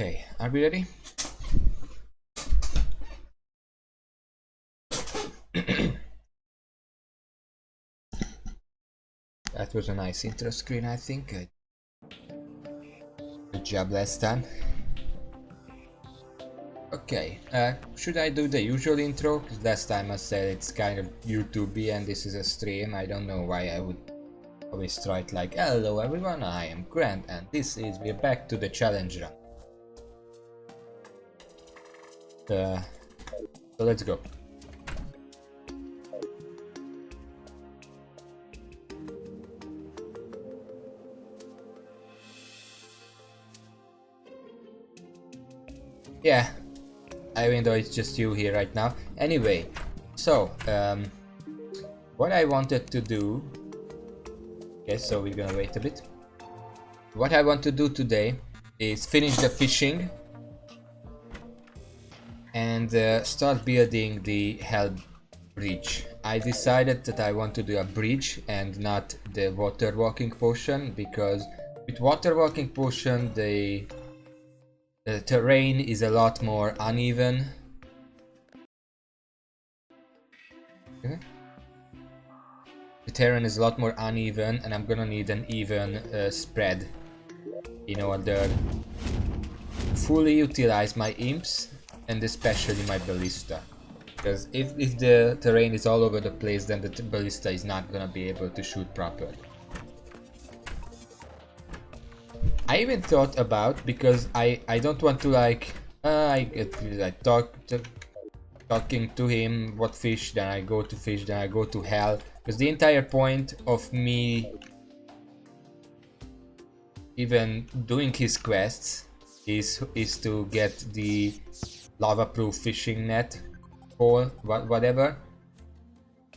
Okay, are we ready? That was a nice intro screen, I think. Good job last time. Okay, should I do the usual intro? Because last time I said it's kind of YouTubey and this is a stream. I don't know why I would always try it like, hello everyone, I am Grant and we're back to the challenge run. So let's go. Yeah, even though it's just you here right now. Anyway, so what I wanted to do. Okay, so we're gonna wait a bit. What I want to do today is finish the fishing and start building the hell bridge. I decided that I want to do a bridge and not the water walking portion, because with water walking portion the terrain is a lot more uneven. Okay. The terrain is a lot more uneven and I'm gonna need an even spread in order to fully utilize my imps and especially my ballista. Because if the terrain is all over the place, then the ballista is not gonna be able to shoot properly. I even thought about, because I don't want to like I get like talking to him what fish, then I go to fish, then I go to hell, because the entire point of me even doing his quests is to get the lava proof fishing net or whatever,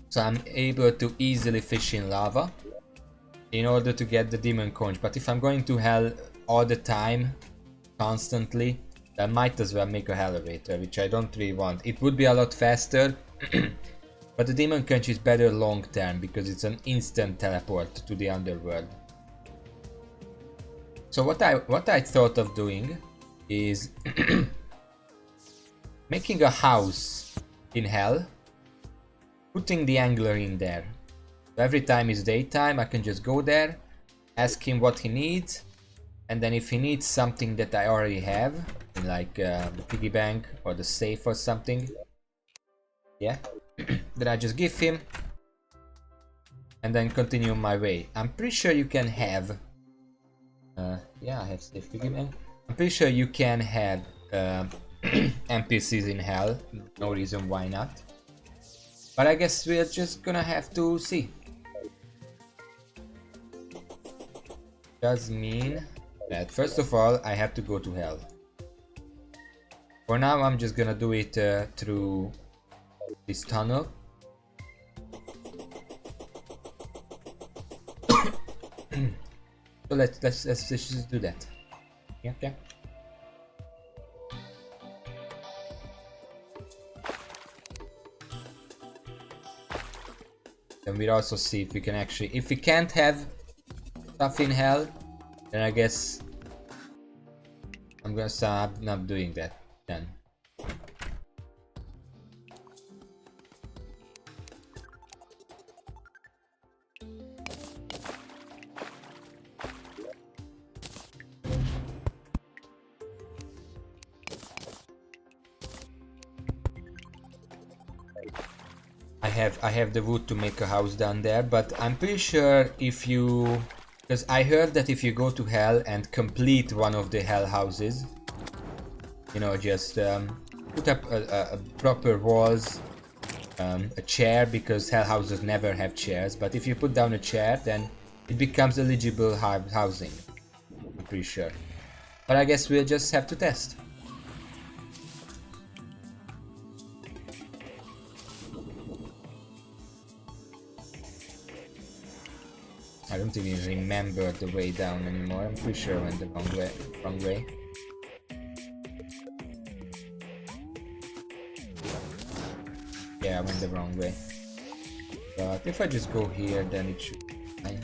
so I'm able to easily fish in lava in order to get the demon conch. But if I'm going to hell all the time, constantly, I might as well make a hell elevator, which I don't really want. It would be a lot faster, but the demon conch is better long term because it's an instant teleport to the underworld. So what I thought of doing is making a house in hell, putting the angler in there. So every time it's daytime, I can just go there, ask him what he needs, and then if he needs something that I already have, like the piggy bank or the safe or something, yeah, then I just give him and then continue my way. I'm pretty sure you can have yeah, I have safe piggy bank. I'm pretty sure you can have NPCs in hell, no reason why not, but I guess we're just gonna have to see. Does mean that first of all I have to go to hell. For now I'm just gonna do it through this tunnel. So let's just do that. Yeah, okay. Then we'll also see if we can actually, if we can't have stuff in hell, then I guess I'm gonna stop not doing that then. I have the wood to make a house down there, but I'm pretty sure if you, because I heard that if you go to hell and complete one of the hell houses, you know, just put up a proper walls, a chair, because hell houses never have chairs, but if you put down a chair then it becomes eligible housing, I'm pretty sure. But I guess we'll just have to test. I don't even remember the way down anymore. I'm pretty sure I went the wrong way. Yeah, I went the wrong way. But if I just go here, then it should be fine.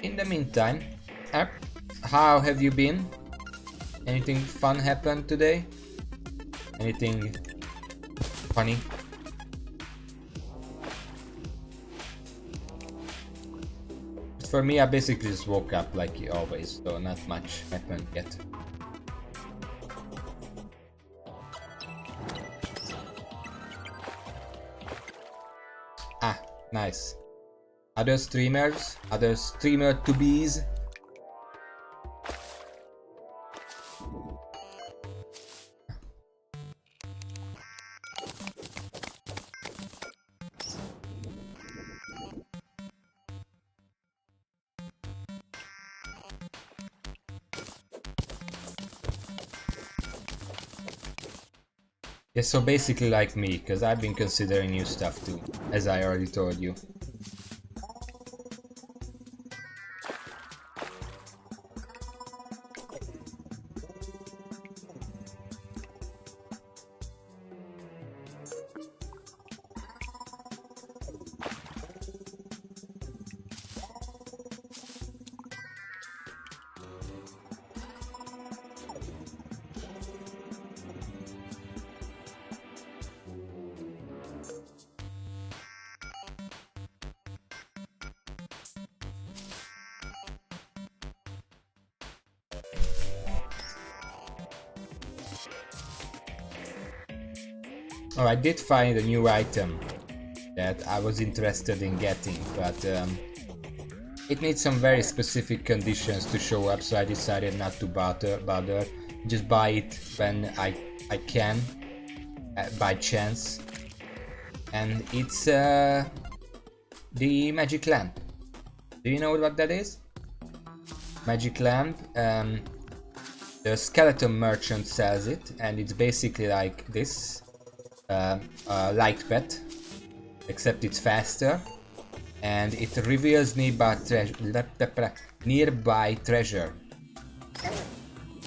In the meantime, how have you been? Anything fun happened today? Anything funny? For me, I basically just woke up like always, so not much happened yet. Ah, nice. Other streamers? Other streamer to-bees? Yeah, so basically like me, because I've been considering new stuff too, as I already told you. Oh, I did find a new item that I was interested in getting, but it needs some very specific conditions to show up, so I decided not to bother. Just buy it when I can, by chance. And it's the magic lamp. Do you know what that is? Magic lamp. The skeleton merchant sells it, and it's basically like this. Light pet, except it's faster, and it reveals nearby treasure.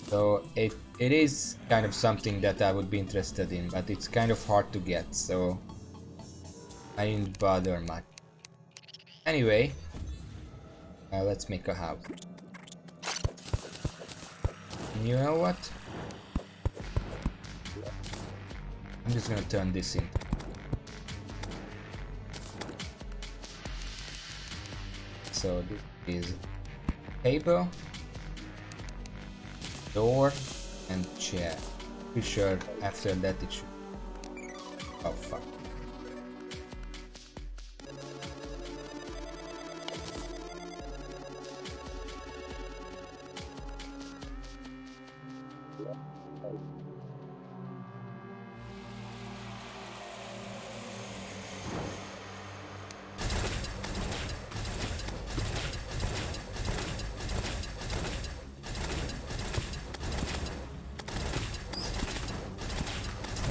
So it is kind of something that I would be interested in, but it's kind of hard to get, so I didn't bother much. Anyway, let's make a house. And you know what? I'm just gonna turn this in. So this is table, door, and chair. Pretty sure after that it should. Oh fuck.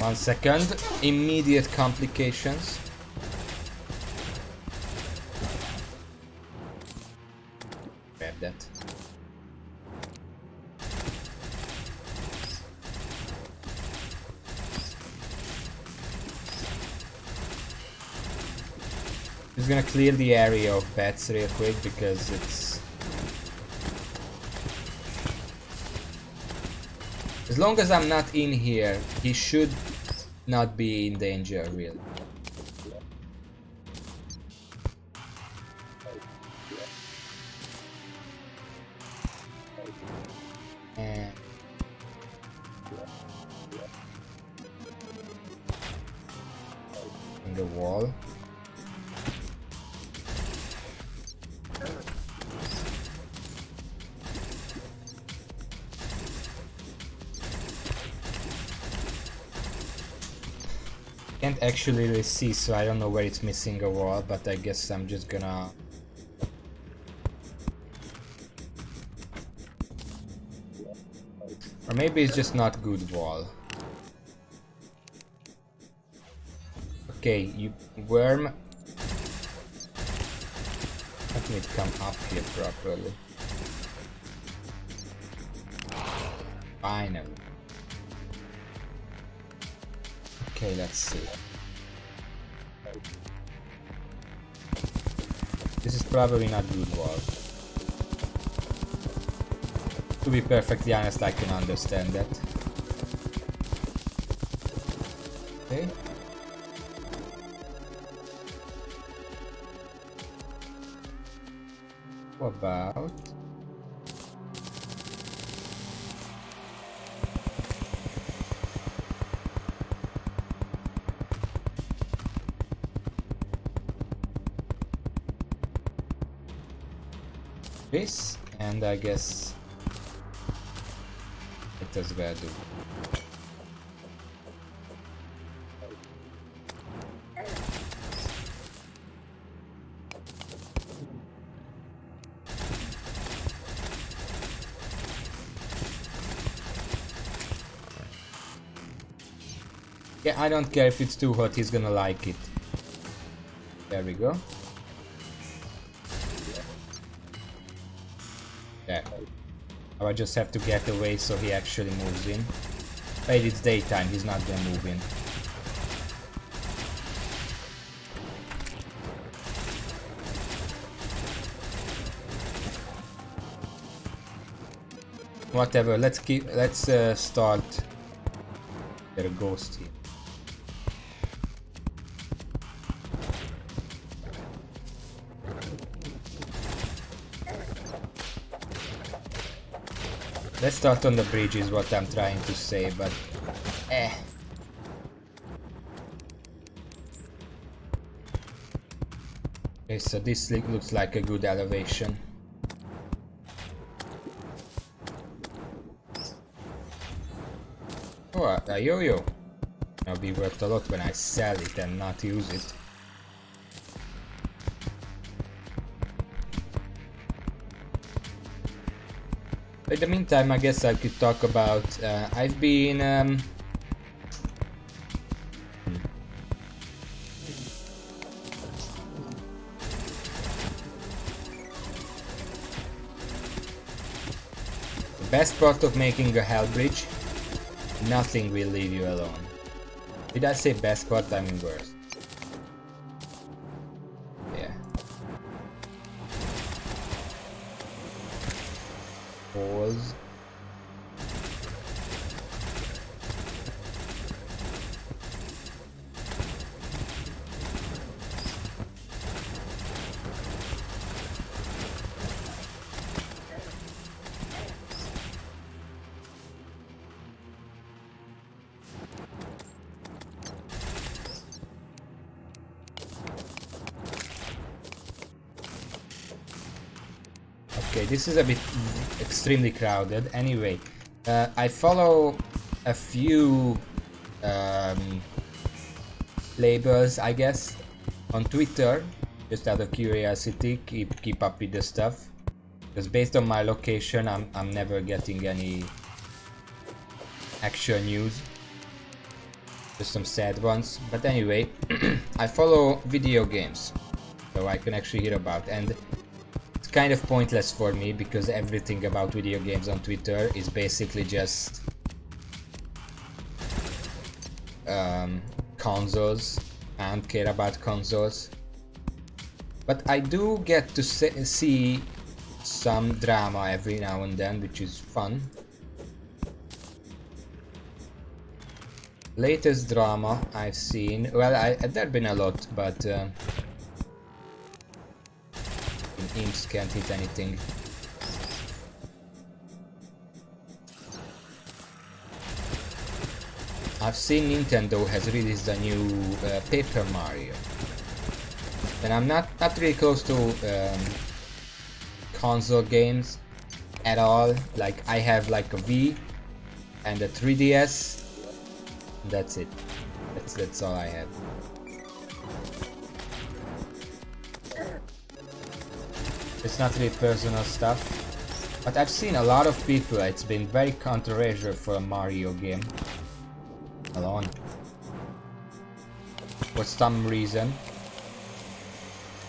One second, immediate complications. Grab that. Just gonna clear the area of pets real quick because it's... As long as I'm not in here, he should not be in danger, really. And in the wall. Can't actually really see, so I don't know where it's missing a wall, but I guess I'm just gonna... Or maybe it's just not good wall. Okay, you worm. Let me come up here properly. Finally. Okay, let's see. This is probably not good wall. to be perfectly honest, I can understand that. Okay. What about... this? And I guess it as well do. Yeah, I don't care if it's too hot, he's gonna like it. There we go. There. Now I just have to get away so he actually moves in. But it's daytime, he's not gonna move in. Whatever, let's start their ghost here. Let's start on the bridge is what I'm trying to say, but Okay, so this looks like a good elevation. Oh, a yo-yo. I'll be worth a lot when I sell it and not use it. In the meantime, I guess I could talk about, I've been, the best part of making a hell bridge, nothing will leave you alone. Did I say best part? I mean worst. Yeah. Pause. Okay, this is a bit extremely crowded. Anyway, I follow a few labels, I guess, on Twitter, just out of curiosity, keep up with the stuff. Because based on my location, I'm never getting any actual news. Just some sad ones. But anyway, I follow video games, so I can actually hear about, and it's kind of pointless for me because everything about video games on Twitter is basically just consoles. I don't care about consoles, but I do get to see some drama every now and then, which is fun. Latest drama I've seen, well, there've been a lot, but imps can't hit anything. I've seen Nintendo has released a new Paper Mario, and I'm not really close to console games at all. Like, I have like a Wii and a 3DS. That's it. That's all I have. It's not really personal stuff, but I've seen a lot of people. It's been very controversial for a Mario game. Alone. For some reason.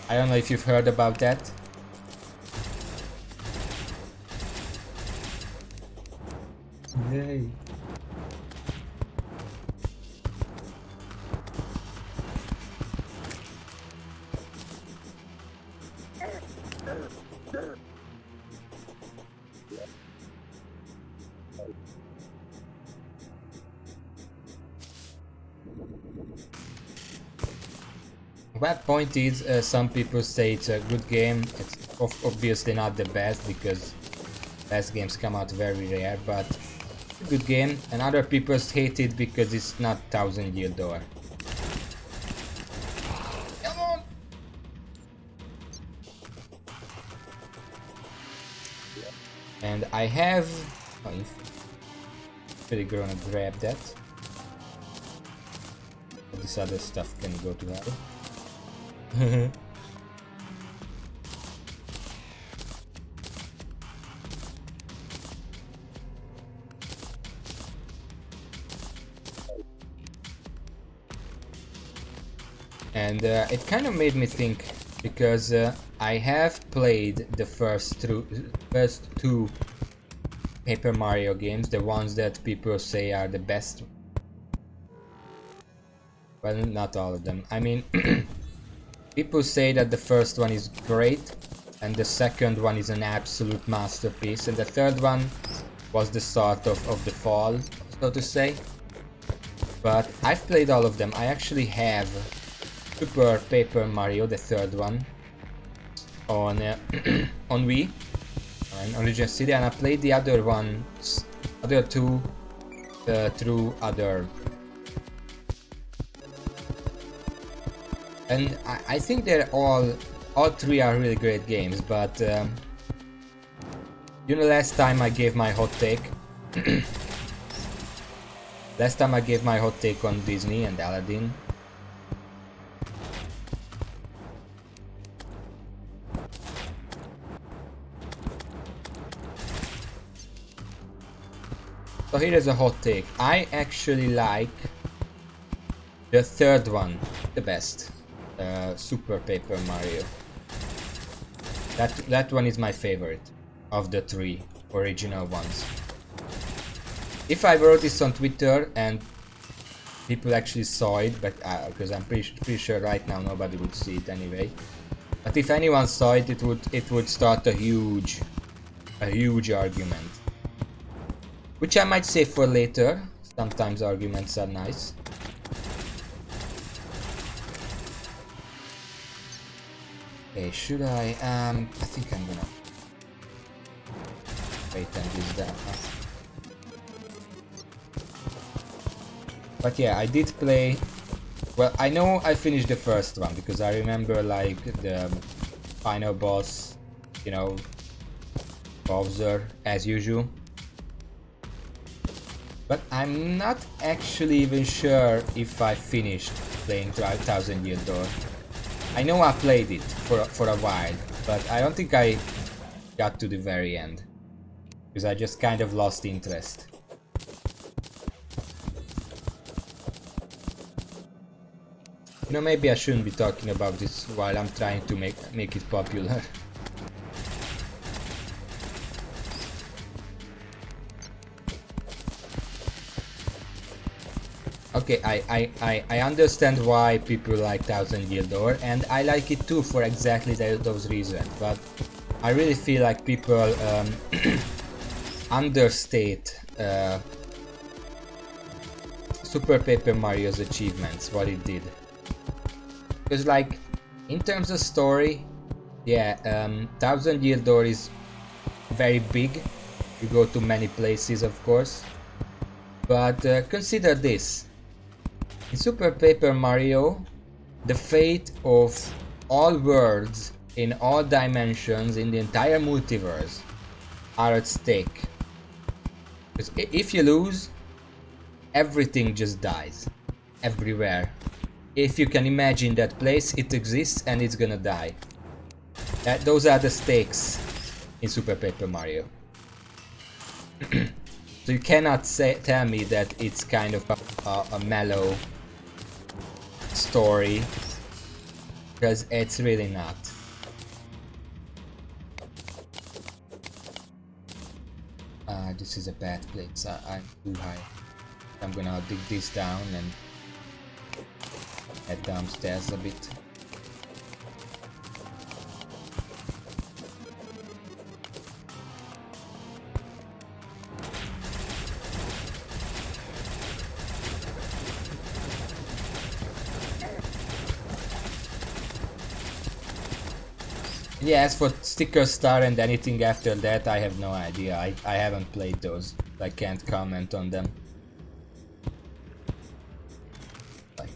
I don't know if you've heard about that. Yay. Well, point is, some people say it's a good game. It's obviously not the best because best games come out very rare, but it's a good game. And other people hate it because it's not Thousand Year Door. Come on! And I have... Oh, really gonna grab that. This other stuff can go to hell. And it kind of made me think, because I have played the first two Paper Mario games, the ones that people say are the best. Well, not all of them. I mean, people say that the first one is great, and the second one is an absolute masterpiece, and the third one was the start of the fall, so to say. But I've played all of them. I actually have Super Paper Mario, the third one, on on Wii, on Origin City, and I played the other two through other. And I think they're all three are really great games, but you know, last time I gave my hot take. Last time I gave my hot take on Disney and Aladdin. So here is a hot take. I actually like the third one the best. Super Paper Mario. That one is my favorite of the three original ones. If I wrote this on Twitter and people actually saw it, but because I'm pretty sure right now nobody would see it anyway. But if anyone saw it, it would start a huge argument, which I might save for later. Sometimes arguments are nice. Okay, should I? I think I'm gonna wait and use that. But yeah, I did play. Well, I know I finished the first one because I remember like the final boss, you know, Bowser as usual. But I'm not actually even sure if I finished playing Thousand Year Door. I know I played it for a while, but I don't think I got to the very end because I just kind of lost interest. You know, maybe I shouldn't be talking about this while I'm trying to make it popular. Okay, I understand why people like Thousand Year Door, and I like it too for exactly those reasons, but I really feel like people understate Super Paper Mario's achievements, what it did. Because like, in terms of story, yeah, Thousand Year Door is very big. You go to many places, of course. But consider this. In Super Paper Mario, the fate of all worlds in all dimensions in the entire multiverse are at stake. Because if you lose, everything just dies. Everywhere. If you can imagine that place, it exists and it's gonna die. Those are the stakes in Super Paper Mario. So you cannot tell me that it's kind of a mellow story, because it's really not. This is a bad place. I'm too high. I'm gonna dig this down and head downstairs a bit. Yeah, as for Sticker Star and anything after that, I have no idea. I haven't played those. I can't comment on them. Like,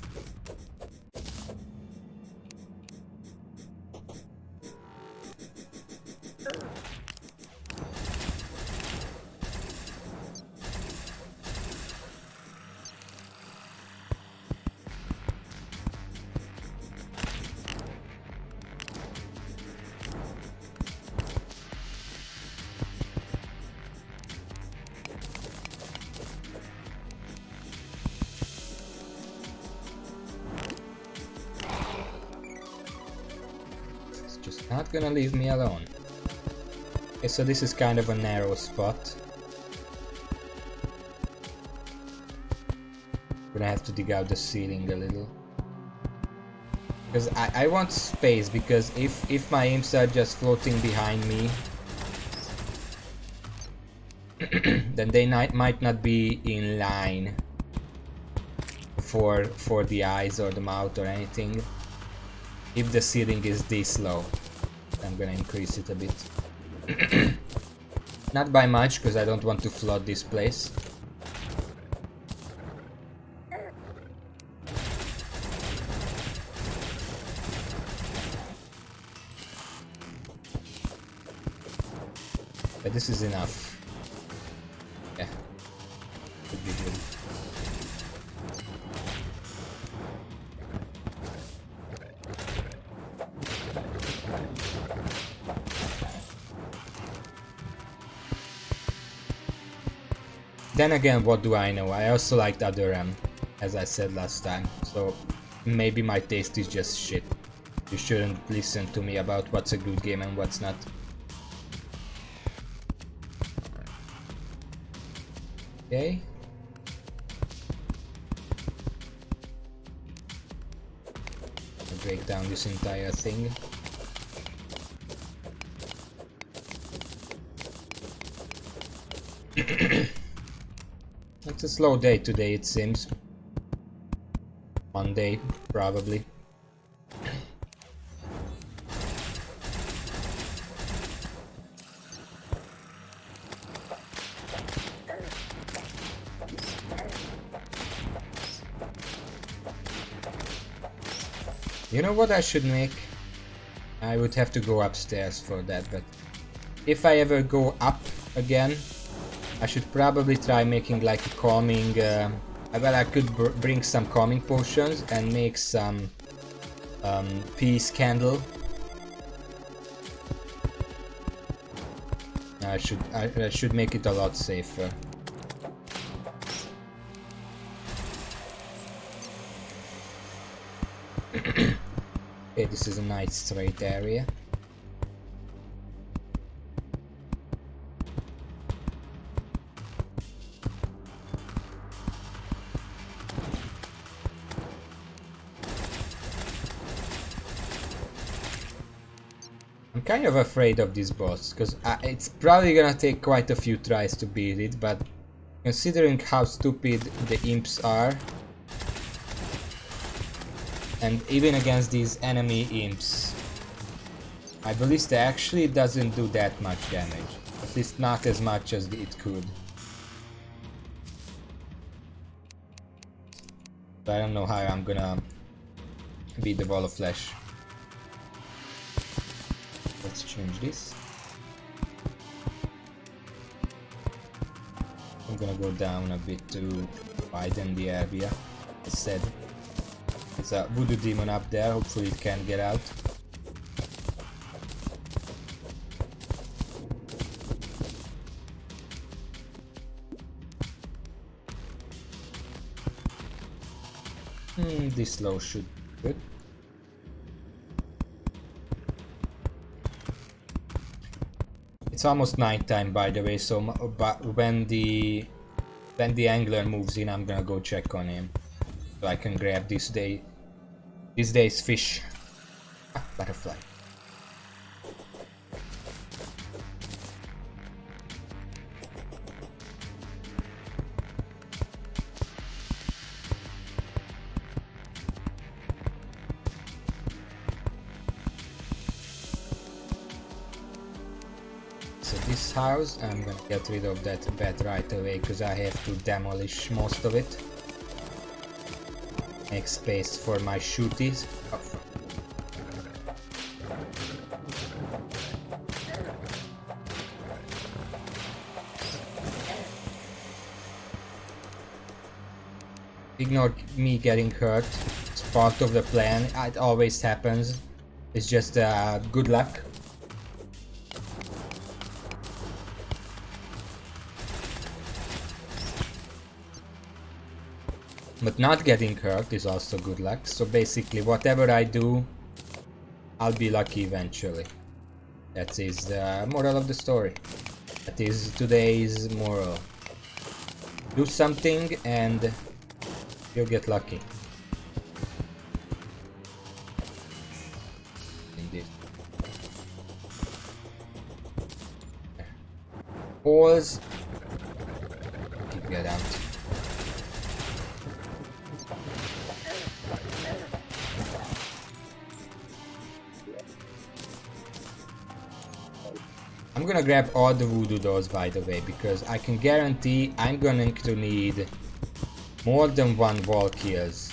it's just not gonna leave me alone. Okay, so this is kind of a narrow spot. Gonna have to dig out the ceiling a little. Because I want space, because if my imps are just floating behind me, then they might not be in line for the eyes or the mouth or anything. If the ceiling is this low, I'm gonna increase it a bit. Not by much, because I don't want to flood this place. But this is enough. Yeah. Could be good. Then again, what do I know? I also liked other as I said last time. So maybe my taste is just shit. You shouldn't listen to me about what's a good game and what's not. Okay. I'll break down this entire thing. It's a slow day today, it seems. Monday, probably. You know what I should make? I would have to go upstairs for that, but if I ever go up again, I should probably try making like a calming... well, I could bring some calming potions and make some peace candle. I should make it a lot safer. Okay, this is a nice straight area. I'm kind of afraid of this boss, because it's probably gonna take quite a few tries to beat it, but considering how stupid the imps are, and even against these enemy imps, my ballista actually doesn't do that much damage. At least not as much as it could. So I don't know how I'm gonna beat the ball of flesh. Let's change this. I'm gonna go down a bit to widen the area. As said, there's a voodoo demon up there, hopefully it can get out. This low should be good. It's almost nighttime, by the way, so but when the angler moves in, I'm gonna go check on him, so I can grab this day's fish. Ah, butterfly. So this house, I'm gonna get rid of that bed right away because I have to demolish most of it. Make space for my shooties. Oh, ignore me getting hurt. It's part of the plan. It always happens. It's just good luck. But not getting hurt is also good luck. So basically, whatever I do, I'll be lucky eventually. That is the moral of the story. That is today's moral. Do something and you'll get lucky. Indeed. Pause. Keep that out. I'm gonna grab all the voodoo dolls, by the way, because I can guarantee I'm going to need more than one wall kills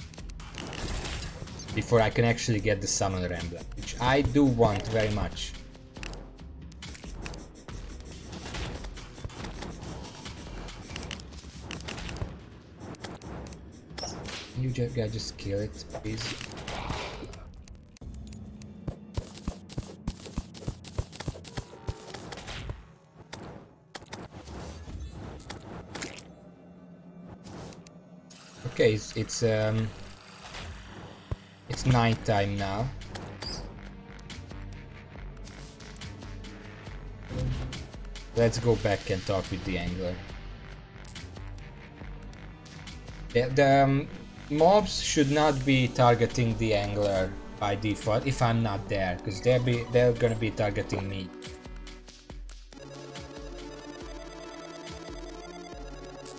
before I can actually get the summoner emblem, which I do want very much. Can you just kill it, please? Okay, it's night time now. Let's go back and talk with the angler. The mobs should not be targeting the angler by default if I'm not there, because they're gonna be targeting me.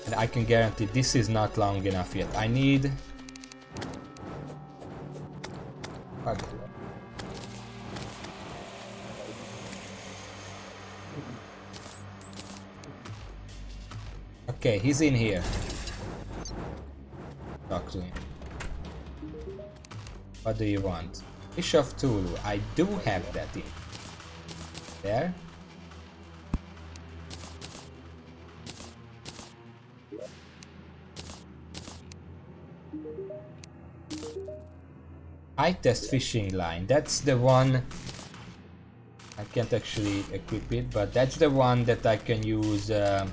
And I can guarantee this is not long enough yet. I need... Okay, he's in here. Talk to him. What do you want? Fish of Tulu. I do have that in. There. High test fishing line. That's the one. I can't actually equip it, but that's the one that I can use. I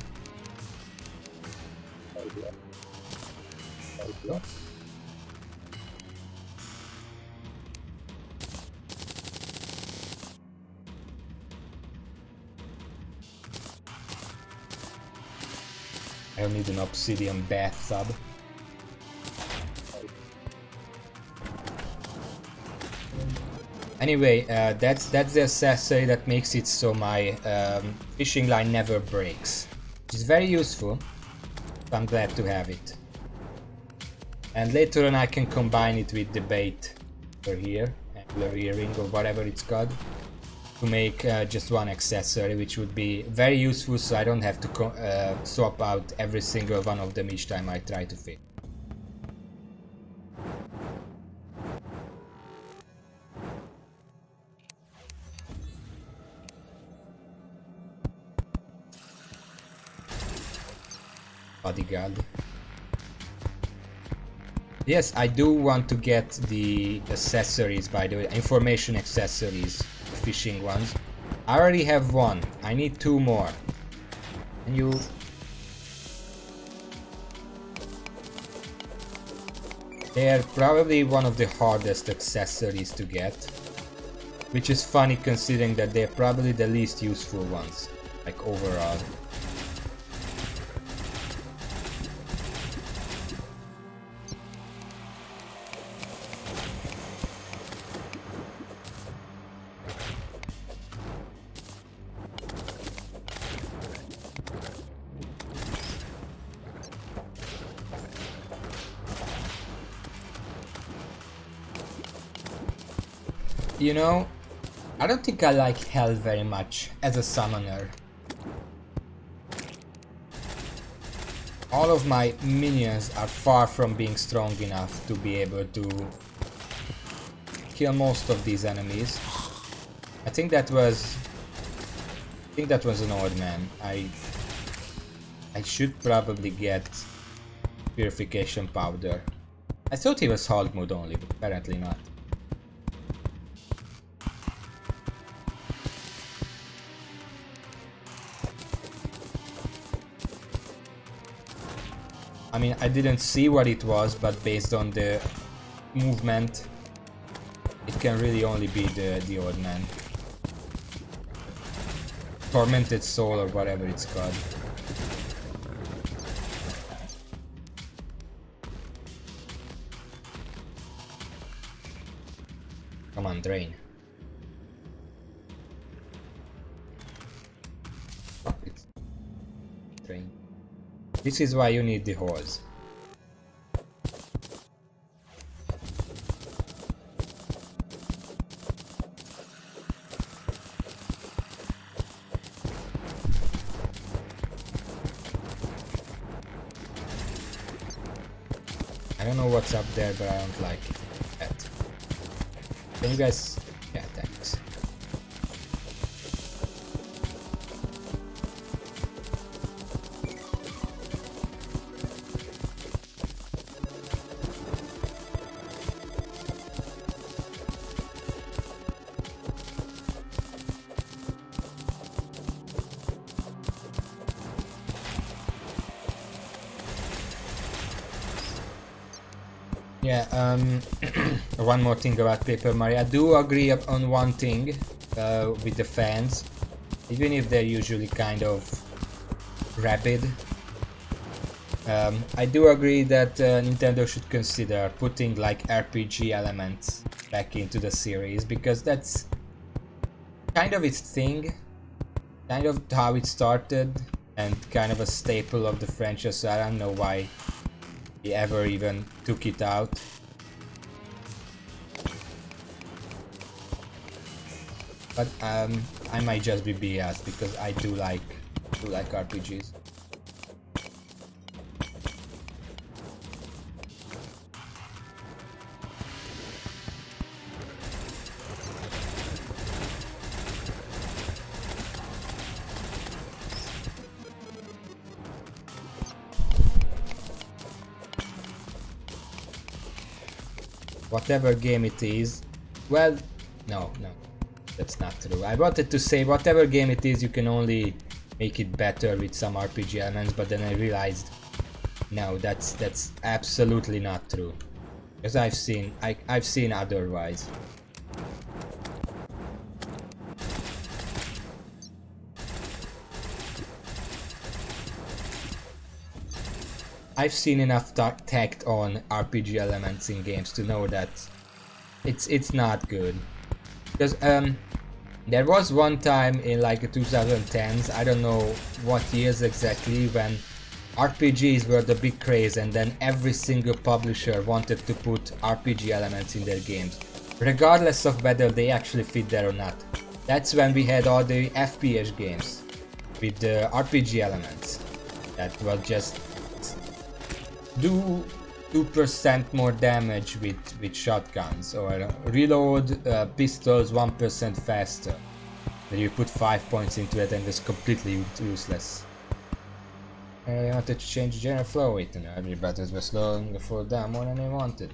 don't need an obsidian bathtub. Anyway, that's the accessory that makes it so my fishing line never breaks, which is very useful. So I'm glad to have it. And later on I can combine it with the bait over here, angler earring or whatever it's called, to make just one accessory, which would be very useful, so I don't have to swap out every single one of them each time I try to fish. Bodyguard. Yes, I do want to get the accessories, by the way, information accessories, fishing ones. I already have one. I need two more. And you... They're probably one of the hardest accessories to get, which is funny considering that they're probably the least useful ones, like overall. You know, I don't think I like Hell very much as a summoner. All of my minions are far from being strong enough to be able to kill most of these enemies. I think that was an old man. I should probably get purification powder. I thought he was hard mode only, but apparently not. I mean, I didn't see what it was, but based on the movement, it can really only be the old man. Tormented soul or whatever it's called. Come on, drain. Fuck it. Drain. This is why you need the hose. I don't know what's up there, but I don't like that. Can you guys... yeah, thanks. Yeah, one more thing about Paper Mario. I do agree on one thing with the fans, even if they're usually kind of rabid. I do agree that Nintendo should consider putting like RPG elements back into the series, because that's kind of its thing, kind of how it started, and kind of a staple of the franchise, so I don't know why he ever even took it out. But I might just be biased because I do like RPGs. Whatever game it is, well, no, that's not true. I wanted to say whatever game it is, you can only make it better with some RPG elements, but then I realized, no, that's absolutely not true, because I've seen otherwise. I've seen enough tacked on RPG elements in games to know that it's not good. Because there was one time in like the 2010s, I don't know what years exactly, when RPGs were the big craze, and then every single publisher wanted to put RPG elements in their games, regardless of whether they actually fit there or not. That's when we had all the FPS games with the RPG elements that was just do 2% more damage with shotguns, or reload pistols 1% faster. Then you put 5 points into it and it's completely useless. I wanted to change the general flow rate, and every battles were slowing the fall down more than I wanted.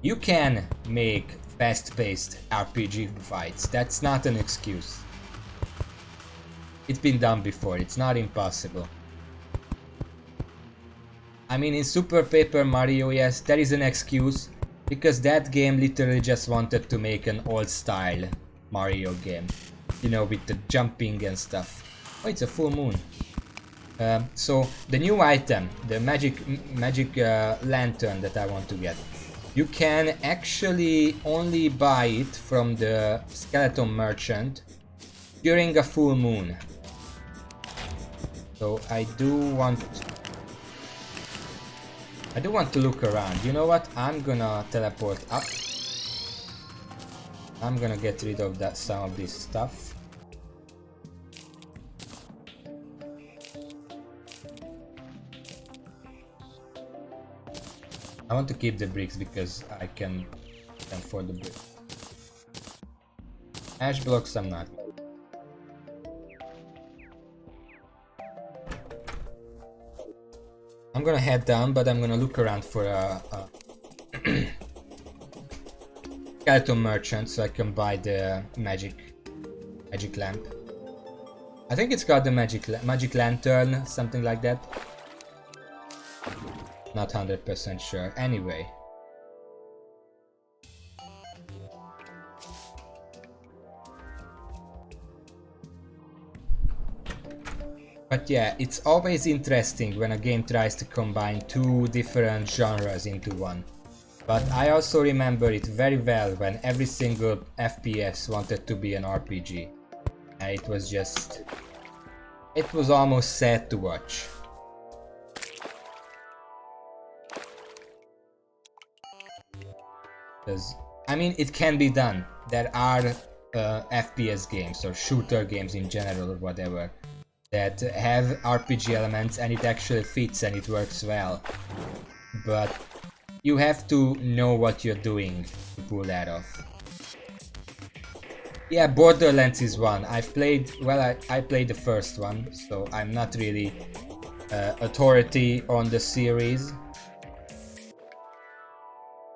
You can make fast-paced RPG fights, that's not an excuse. It's been done before, it's not impossible. I mean, in Super Paper Mario, yes, there is an excuse, because that game literally just wanted to make an old-style Mario game. You know, with the jumping and stuff. Oh, it's a full moon. So, the new item, the magic lantern that I want to get, you can actually only buy it from the skeleton merchant during a full moon. So, I do want to look around. You know what? I'm gonna teleport up. I'm gonna get rid of some of this stuff. I want to keep the bricks because I can afford the bricks. Ash blocks I'm not. I'm gonna head down, but I'm gonna look around for a skeleton merchant so I can buy the magic lamp. I think it's got the magic lantern, something like that. Not 100% sure. Anyway. But yeah, it's always interesting when a game tries to combine two different genres into one. But I also remember it very well when every single FPS wanted to be an RPG. And it was just... it was almost sad to watch. Because, I mean, it can be done. There are FPS games or shooter games in general or whatever that have RPG elements and it actually fits and it works well. But you have to know what you're doing to pull that off. Yeah, Borderlands is one. I've played, well, I played the first one, so I'm not really authority on the series.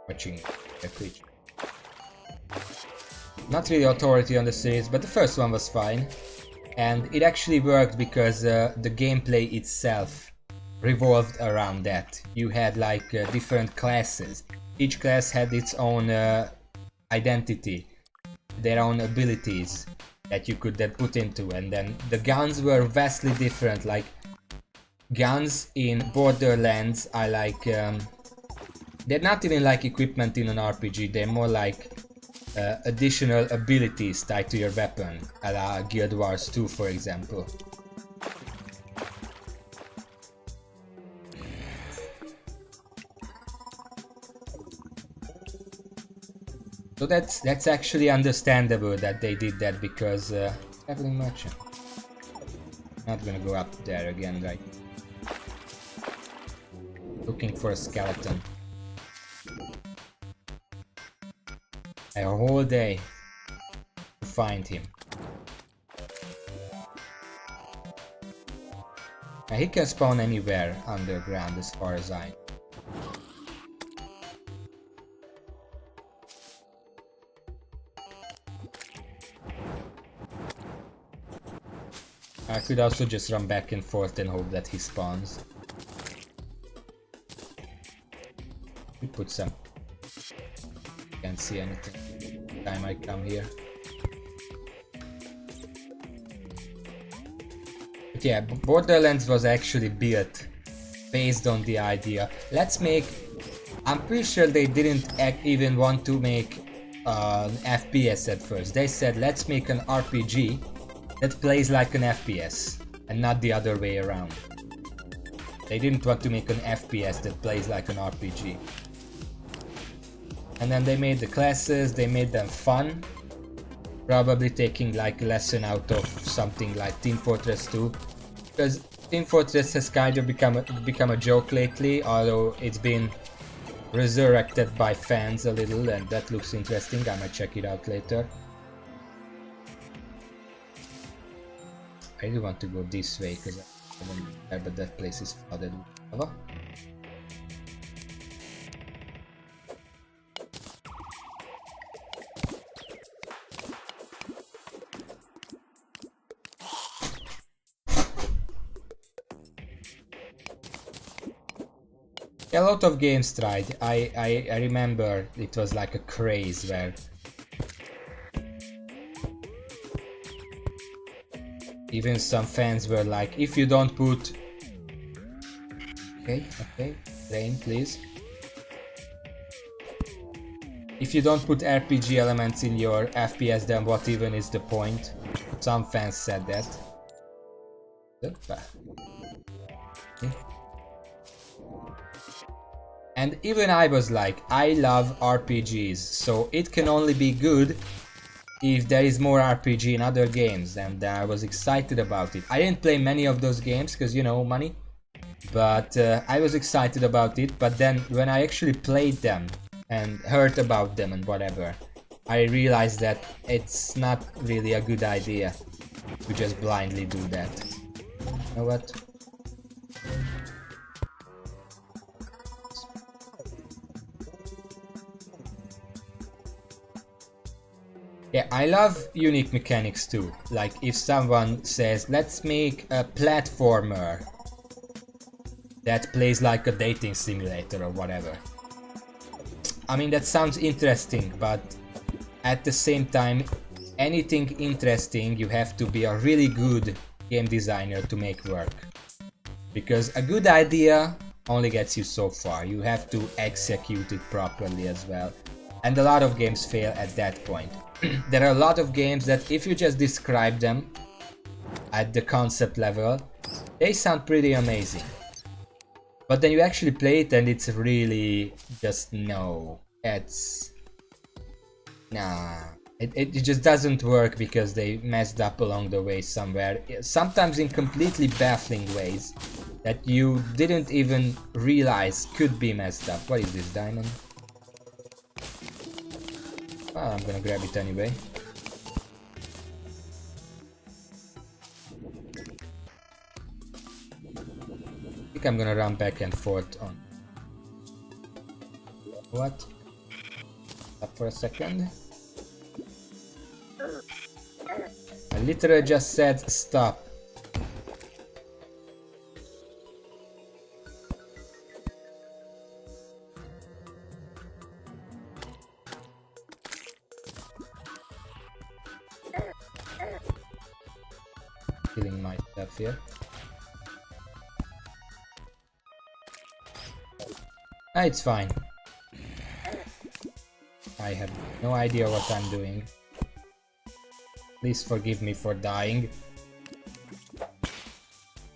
Watching a creature. Not really authority on the series, but the first one was fine. And it actually worked because the gameplay itself revolved around that. You had like different classes. Each class had its own identity, their own abilities that you could then put into, and then the guns were vastly different. Like guns in Borderlands are like they're not even like equipment in an RPG, they're more like additional abilities tied to your weapon, a la Guild Wars 2 for example. So that's actually understandable that they did that because traveling merchant. Not gonna go up there again, right? Looking for a skeleton. A whole day to find him. Now he can spawn anywhere underground as far as I know. I could also just run back and forth and hope that he spawns. We put some. Can't see anything. Time I come here. But yeah, Borderlands was actually built based on the idea. Let's make. I'm pretty sure they didn't even want to make an FPS at first. They said let's make an RPG that plays like an FPS and not the other way around. They didn't want to make an FPS that plays like an RPG. And then they made the classes, they made them fun. Probably taking like a lesson out of something like Team Fortress 2. Because Team Fortress has kind of become a joke lately, although it's been resurrected by fans a little and that looks interesting. I might check it out later. I really want to go this way because I don't care, but that place is flooded with lava. A lot of games tried. I remember it was like a craze where even some fans were like, if you don't put... Okay, rain please. If you don't put RPG elements in your FPS, then what even is the point? Some fans said that. Okay. And even I was like, I love RPGs, so it can only be good if there is more RPG in other games, and I was excited about it. I didn't play many of those games, because you know, money. But I was excited about it, but then when I actually played them and heard about them and whatever, I realized that it's not really a good idea to just blindly do that. You know what? Yeah, I love unique mechanics too. Like if someone says, let's make a platformer that plays like a dating simulator or whatever. I mean, that sounds interesting, but at the same time, anything interesting, you have to be a really good game designer to make work. Because a good idea only gets you so far. You have to execute it properly as well. And a lot of games fail at that point. There are a lot of games that if you just describe them at the concept level, they sound pretty amazing. But then you actually play it and it's really just no. It's... Nah. It just doesn't work because they messed up along the way somewhere. Sometimes in completely baffling ways that you didn't even realize could be messed up. What is this, diamond? Well, I'm gonna grab it anyway. I think I'm gonna run back and forth on... What? Stop for a second. I literally just said stop. Killing myself here. Ah, it's fine. I have no idea what I'm doing. Please forgive me for dying.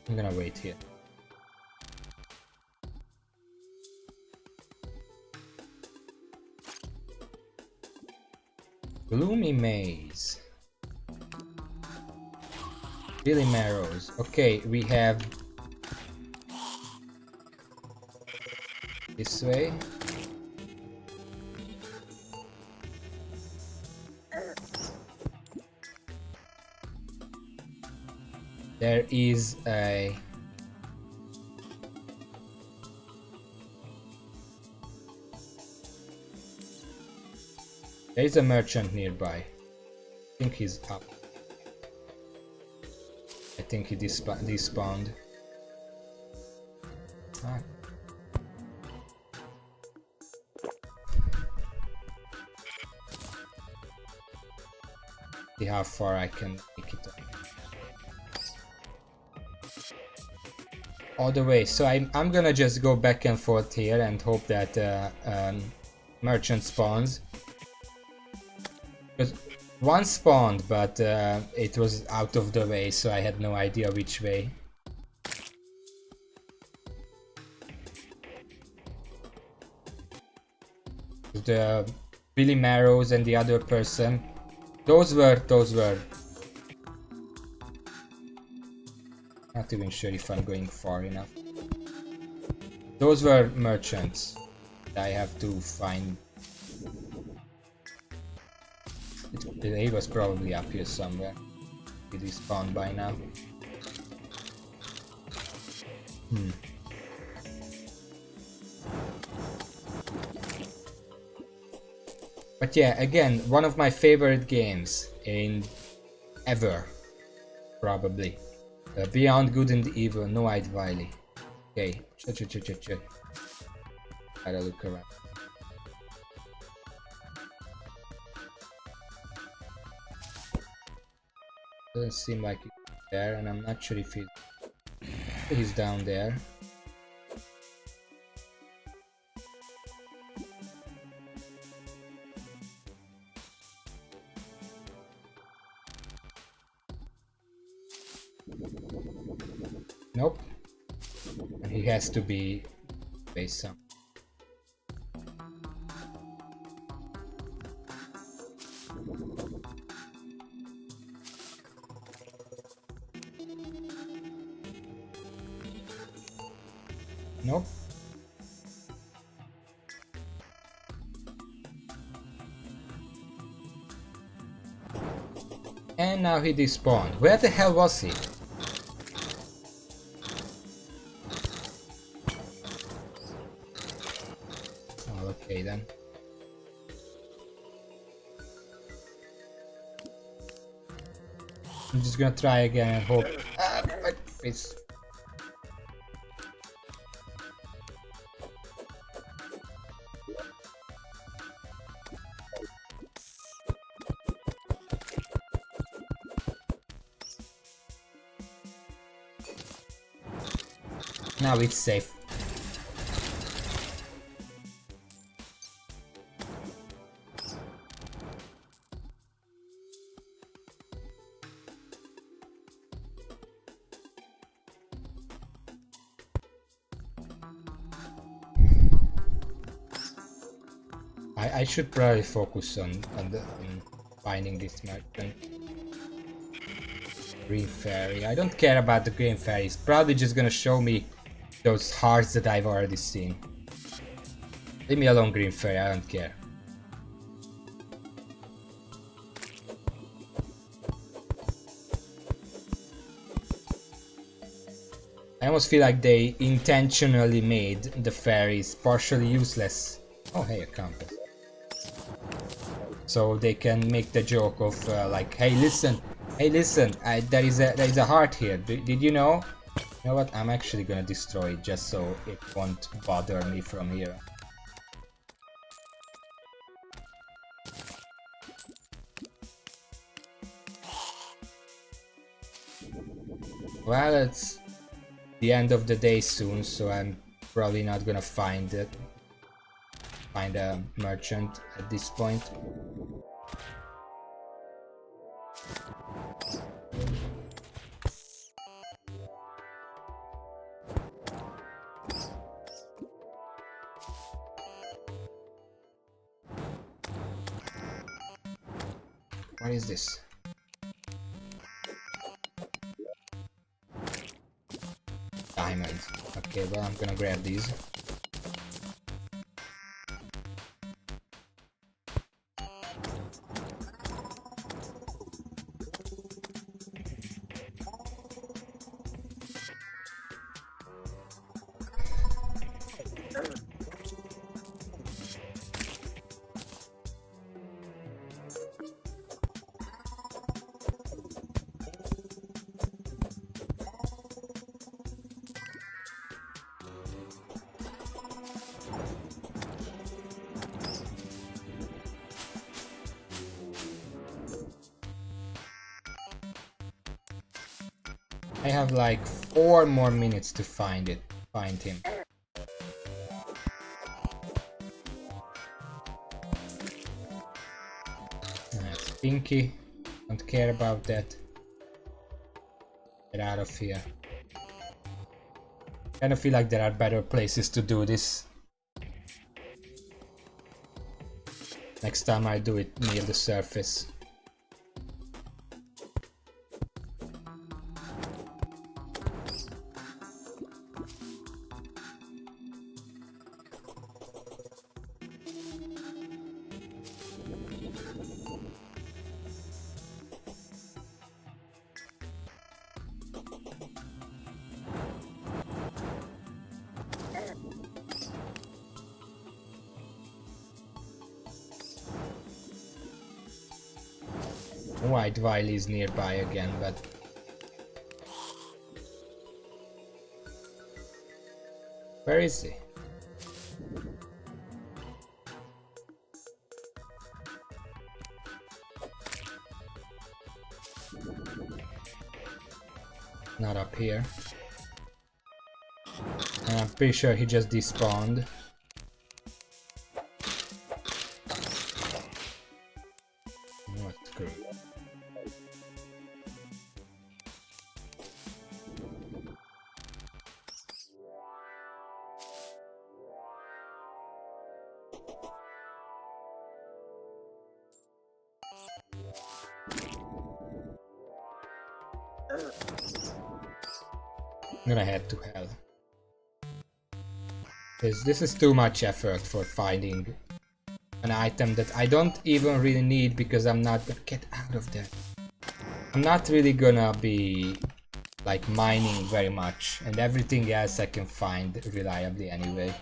I'm gonna wait here. Gloomy maze. Billy Marrows. Okay, we have this way. There is a... There is a merchant nearby. I think he's up. I think he despawned. Ah. See how far I can make it all the way. So I'm gonna just go back and forth here and hope that merchant spawns. Because one spawned, but it was out of the way, so I had no idea which way. The Billy Marrows and the other person, those were not even sure if I'm going far enough. Those were merchants that I have to find. He was probably up here somewhere. He despawned by now. But yeah, again, one of my favorite games in ever, probably. Beyond Good and Evil, No Eyed Wiley. Okay, check. Gotta look around. Doesn't seem like he's there, and I'm not sure if he's down there. Nope. And he has to be based some. Nope. And now he despawned. Where the hell was he? Oh, okay then. I'm just gonna try again and hope. It's. Now it's safe. I should probably focus on finding this merchant. Green fairy. I don't care about the green fairy. It's probably just gonna show me those hearts that I've already seen. Leave me alone, green fairy. I don't care. I almost feel like they intentionally made the fairies partially useless. Oh, hey, a compass. So they can make the joke of like, hey, listen, there is a heart here. Did you know? You know what? I'm actually gonna destroy it just so it won't bother me from here. Well, it's the end of the day soon, so I'm probably not gonna find a merchant at this point. What is this? Diamond. Okay, well, I'm gonna grab these. I have like 4 more minutes to find him. That's Pinky. Don't care about that. Get out of here. Kind of feel like there are better places to do this. Next time I do it near the surface. White Wily is nearby again, but where is he? Not up here. And I'm pretty sure he just despawned. What screw? I'm gonna head to hell. This is too much effort for finding an item that I don't even really need, because I'm not gonna get out of there. I'm not really gonna be like mining very much, and everything else I can find reliably anyway.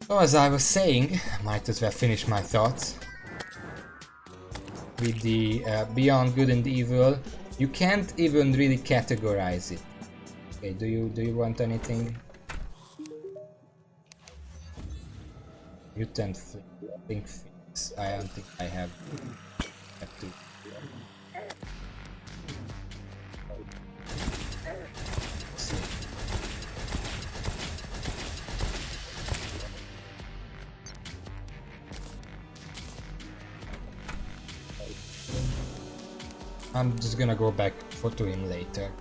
So as I was saying, I might as well finish my thoughts. With the Beyond Good and Evil, you can't even really categorize it. Okay, do you want anything? Mutant think fix. I don't think I have to. I'm just gonna go back to him later.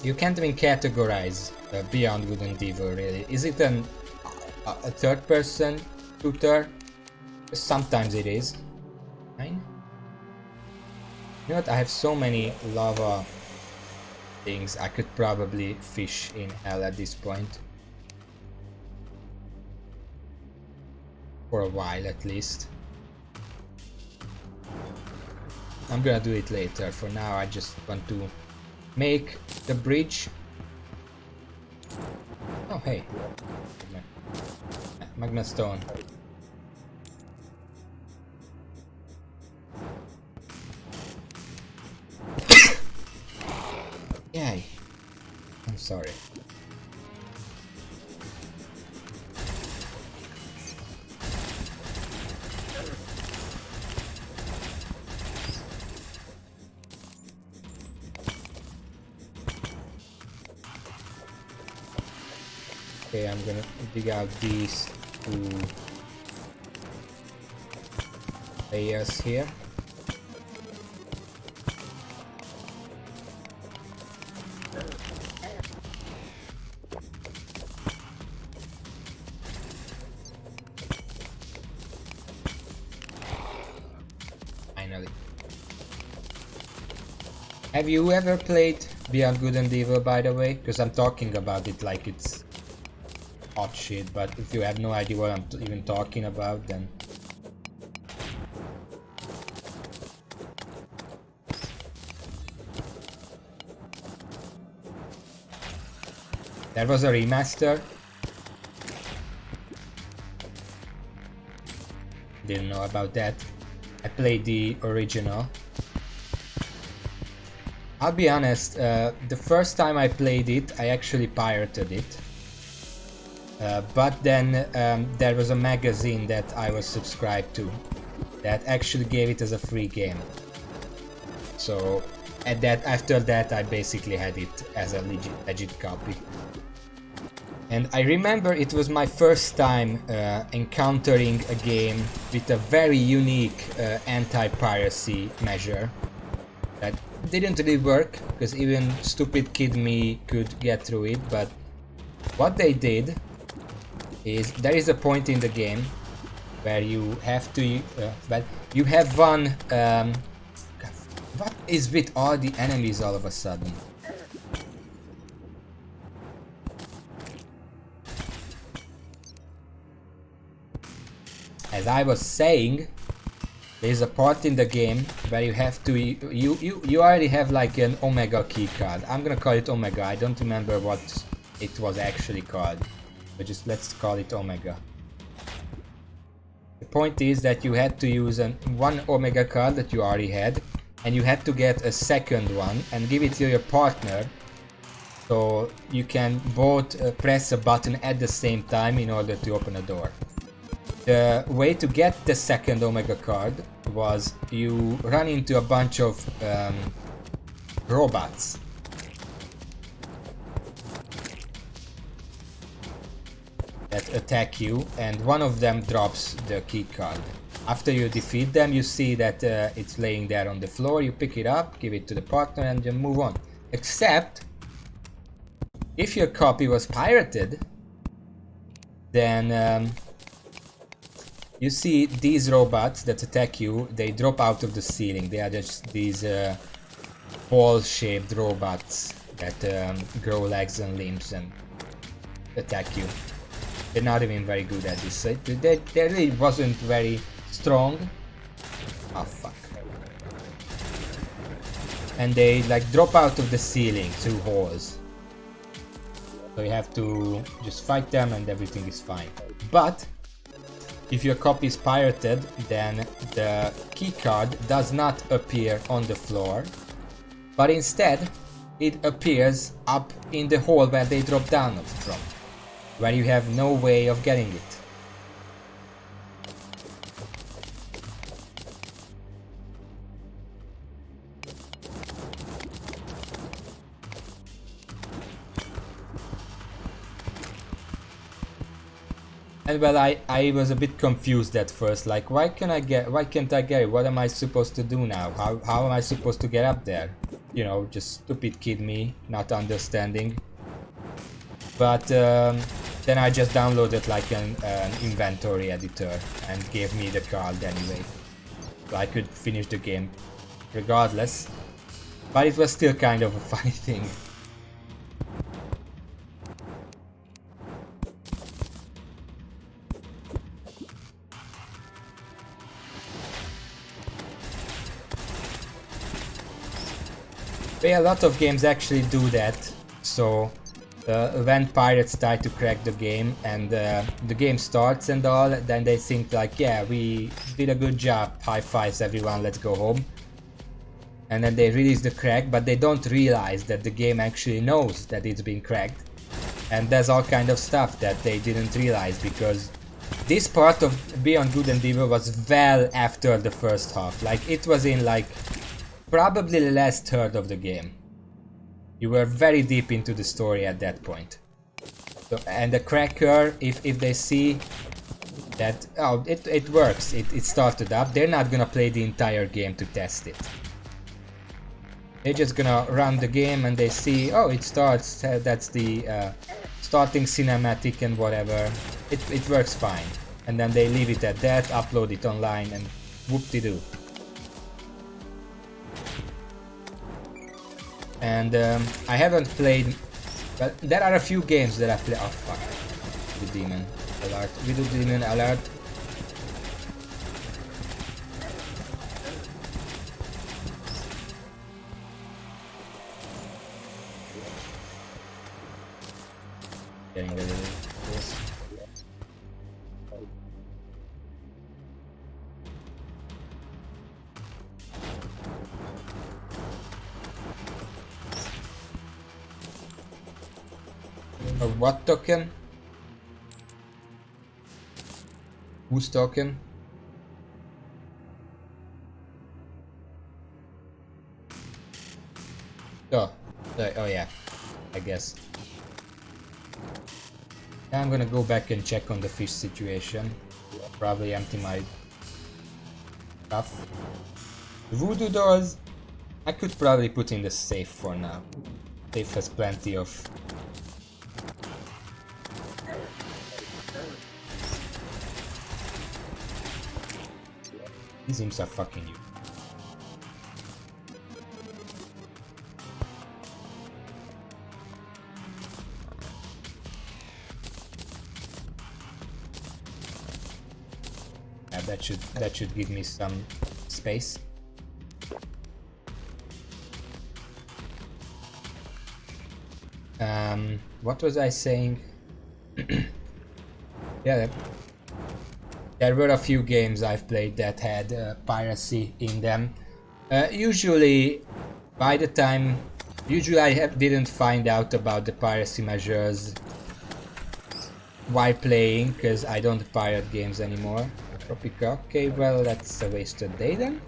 You can't even categorize Beyond Good and Evil, really. Is it a third-person shooter? Sometimes it is. Fine. You know what? I have so many lava things. I could probably fish in hell at this point. For a while, at least. I'm gonna do it later. For now, I just want to make the bridge. Oh, hey. Magma Stone. Yay. I'm sorry. Okay, I'm gonna dig out these two layers here. Finally. Have you ever played Beyond Good and Evil, by the way? Because I'm talking about it like it's hot shit, but if you have no idea what I'm even talking about, then there was a remaster. Didn't know about that. I played the original. I'll be honest, the first time I played it, I actually pirated it. But then there was a magazine that I was subscribed to that actually gave it as a free game. So after that I basically had it as a legit copy. And I remember it was my first time encountering a game with a very unique anti-piracy measure that didn't really work, because even stupid kid me could get through it. But what they did is, there is a point in the game where you have to you have one what is with all the enemies all of a sudden? As I was saying, there is a part in the game where you have to you already have like an Omega key card. I'm gonna call it Omega. I don't remember what it was actually called, but just let's call it Omega. The point is that you had to use one Omega card that you already had, and you had to get a second one and give it to your partner, so you can both press a button at the same time in order to open a door. The way to get the second Omega card was you run into a bunch of robots. That attack you, and one of them drops the key card. After you defeat them, you see that it's laying there on the floor. You pick it up, give it to the partner, and then move on. Except, if your copy was pirated, then you see these robots that attack you, they drop out of the ceiling. They are just these ball-shaped robots that grow legs and limbs and attack you. They're not even very good at this. They really wasn't very strong. Oh fuck. And they like drop out of the ceiling through holes. So you have to just fight them and everything is fine. But if your copy is pirated, then the keycard does not appear on the floor, but instead it appears up in the hole where they drop down from, where you have no way of getting it. And well, I was a bit confused at first, like why can't I get it? What am I supposed to do now? How am I supposed to get up there? You know, just stupid kid me, not understanding. But then I just downloaded like an inventory editor and gave me the card anyway. So I could finish the game regardless. But it was still kind of a funny thing. Yeah, a lot of games actually do that. So when pirates try to crack the game and the game starts and all, then they think like, yeah, we did a good job, high fives everyone, let's go home. And then they release the crack, but they don't realize that the game actually knows that it's been cracked. And there's all kind of stuff that they didn't realize, because this part of Beyond Good and Evil was well after the first half. Like it was in like probably the last third of the game. You were very deep into the story at that point. So, and the cracker, if they see that, oh, it works, it started up, they're not gonna play the entire game to test it. They're just gonna run the game and they see, oh, it starts, that's the starting cinematic and whatever. It works fine. And then they leave it at that, upload it online, and whoop-de-doo. And I haven't played, but there are a few games that I play. Oh fuck, the demon alert, Widow demon alert. Getting rid of this. What token? Whose token? Oh, oh yeah, I guess. Now I'm gonna go back and check on the fish situation. Probably empty my stuff. Voodoo dolls, I could probably put in the safe for now. Safe has plenty of. These imps are fucking you. Yeah, that should give me some space. What was I saying? Yeah. There were a few games I've played that had piracy in them. Usually I didn't find out about the piracy measures while playing, because I don't pirate games anymore. Tropica, okay, well that's a wasted day then.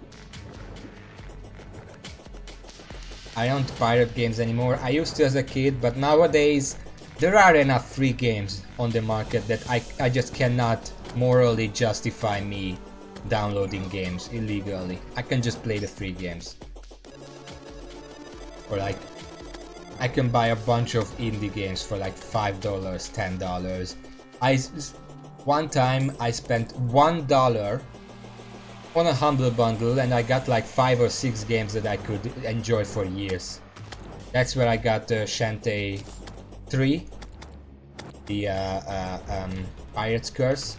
I don't pirate games anymore. I used to as a kid, but nowadays there are enough free games on the market that I just cannot morally justify me downloading games illegally. I can just play the free games. Or like, I can buy a bunch of indie games for like $5, $10. One time I spent $1 on a Humble Bundle and I got like 5 or 6 games that I could enjoy for years. That's where I got Shantae 3, the Pirate's Curse.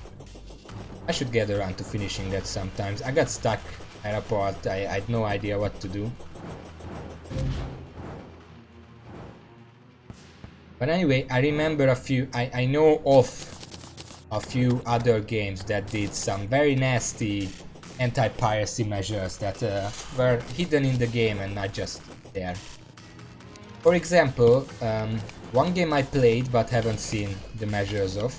I should get around to finishing that sometimes. I got stuck at a part, I had no idea what to do. But anyway, I remember I know of a few other games that did some very nasty anti-piracy measures that were hidden in the game and not just there. For example, one game I played but haven't seen the measures of.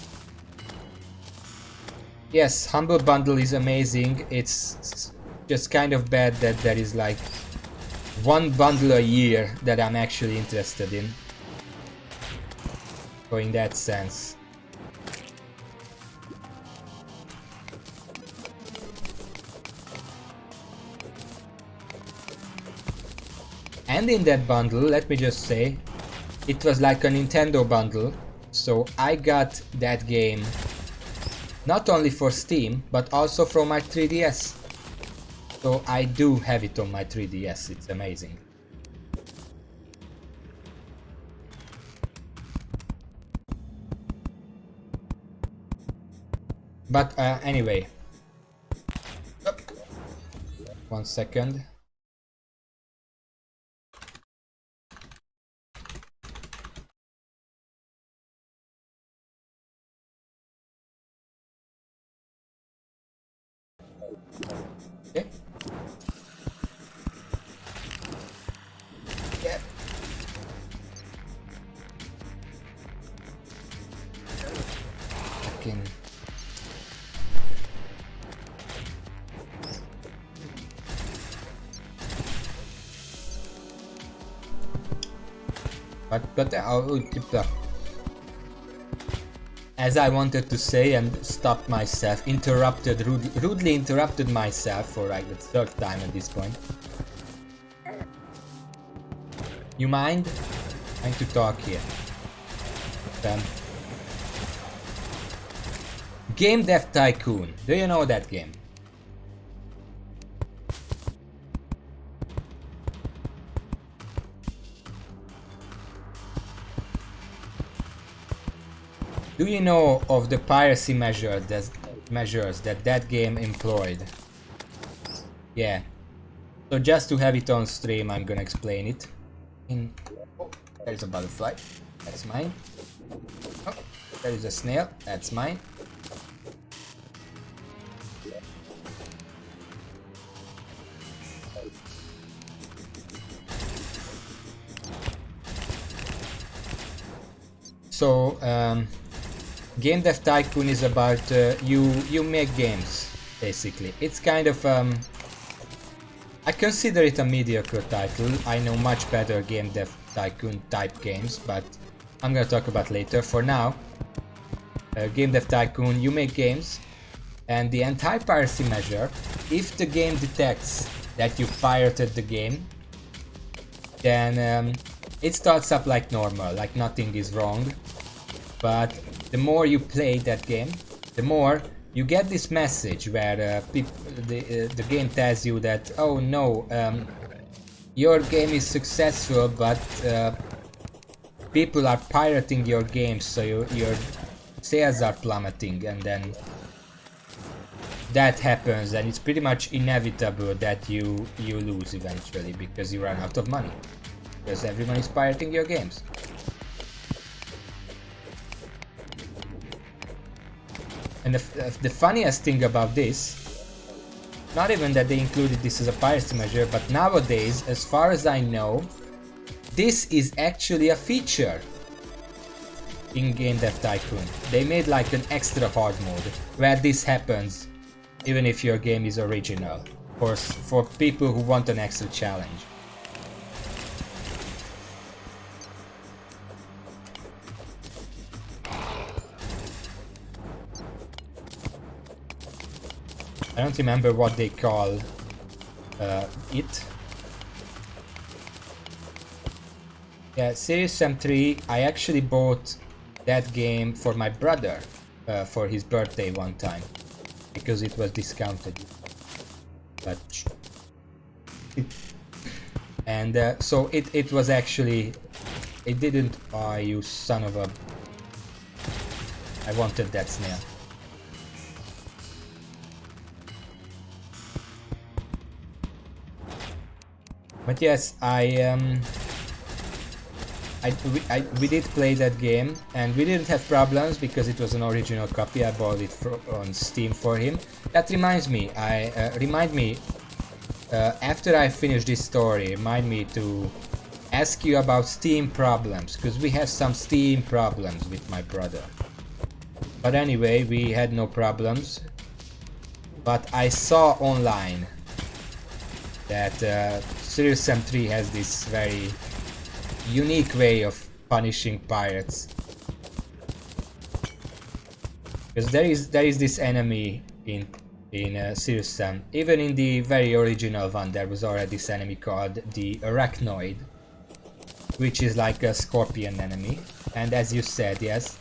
Yes, Humble Bundle is amazing. It's just kind of bad that there is like one bundle a year that I'm actually interested in. So in that sense. And in that bundle, let me just say, it was like a Nintendo bundle, so I got that game not only for Steam, but also from my 3DS. So I do have it on my 3DS, it's amazing. But anyway, 1 second. Okay. Yeah. Fucking. But as I wanted to say and stopped myself, rudely interrupted myself for like the 3rd time at this point. You mind? Trying to talk here. Game Dev Tycoon. Do you know that game? Do you know of the piracy measures that game employed? Yeah. So just to have it on stream, I'm gonna explain it. Oh, there's a butterfly. That's mine. Oh, there is a snail. That's mine. So, Game Dev Tycoon is about you make games, basically. It's kind of I consider it a mediocre title. I know much better Game Dev Tycoon type games, but I'm gonna talk about later. For now, Game Dev Tycoon, you make games, and the anti-piracy measure, if the game detects that you pirated the game, then it starts up like normal, like nothing is wrong. But the more you play that game, the more you get this message where the game tells you that, oh no, your game is successful, but people are pirating your games, so your sales are plummeting, and then that happens, and it's pretty much inevitable that you lose eventually because you run out of money, because everyone is pirating your games. And the funniest thing about this, not even that they included this as a piracy measure, but nowadays, as far as I know, this is actually a feature in Game Dev Tycoon. They made like an extra hard mode where this happens, even if your game is original, for people who want an extra challenge. I don't remember what they call it. Yeah, Serious Sam 3, I actually bought that game for my brother for his birthday one time because it was discounted. But and so it was actually, it didn't buy, you son of a, I wanted that snail. But yes, we did play that game, and we didn't have problems because it was an original copy. I bought it on Steam for him. That reminds me, after I finish this story, remind me to ask you about Steam problems, because we have some Steam problems with my brother. But anyway, we had no problems. But I saw online that Serious Sam 3 has this very unique way of punishing pirates. Because there is this enemy in Serious Sam. Even in the very original one, there was already this enemy called the Arachnoid, which is like a scorpion enemy. And as you said, yes,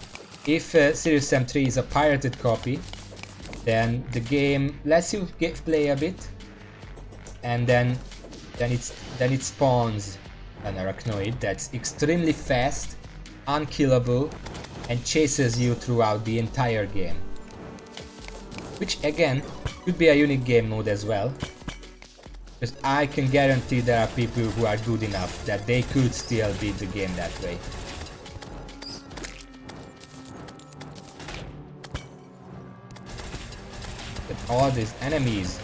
if Serious Sam 3 is a pirated copy, then the game lets you play a bit, and then it spawns an arachnoid that's extremely fast, unkillable, and chases you throughout the entire game. Which again could be a unique game mode as well, because I can guarantee there are people who are good enough that they could still beat the game that way. But all these enemies.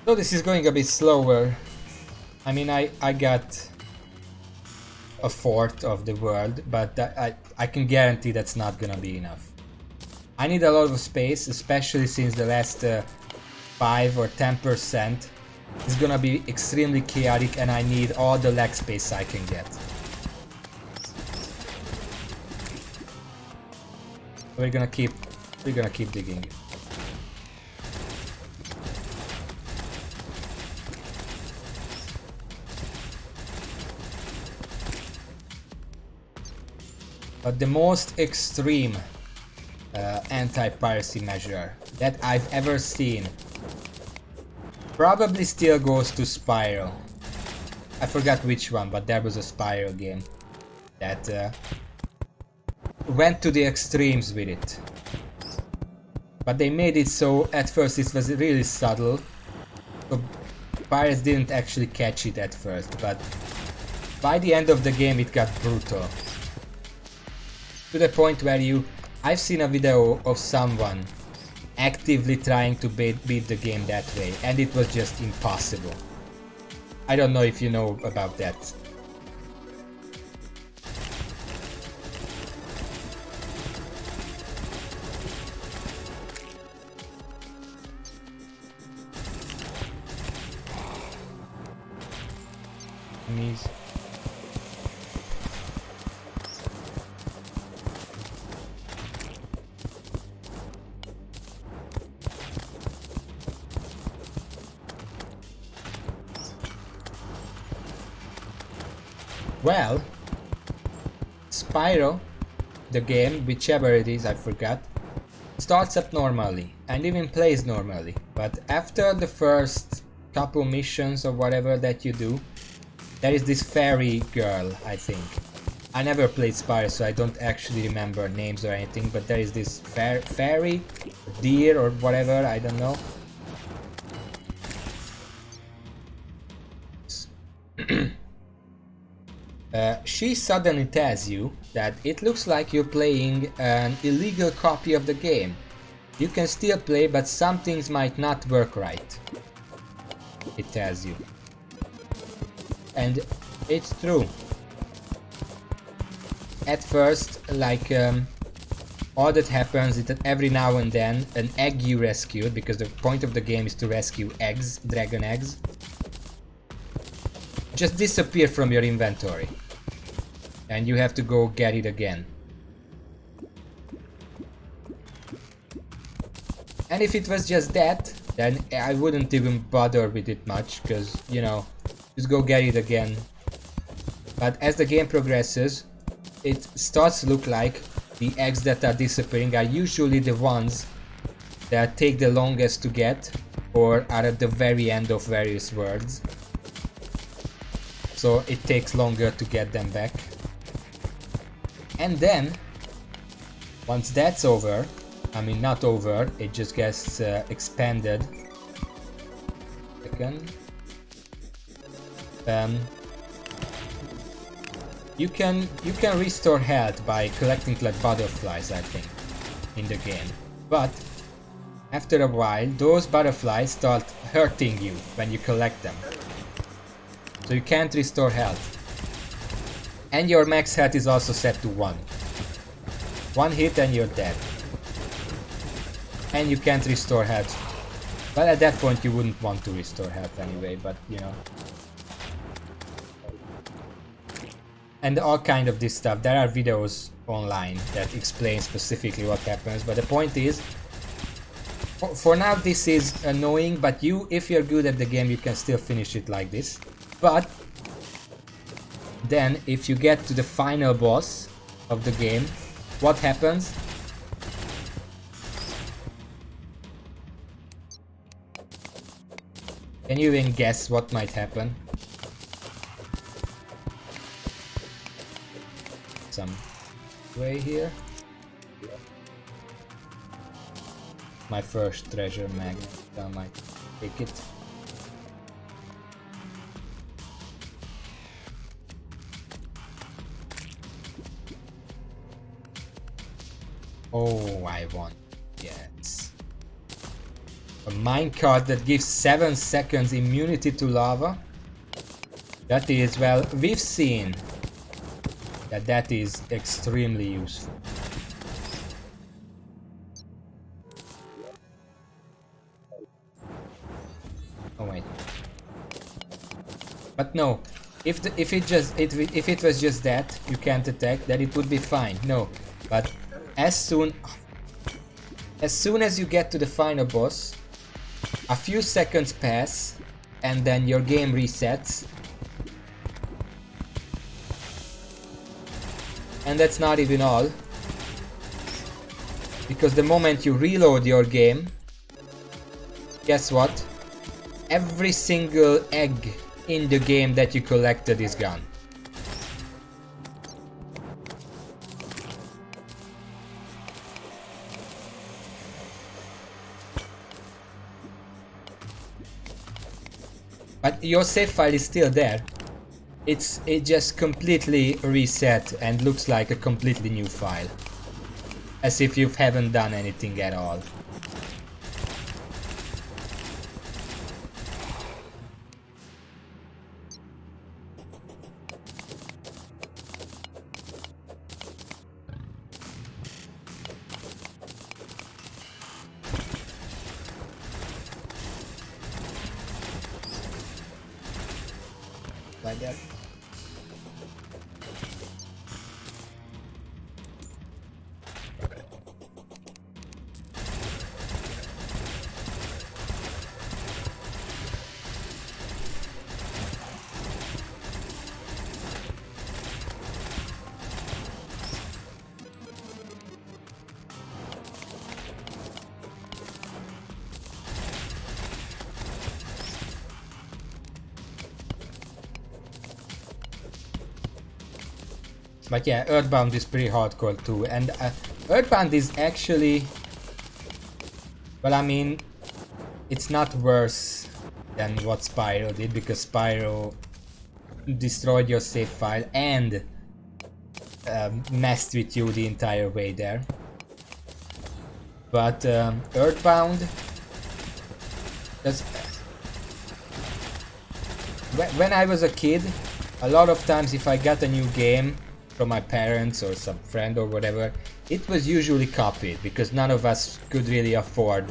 So this is going a bit slower. I mean, I got a fourth of the world, but I can guarantee that's not gonna be enough. I need a lot of space, especially since the last 5 or 10% is gonna be extremely chaotic, and I need all the leg space I can get. We're gonna keep digging. But the most extreme anti-piracy measure that I've ever seen probably still goes to Spyro. I forgot which one, but there was a Spyro game that went to the extremes with it. But they made it so at first it was really subtle, so pirates didn't actually catch it at first, but by the end of the game it got brutal. To the point where I've seen a video of someone actively trying to beat the game that way, and it was just impossible. I don't know if you know about that. Enemies. Well, Spyro, the game, whichever it is, I forgot, starts up normally and even plays normally, but after the first couple missions or whatever that you do, there is this fairy girl, I think. I never played Spyro, so I don't actually remember names or anything, but there is this fairy, deer or whatever, I don't know. she suddenly tells you that it looks like you're playing an illegal copy of the game. You can still play, but some things might not work right. It tells you. And it's true. At first, like, all that happens is that every now and then an egg you rescued, because the point of the game is to rescue eggs, dragon eggs, just disappear from your inventory. And you have to go get it again. And if it was just that, then I wouldn't even bother with it much, because, you know, just go get it again. But as the game progresses, it starts to look like the eggs that are disappearing are usually the ones that take the longest to get, or are at the very end of various worlds. So it takes longer to get them back. And then, once that's over, I mean not over, it just gets expanded. Second. You can restore health by collecting like butterflies, I think, in the game. But after a while, those butterflies start hurting you when you collect them. So you can't restore health. And your max health is also set to 1. 1 hit and you're dead. And you can't restore health. But at that point you wouldn't want to restore health anyway, but you know. And all kind of this stuff. There are videos online that explain specifically what happens, but the point is, for now this is annoying, but if you're good at the game, you can still finish it like this. But then if you get to the final boss of the game, what happens? Can you even guess what might happen? Some way here. My first treasure magnet. I might take it. Oh, I want. Yes. A minecart that gives 7 seconds immunity to lava. That is, well, we've seen that is extremely useful. Oh wait. But no, if it was just that you can't attack, then it would be fine. No, but as soon as you get to the final boss, a few seconds pass, and then your game resets. And that's not even all, because the moment you reload your game, guess what? Every single egg in the game that you collected is gone. But your save file is still there. It just completely reset and looks like a completely new file. As if you haven't done anything at all. Like that. But yeah, Earthbound is pretty hardcore too, and Earthbound is actually, well, I mean, it's not worse than what Spyro did, because Spyro destroyed your save file and messed with you the entire way there. But Earthbound, when I was a kid, a lot of times if I got a new game from my parents or some friend or whatever, it was usually copied because none of us could really afford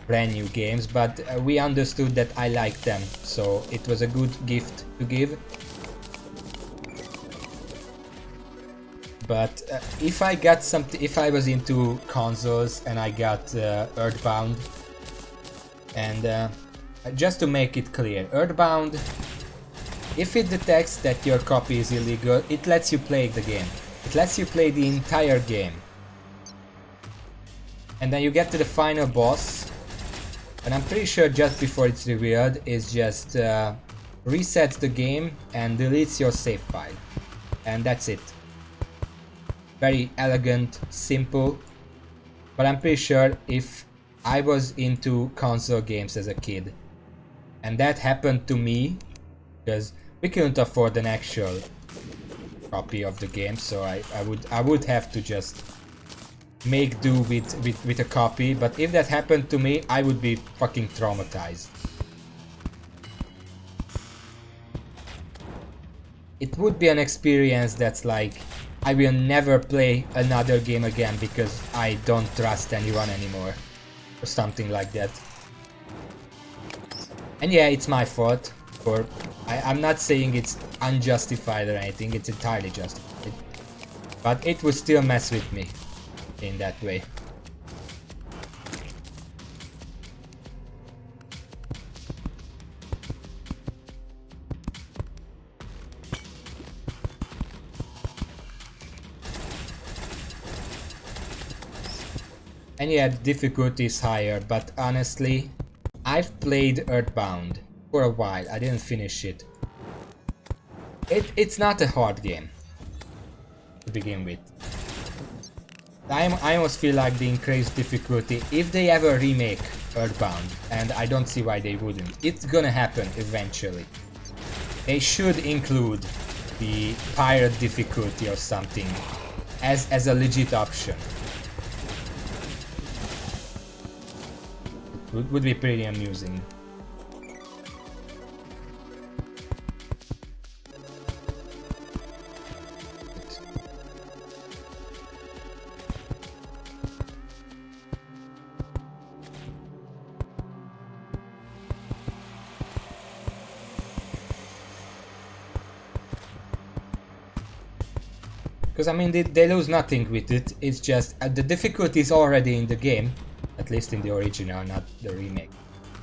brand new games, but we understood that I liked them, so it was a good gift to give. But if I got something, if I was into consoles and I got Earthbound, and just to make it clear, Earthbound, if it detects that your copy is illegal, it lets you play the game. It lets you play the entire game. And then you get to the final boss, and I'm pretty sure just before it's revealed, it just resets the game and deletes your save file. And that's it. Very elegant, simple, but I'm pretty sure if I was into console games as a kid and that happened to me, because we couldn't afford an actual copy of the game, so I would have to just make do with a copy, but if that happened to me, I would be fucking traumatized. It would be an experience that's like, I will never play another game again because I don't trust anyone anymore, or something like that. And yeah, it's my fault, or I'm not saying it's unjustified or anything, it's entirely justified. But it would still mess with me in that way. And yeah, the difficulty is higher, but honestly, I've played Earthbound for a while. I didn't finish it. It's not a hard game to begin with. I almost feel like the increased difficulty, if they ever remake Earthbound, and I don't see why they wouldn't, it's gonna happen eventually. They should include the pirate difficulty or something as a legit option. Would be pretty amusing. Because I mean, they lose nothing with it, it's just the difficulty is already in the game. At least in the original, not the remake.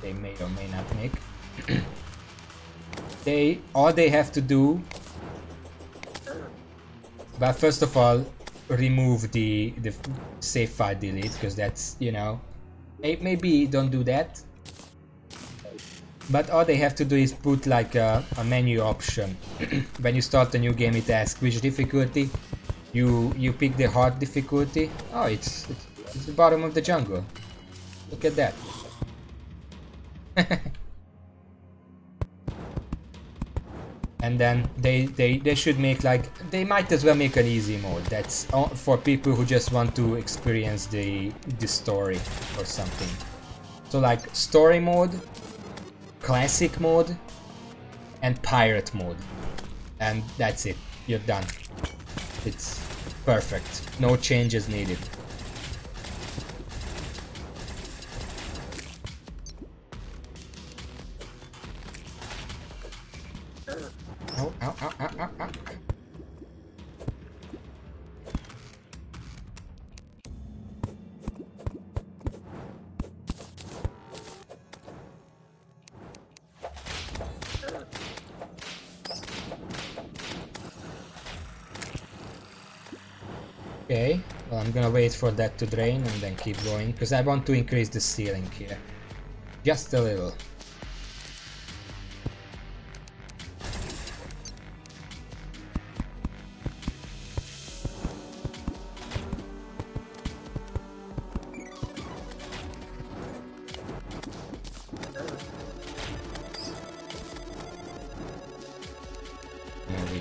They may or may not make. All they have to do, but first of all, remove the save file delete, because that's, you know, maybe don't do that. But all they have to do is put like a menu option. When you start a new game, it asks which difficulty. You pick the hard difficulty. Oh, it's the bottom of the jungle. Look at that. And then they should make like, they might as well make an easy mode that's for people who just want to experience the story or something. So like story mode, classic mode, and pirate mode, and that's it. You're done. It's perfect. No changes needed. Ow, ow, ow, ow, ow, ow. Okay, well, I'm gonna wait for that to drain and then keep going, because I want to increase the ceiling here. Just a little.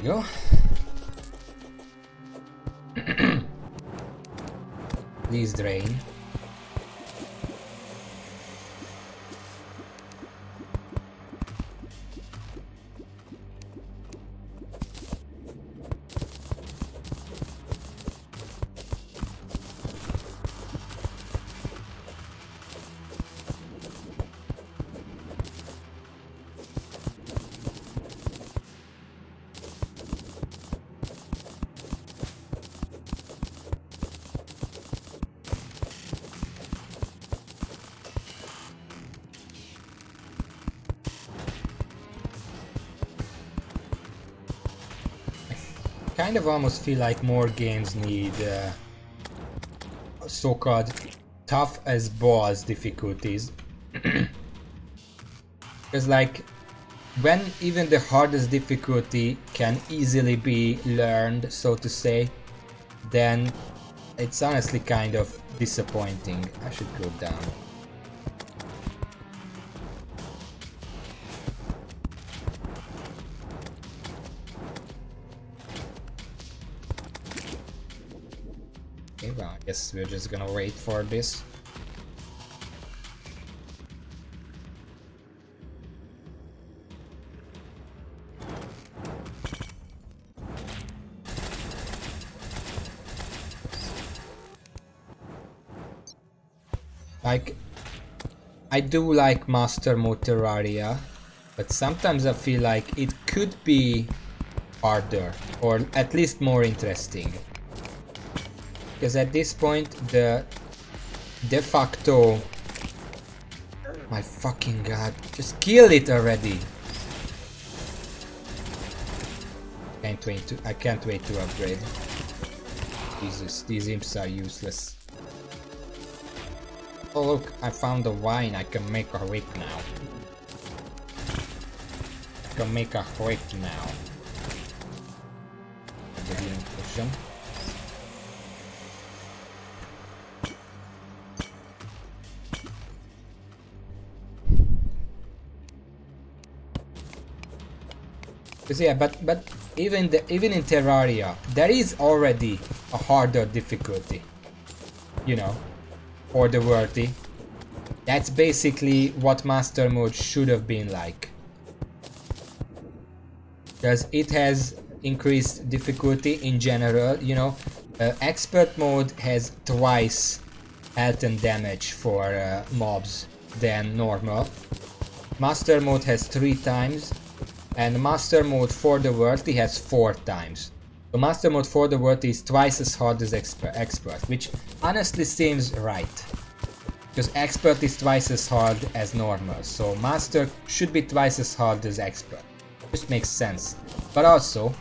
Go. Please drain. Kind of almost feel like more games need so-called tough as balls difficulties. Because like when even the hardest difficulty can easily be learned, so to say, then it's honestly kind of disappointing. I should go down. Okay, well, I guess we're just gonna wait for this. Like, I do like Master Mode Terraria, but sometimes I feel like it could be harder, or at least more interesting. Because at this point, the de facto... My fucking god, just kill it already! I can't wait to upgrade. Jesus, these imps are useless. Oh look, I found a wine, I can make a whip now. I can make a whip now. The healing potion. Cause yeah, but even in Terraria, there is already a harder difficulty. You know, for the worthy. That's basically what Master Mode should have been like. Because it has increased difficulty in general, you know. Expert Mode has twice health and damage for mobs than normal. Master Mode has 3 times. And Master Mode for the worthy has 4 times. So Master Mode for the worthy is twice as hard as Expert, which honestly seems right. Because Expert is twice as hard as normal, so Master should be twice as hard as Expert. Just makes sense. But also,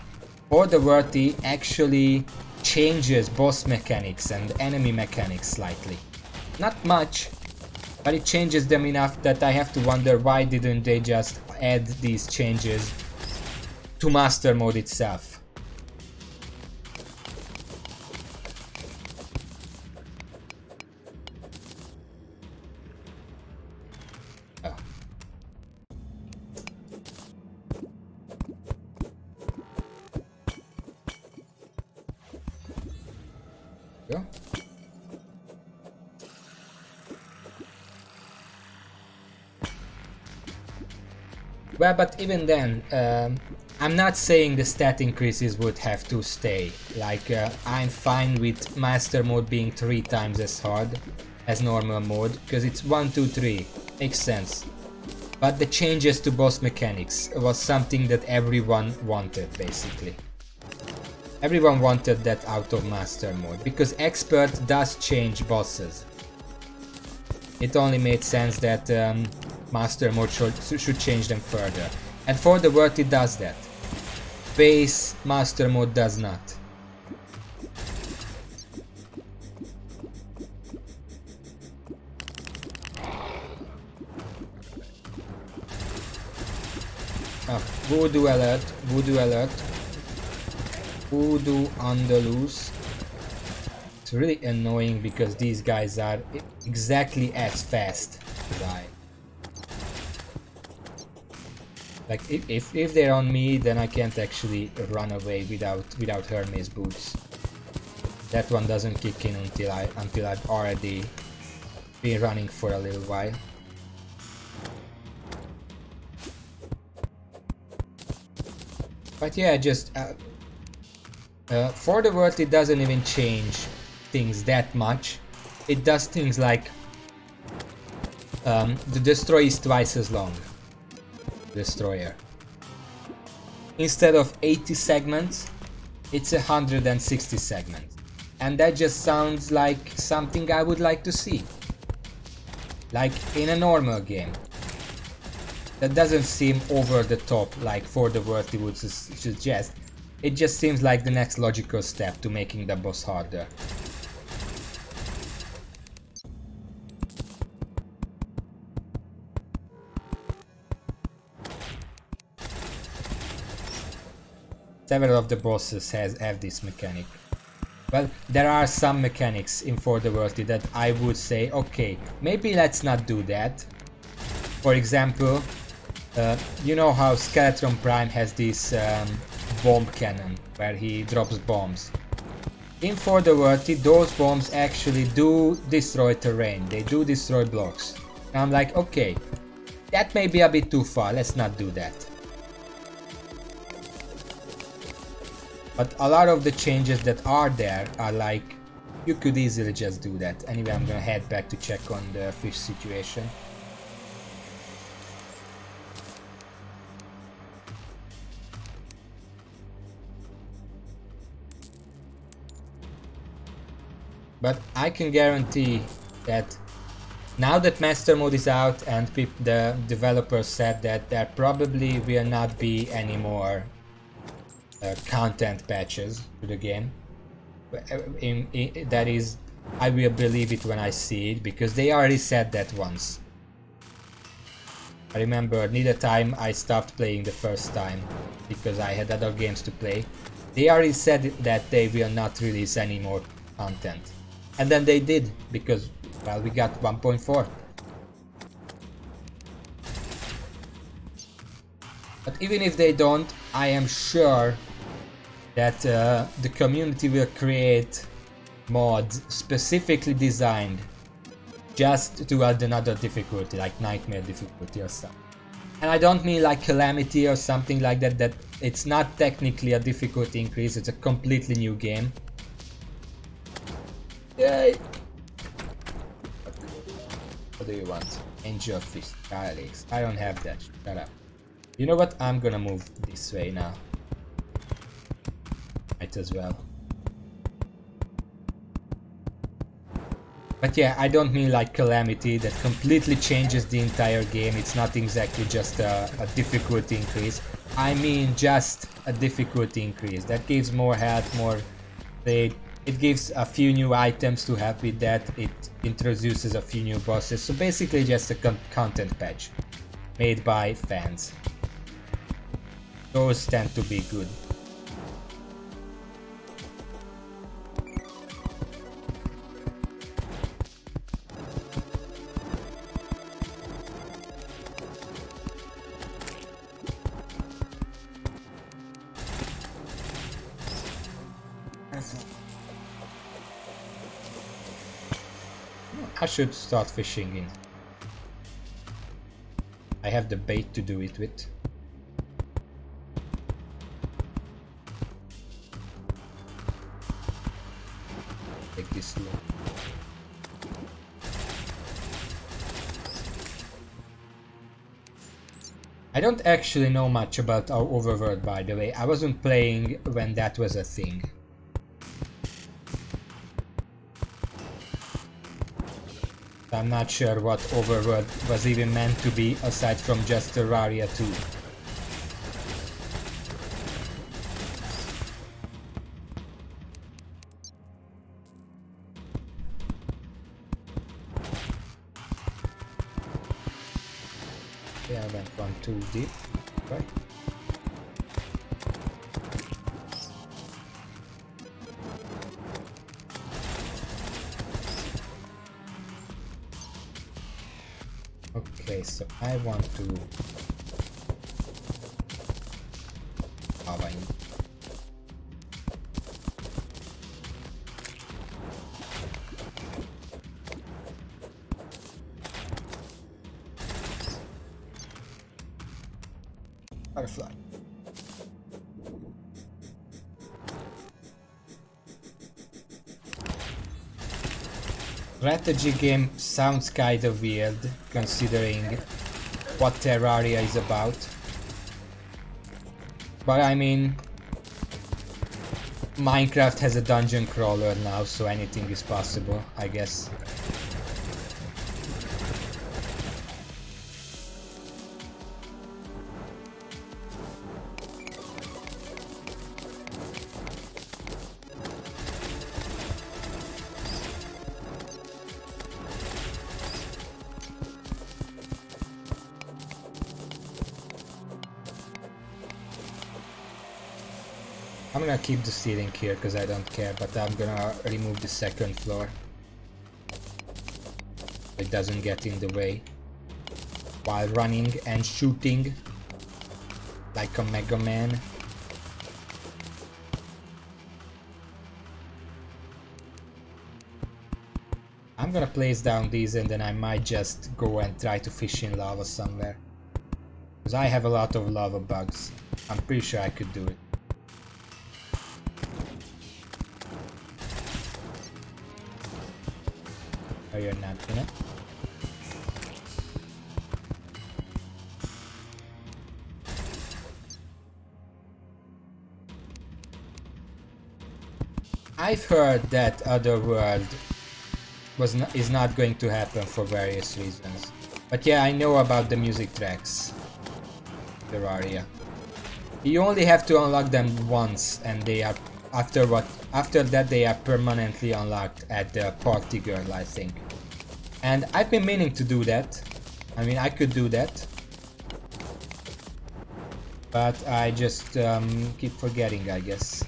for the worthy actually changes boss mechanics and enemy mechanics slightly. Not much, but it changes them enough that I have to wonder why didn't they just add these changes to Master Mode itself. Oh. Go. Well, but even then, I'm not saying the stat increases would have to stay. Like, I'm fine with Master Mode being 3 times as hard as normal mode, because it's 1, 2, 3. Makes sense. But the changes to boss mechanics was something that everyone wanted, basically. Everyone wanted that out of Master Mode, because Expert does change bosses. It only made sense that Master Mode should change them further. And for the world it does that. Base Master Mode does not. Oh, voodoo alert, voodoo alert. Voodoo on the loose. It's really annoying because these guys are exactly as fast as I. Like if they're on me, then I can't actually run away without Hermes boots. That one doesn't kick in until I've already been running for a little while. But yeah, just for the world it doesn't even change things that much. It does things like the destroy is twice as long. Destroyer. Instead of 80 segments, it's 160 segments. And that just sounds like something I would like to see. Like in a normal game. That doesn't seem over the top like For the World it would suggest. It just seems like the next logical step to making the boss harder. Several of the bosses have this mechanic. Well, there are some mechanics in For the World that I would say, okay, maybe let's not do that. For example, you know how Skeletron Prime has this bomb cannon where he drops bombs. In For the World, those bombs actually do destroy terrain, they do destroy blocks. And I'm like, okay, that may be a bit too far, let's not do that. But a lot of the changes that are there are like, you could easily just do that. Anyway, I'm gonna head back to check on the fish situation. But I can guarantee that now that Master Mode is out and the developers said that there probably will not be any more content patches to the game. That is, I will believe it when I see it, because they already said that once. I remember near the time I stopped playing the first time because I had other games to play. They already said that they will not release any more content. And then they did, because, well, we got 1.4. But even if they don't, I am sure that the community will create mods specifically designed just to add another difficulty, like nightmare difficulty or something. And I don't mean like calamity or something like that, that it's not technically a difficulty increase, it's a completely new game. Yay! What do you want? Angel Fist, Alex. I don't have that, shut up. You know what, I'm gonna move this way now. Might as well. But yeah, I don't mean like calamity that completely changes the entire game. It's not exactly just a difficulty increase. I mean just a difficulty increase that gives more health, more play. It gives a few new items to help with that. It introduces a few new bosses. So basically just a content patch made by fans. Those tend to be good. I should start fishing in. I have the bait to do it with. Take this slow. I don't actually know much about our overworld, by the way. I wasn't playing when that was a thing. I'm not sure what overworld was even meant to be aside from just Terraria 2. Yeah, I went one too deep, right? Okay, so I want to Butterfly. Strategy game sounds kind of weird, considering what Terraria is about. But I mean, Minecraft has a dungeon crawler now, so anything is possible, I guess. I'm gonna keep the ceiling here because I don't care, but I'm gonna remove the second floor. It doesn't get in the way while running and shooting like a Mega Man. I'm gonna place down these and then I might just go and try to fish in lava somewhere. Because I have a lot of lava bugs. I'm pretty sure I could do it. Oh, you're not gonna? I've heard that Otherworld is not going to happen for various reasons. But yeah, I know about the music tracks. Terraria. You only have to unlock them once and they are after that they are permanently unlocked at the party girl, I think. And I've been meaning to do that. I mean, I could do that. But I just keep forgetting, I guess.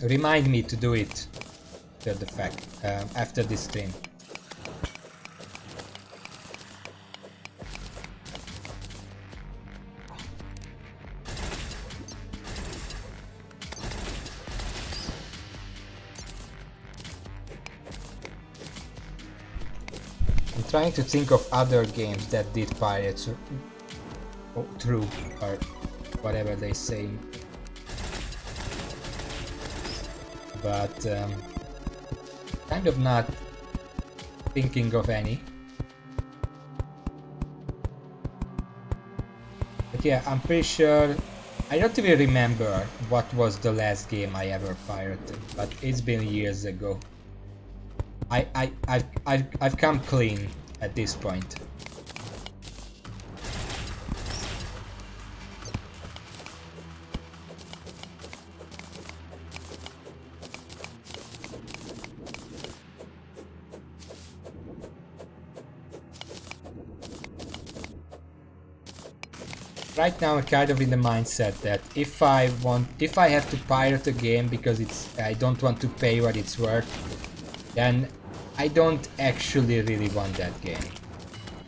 Remind me to do it after the fact, after this stream. I'm trying to think of other games that did pirates through, or whatever they say. But kind of not thinking of any. But yeah, I'm pretty sure I don't even remember what was the last game I ever pirated, but it's been years ago. I've come clean at this point. Right now I'm kind of in the mindset that if I have to pirate a game because I don't want to pay what it's worth, then I don't actually really want that game.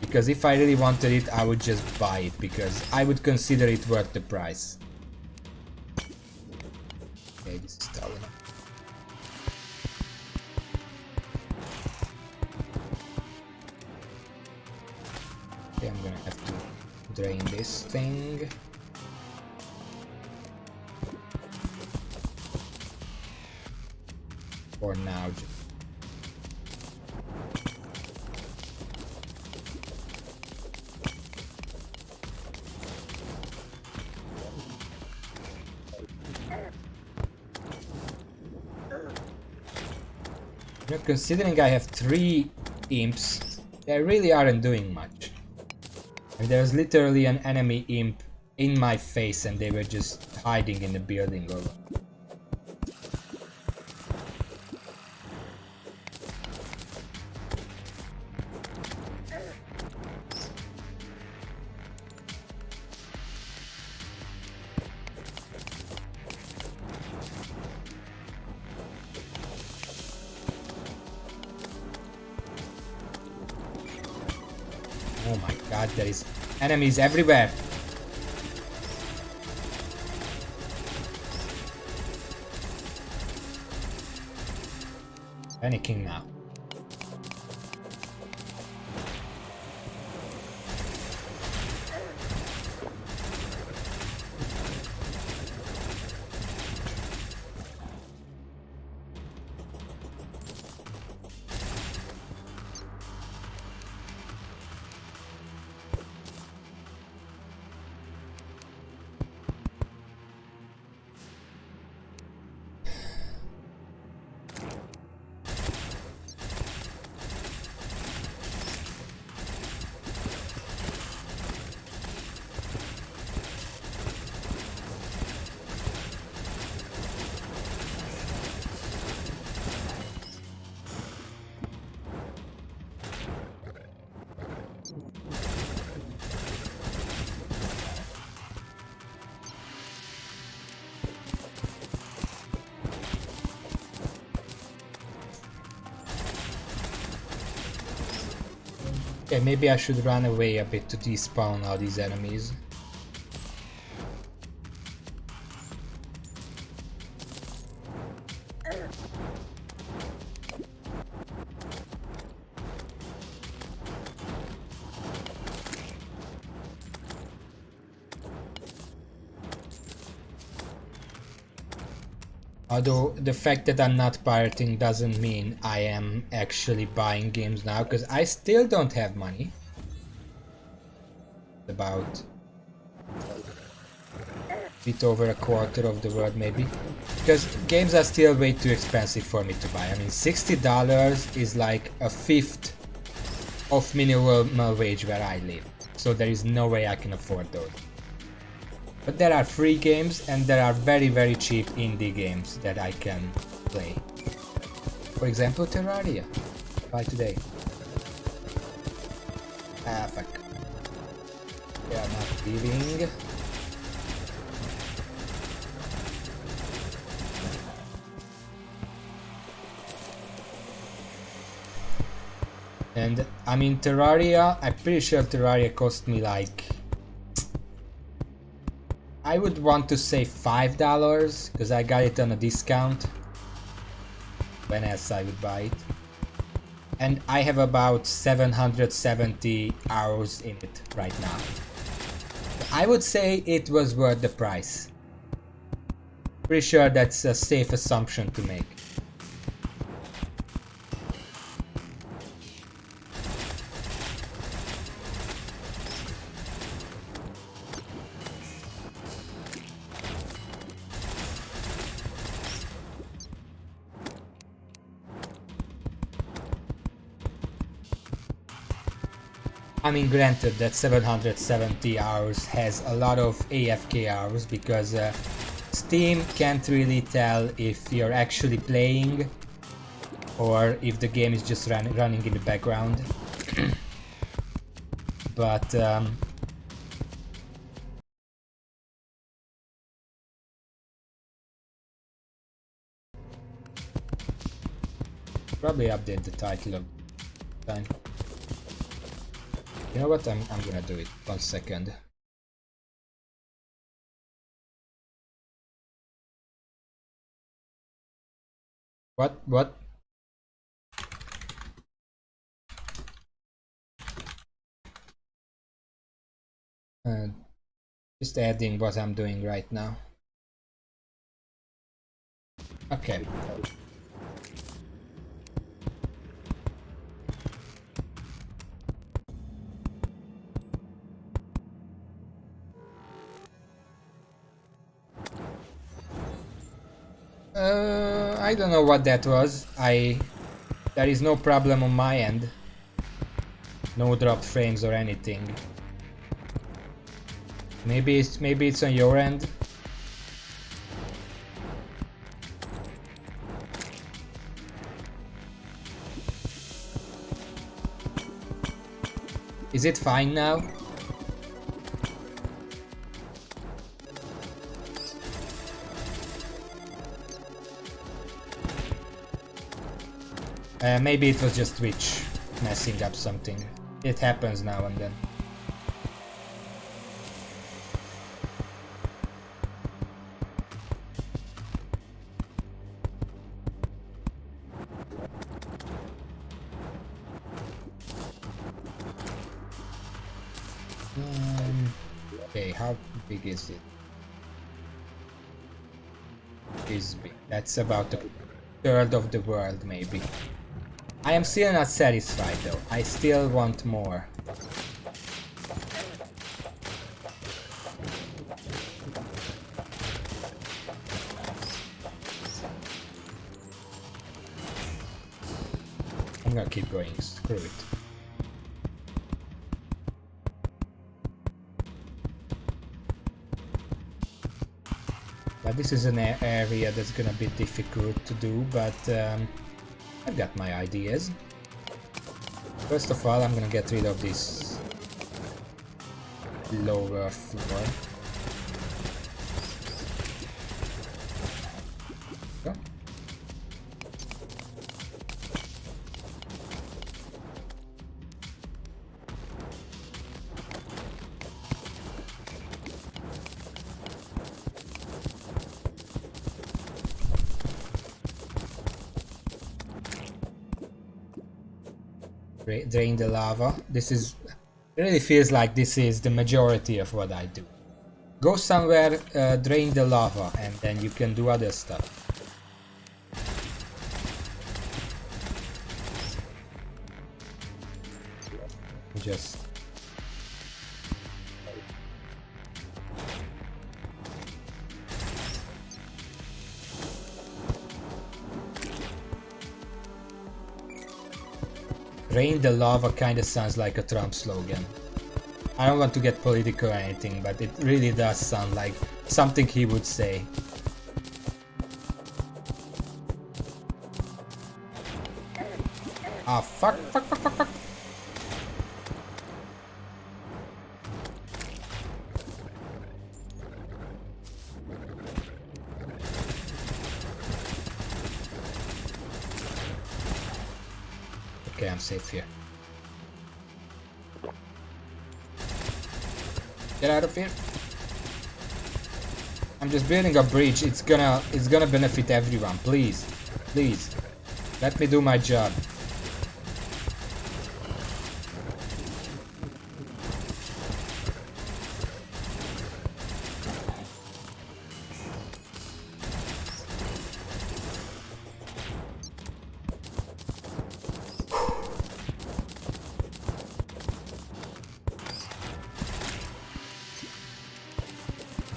Because if I really wanted it, I would just buy it because I would consider it worth the price. Okay, this is stolen. Okay, I'm gonna have to drain this thing. For now. You know, considering I have 3 imps, they really aren't doing much. And there's literally an enemy imp in my face and they were just hiding in the building or oh my god, there is enemies everywhere. Panicking now. Okay, maybe I should run away a bit to despawn all these enemies. Although the fact that I'm not pirating doesn't mean I am actually buying games now, because I still don't have money. About a bit over a quarter of the world maybe. Because games are still way too expensive for me to buy. I mean, $60 is like a fifth of minimum wage where I live. So there is no way I can afford those. But there are free games and there are very very cheap indie games that I can play. For example, Terraria. Buy today. Ah, fuck. They are not leaving. And I mean, Terraria, I'm pretty sure Terraria cost me like, I would want to say $5 because I got it on a discount. When else I would buy it? And I have about 770 hours in it right now. I would say it was worth the price. Pretty sure that's a safe assumption to make. I mean, granted that 770 hours has a lot of AFK hours because Steam can't really tell if you're actually playing or if the game is just running in the background. But probably update the title of time. You know what? I'm gonna do it. 1 second. What? Just adding what I'm doing right now. Okay. I don't know what that was. There is no problem on my end. No dropped frames or anything. Maybe it's on your end. Is it fine now? Maybe it was just Twitch messing up something. It happens now and then. Okay, how big is it? Is big. That's about a third of the world, maybe. I am still not satisfied though. I still want more. I'm gonna keep going. Screw it. But this is an area that's gonna be difficult to do, but I've got my ideas. First of all, I'm gonna get rid of this lower floor. Go. Drain the lava. This is... It really feels like this is the majority of what I do. Go somewhere, drain the lava, and then you can do other stuff. Just... Drain the lava kinda sounds like a Trump slogan. I don't want to get political or anything, but it really does sound like something he would say. Ah, fuck. Okay, I'm safe here. Get out of here. I'm just building a bridge. It's gonna benefit everyone. Please. Please. Let me do my job.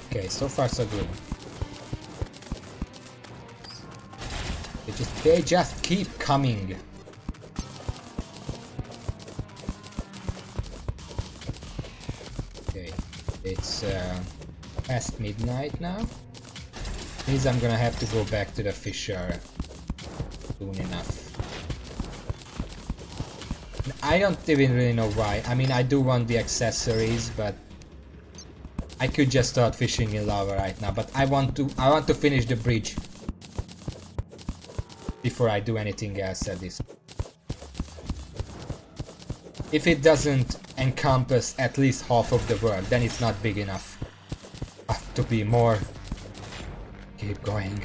Okay, so far so good. They just keep coming. Okay, it's past midnight now. Means I'm gonna have to go back to the fisher soon enough. I don't even really know why. I mean, I do want the accessories, but I could just start fishing in lava right now, but I want to finish the bridge before I do anything else at this. If it doesn't encompass at least half of the world, then it's not big enough. Have to be more. Keep going.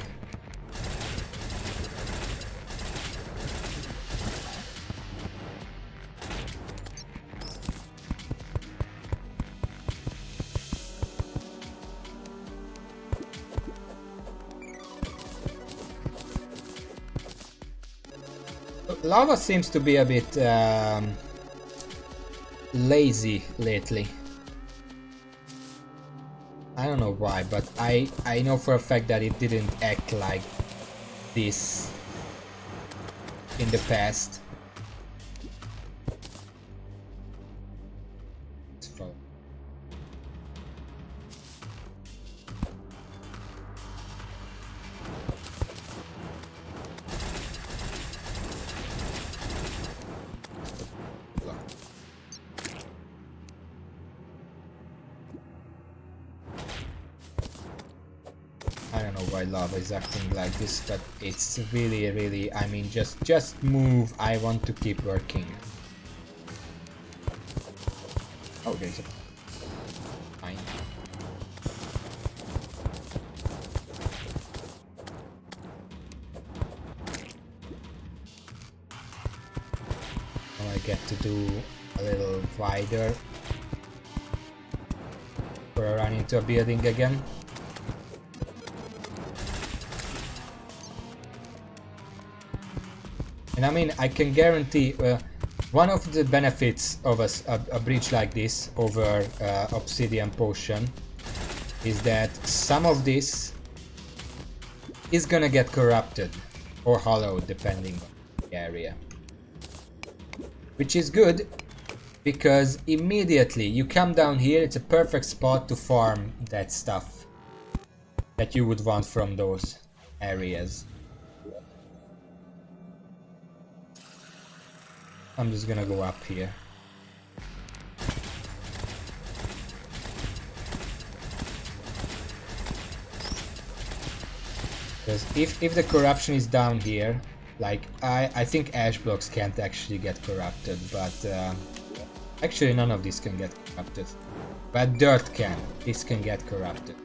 Lava seems to be a bit lazy lately. I don't know why, but I know for a fact that it didn't act like this in the past. I don't know why lava is acting like this, but it's really, I mean, just move. I want to keep working. Oh, there's a fine. Now I get to do a little wider before I run into a building again. And I mean, I can guarantee one of the benefits of a bridge like this over obsidian potion is that some of this is gonna get corrupted or hollowed depending on the area. Which is good because immediately you come down here, it's a perfect spot to farm that stuff that you would want from those areas. I'm just gonna go up here. Because if the corruption is down here, like I think ash blocks can't actually get corrupted, but actually none of these can get corrupted. But dirt can. This can get corrupted.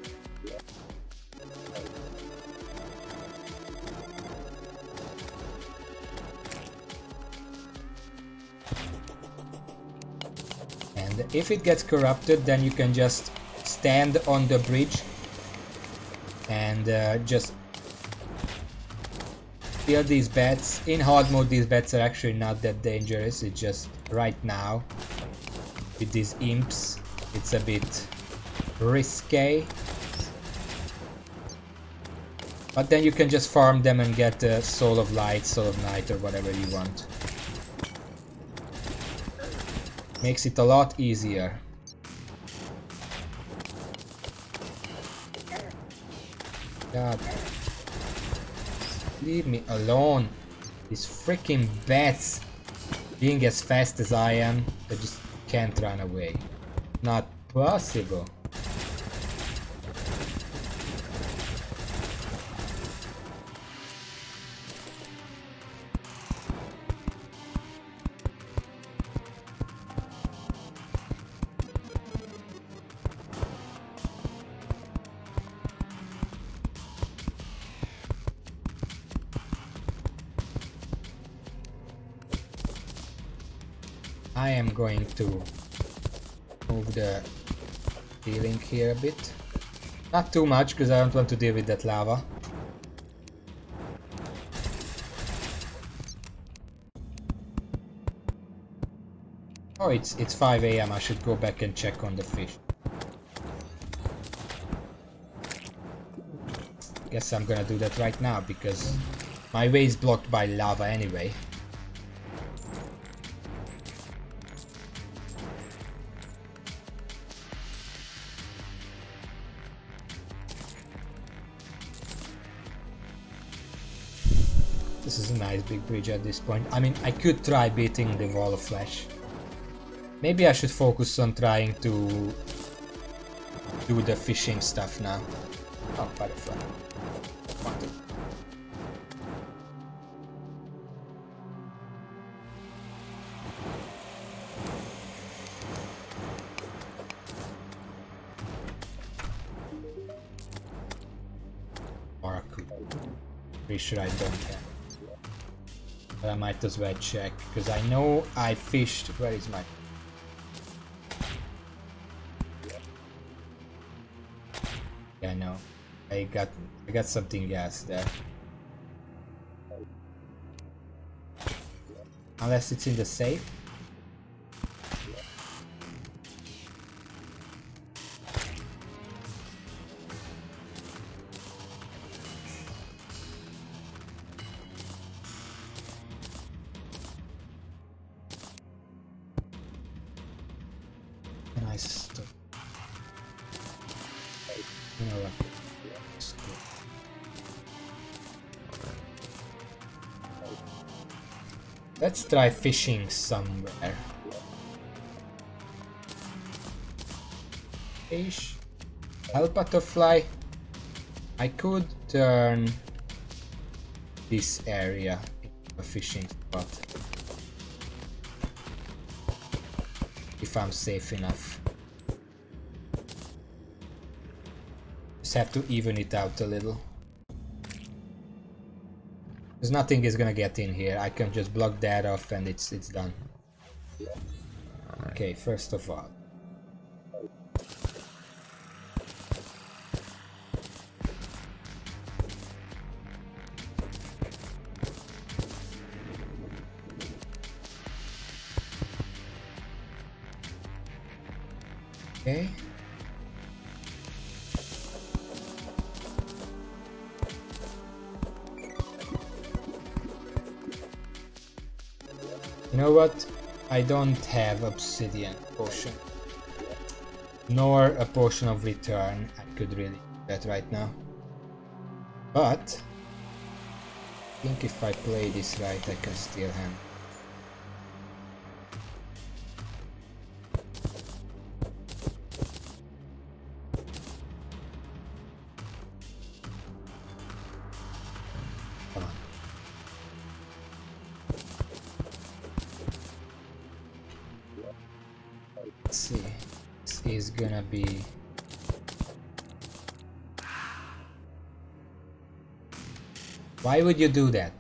And if it gets corrupted, then you can just stand on the bridge and just build these beds. In hard mode these beds are actually not that dangerous, it's just right now with these imps it's a bit risque. But then you can just farm them and get Soul of Light, Soul of Night or whatever you want. Makes it a lot easier. God. Leave me alone. These freaking bats, being as fast as I am, they just can't run away. Not possible. I am going to move the ceiling here a bit. Not too much, because I don't want to deal with that lava. Oh, it's 5 AM. I should go back and check on the fish. Guess I'm gonna do that right now, because my way is blocked by lava anyway. This is a nice big bridge at this point. I mean, I could try beating the wall of flesh. Maybe I should focus on trying to do the fishing stuff now. Oh, butterfly. Oracle. Pretty sure I don't have. But I might as well check, because I know I fished. Where is my... Yeah, no. I got something else there. Unless it's in the safe. Let's try fishing somewhere. Fish. Help butterfly. I could turn this area into a fishing spot. If I'm safe enough. Just have to even it out a little. Because nothing is gonna get in here. I can just block that off and it's done. Okay, first of all. Okay. You know what? I don't have obsidian potion. Nor a potion of return. I could really do that right now. But I think if I play this right, I can still handle. Come on. Let's see. This is gonna be. Why would you do that?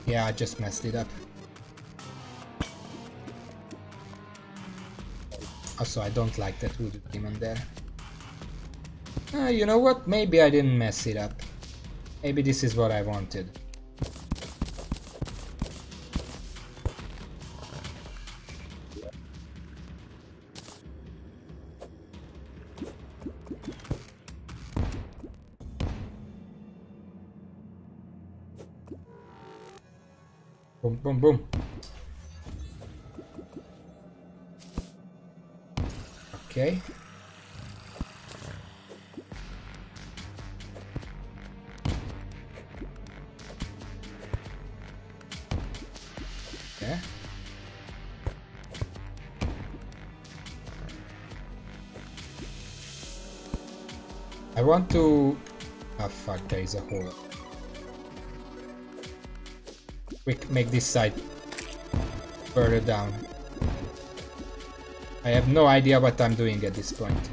Yeah, I just messed it up. Also, I don't like that voodoo demon there. You know what? Maybe I didn't mess it up. Maybe this is what I wanted. Boom, boom, boom. Okay. Yeah. I want to... Oh fuck, there is a hole. Quick, make this side further down. I have no idea what I'm doing at this point.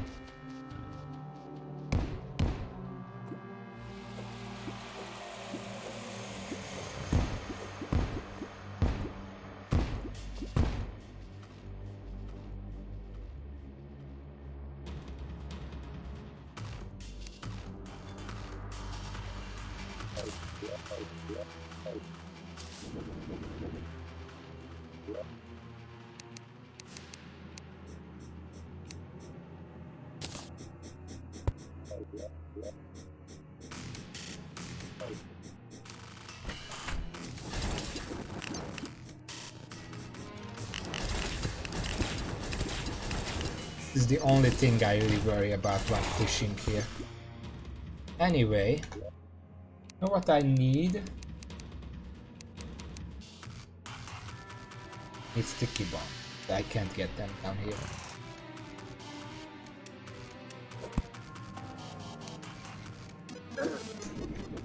This is the only thing I really worry about while fishing here. Anyway, you know what I need? It's sticky bomb. I can't get them down here.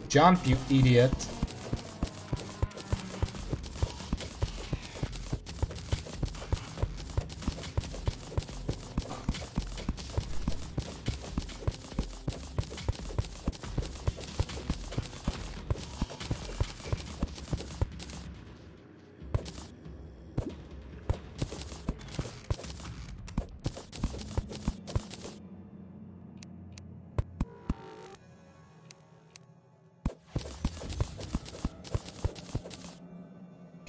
Jump, you idiot!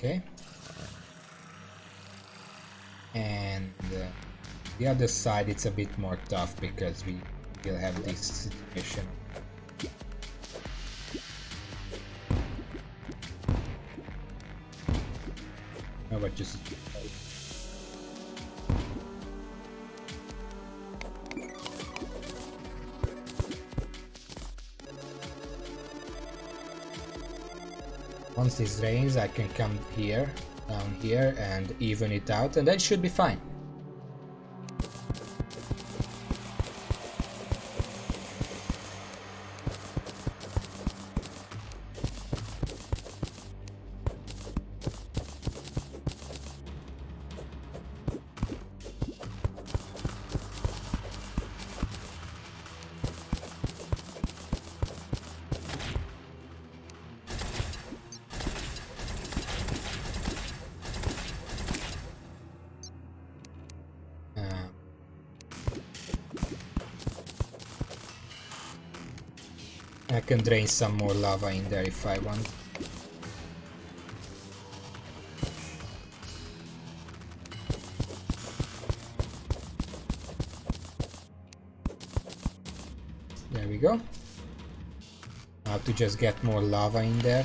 Okay. And the other side, it's a bit more tough because we will have this situation. No, but just... Once this rains, I can come here, down here, and even it out, and that should be fine. I can drain some more lava in there if I want. There we go. Now to just get more lava in there.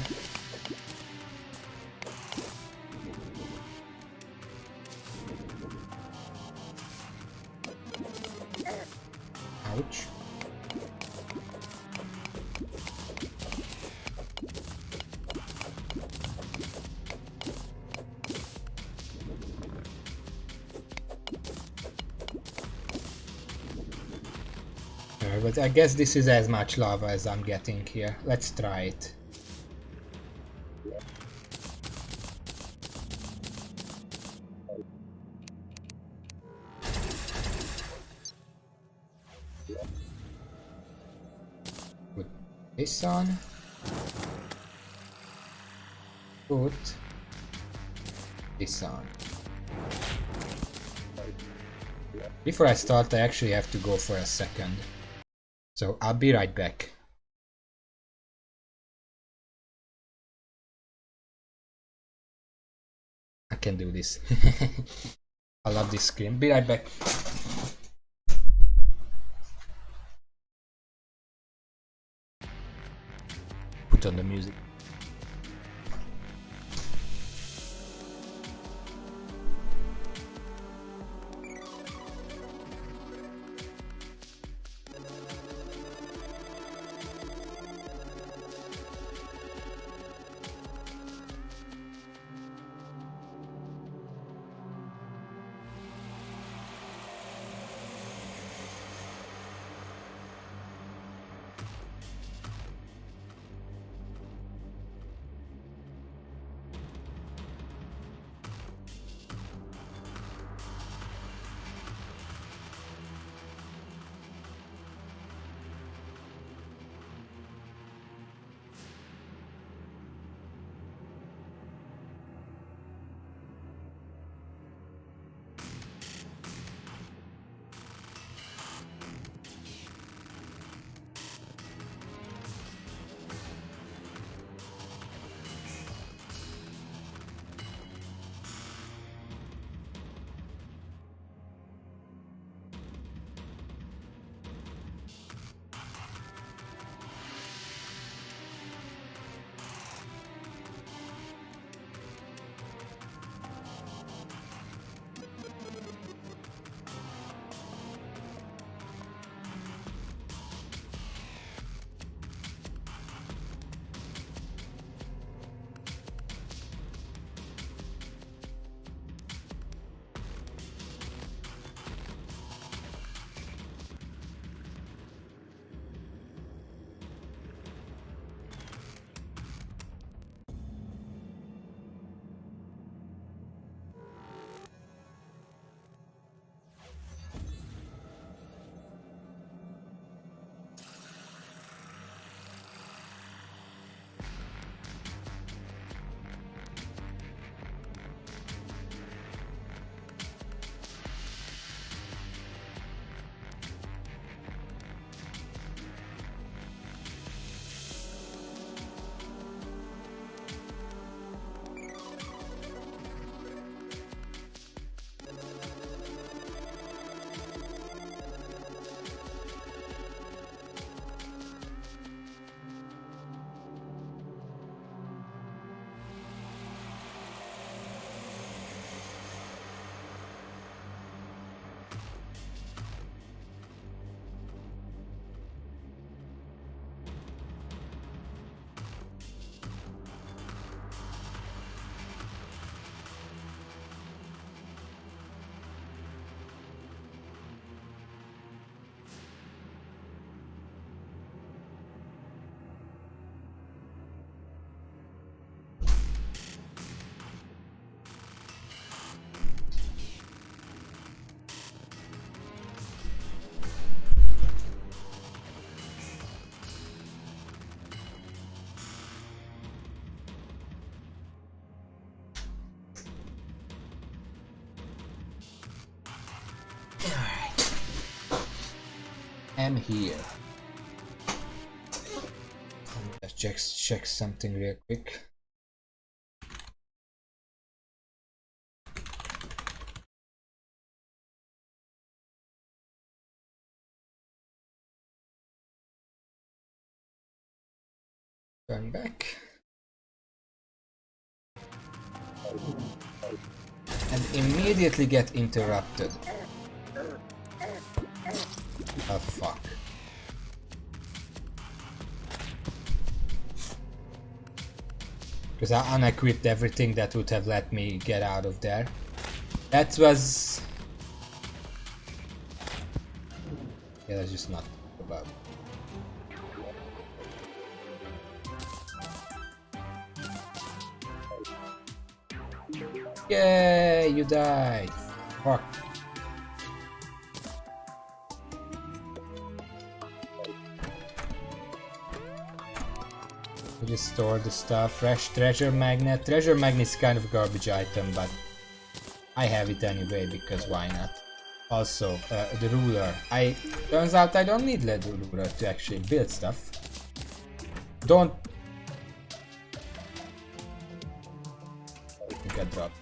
Ouch. But I guess this is as much lava as I'm getting here. Let's try it. Put this on. Put this on. Before I start, I actually have to go for a second. So I'll be right back. I can do this. I love this screen. Be right back. Put on the music. Am here. check something real quick. Turn back. And immediately get interrupted. Oh fuck. Because I unequipped everything that would have let me get out of there. That was... Yeah, let's just not talk about it. Yay, you died. Fuck. Restore the stuff. Fresh treasure magnet. Treasure magnet is kind of a garbage item, but I have it anyway because why not? Also, the ruler. Turns out I don't need the ruler to actually build stuff. Don't. I think I dropped.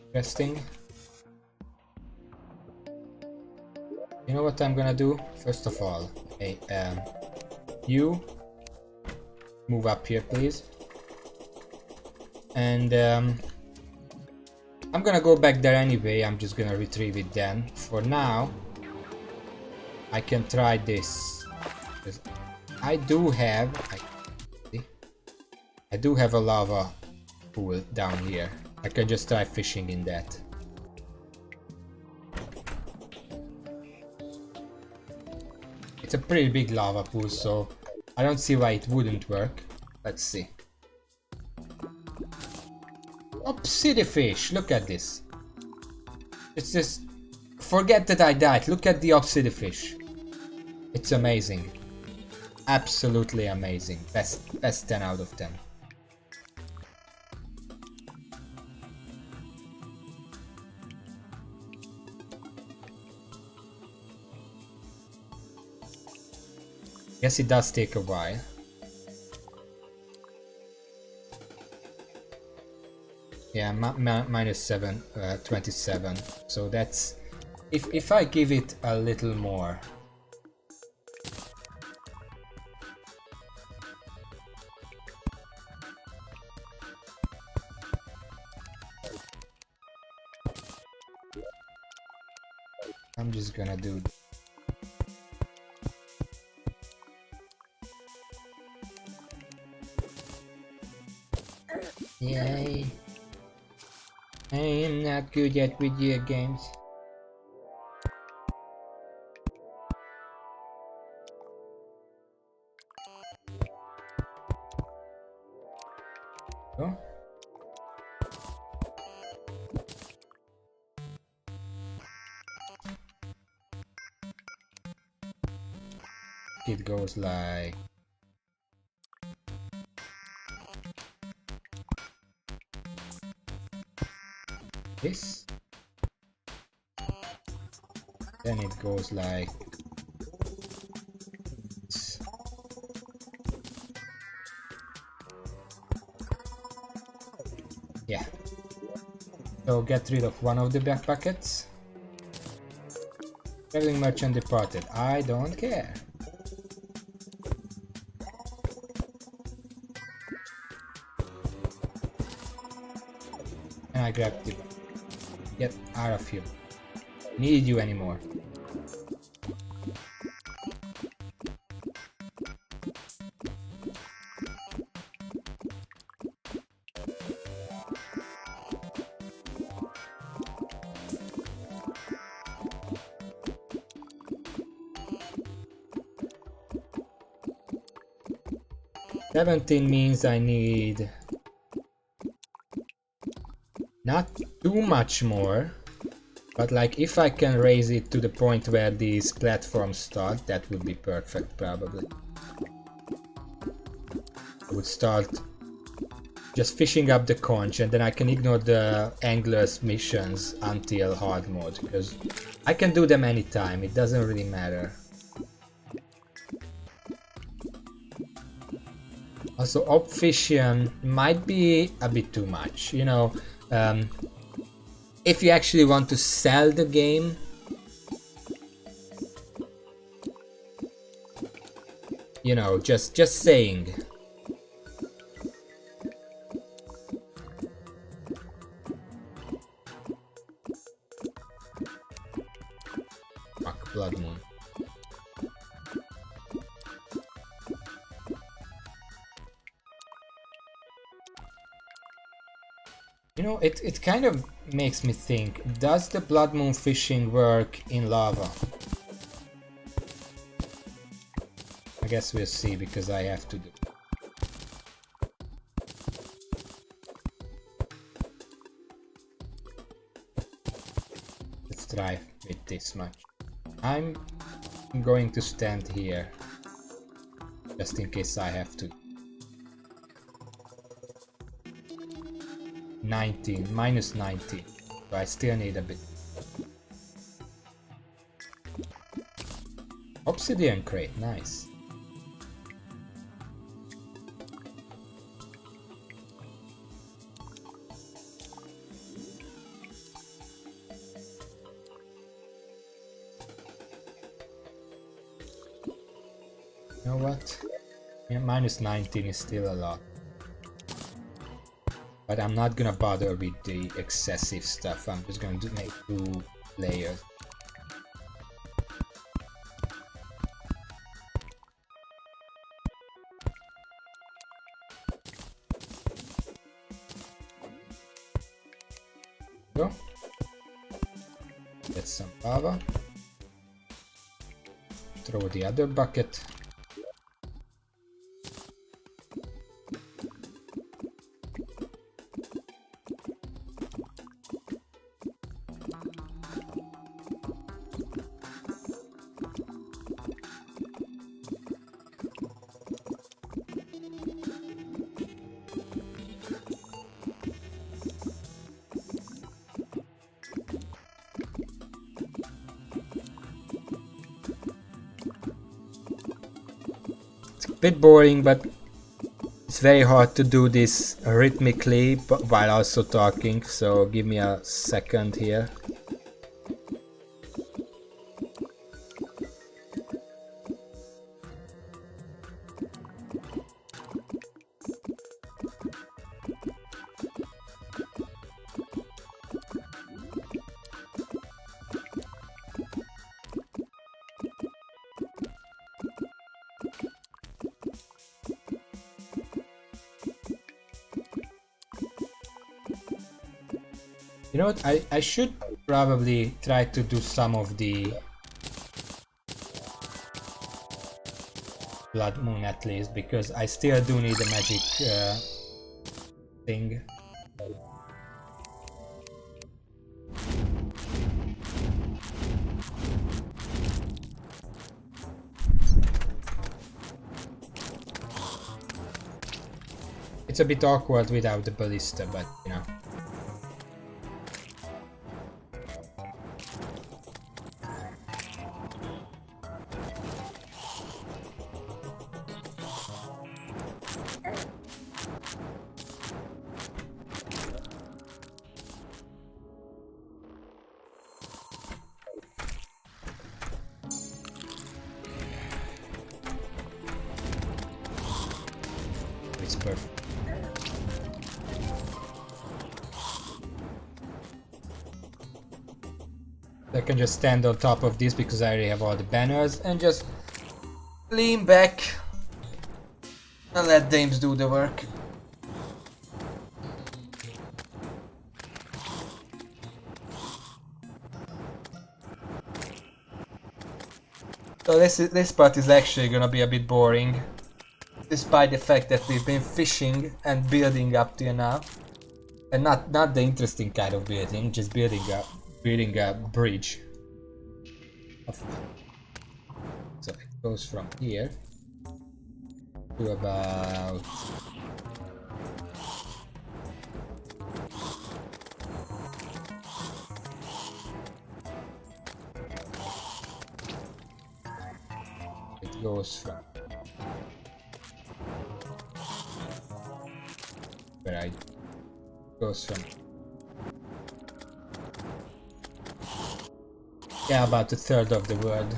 Interesting. You know what I'm gonna do? First of all, hey, you move up here, please. And I'm gonna go back there anyway. I'm just gonna retrieve it then. For now, I can try this. I do have a lava pool down here. I can just try fishing in that. It's a pretty big lava pool, so I don't see why it wouldn't work. Let's see. Obsidifish, look at this. It's just... Forget that I died, look at the obsidifish. It's amazing. Absolutely amazing. Best 10 out of 10. Guess it does take a while. Yeah, minus 27. So that's... If I give it a little more... I'm just gonna do... Yay. I am not good at video games. Oh. It goes like this, then it goes like this. Yeah, so get rid of one of the back buckets. Traveling merchant departed. I don't care. And I grabbed it. Get out of here. Need you anymore. $17 means I need not too much more, but like if I can raise it to the point where these platforms start, that would be perfect probably. I would start just fishing up the conch, and then I can ignore the angler's missions until hard mode, because I can do them anytime, it doesn't really matter. Also, Obfission might be a bit too much, you know. If you actually want to sell the game, you know, just saying. Fuck, Blood Moon. You know, it kind of makes me think, does the Blood Moon fishing work in lava? I guess we'll see, because I have to do. Let's try with this much. I'm going to stand here, just in case I have to. 19, minus 19, so I still need a bit. Obsidian crate, nice. You know what? Yeah, minus 19 is still a lot. But I'm not gonna bother with the excessive stuff, I'm just going to make 2 layers. Go. Get some lava. Throw the other bucket. Bit boring, but it's very hard to do this rhythmically while also talking, so give me a second here. You know what, I should probably try to do some of the Blood Moon at least, because I still do need a magic thing. It's a bit awkward without the ballista, but you know. It's perfect. I can just stand on top of this because I already have all the banners and just lean back and let Dames do the work. So this part is actually gonna be a bit boring, despite the fact that we've been fishing and building up till now, and not the interesting kind of building, just building a bridge. So it goes from here to about goes from where I goes from. Yeah, about a third of the world.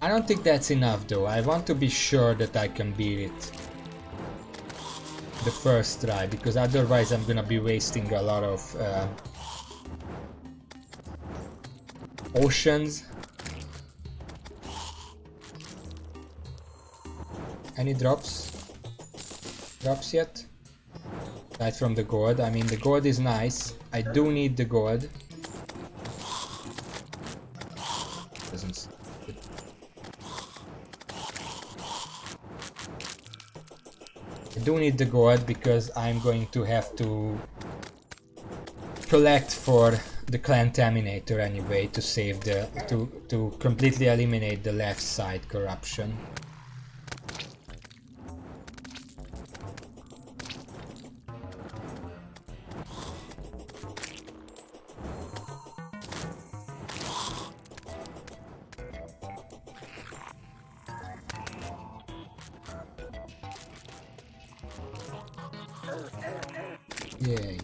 I don't think that's enough though. I want to be sure that I can beat it the first try, because otherwise I'm gonna be wasting a lot of oceans. Any drops? Drops yet? Aside from the gold. I mean, the gold is nice. I do need the gold. Doesn't. I do need the gold because I'm going to have to collect for the clan Terminator anyway to save the to completely eliminate the left side corruption. Yay.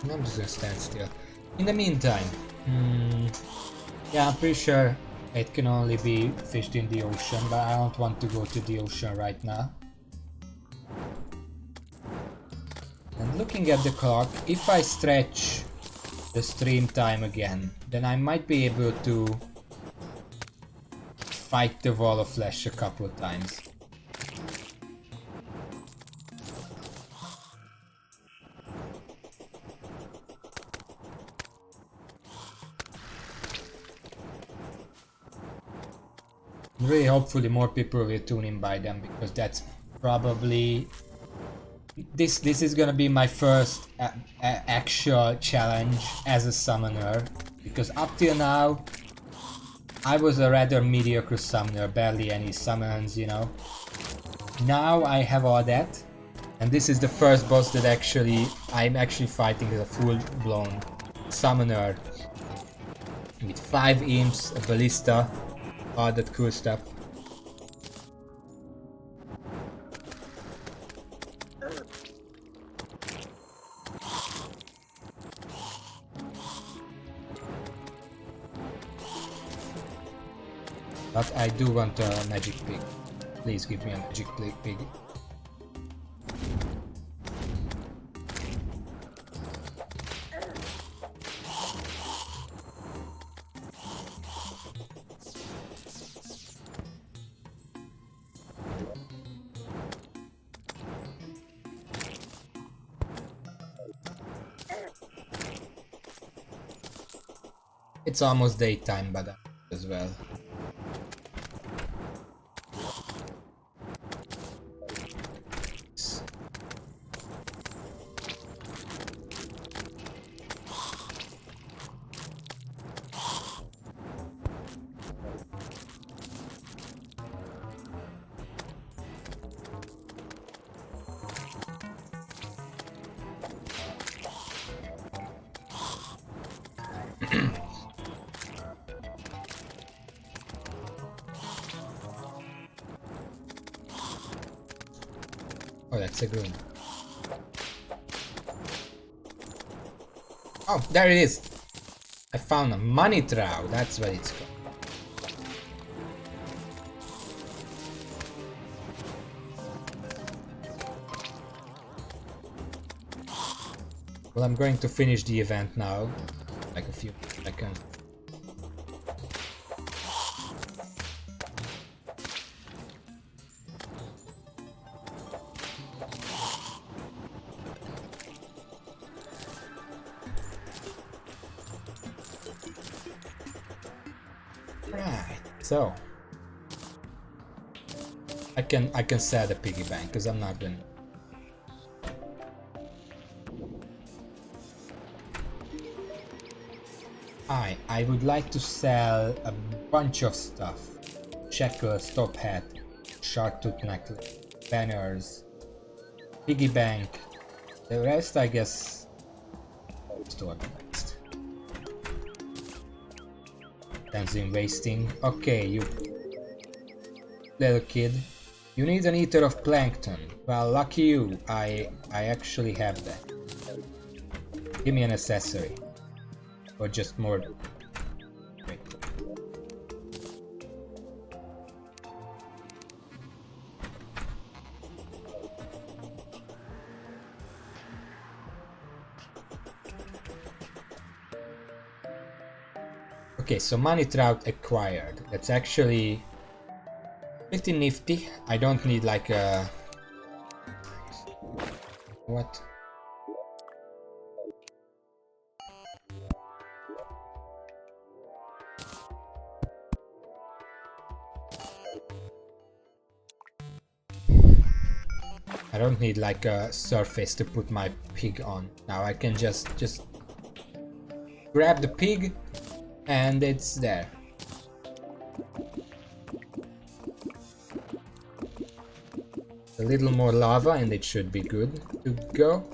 I'm just gonna stand still. In the meantime, yeah, I'm pretty sure it can only be fished in the ocean, but I don't want to go to the ocean right now. And looking at the clock, if I stretch the stream time again, then I might be able to fight the wall of flesh a couple of times. Really, hopefully more people will tune in by then, because that's probably this is gonna be my first actual challenge as a summoner, because up till now I was a rather mediocre summoner, barely any summons, you know. Now I have all that, and this is the first boss that I'm actually fighting as a full-blown summoner with 5 imps, a ballista, all that cool stuff. But I do want a magic pig. Please give me a magic pig. It's almost daytime, but as well. Oh, that's a good one. Oh, there it is! I found a money trout, that's what it's called. Well, I'm going to finish the event now, like a few seconds. Right, so I can sell the piggy bank because I'm not gonna. I would like to sell a bunch of stuff. Shackles, top hat, shark tooth necklace, banners, piggy bank, The rest, I guess, to organized. Benzene wasting. Okay, you little kid. You need an eater of plankton. Well, lucky you. I actually have that. Give me an accessory. Or just more. Wait. Okay, so money trout acquired. That's actually pretty nifty. I don't need like a... What? I don't need like a surface to put my pig on. Now I can just grab the pig and it's there. A little more lava and it should be good to go.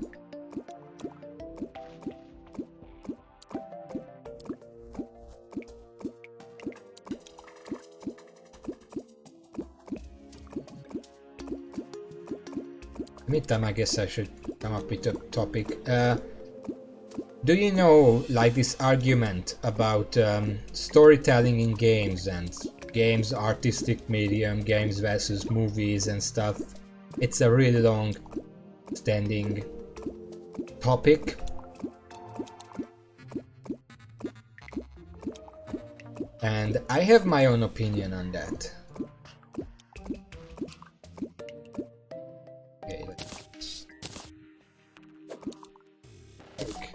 Meantime, I guess I should come up with a topic. Do you know, like, this argument about storytelling in games and games artistic medium, games versus movies and stuff? It's a really long standing topic. And I have my own opinion on that. Okay, let's check.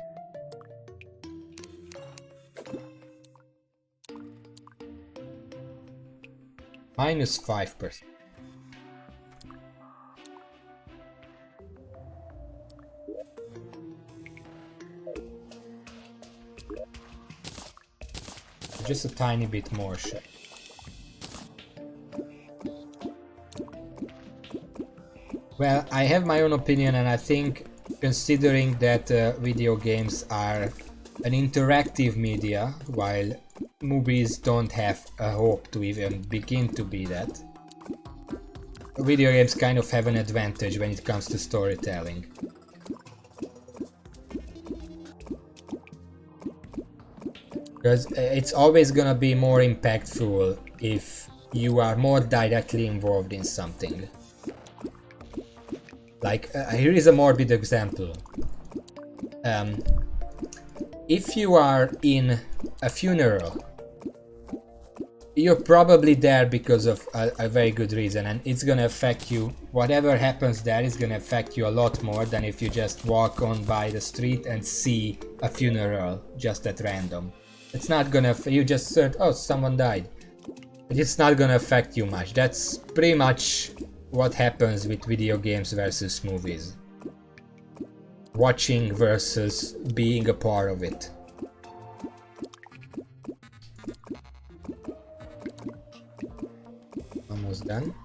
Minus 5%. Just a tiny bit more shit. Well, I have my own opinion, and I think, considering that video games are an interactive media, while movies don't have a hope to even begin to be that, video games kind of have an advantage when it comes to storytelling. Because it's always gonna be more impactful if you are more directly involved in something. Like, here is a morbid example. If you are in a funeral, you're probably there because of a very good reason, and it's gonna affect you. Whatever happens there is gonna affect you a lot more than if you just walk on by the street and see a funeral just at random. It's not gonna, you just heard, oh, someone died. It's not gonna affect you much. That's pretty much what happens with video games versus movies. Watching versus being a part of it. Almost done.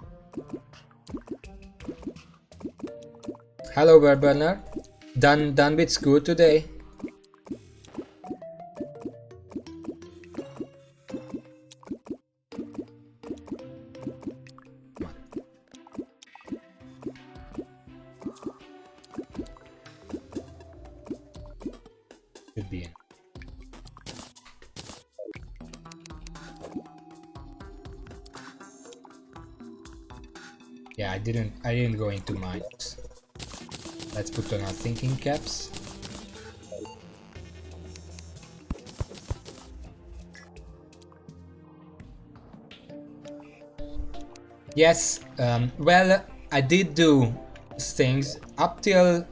Hello, Burner. Done with school today? Should be in. Yeah, I didn't go into mines. Let's put on our thinking caps. Yes, well, I did do things. Up till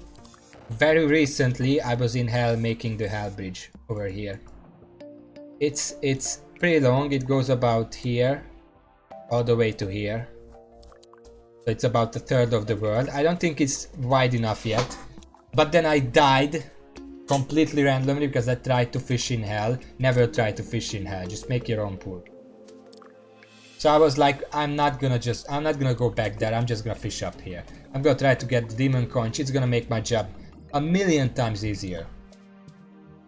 very recently, I was in hell making the hell bridge over here. It's pretty long. It goes about here, all the way to here. So it's about a third of the world. I don't think it's wide enough yet. But then I died completely randomly because I tried to fish in hell. Never try to fish in hell. Just make your own pool. So I was like, I'm not gonna go back there. I'm just gonna fish up here. I'm gonna try to get the demon conch. It's gonna make my job a million times easier.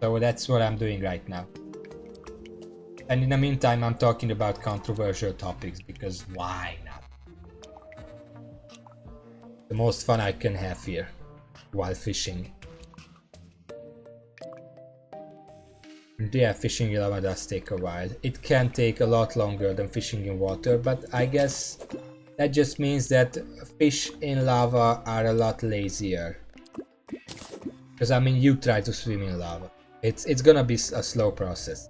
So that's what I'm doing right now. And in the meantime, I'm talking about controversial topics, because why not? The most fun I can have here while fishing. And yeah, fishing in lava does take a while. It can take a lot longer than fishing in water, but I guess that just means that fish in lava are a lot lazier. Because I mean, you try to swim in lava. It's gonna be a slow process.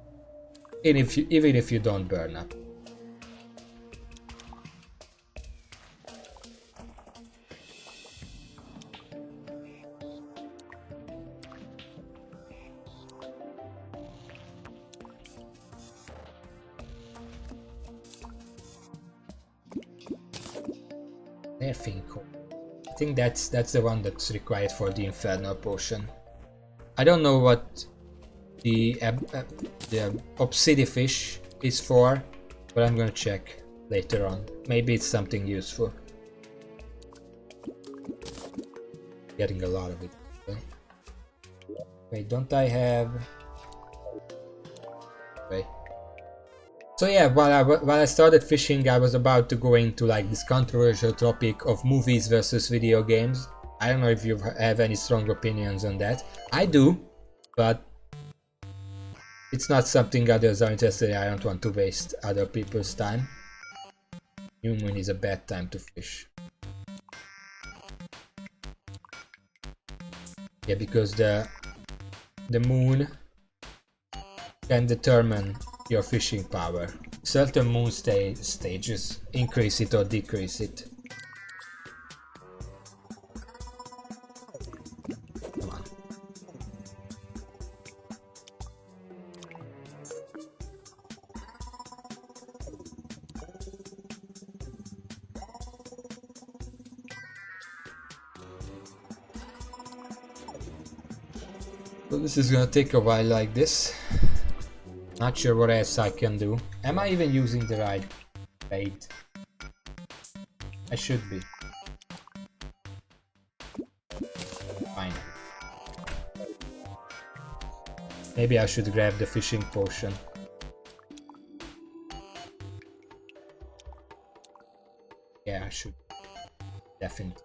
Even if you don't burn up. Nerfinco. I think that's the one that's required for the Infernal Potion. I don't know what the Obsidifish is for, but I'm gonna check later on. Maybe it's something useful. Getting a lot of it. Okay. Wait, don't I have... Wait. So yeah, while I started fishing, I was about to go into like this controversial topic of movies versus video games. I don't know if you have any strong opinions on that. I do, but it's not something others are interested in. I don't want to waste other people's time. New moon is a bad time to fish. Yeah, because the moon can determine your fishing power. Certain moon stages increase it or decrease it. Come on. So this is gonna take a while like this. Not sure what else I can do. Am I even using the right bait? I should be. Fine. Maybe I should grab the fishing potion. Yeah, I should. Definitely.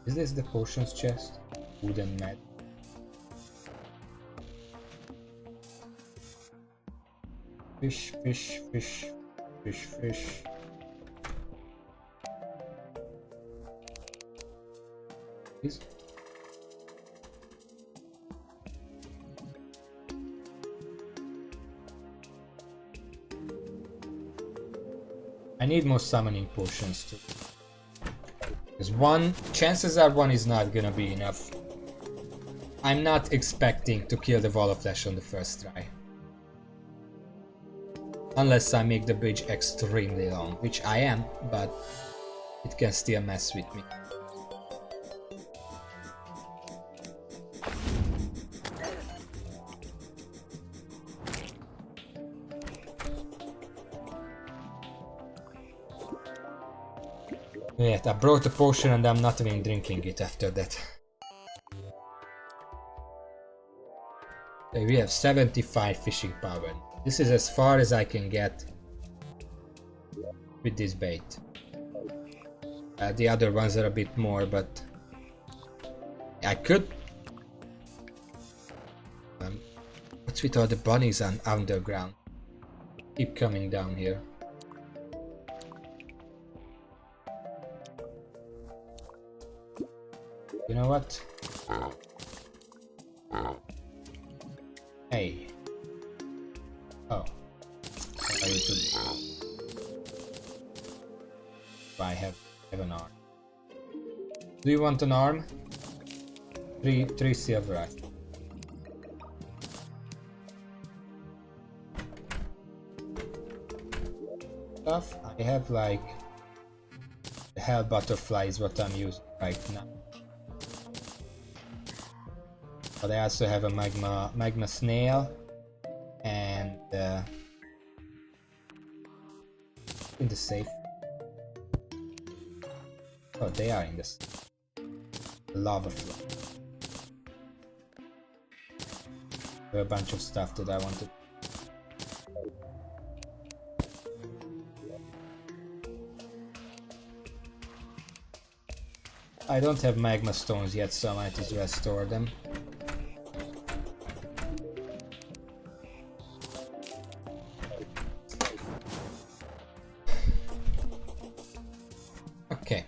Is this the potions chest? Wooden mat. Fish, fish, fish, fish, fish. Please. I need more summoning potions too. Because chances are one is not gonna be enough. I'm not expecting to kill the wall of flesh on the first try. Unless I make the bridge extremely long, which I am, but it can still mess with me. Yeah, I brought a potion and I'm not even drinking it after that. Okay, we have 75 fishing power. This is as far as I can get with this bait. The other ones are a bit more, but I could... what's with all the bunnies on underground? Keep coming down here. You know what? Hey. Oh. What are you doing? I have an arm. Do you want an arm? Three silver. Stuff. I have like the hell butterfly is what I'm using right now. But I also have a magma snail and in the safe. Oh, they are in this lava flow. There are a bunch of stuff that I wanted. I don't have magma stones yet, so I might as well store them. Okay.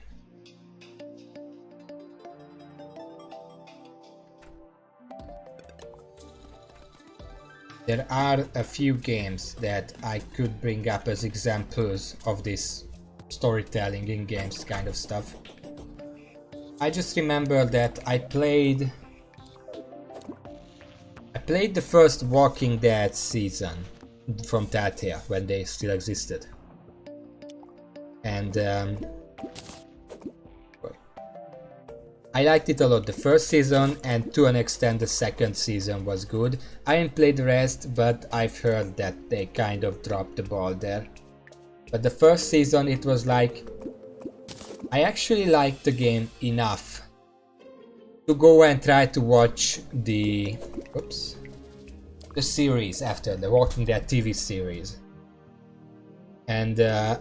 There are a few games that I could bring up as examples of this storytelling in games kind of stuff. I just remember that I played the first Walking Dead season from Terraria when they still existed. And I liked it a lot the first season, and to an extent the second season was good. I didn't play the rest, but I've heard that they kind of dropped the ball there. But the first season, it was like, I actually liked the game enough to go and try to watch the series after, the Walking Dead TV series. And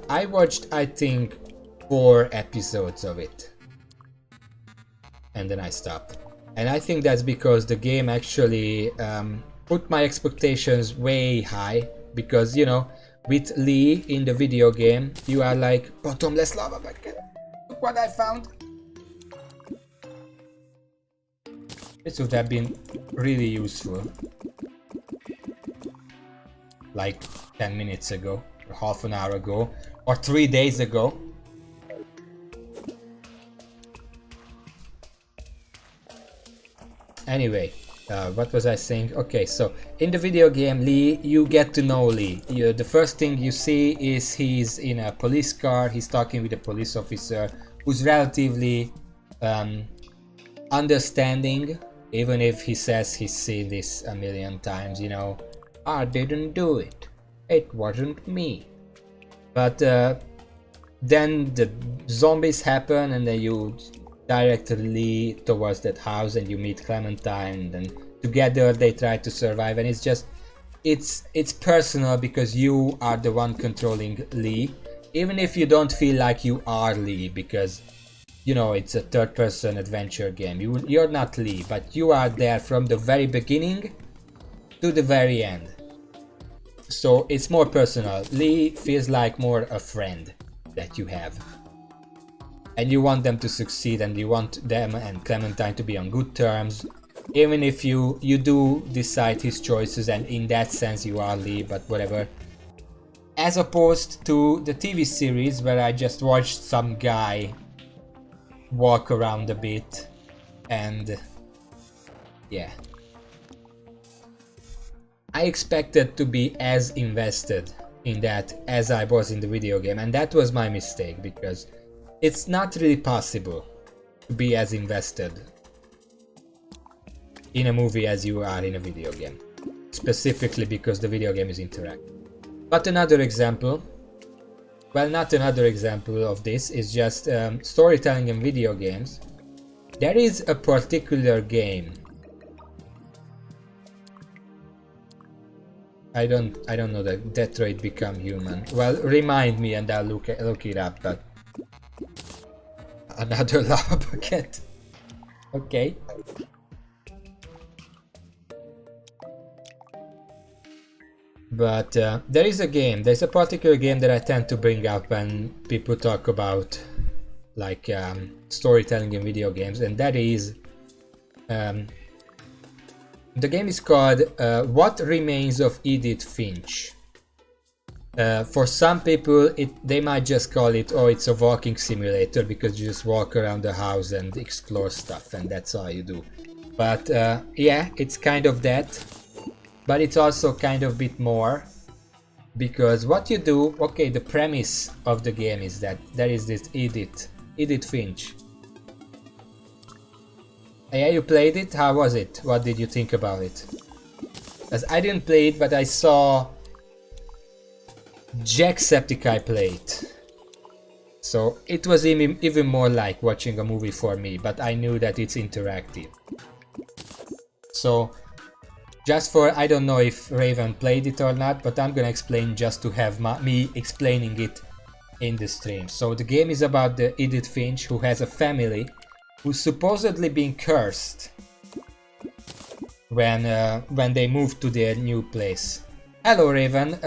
I watched, I think, 4 episodes of it. And then I stopped. And I think that's because the game actually put my expectations way high. Because, you know, with Lee in the video game, you are like, bottomless lava bucket. Look what I found. This would have been really useful. Like 10 minutes ago, or half an hour ago, or 3 days ago. Anyway, what was I saying? Okay, so in the video game, Lee, you get to know Lee. The first thing you see is he's in a police car. He's talking with a police officer who's relatively understanding, even if he says he's seen this a million times, you know. I didn't do it. It wasn't me. But then the zombies happen, and then you directly towards that house and you meet Clementine, and together they try to survive, and it's personal because you are the one controlling Lee, even if you don't feel like you are Lee, because you know it's a third-person adventure game. You're not Lee, but you are there from the very beginning to the very end, so it's more personal. Lee feels like more a friend that you have. And you want them to succeed, and you want them and Clementine to be on good terms, even if you do decide his choices, and in that sense you are Lee, but whatever. As opposed to the TV series, where I just watched some guy walk around a bit, and yeah. I expected to be as invested in that as I was in the video game, and that was my mistake, because it's not really possible to be as invested in a movie as you are in a video game, specifically because the video game is interactive. But another example, well, not another example of this, is just storytelling in video games. There is a particular game. I don't know, that Detroit Become Human. Well, remind me and I'll look it up, but another lava bucket. Okay. But there is a game, there's a particular game that I tend to bring up when people talk about like storytelling in video games, and that is the game is called What Remains of Edith Finch. For some people, they might just call it, oh, it's a walking simulator, because you just walk around the house and explore stuff, and that's all you do. But yeah, it's kind of that, but it's also kind of a bit more, because what you do, okay, the premise of the game is that there is this Edith Finch, Yeah, you played it? How was it? What did you think about it? As I didn't play it, but I saw Jacksepticeye play it. So it was even more like watching a movie for me, but I knew that it's interactive. So just for, I don't know if Raven played it or not, but I'm gonna explain just to have me explaining it in the stream. So the game is about the Edith Finch, who has a family who's supposedly been cursed when they moved to their new place. Hello Raven,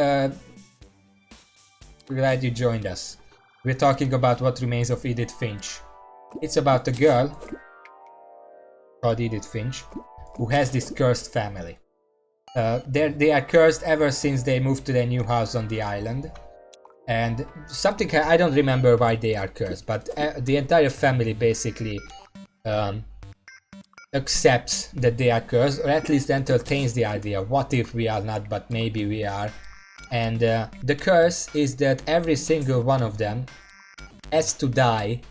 glad you joined us. We're talking about What Remains of Edith Finch. It's about a girl called Edith Finch who has this cursed family. They are cursed ever since they moved to their new house on the island. And something, I don't remember why they are cursed, but the entire family basically accepts that they are cursed, or at least entertains the idea, what if we are not, but maybe we are. And the curse is that every single one of them has to die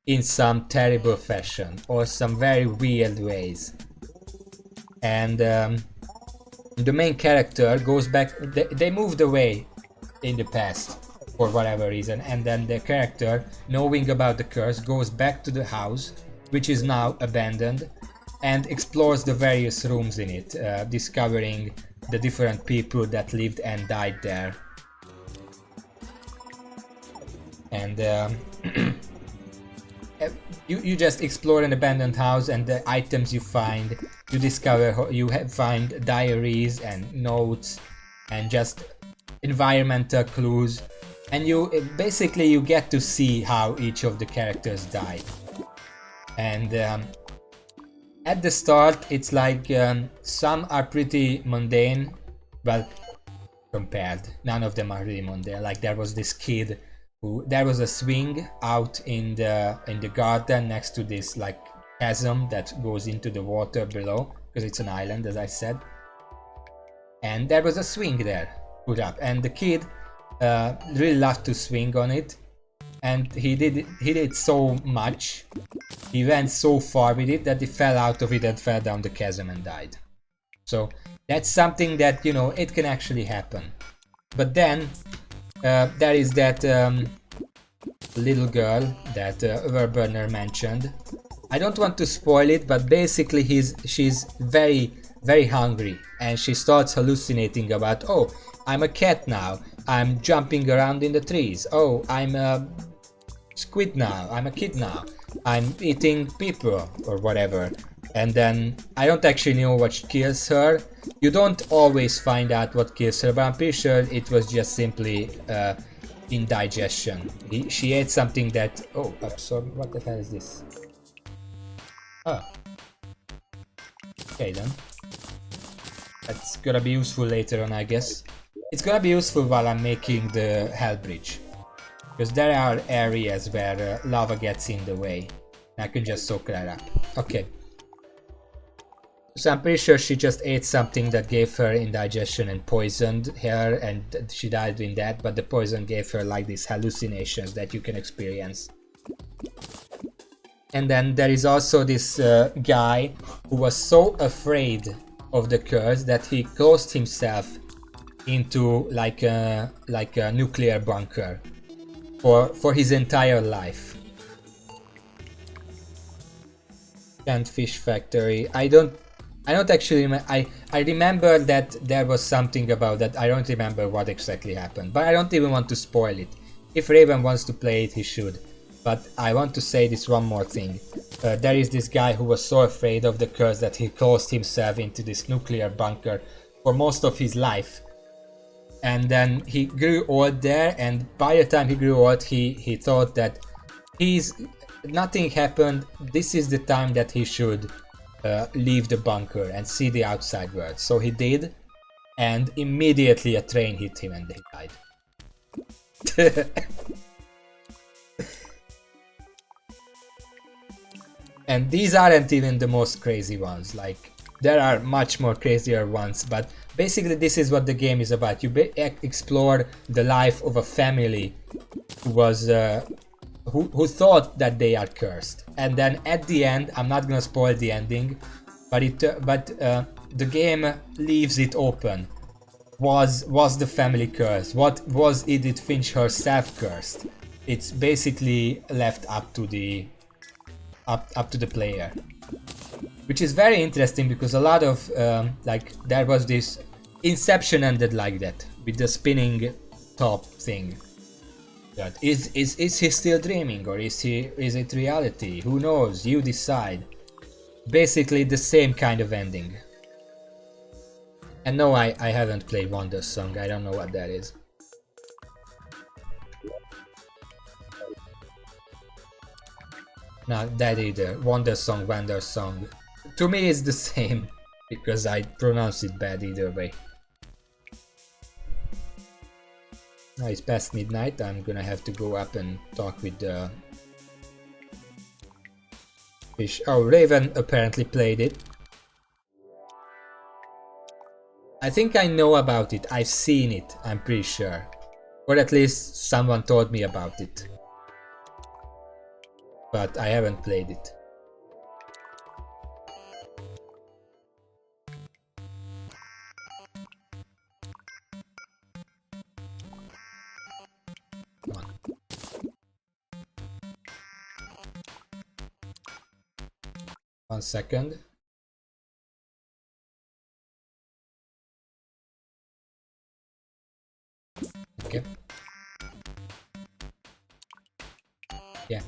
in some terrible fashion, or some very weird ways. And the main character goes back, they moved away in the past for whatever reason, and then the character, knowing about the curse, goes back to the house, which is now abandoned, and explores the various rooms in it, discovering the different people that lived and died there. And you just explore an abandoned house, and the items you find, you discover, find diaries and notes and just environmental clues, and you get to see how each of the characters died. And at the start it's like some are pretty mundane, well, compared, none of them are really mundane. Like there was this kid who, there was a swing out in the garden next to this like chasm that goes into the water below, because it's an island, as I said, and there was a swing there put up, and the kid really loved to swing on it, and he did so much, he went so far with it that he fell out of it and fell down the chasm and died. So that's something that, you know, it can actually happen. But then there is that little girl that Verburner mentioned. I don't want to spoil it, but basically she's very, very hungry, and she starts hallucinating about, oh, I'm a cat now, I'm jumping around in the trees, oh, I'm a squid now, I'm a kid now, I'm eating people or whatever. And then I don't actually know what kills her. You don't always find out what kills her, but I'm pretty sure it was just simply indigestion. She ate something that, oh, absorb, what the hell is this? Oh, okay then. That's gonna be useful later on, I guess. It's gonna be useful while I'm making the Hell Bridge, because there are areas where lava gets in the way. I can just soak that up. Okay. So I'm pretty sure she just ate something that gave her indigestion and poisoned her, and she died doing that, but the poison gave her like these hallucinations that you can experience. And then there is also this guy who was so afraid of the curse that he closed himself into like a nuclear bunker for his entire life. Canned fish factory. I don't actually I remember that there was something about that. I don't remember what exactly happened, but I don't even want to spoil it. If Raven wants to play it, he should. But I want to say this one more thing. There is this guy who was so afraid of the curse that he closed himself into this nuclear bunker for most of his life. And then he grew old there, and by the time he grew old, he thought that nothing happened. This is the time that he should leave the bunker and see the outside world. So he did, and immediately a train hit him and he died. And these aren't even the most crazy ones, like there are much more crazier ones, but basically this is what the game is about. You explore the life of a family who was who thought that they are cursed, and then at the end, I'm not gonna spoil the ending, but the game leaves it open. Was the family cursed? What was Edith Finch herself cursed? It's basically left up to the player, which is very interesting because a lot of like there was this Inception ended like that with the spinning top thing. That is he still dreaming, or is it reality? Who knows? You decide. Basically the same kind of ending. And no, I haven't played Wonder Song. I don't know what that is. Not that either. Wonder Song, Wonder Song. To me it's the same because I pronounce it bad either way. Now it's past midnight. I'm gonna have to go up and talk with the fish. Oh, Raven apparently played it. I think I know about it. I've seen it, I'm pretty sure. Or at least someone told me about it. But I haven't played it. Come on. One second. Okay. Yeah.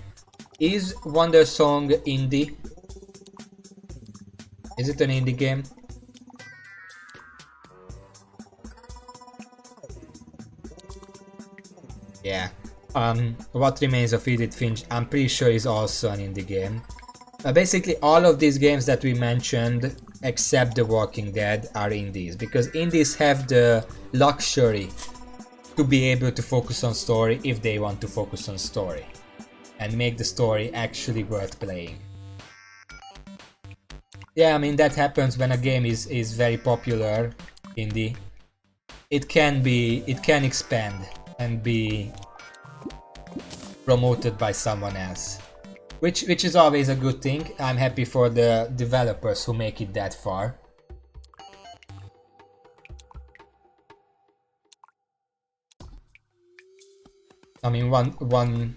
Is Wonder Song indie? Is it an indie game? Yeah. What Remains of Edith Finch, I'm pretty sure is also an indie game. Basically all of these games that we mentioned, except The Walking Dead, are indies, because indies have the luxury to be able to focus on story if they want to focus on story and make the story actually worth playing. Yeah, I mean that happens when a game is very popular indie. It can expand and be promoted by someone else. Which is always a good thing. I'm happy for the developers who make it that far. I mean, one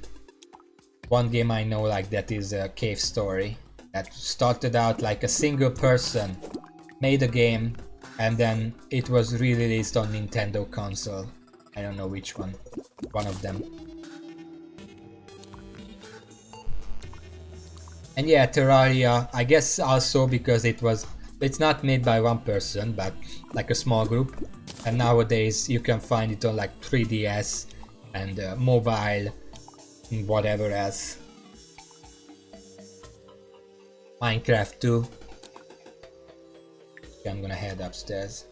game I know like that is a Cave Story that started out like a single person made a game and then it was re-released on Nintendo console. I don't know which one. One of them. And yeah, Terraria, I guess also because it's not made by one person, but like a small group. And nowadays you can find it on like 3DS and mobile and whatever else. Minecraft too. Okay, I'm gonna head upstairs.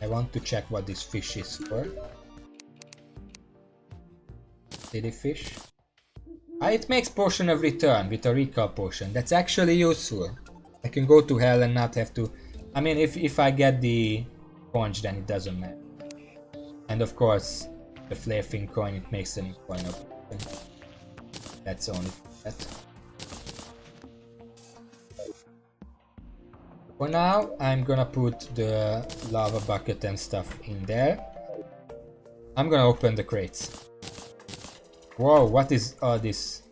I want to check what this fish is for. Silly fish. It makes potion of return with a recall potion. That's actually useful. I can go to hell and not have to... I mean, if I get the conch, then it doesn't matter. And of course, the flare fin coin, it makes a new coin of it. That's only for that. For now, I'm gonna put the lava bucket and stuff in there. I'm gonna open the crates. Whoa, what is all this?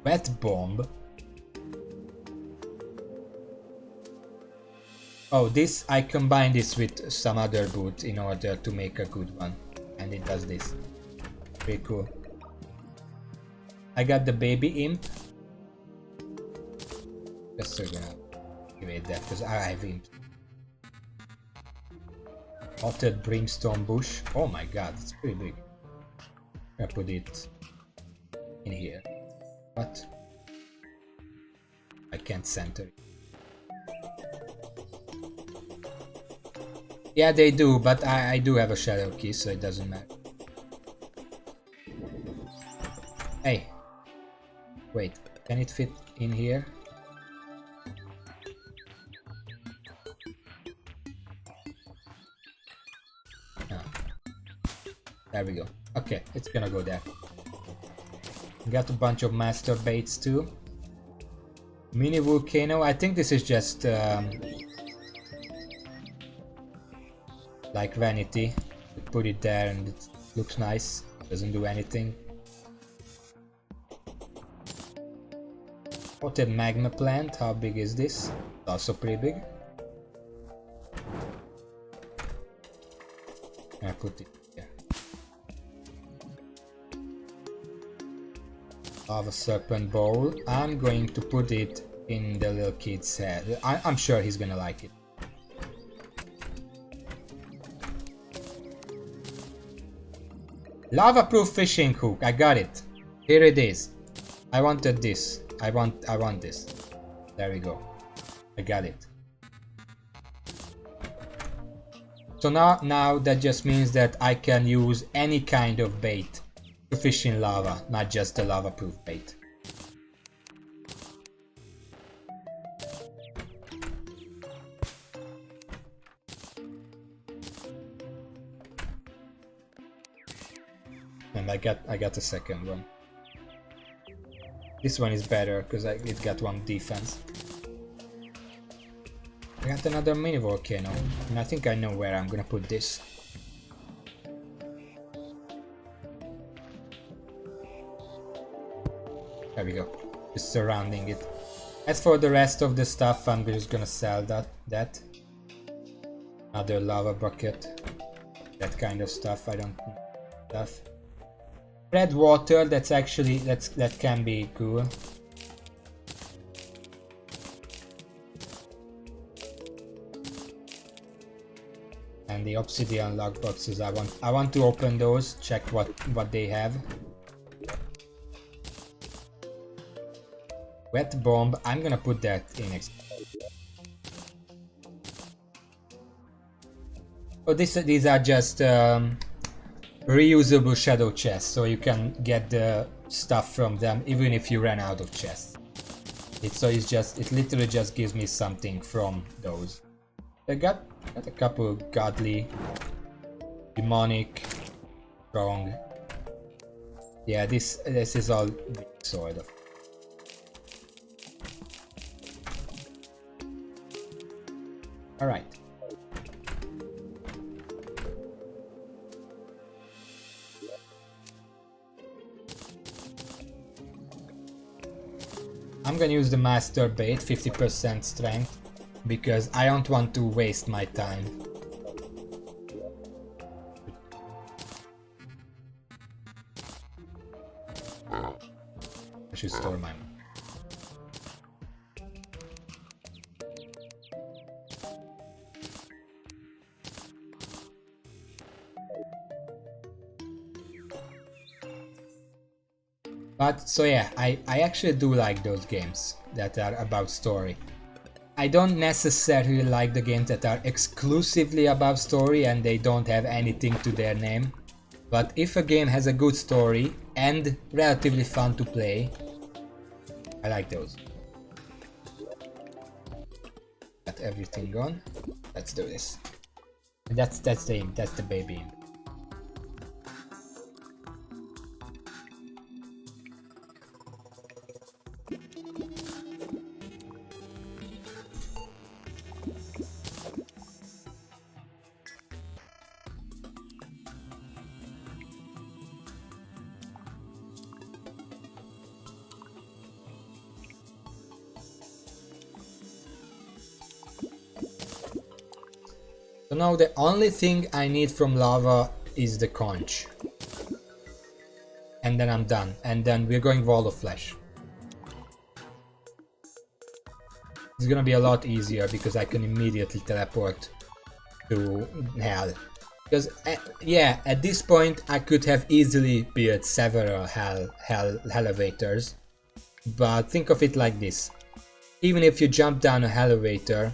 Wet bomb? Oh, this, I combine this with some other boot in order to make a good one. And it does this. Pretty cool. I got the baby imp. Just gonna activate that because I have imp. Altered brimstone bush. Oh my god, it's pretty big. I put it in here. What? I can't center it. Yeah, they do, but I do have a shadow key, so it doesn't matter. Hey. Wait, can it fit in here? There we go. Okay, it's gonna go there. Got a bunch of master baits too. Mini volcano. I think this is just like vanity. You put it there and it looks nice. Doesn't do anything. Potted magma plant. How big is this? Also pretty big. I put it here. Lava serpent bowl. I'm going to put it in the little kid's head. I'm sure he's gonna like it. Lava-proof fishing hook. I got it. Here it is. I wanted this. I want this. There we go. I got it. So now that just means that I can use any kind of bait to fish in lava, not just the lava-proof bait. And I got the second one. This one is better because it got one defense. I got another mini volcano, and I think I know where I'm gonna put this. There we go, just surrounding it. As for the rest of the stuff, I'm just gonna sell that. Another lava bucket, that kind of stuff. I don't need stuff. Red water, that can be cool. And the obsidian lock boxes, I want to open those, check what they have. Wet bomb, I'm gonna put that in. Oh, these are just reusable shadow chests, so you can get the stuff from them even if you ran out of chests. It literally just gives me something from those. I got a couple of godly, demonic, strong. Yeah, this is all sort of. All right. I'm gonna use the master bait, 50% strength, because I don't want to waste my time. I should store mine. But so yeah, I actually do like those games that are about story. I don't necessarily like the games that are exclusively about story and they don't have anything to their name. But if a game has a good story and relatively fun to play, I like those. Got everything gone. Let's do this. That's the baby. So now the only thing I need from lava is the conch. And then I'm done. And then we're going wall of flesh. It's gonna be a lot easier because I can immediately teleport to hell. Because yeah, at this point I could have easily built several hell elevators. But think of it like this. Even if you jump down a elevator,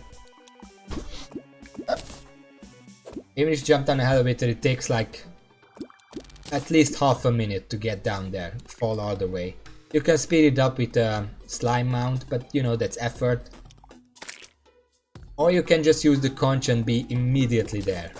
it takes like at least half a minute to get down there, fall all the way. You can speed it up with a slime mount, but you know, that's effort. Or you can just use the conch and be immediately there.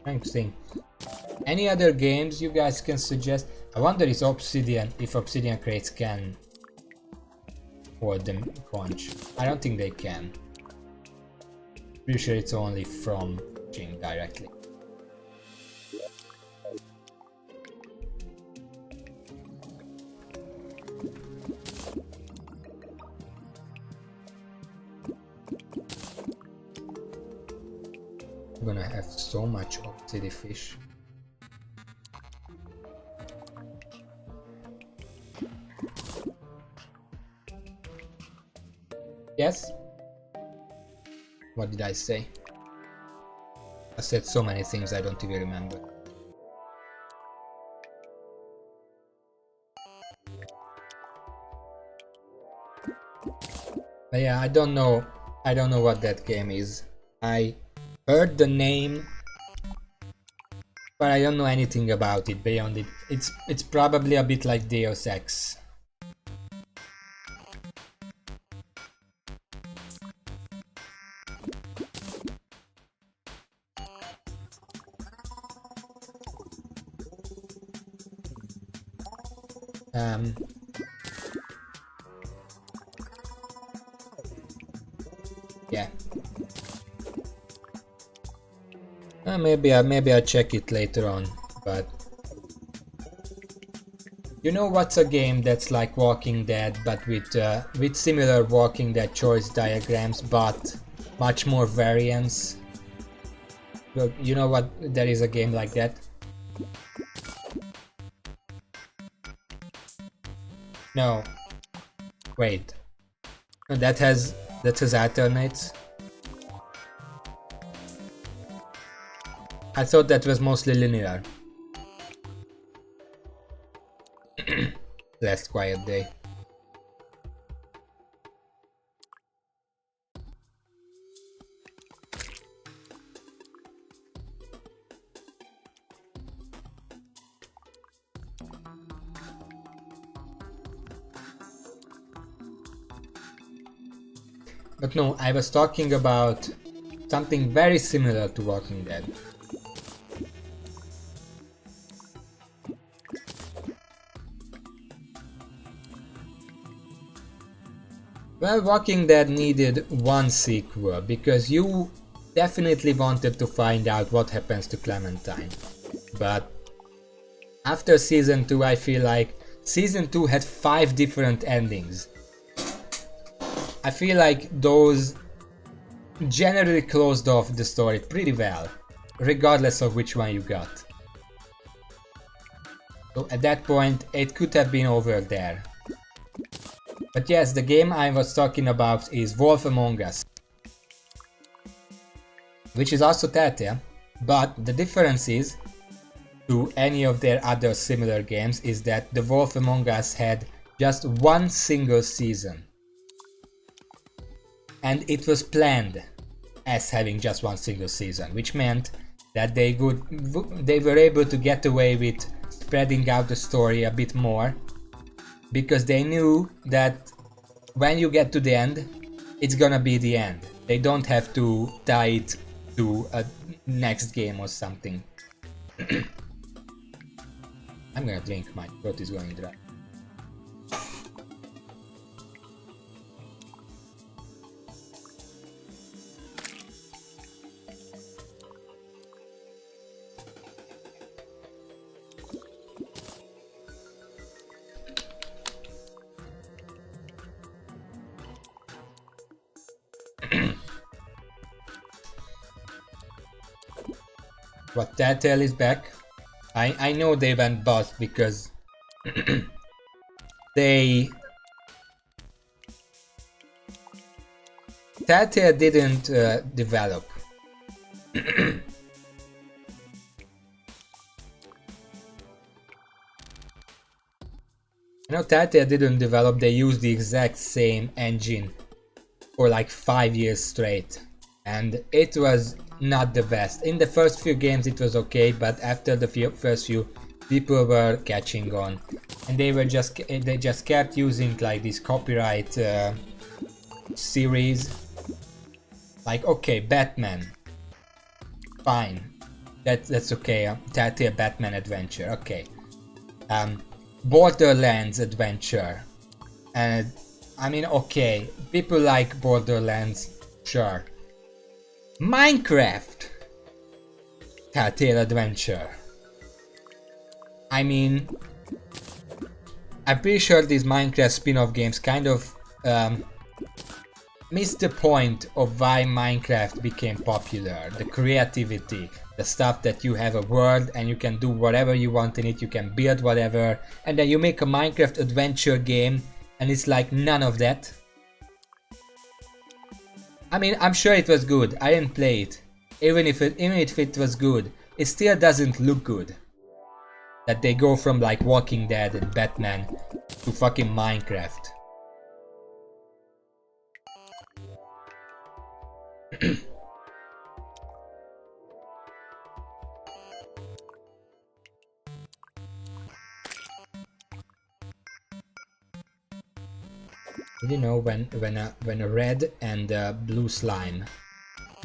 Trying to think. Any other games you guys can suggest? I wonder if Obsidian Crates can afford the crunch. I don't think they can. Pretty sure it's only from Jing directly. I'm gonna have so much obsidian fish. Yes? What did I say? I said so many things I don't even remember. But yeah, I don't know what that game is. I heard the name, but I don't know anything about it beyond it. It's probably a bit like Deus Ex. Yeah. Maybe I'll check it later on, but you know what's a game that's like Walking Dead, but with similar Walking Dead choice diagrams, but much more variance? Well, you know what? There is a game like that. No. Wait. That has alternates. I thought that was mostly linear. Last quiet day. But no, I was talking about something very similar to Walking Dead. Well, Walking Dead needed one sequel because you definitely wanted to find out what happens to Clementine. But after season 2, I feel like season 2 had 5 different endings. I feel like those generally closed off the story pretty well, regardless of which one you got. So at that point, it could have been over there. But yes, the game I was talking about is Wolf Among Us, which is also Telltale, but the difference is, to any of their other similar games, is that the Wolf Among Us had just one single season. And it was planned as having just one single season, which meant that they were able to get away with spreading out the story a bit more, because they knew that when you get to the end, it's gonna be the end. They don't have to tie it to a next game or something. I'm gonna drink, my throat is going dry. What, Telltale is back? I know they went bust because Telltale didn't develop. You know, Telltale didn't develop, they used the exact same engine for like 5 years straight, and it was not the best. In the first few games it was okay, but after the first few, people were catching on, and they just kept using like this copyright series. Like, okay, Batman, fine, That's okay. Telltale Batman Adventure. Okay. Borderlands Adventure. And I mean, okay, people like Borderlands, sure. Minecraft Telltale Adventure. I mean, I'm pretty sure these Minecraft spin-off games kind of missed the point of why Minecraft became popular. The creativity, the stuff that you have a world and you can do whatever you want in it, you can build whatever, and then you make a Minecraft adventure game and it's like none of that. I mean, I'm sure it was good. I didn't play it. Even if it was good, it still doesn't look good. That they go from like Walking Dead and Batman to fucking Minecraft. You know, when a red and blue slime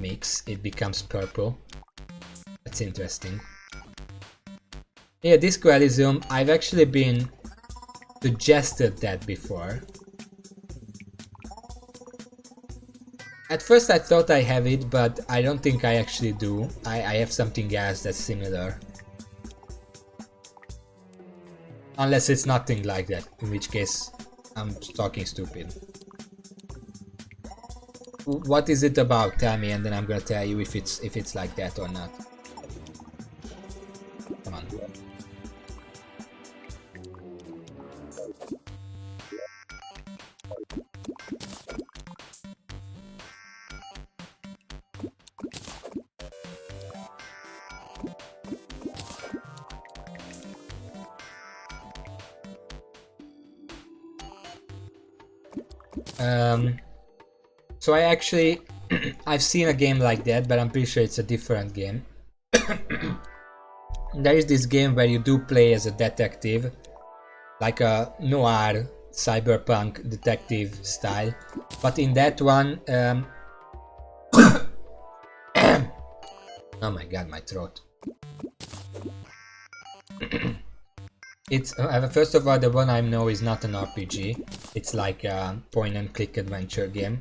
mix, it becomes purple. That's interesting. Yeah, Disco Elysium, I've actually been suggested that before. At first I thought I have it, but I don't think I actually do. I have something else that's similar. Unless it's nothing like that, in which case I'm talking stupid. What is it about? Tell me, and then I'm gonna tell you if it's like that or not. Come on. So I actually I've seen a game like that, but I'm pretty sure it's a different game. There is this game where you do play as a detective, like a noir cyberpunk detective style, but in that one oh my god, my throat. It's first of all, the one I know is not an RPG. It's like a point and click adventure game,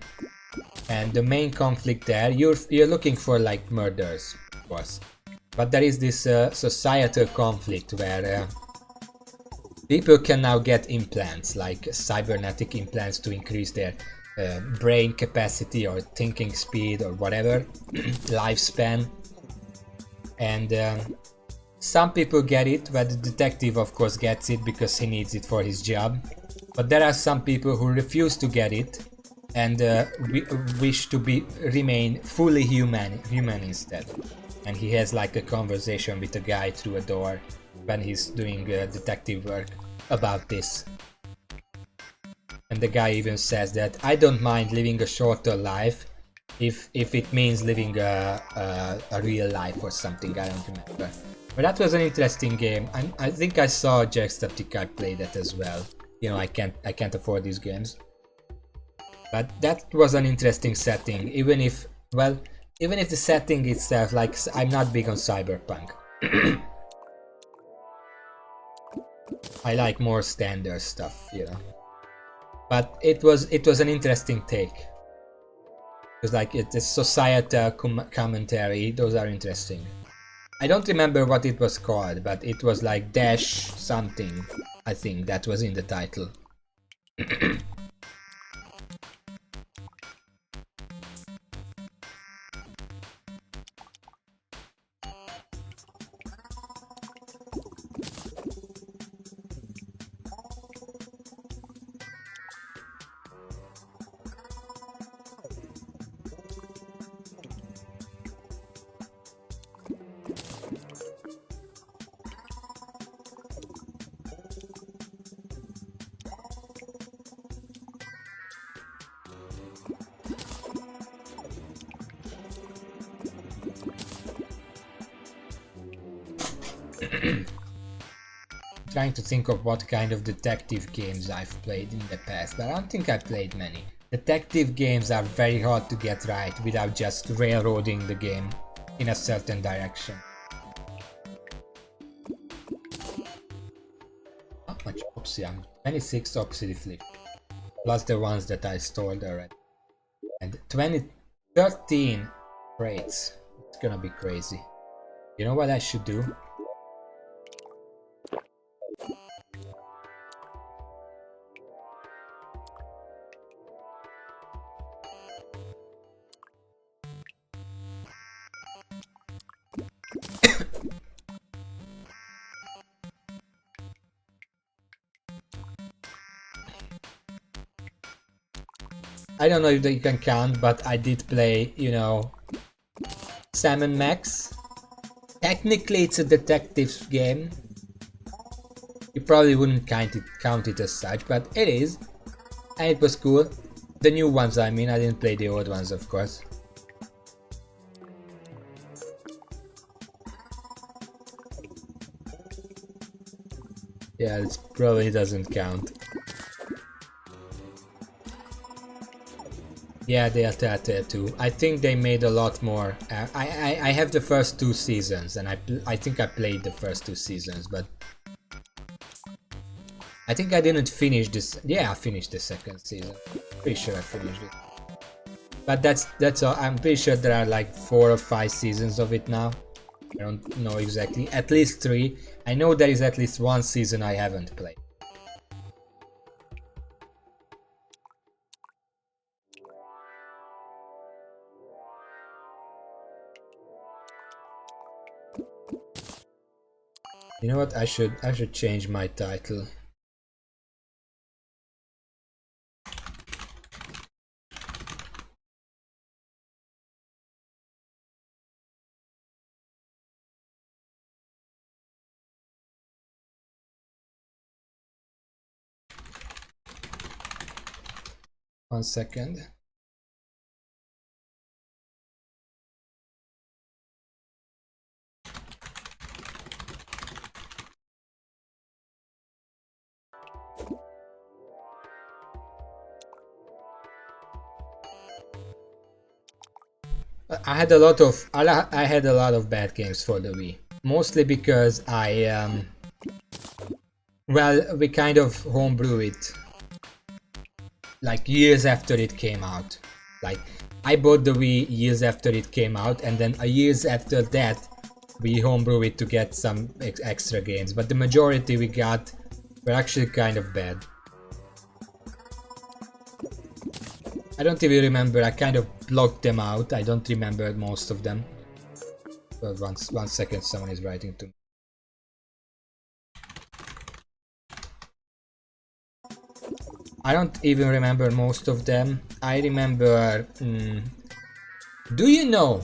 and the main conflict there, you're looking for like murders, of course, but there is this societal conflict where people can now get implants, like cybernetic implants, to increase their brain capacity or thinking speed or whatever, lifespan, and some people get it, but the detective of course gets it because he needs it for his job. But there are some people who refuse to get it and wish to remain fully human instead. And he has like a conversation with a guy through a door when he's doing detective work about this. And the guy even says that I don't mind living a shorter life if it means living a real life or something. I don't remember. But that was an interesting game. I think I saw Jacksepticeye play that as well. You know, I can't afford these games. But that was an interesting setting, even if the setting itself, like, I'm not big on cyberpunk. I like more standard stuff, you know. But it was an interesting take. Because like it's a societal commentary, those are interesting. I don't remember what it was called, but it was like Dash something, I think that was in the title. Trying to think of what kind of detective games I've played in the past, but I don't think I played many. Detective games are very hard to get right without just railroading the game in a certain direction. much obsidian. 26 obsidian plus the ones that I stored already. And 13 crates. It's gonna be crazy. You know what I should do? I don't know if you can count, but I did play, you know, Sam & Max. Technically it's a detective game. You probably wouldn't count it as such, but it is. And it was cool. The new ones, I mean, I didn't play the old ones, of course. Yeah, it probably doesn't count. Yeah, they are Terraria too. I think they made a lot more. I have the first 2 seasons, and I think I played the first 2 seasons, but I think I didn't finish this. Yeah, I finished the second season. Pretty sure I finished it. But that's all. I'm pretty sure there are like 4 or 5 seasons of it now. I don't know exactly. At least 3. I know there is at least 1 season I haven't played. You know what? I should change my title. One second. I had a lot of bad games for the Wii, mostly because well, we kind of homebrew it like years after it came out. Like I bought the Wii years after it came out, and then years after that we homebrew it to get some extra games, but the majority we got were actually kind of bad. I don't even remember, I kind of blocked them out. I don't remember most of them. But one second, someone is writing to me. I don't even remember most of them. I remember... do you know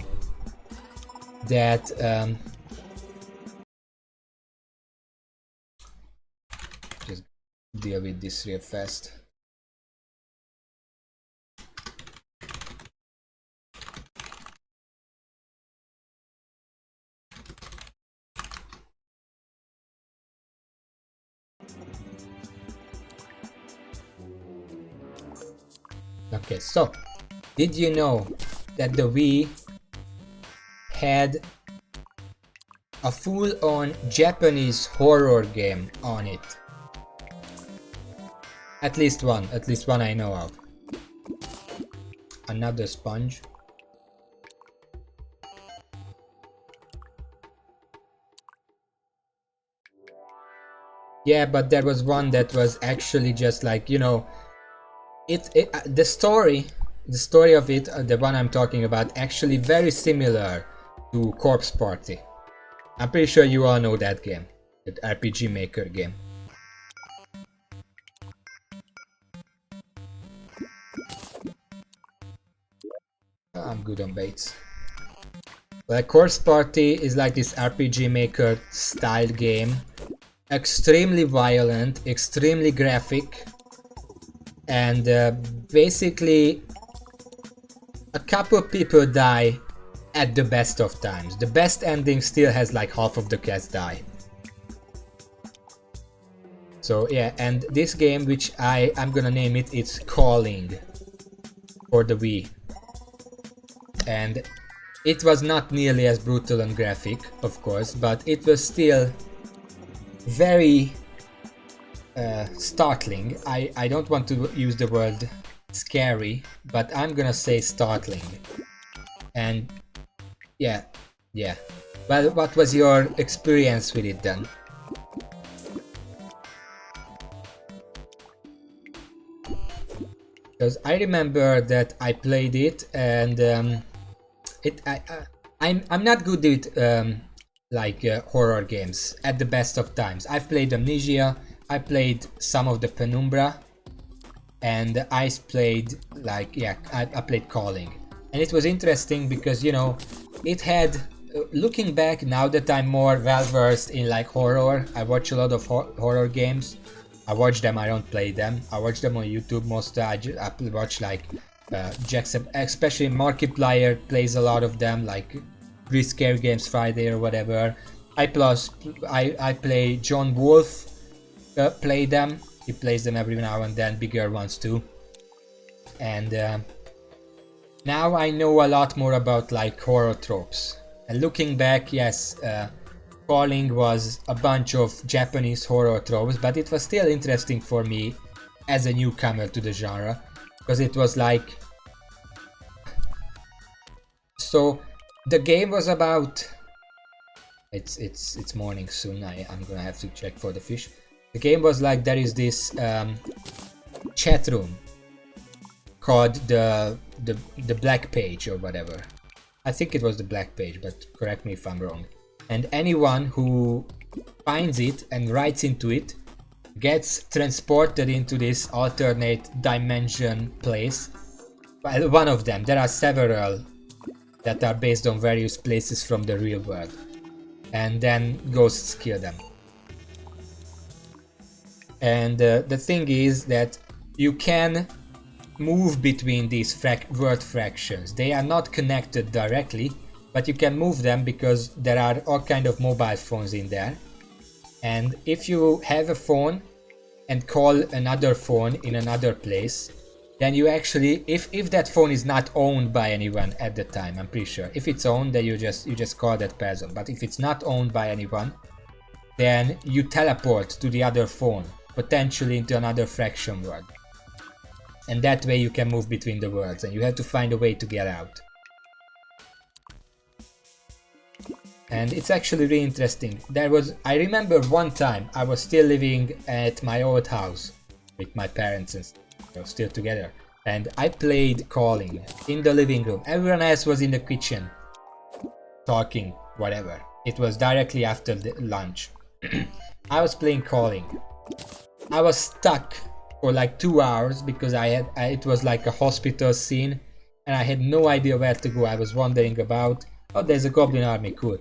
that... just deal with this real fast. Okay, so did you know that the Wii had a full-on Japanese horror game on it? At least one I know of. Another sponge. Yeah, but there was one that was actually just like, you know, the story of it, the one I'm talking about, actually very similar to Corpse Party. I'm pretty sure you all know that game, that RPG Maker game. I'm good on baits. Well, Corpse Party is like this RPG Maker style game. Extremely violent, extremely graphic, and basically a couple people die at the best of times. The best ending still has like half of the cast die. So yeah, and this game, which I'm gonna name it, it's Calling for the Wii. And it was not nearly as brutal and graphic, of course, but it was still very startling. I don't want to use the word scary, but I'm gonna say startling. And yeah. Well, what was your experience with it then? Because I remember that I played it, and I'm not good with horror games at the best of times. I've played Amnesia, I played some of the Penumbra, and I played I played Calling, and it was interesting because, you know, it had, looking back now that I'm more well versed in like horror, I watch a lot of horror games. I watch them, I don't play them. I watch them on YouTube most. I watch like Jackson, especially Markiplier plays a lot of them, like Free Scare Games Friday or whatever. I play John Wolf, play them. He plays them every now and then, bigger ones too. And now I know a lot more about like horror tropes. And looking back, yes, Calling was a bunch of Japanese horror tropes, but it was still interesting for me as a newcomer to the genre, because it was like, so the game was about, it's morning soon, I'm gonna have to check for the fish. The game was like, there is this chat room called the Black Page or whatever. I think it was the Black Page, but correct me if I'm wrong. And anyone who finds it and writes into it gets transported into this alternate dimension place. Well, one of them. There are several that are based on various places from the real world. And then ghosts kill them. And the thing is that you can move between these word fractions. They are not connected directly, but you can move them because there are all kind of mobile phones in there. And if you have a phone and call another phone in another place, then you actually, if that phone is not owned by anyone at the time, I'm pretty sure. If it's owned, then you just call that person. But if it's not owned by anyone, then you teleport to the other phone, potentially into another fraction world. And that way you can move between the worlds, and you have to find a way to get out. And it's actually really interesting. I remember one time I was still living at my old house with my parents and still together, and I played Calling in the living room. Everyone else was in the kitchen talking, whatever. It was directly after the lunch. I was playing Calling. I was stuck for like 2 hours because it was like a hospital scene and I had no idea where to go. I was wandering about. Oh, there's a goblin army, cool.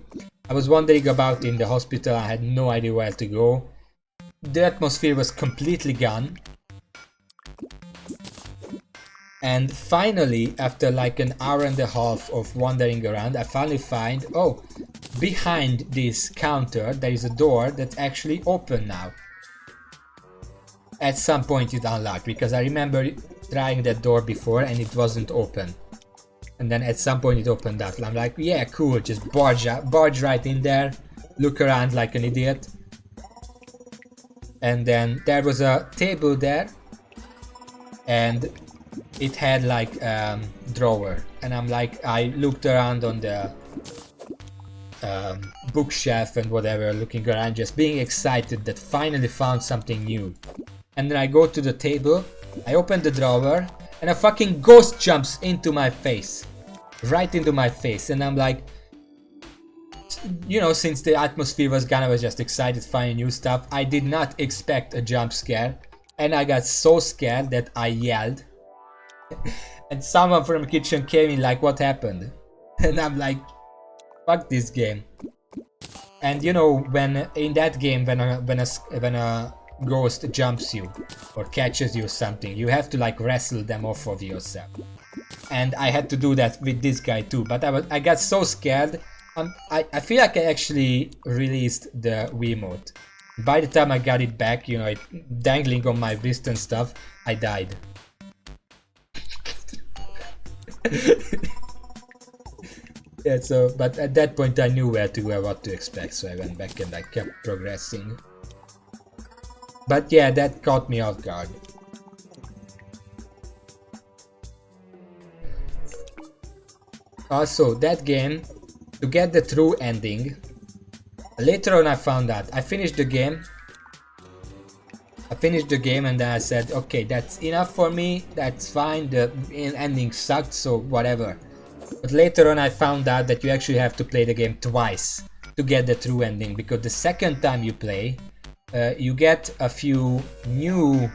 I was wandering about in the hospital, I had no idea where to go. The atmosphere was completely gone. And finally, after like an hour and a half of wandering around, I finally find, oh, behind this counter there is a door that's actually open now. At some point it unlocked, because I remember trying that door before and it wasn't open. And then at some point it opened up. I'm like, yeah, cool, just barge right in there, look around like an idiot. And then there was a table there, and it had like drawer. And I'm like, I looked around on the bookshelf and whatever, looking around, just being excited that finally found something new. And then I go to the table, I open the drawer, and a fucking ghost jumps into my face. Right into my face. And I'm like, you know, since the atmosphere was gone, I was just excited finding new stuff. I did not expect a jump scare. And I got so scared that I yelled. And someone from the kitchen came in like, what happened? And I'm like, fuck this game. And you know, when in that game, when a ghost jumps you or catches you or something, you have to like wrestle them off of yourself. And I had to do that with this guy too, but I got so scared. I feel like I actually released the Wiimote. By the time I got it back, you know, it dangling on my wrist and stuff, I died. Yeah, so, but at that point I knew where to go, what to expect, so I went back and I kept progressing. But yeah, that caught me off guard. Also, that game, to get the true ending, later on I found out. I finished the game and then I said, okay, that's enough for me, that's fine, the ending sucked, so whatever. But later on I found out that you actually have to play the game twice to get the true ending, because the second time you play, you get a few new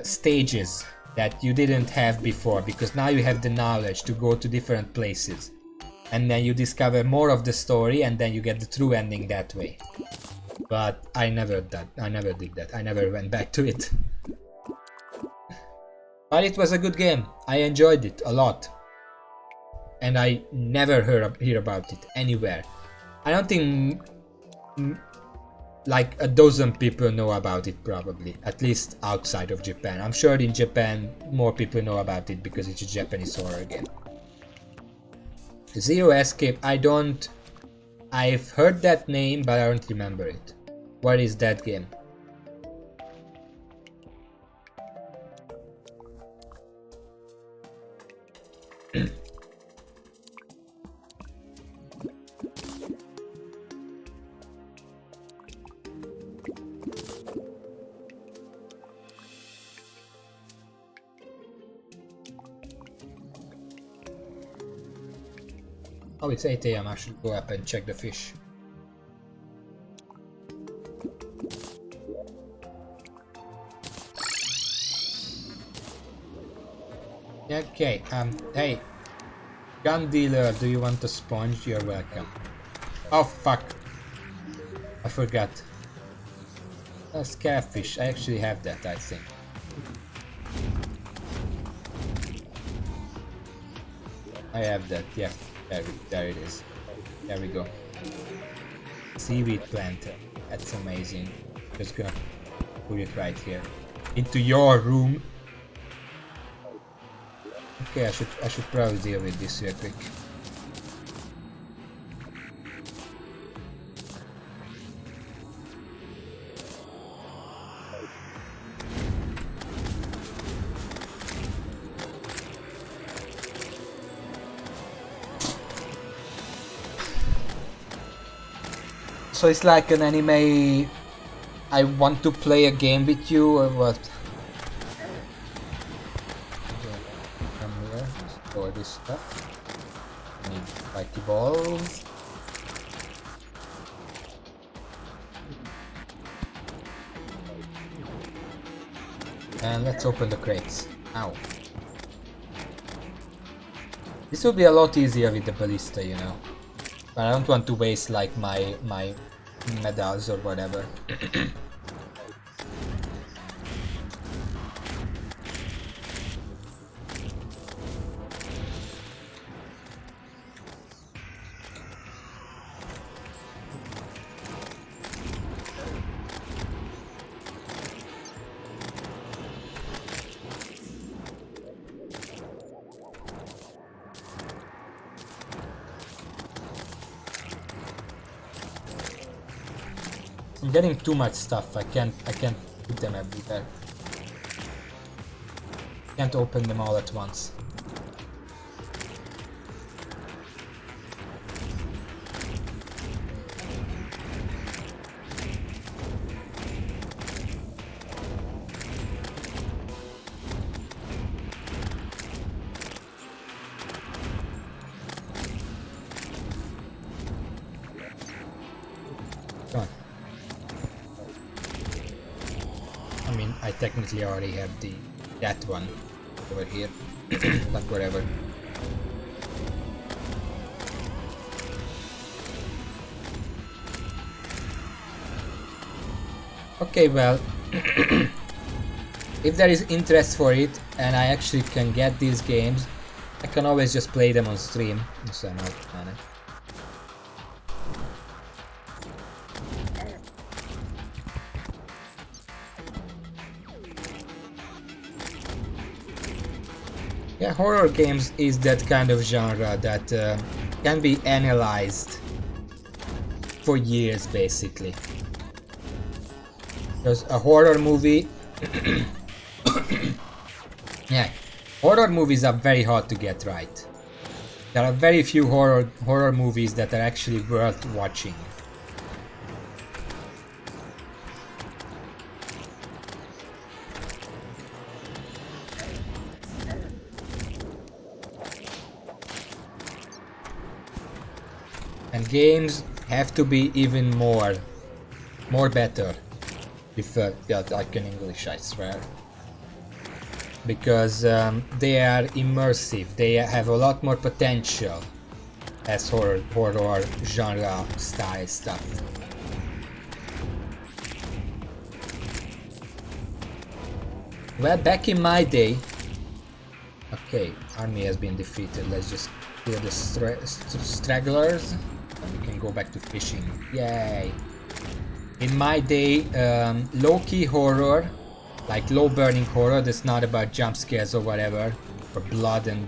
stages that you didn't have before, because now you have the knowledge to go to different places. And then you discover more of the story and then you get the true ending that way. But I never did that. I never went back to it. But it was a good game. I enjoyed it a lot. And I never hear about it anywhere. I don't think like a dozen people know about it probably, at least outside of Japan. I'm sure in Japan more people know about it because it's a Japanese horror game. Zero Escape, I've heard that name but I don't remember it. What is that game? Oh, it's 8 AM, I should go up and check the fish. Okay, hey, gun dealer, do you want a sponge? You're welcome. Oh, fuck. I forgot. Scarefish, I actually have that, I think. I have that, yeah. There it is. There we go. Seaweed planter. That's amazing. Just gonna put it right here. Into your room. Okay, I should probably deal with this real quick. So it's like an anime, I want to play a game with you, or what? Come here, store this stuff. Need spiky balls. And let's open the crates. Ow. This will be a lot easier with the ballista, you know. But I don't want to waste like my medals or whatever. I'm getting too much stuff. I can't put them everywhere. Can't open them all at once. Come on. I mean, I technically already have that one over here, but whatever. Okay, well, if there is interest for it and I actually can get these games, I can always just play them on stream. So I'm out on it. Yeah, horror games is that kind of genre that can be analyzed for years, basically. Because a horror movie... yeah, horror movies are very hard to get right. There are very few horror movies that are actually worth watching. And games have to be even more better. If yeah, I can English, I swear. Because they are immersive. They have a lot more potential as horror genre style stuff. Well, back in my day... Okay, army has been defeated. Let's just kill the stragglers. And we can go back to fishing. Yay! In my day, low-key horror, like low-burning horror that's not about jump scares or whatever, or blood and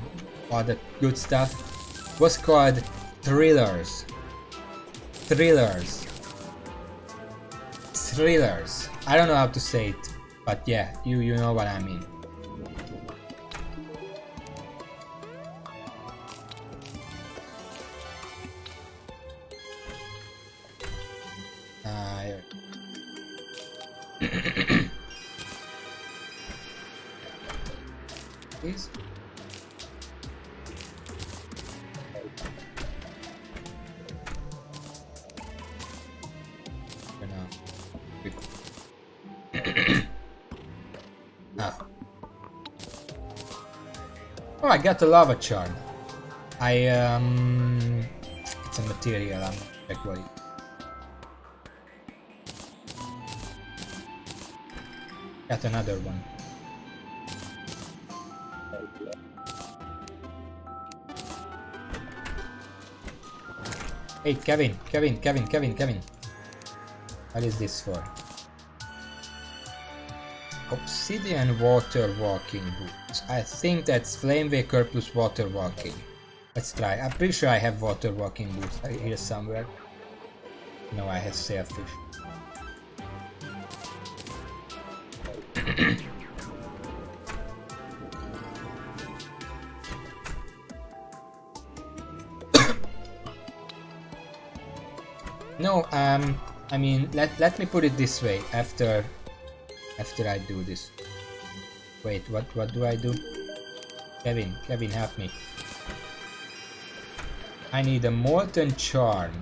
all that good stuff, was called thrillers. Thrillers. I don't know how to say it, but yeah, you know what I mean. Please. For now. Ah. Oh, I got the lava charm. It's a material. I'm check what it. Got another one. Hey, Kevin. What is this for? Obsidian water walking boots. I think that's Flame Waker plus water walking. Let's try. I'm pretty sure I have water walking boots here somewhere. No, I have sailfish. No, I mean, let me put it this way. After I do this. Wait, what do I do? Kevin, help me. I need a molten charm.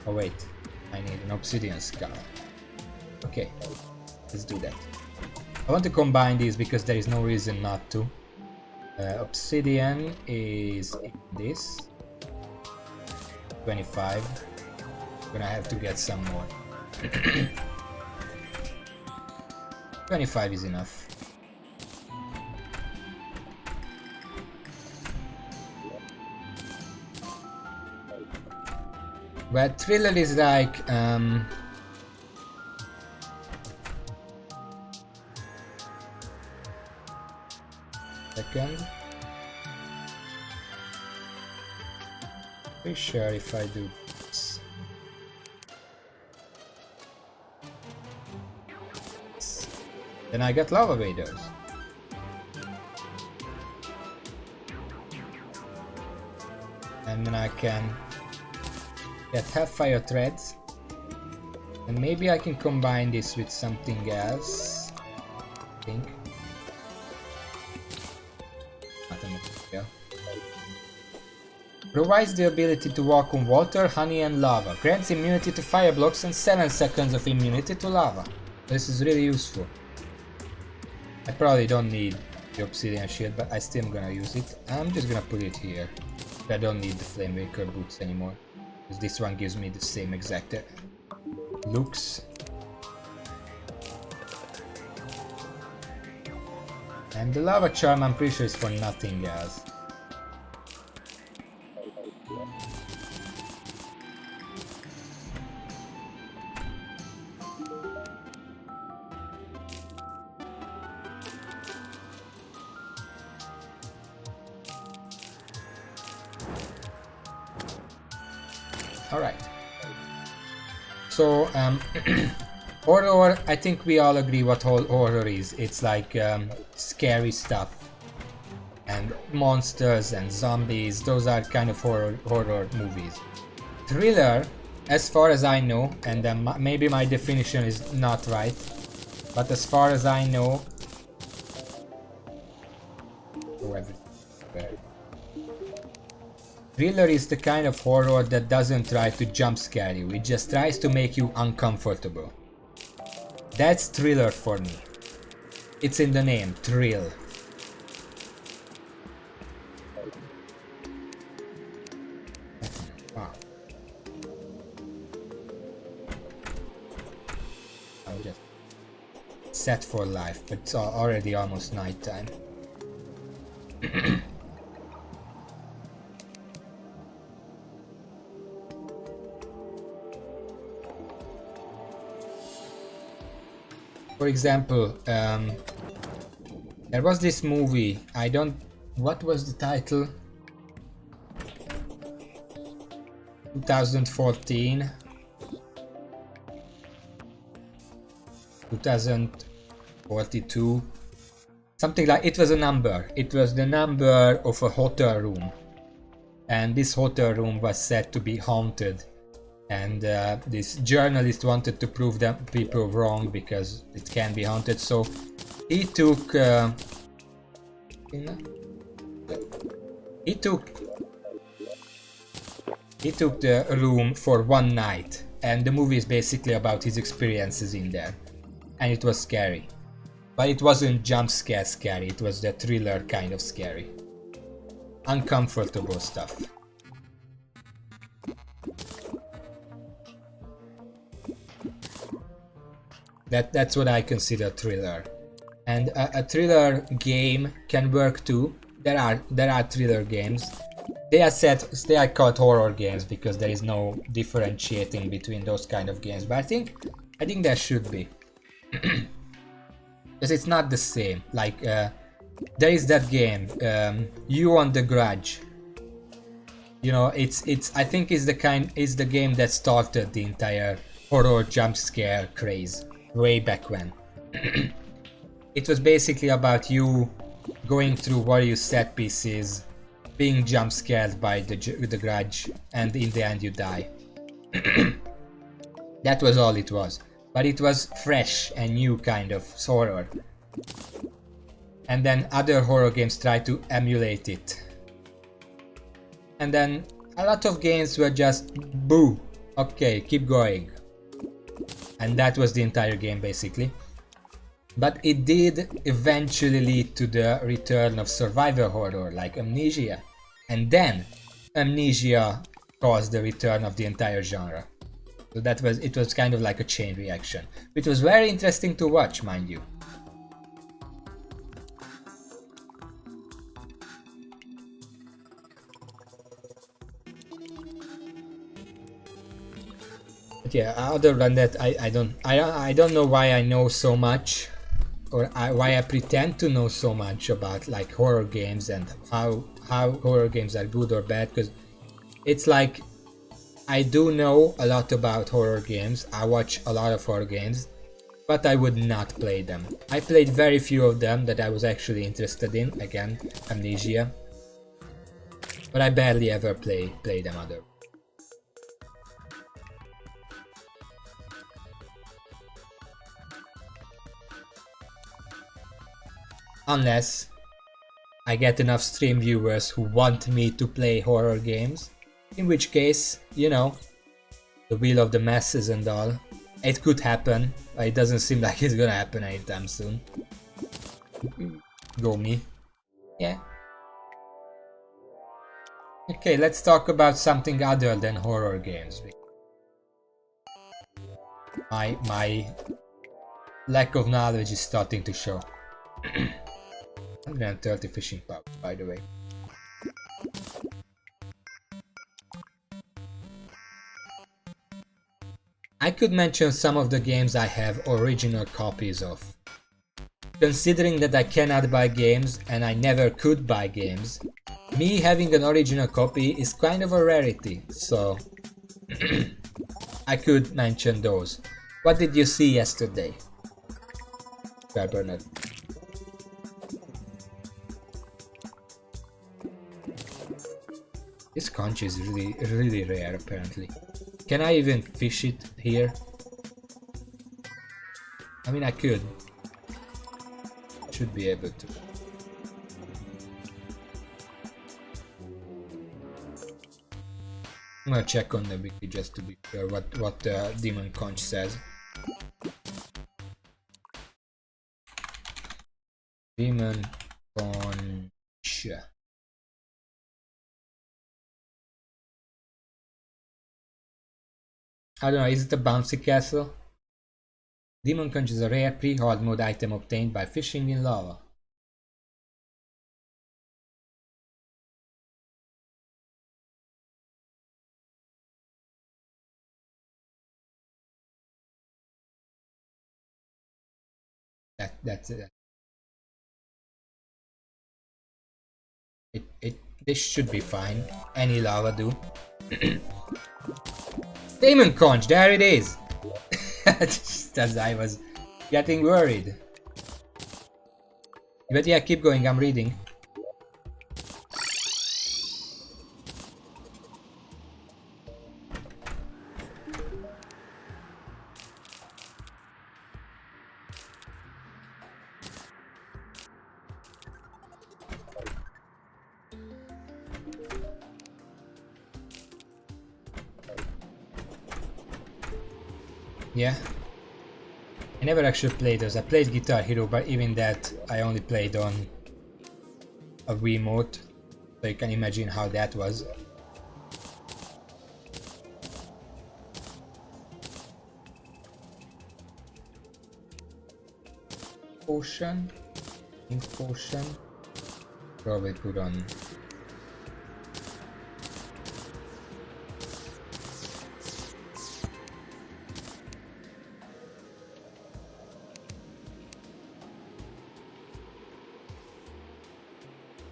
Oh wait, I need an obsidian skull. Okay, let's do that. I want to combine these because there is no reason not to. Obsidian is this. 25. Gonna have to get some more. 25 is enough. But thriller is like second. Pretty sure if I do this. Then I get lava waders. And then I can get half fire threads. And maybe I can combine this with something else. I think. Nothing material. Provides the ability to walk on water, honey and lava. Grants immunity to fire blocks and 7 seconds of immunity to lava. This is really useful. I probably don't need the obsidian shield, but I still am gonna use it. I'm just gonna put it here. I don't need the Flame Waker boots anymore. Because this one gives me the same exact looks. And the lava charm I'm pretty sure is for nothing else. Alright. So, Horror, I think we all agree what horror is. It's like scary stuff. And monsters and zombies, those are kind of horror movies. Thriller, as far as I know, and maybe my definition is not right, but as far as I know... Thriller is the kind of horror that doesn't try to jump scare you, it just tries to make you uncomfortable. That's thriller for me. It's in the name, thrill. Wow. I'm just set for life, but it's already almost night time. For example, there was this movie, what was the title? 2014? 2042? Something like, it was a number. It was the number of a hotel room. And this hotel room was said to be haunted. And this journalist wanted to prove them people wrong because it can be haunted, so he took the room for one night, and the movie is basically about his experiences in there, and it was scary, but it wasn't jump scare scary, it was the thriller kind of scary, uncomfortable stuff. That's what I consider thriller, and a thriller game can work too. There are thriller games. They are called horror games because there is no differentiating between those kind of games. But I think there should be, because it's not the same. Like there is that game, You on the Grudge. You know, it's I think it's the game that started the entire horror jump scare craze. Way back when. It was basically about you going through various set pieces, being jump scared by the grudge, and in the end you die. That was all it was. But it was fresh and new kind of horror. And then other horror games tried to emulate it. And then a lot of games were just boo, okay, keep going. And that was the entire game basically. But it did eventually lead to the return of survivor horror like Amnesia. And then Amnesia caused the return of the entire genre. So it was kind of like a chain reaction, which was very interesting to watch, mind you. But yeah, other than that, I don't know why I know so much, or why I pretend to know so much about like horror games and how horror games are good or bad, because it's like I do know a lot about horror games, I watch a lot of horror games, but I would not play them. I played very few of them that I was actually interested in, again, Amnesia, but I barely ever play them other. Unless I get enough stream viewers who want me to play horror games, in which case, you know, the will of the masses and all. It could happen, but it doesn't seem like it's gonna happen anytime soon. Go me. Yeah. Okay, let's talk about something other than horror games. My lack of knowledge is starting to show. 130 fishing power, by the way. I could mention some of the games I have original copies of. Considering that I cannot buy games and I never could buy games, me having an original copy is kind of a rarity, so I could mention those. What did you see yesterday, Bernard? This conch is really rare apparently. Can I even fish it here? I mean, I could. Should be able to. I'm gonna check on the wiki just to be sure what Demon Conch says. Demon Conch. I don't know, is it a bouncy castle? Demon Conch is a rare pre-hard mode item obtained by fishing in lava. That's it. This should be fine. Any lava do. Demon Conch, there it is! Just as I was getting worried. But yeah, keep going, I'm reading. Yeah. I never actually played those. I played Guitar Hero, but even that I only played on a Wiimote. So you can imagine how that was. Potion. Ink potion. Probably put on.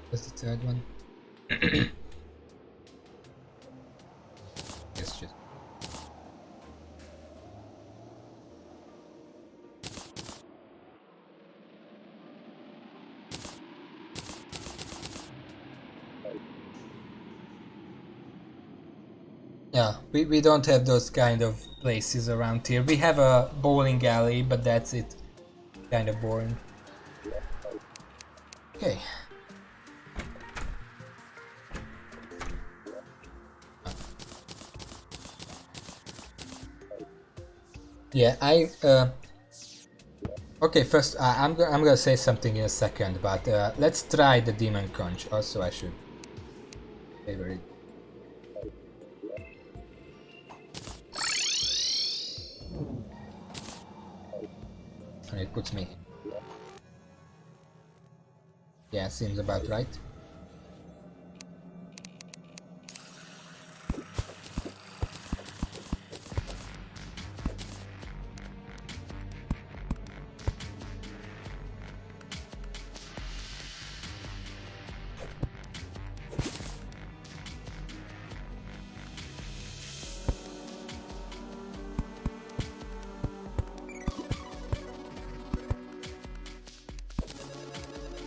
What's the third one? Yes, just. Yeah, we don't have those kind of places around here. We have a bowling alley, but that's it. Kind of boring. Okay. Yeah, okay, first I'm gonna say something in a second, but let's try the Demon Conch. Also, I should favor it. And it puts me. Yeah, seems about right.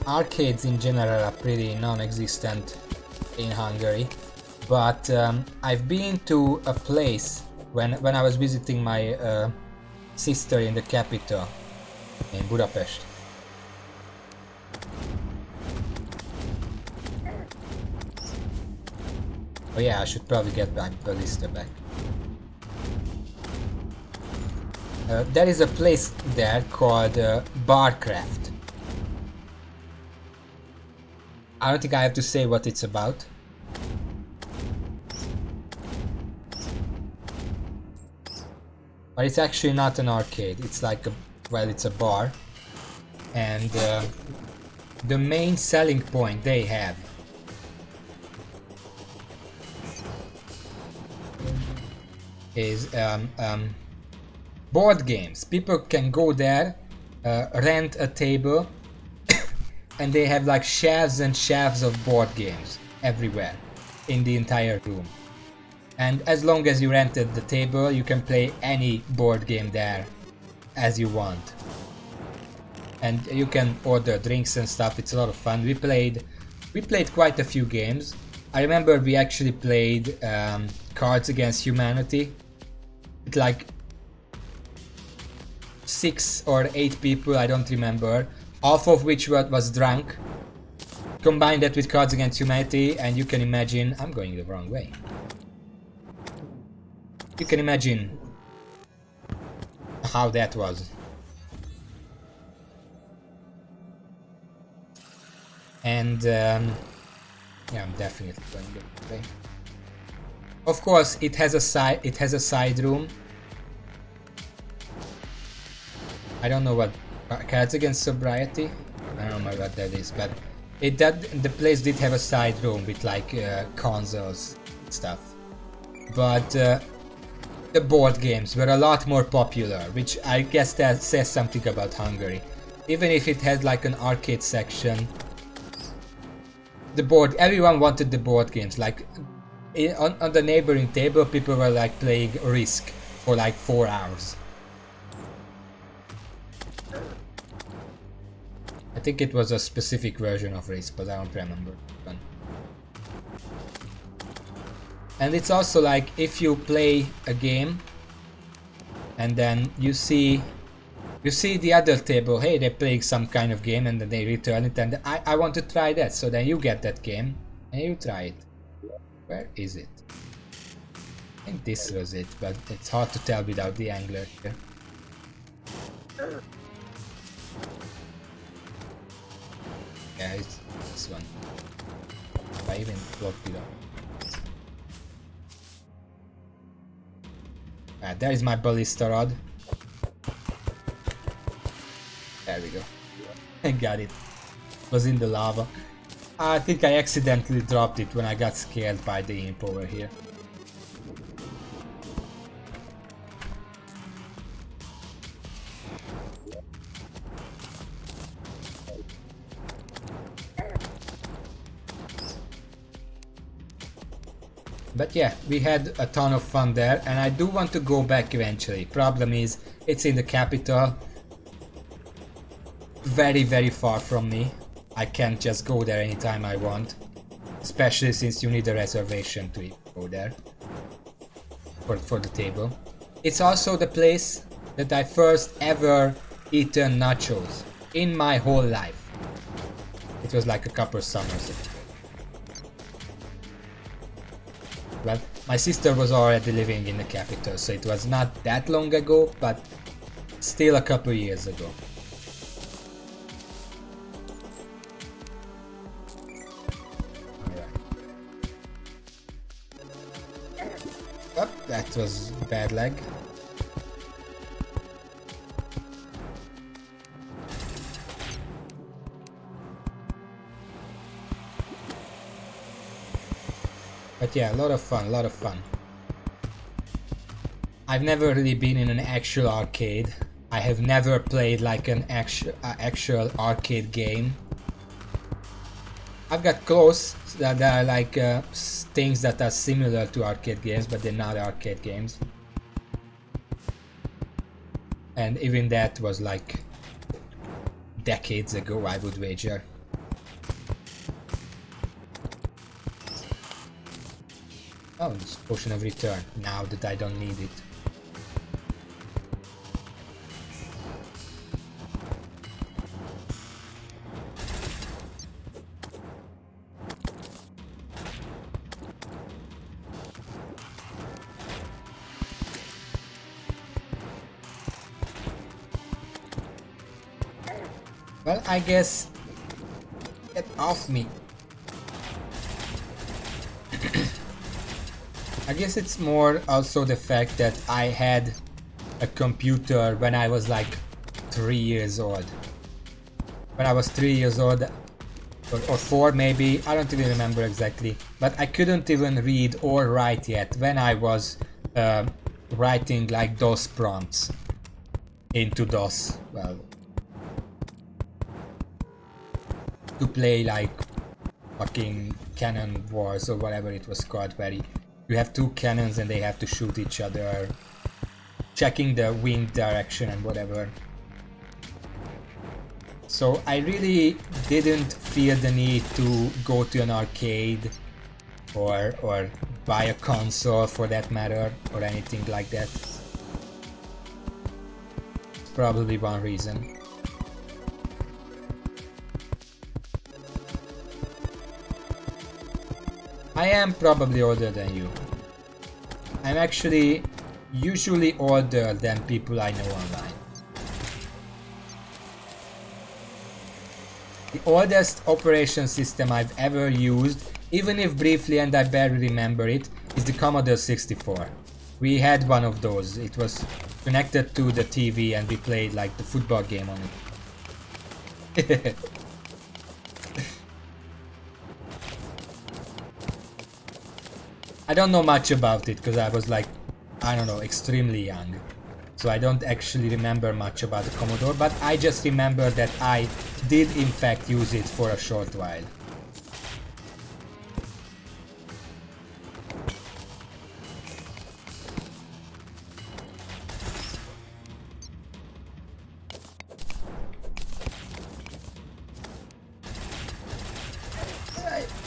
Arcades in general are pretty non-existent in Hungary, but I've been to a place when I was visiting my sister in the capital, in Budapest. Oh yeah, I should probably get my ballista back. There is a place there called Barcraft. I don't think I have to say what it's about. But it's actually not an arcade. It's like a, well, it's a bar. And the main selling point they have is board games. People can go there, rent a table, and they have like shelves and shelves of board games everywhere in the entire room. And as long as you rented the table, you can play any board game there as you want. And you can order drinks and stuff. It's a lot of fun. We played quite a few games. I remember we actually played Cards Against Humanity. It's like 6 or 8 people, I don't remember, half of which was drunk. Combine that with Cards Against Humanity and you can imagine... I'm going the wrong way. You can imagine how that was. And yeah, I'm definitely going the way. Of course, it has a side room. I don't know what Cards Against Sobriety. I don't know what that is, but the place did have a side room with like consoles and stuff. But the board games were a lot more popular, which I guess that says something about Hungary. Even if it had like an arcade section, everyone wanted the board games. Like on the neighboring table, people were like playing Risk for like 4 hours. I think it was a specific version of Risk, but I don't remember. And it's also like if you play a game and then you see the other table, hey, they're playing some kind of game, and then they return it, and I want to try that, so then you get that game and you try it. Where is it? I think this was it, but it's hard to tell without the angler here. Yeah, it's this one. If I even blocked it up. There is my ballista rod. There we go. I got it. It was in the lava. I think I accidentally dropped it when I got scared by the imp over here. But yeah, we had a ton of fun there, and I do want to go back eventually. Problem is, it's in the capital. Very, very far from me. I can't just go there anytime I want. Especially since you need a reservation to go there. For the table. It's also the place that I first ever eaten nachos in my whole life. It was like a couple summers ago. Well, my sister was already living in the capital, so it was not that long ago, but still a couple years ago. Alright. Oh, that was bad lag. But yeah, a lot of fun, a lot of fun. I've never really been in an actual arcade. I have never played like an actual arcade game. I've got close, that there are like things that are similar to arcade games, but they're not arcade games. And even that was like decades ago, I would wager. Oh, it's Potion of Return, now that I don't need it. Well, I guess... Get off me! I guess it's more also the fact that I had a computer when I was like 3 years old. When I was 3 years old, or 4 maybe, I don't even remember exactly. But I couldn't even read or write yet when I was writing like DOS prompts into DOS. Well, to play like fucking Cannon Wars or whatever it was called, where you have two cannons and they have to shoot each other, checking the wind direction and whatever. So I really didn't feel the need to go to an arcade or buy a console for that matter or anything like that. Probably one reason. I am probably older than you. I'm actually usually older than people I know online. The oldest operation system I've ever used, even if briefly and I barely remember it, is the Commodore 64. We had one of those. It was connected to the TV and we played like the football game on it. I don't know much about it because I was like, I don't know, extremely young. So I don't actually remember much about the Commodore, but I just remember that I did in fact use it for a short while.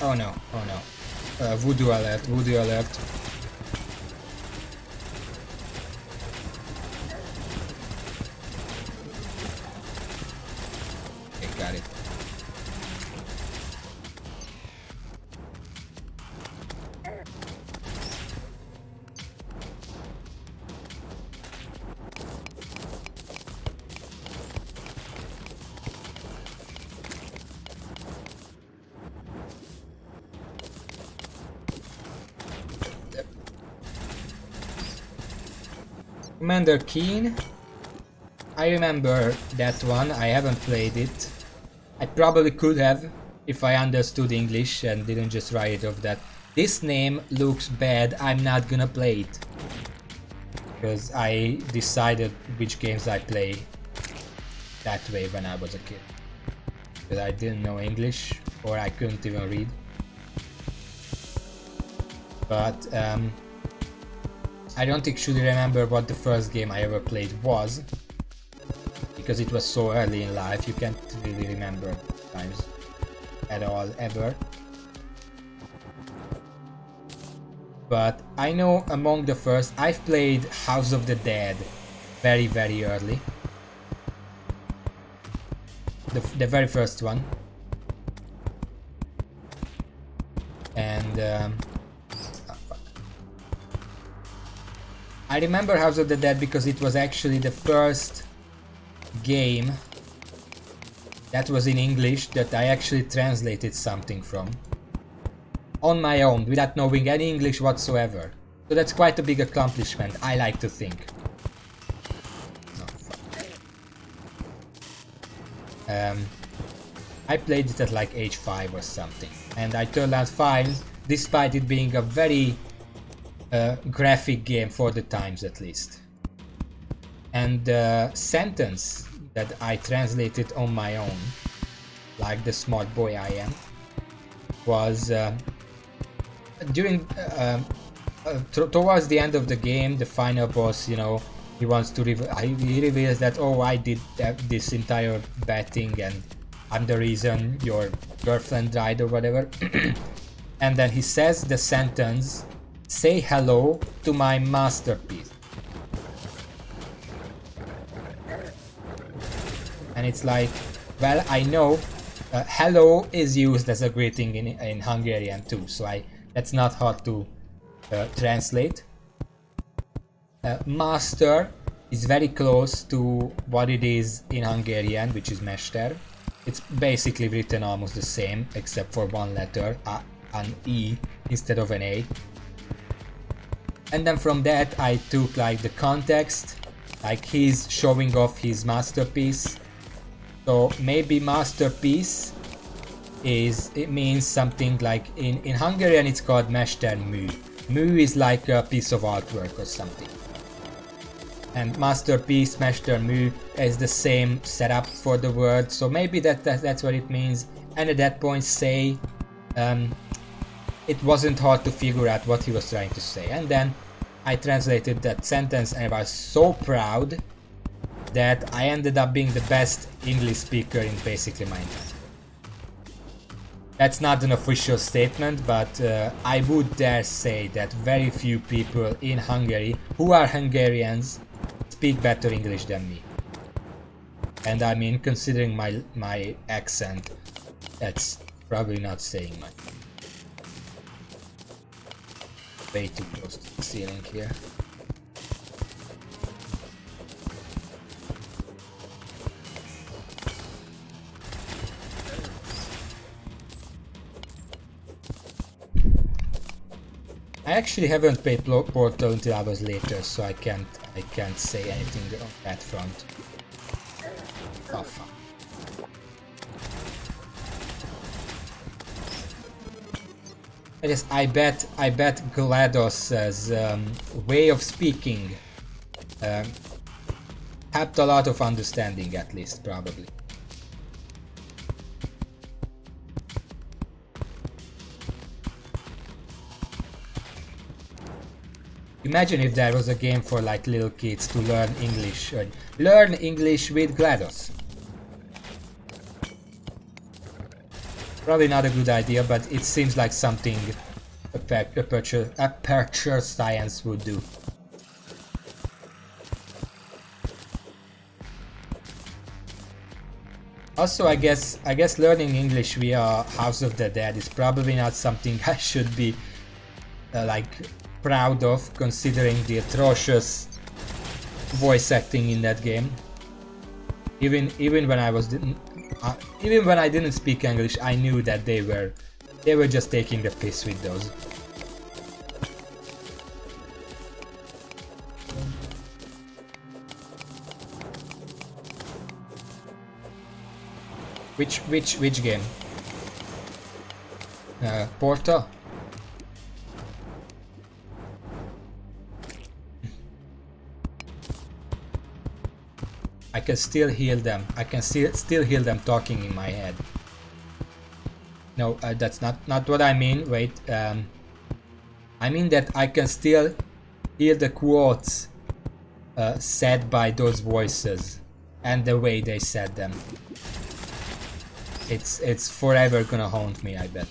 Oh no, oh no. Voodoo alert, voodoo alert. Okay, got it. Commander Keen. I remember that one. I haven't played it. I probably could have if I understood English and didn't just write it off that this name looks bad, I'm not gonna play it. Because I decided which games I play that way when I was a kid. Because I didn't know English or I couldn't even read. But I don't actually remember what the first game I ever played was, because it was so early in life, you can't really remember times at all, ever. But I know among the first, I've played House of the Dead very, very early. The very first one. And I remember House of the Dead because it was actually the first game that was in English that I actually translated something from on my own without knowing any English whatsoever. So that's quite a big accomplishment, I like to think. Oh, fuck. I played it at like age 5 or something, and I turned out fine despite it being a very graphic game for the times at least. And the sentence that I translated on my own, like the smart boy I am, was during towards the end of the game, the final boss, you know, he wants to he reveals that, oh, I did this entire bad thing and I'm the reason your girlfriend died or whatever. And then he says the sentence, "Say hello to my masterpiece." And it's like, well, I know hello is used as a greeting in Hungarian too, so that's not hard to translate. Master is very close to what it is in Hungarian, which is Mester. It's basically written almost the same, except for one letter, an E instead of an A. And then from that I took like the context, like he's showing off his masterpiece. So maybe masterpiece it means something like in Hungarian it's called mestermű. Mű is like a piece of artwork or something. And masterpiece, mestermű is the same setup for the word, so maybe that's what it means. And at that point say it wasn't hard to figure out what he was trying to say. And then I translated that sentence and I was so proud that I ended up being the best English speaker in basically my entire. That's not an official statement, but I would dare say that very few people in Hungary who are Hungarians speak better English than me. And I mean, considering my accent, that's probably not saying much. Way too close to the ceiling here. I actually haven't played Portal until I was later, so I can't say anything on that front. Oh fuck. I bet GLaDOS's way of speaking helped a lot of understanding, at least, probably. Imagine if there was a game for like little kids to learn English with GLaDOS. Probably not a good idea, but it seems like something Aperture Science would do. Also, I guess learning English via House of the Dead is probably not something I should be like proud of, considering the atrocious voice acting in that game. Even when I didn't speak English, I knew that they were just taking the piss with those. Which game? Portal? I can still hear them. I can still hear them talking in my head. No, that's not what I mean. Wait, I mean that I can still hear the quotes said by those voices and the way they said them. It's forever gonna haunt me, I bet.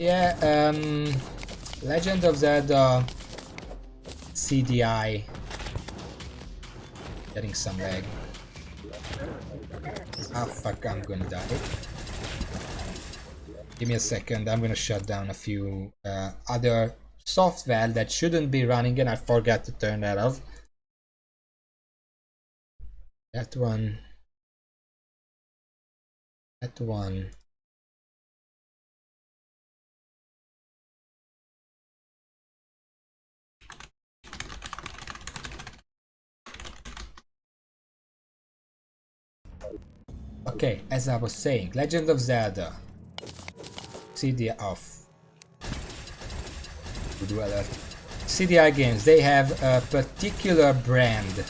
Yeah, Legend of Zelda CDI. Getting some lag. Ah fuck, I'm gonna die. Give me a second, I'm gonna shut down a few other software that shouldn't be running and I forgot to turn that off. That one. That one. Okay, as I was saying, Legend of Zelda CDI off. Good well, CDI games, they have a particular brand.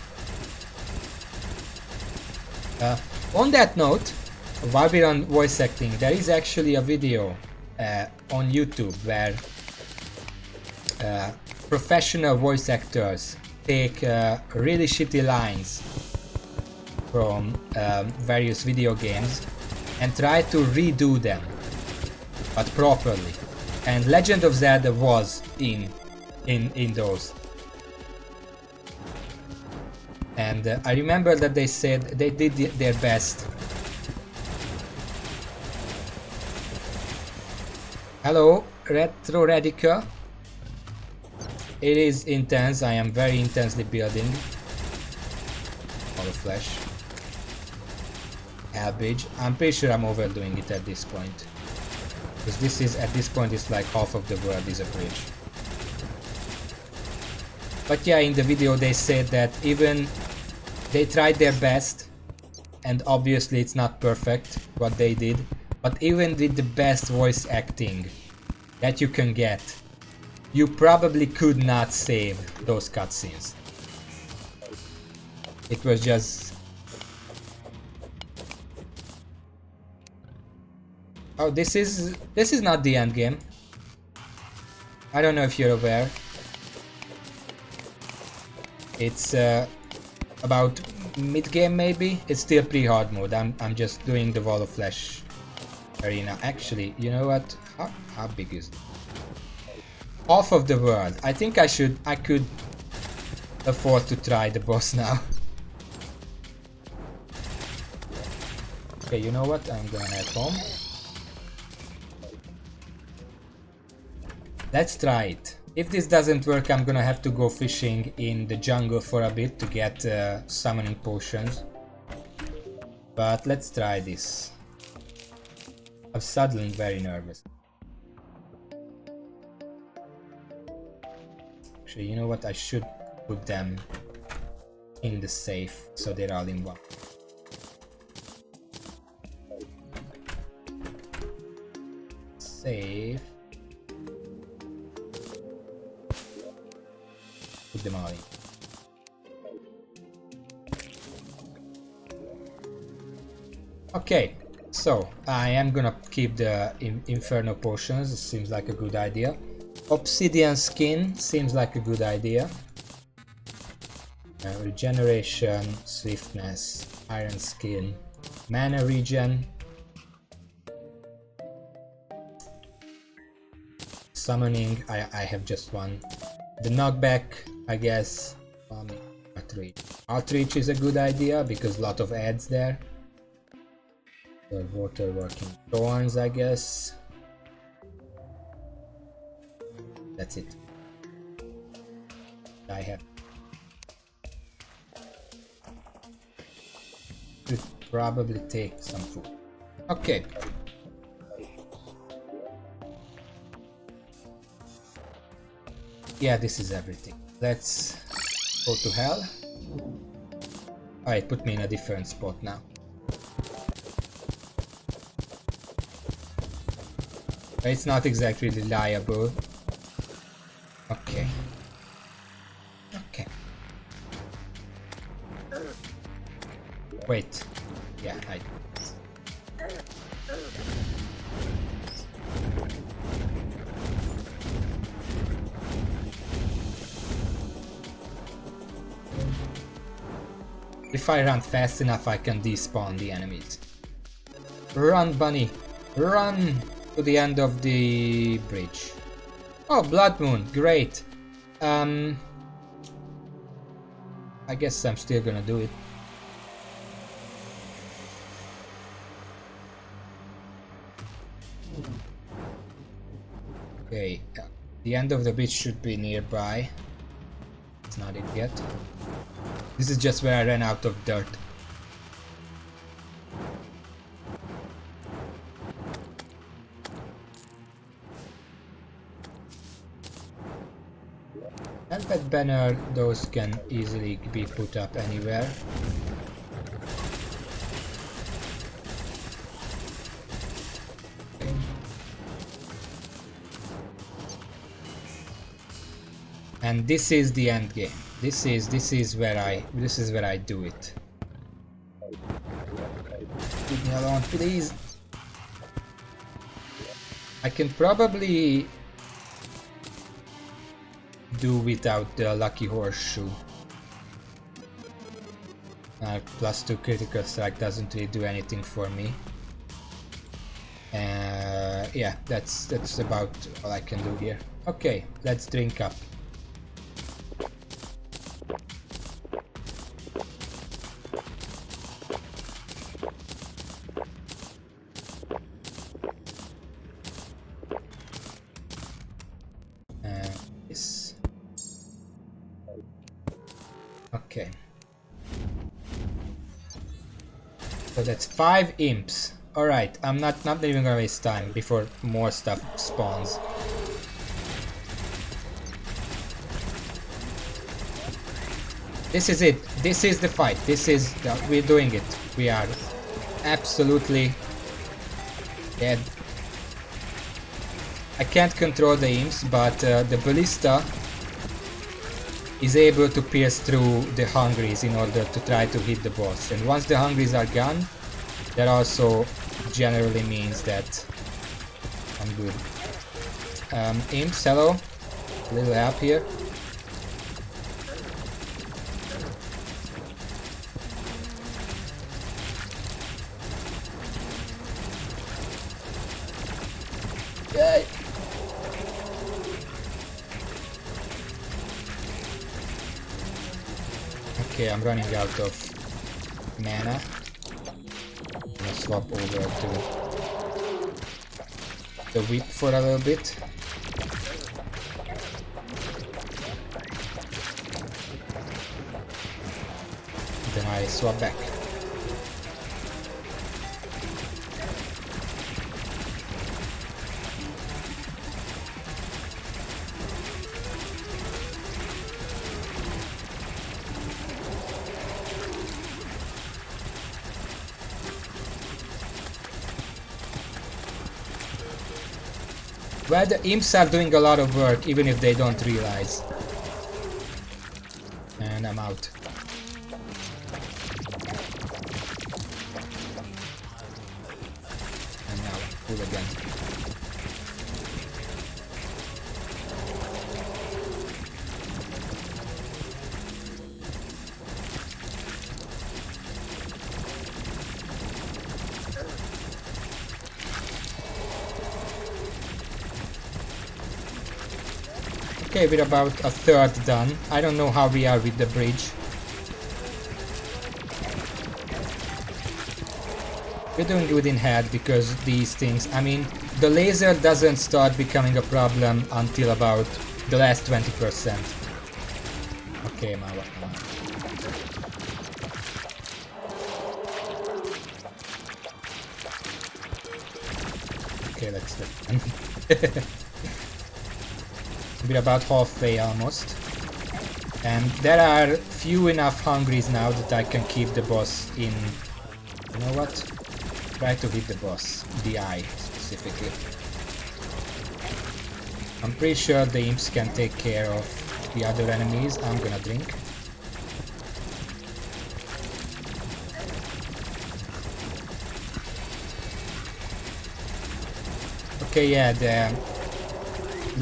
On that note, while we're on voice acting, there is actually a video on YouTube where professional voice actors take really shitty lines from various video games and try to redo them, but properly. And Legend of Zelda was in those. And I remember that they said they did their best. Hello, Retro Radica. It is intense. I am very intensely building. All the flesh. Hell Bridge. I'm pretty sure I'm overdoing it at this point. Because this is, at this point, it's like half of the world is a bridge. But yeah, in the video they said that even they tried their best, and obviously it's not perfect what they did, but even with the best voice acting that you can get, you probably could not save those cutscenes. It was just... Oh, this is not the end game. I don't know if you're aware. It's about mid-game maybe. It's still pre-hard mode. I'm just doing the Wall of Flesh arena. Actually, you know what? How big is it? Half of the world. I think I could afford to try the boss now. Okay, you know what? I'm gonna head home. Let's try it. If this doesn't work, I'm gonna have to go fishing in the jungle for a bit to get summoning potions. But let's try this. I'm suddenly very nervous. Actually, you know what? I should put them in the safe so they're all in one. Save. Put them all in. Okay, so I am gonna keep the Inferno potions. It seems like a good idea. Obsidian skin seems like a good idea. Regeneration, swiftness, iron skin, mana regen, summoning. I have just one. The knockback, I guess. Outreach. Outreach is a good idea because a lot of ads there. The water working thorns, I guess. That's it. I have. Should probably take some food. Okay. Yeah, this is everything. Let's go to hell. Alright, put me in a different spot now. It's not exactly reliable. Okay. Okay. Wait. Yeah, I... If I run fast enough, I can despawn the enemies. Run, bunny! Run to the end of the bridge. Oh, Blood Moon, great. I guess I'm still gonna do it. Okay, the end of the bridge should be nearby. It's not it yet. This is just where I ran out of dirt. Helmet banner, those can easily be put up anywhere. And this is the end game. This is where I do it. Leave me alone, please. I can probably do without the lucky horseshoe. +2 critical strike doesn't really do anything for me. Yeah, that's about all I can do here. Okay, let's drink up. So that's 5 imps. Alright, I'm not even gonna waste time before more stuff spawns. This is it. This is the fight. We're doing it. We are absolutely dead. I can't control the imps, but the ballista is able to pierce through the hungries in order to try to hit the boss. And once the hungries are gone, that also generally means that I'm good. Imps, hello. A little help here. Yay! Okay, I'm running out of mana. I'm gonna swap over to the whip for a little bit. Then I swap back. Well, the imps are doing a lot of work, even if they don't realize. And I'm out. And now, full again. Okay, we're about a third done. I don't know how we are with the bridge. We're doing good in head because these things, I mean, the laser doesn't start becoming a problem until about the last 20%. Okay, Mawa. Okay, let's do it. We're about halfway almost. And there are few enough hungries now that I can keep the boss in... You know what? Try to hit the boss. The eye, specifically. I'm pretty sure the imps can take care of the other enemies. I'm gonna drink. Okay, yeah, the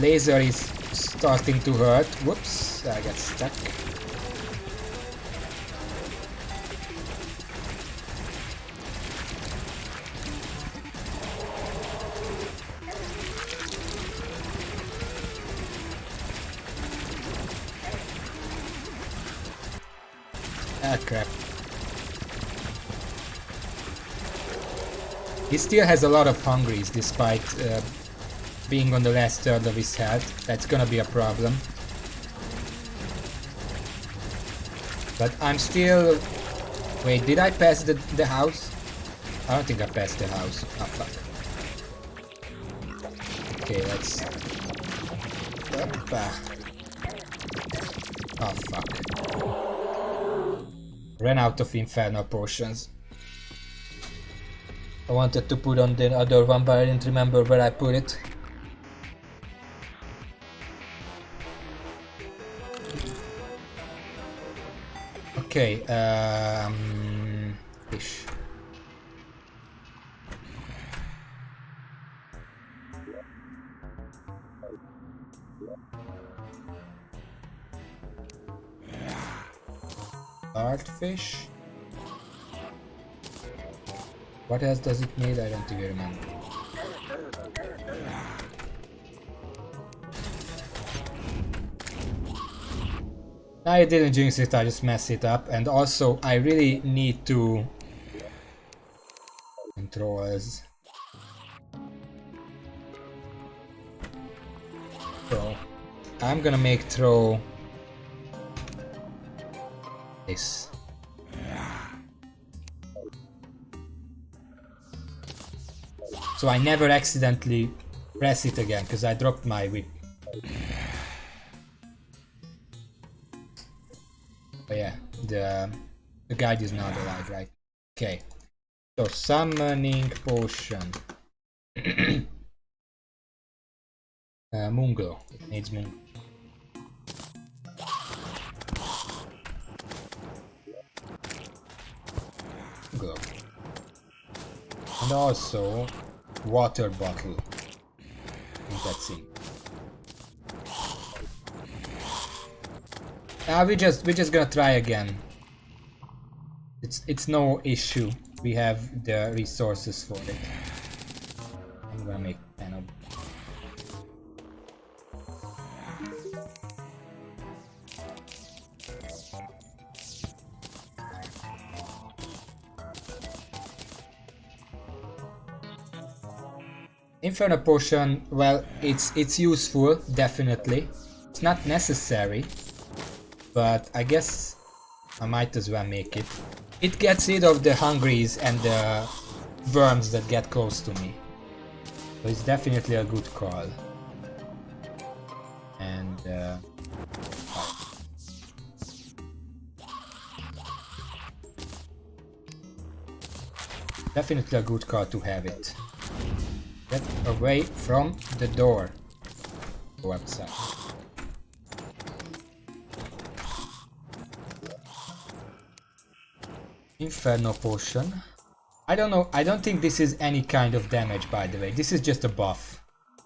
laser is starting to hurt. Whoops, I got stuck. Ah, crap. He still has a lot of hungries despite being on the last third of his health. That's gonna be a problem. But I'm still... Wait, did I pass the house? I don't think I passed the house. Oh, fuck. Okay, let's... Oppa. Oh, fuck. Ran out of infernal potions. I wanted to put on the other one, but I didn't remember where I put it. Okay, fish. Artfish. What else does it need? I don't even remember. I didn't jinx it, I just messed it up, and also I really need to controls. So I'm gonna make throw this. so I never accidentally press it again, because I dropped my whip. But yeah, the guide is not alive, right? Okay. So summoning potion. Moonglow. It needs moon. Glow. And also water bottle. I think that's it. We're just gonna try again. It's no issue. We have the resources for it. I'm gonna make 10 of. Inferno potion, well, it's useful, definitely. It's not necessary, but I guess I might as well make it. It gets rid of the hungries and the worms that get close to me. So it's definitely a good call. And definitely a good call to have it. Get away from the door. Go outside. Inferno potion. I don't know, I don't think this is any kind of damage, by the way. This is just a buff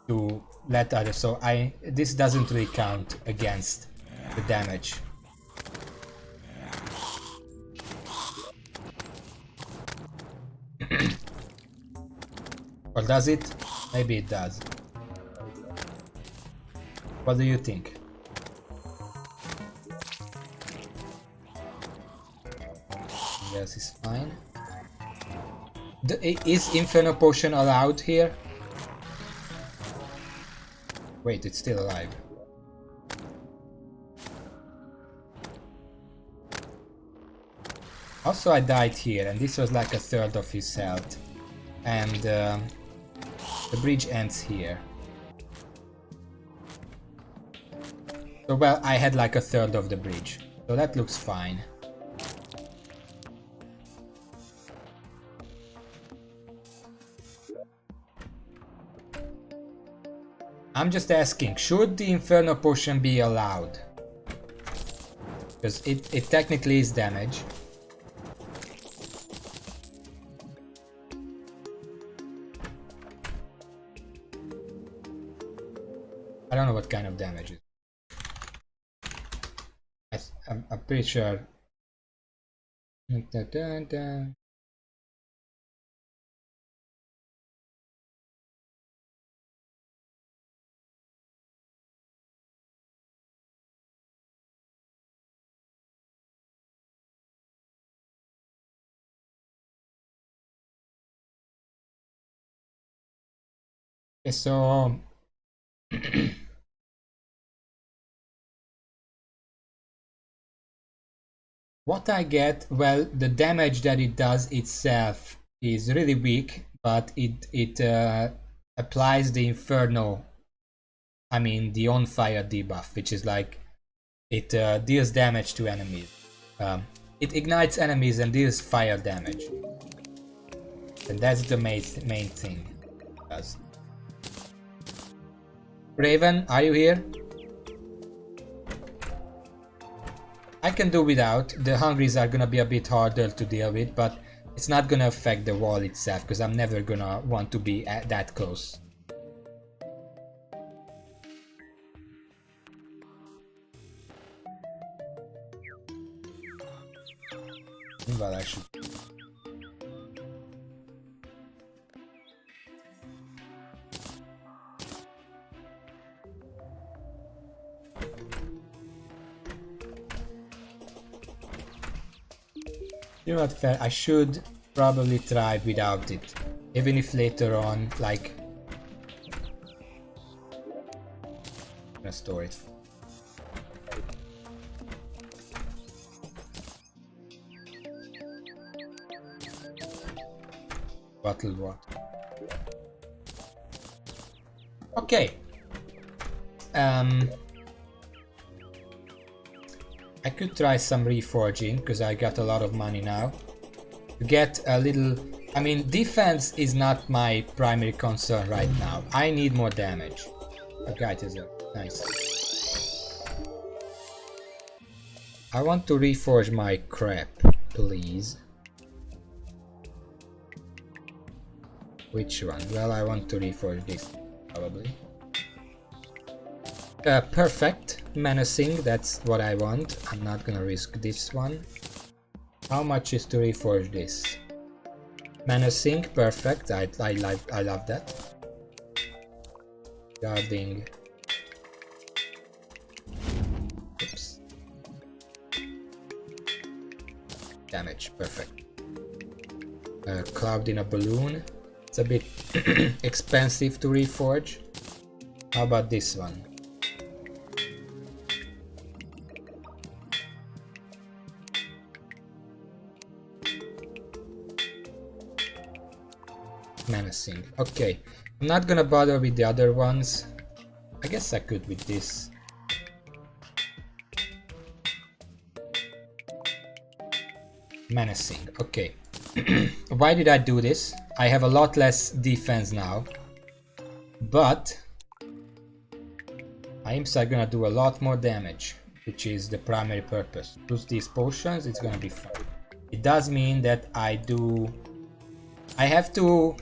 to let others, so this doesn't really count against the damage. Or does it? Maybe it does. What do you think? Yes, it's fine. Is Inferno Potion allowed here? Wait, it's still alive. Also, I died here, and this was like a third of his health. And the bridge ends here. So, well, I had like a third of the bridge. So that looks fine. I'm just asking, should the Inferno Potion be allowed? Because it technically is damage. I don't know what kind of damage it is. I'm pretty sure. Okay, so what I get, well, the damage that it does itself is really weak, but it applies the Inferno, I mean the on fire debuff, which is like it deals damage to enemies. It ignites enemies and deals fire damage, and that's the main thing it does. Raven, are you here? I can do without. The hungries are gonna be a bit harder to deal with, but it's not gonna affect the wall itself, because I'm never gonna want to be that close. Well, I should. You know what, fair, I should probably try without it. Even if later on, like... I'm gonna store it. Bottled water. Okay. I could try some reforging because I got a lot of money now. To get a little... I mean, defense is not my primary concern right now. I need more damage. A guy is nice. I want to reforge my crap, please. Which one? Well, I want to reforge this, probably. Perfect. Menacing, that's what I want. I'm not gonna risk this one. How much is to reforge this? Menacing, perfect. I love that. Guarding. Oops. Damage, perfect. Cloud in a balloon. It's a bit expensive to reforge. How about this one? Menacing. Okay, I'm not gonna bother with the other ones. I guess I could with this. Menacing. Okay. Why did I do this? I have a lot less defense now, but I'm gonna do a lot more damage, which is the primary purpose. Use these potions, it's gonna be fun. It does mean that I have to...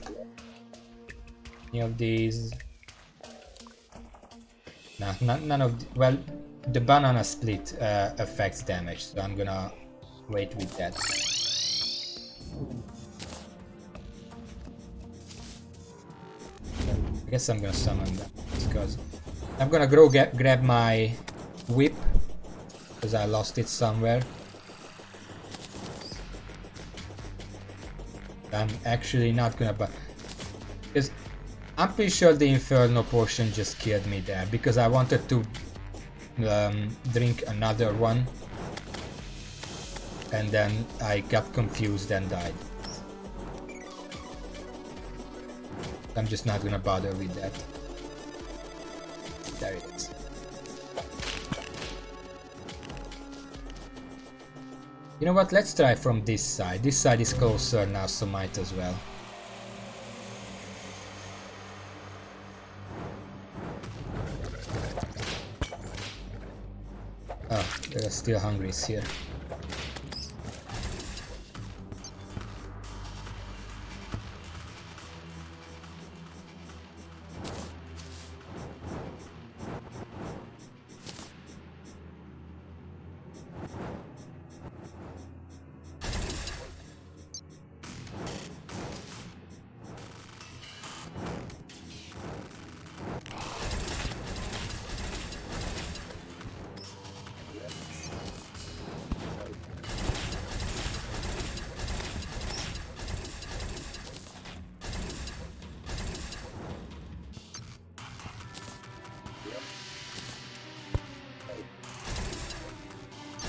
Any of these... No, none of... Well, the banana split affects damage, so I'm gonna wait with that. I guess I'm gonna summon them, because I'm gonna go grab my whip, because I lost it somewhere. I'm actually not gonna buy, because I'm pretty sure the Inferno potion just killed me there, because I wanted to drink another one, and then I got confused and died. I'm just not gonna bother with that. There it is. You know what, let's try from this side. This side is closer now, so might as well. Oh, there are still hungries here.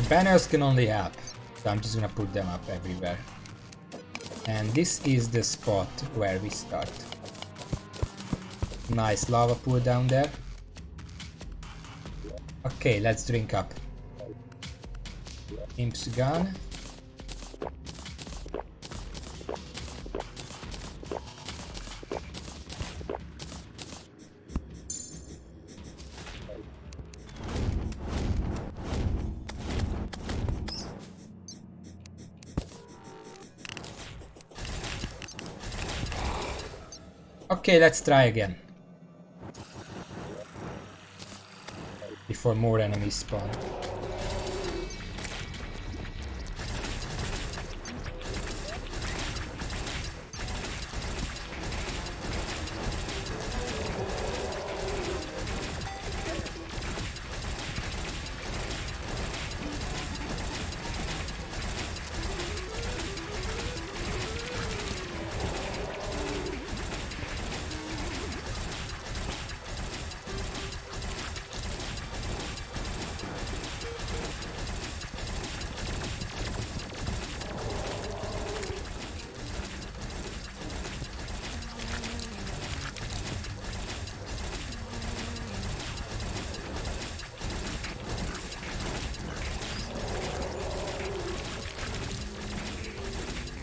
Banners can only help, so I'm just gonna put them up everywhere. And this is the spot where we start. Nice lava pool down there. Okay, let's drink up. Imp's gone. Okay, let's try again. Before more enemies spawn.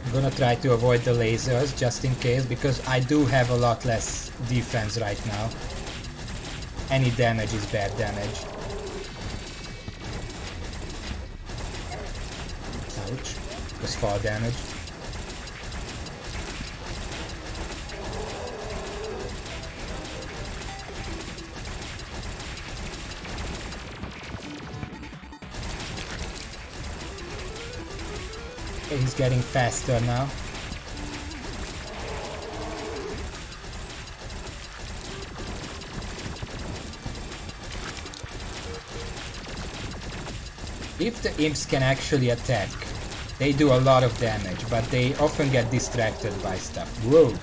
I'm gonna try to avoid the lasers just in case, because I do have a lot less defense right now. Any damage is bad damage. Ouch. Just fall damage. Okay, he's getting faster now. If the imps can actually attack, they do a lot of damage, but they often get distracted by stuff. Whoa!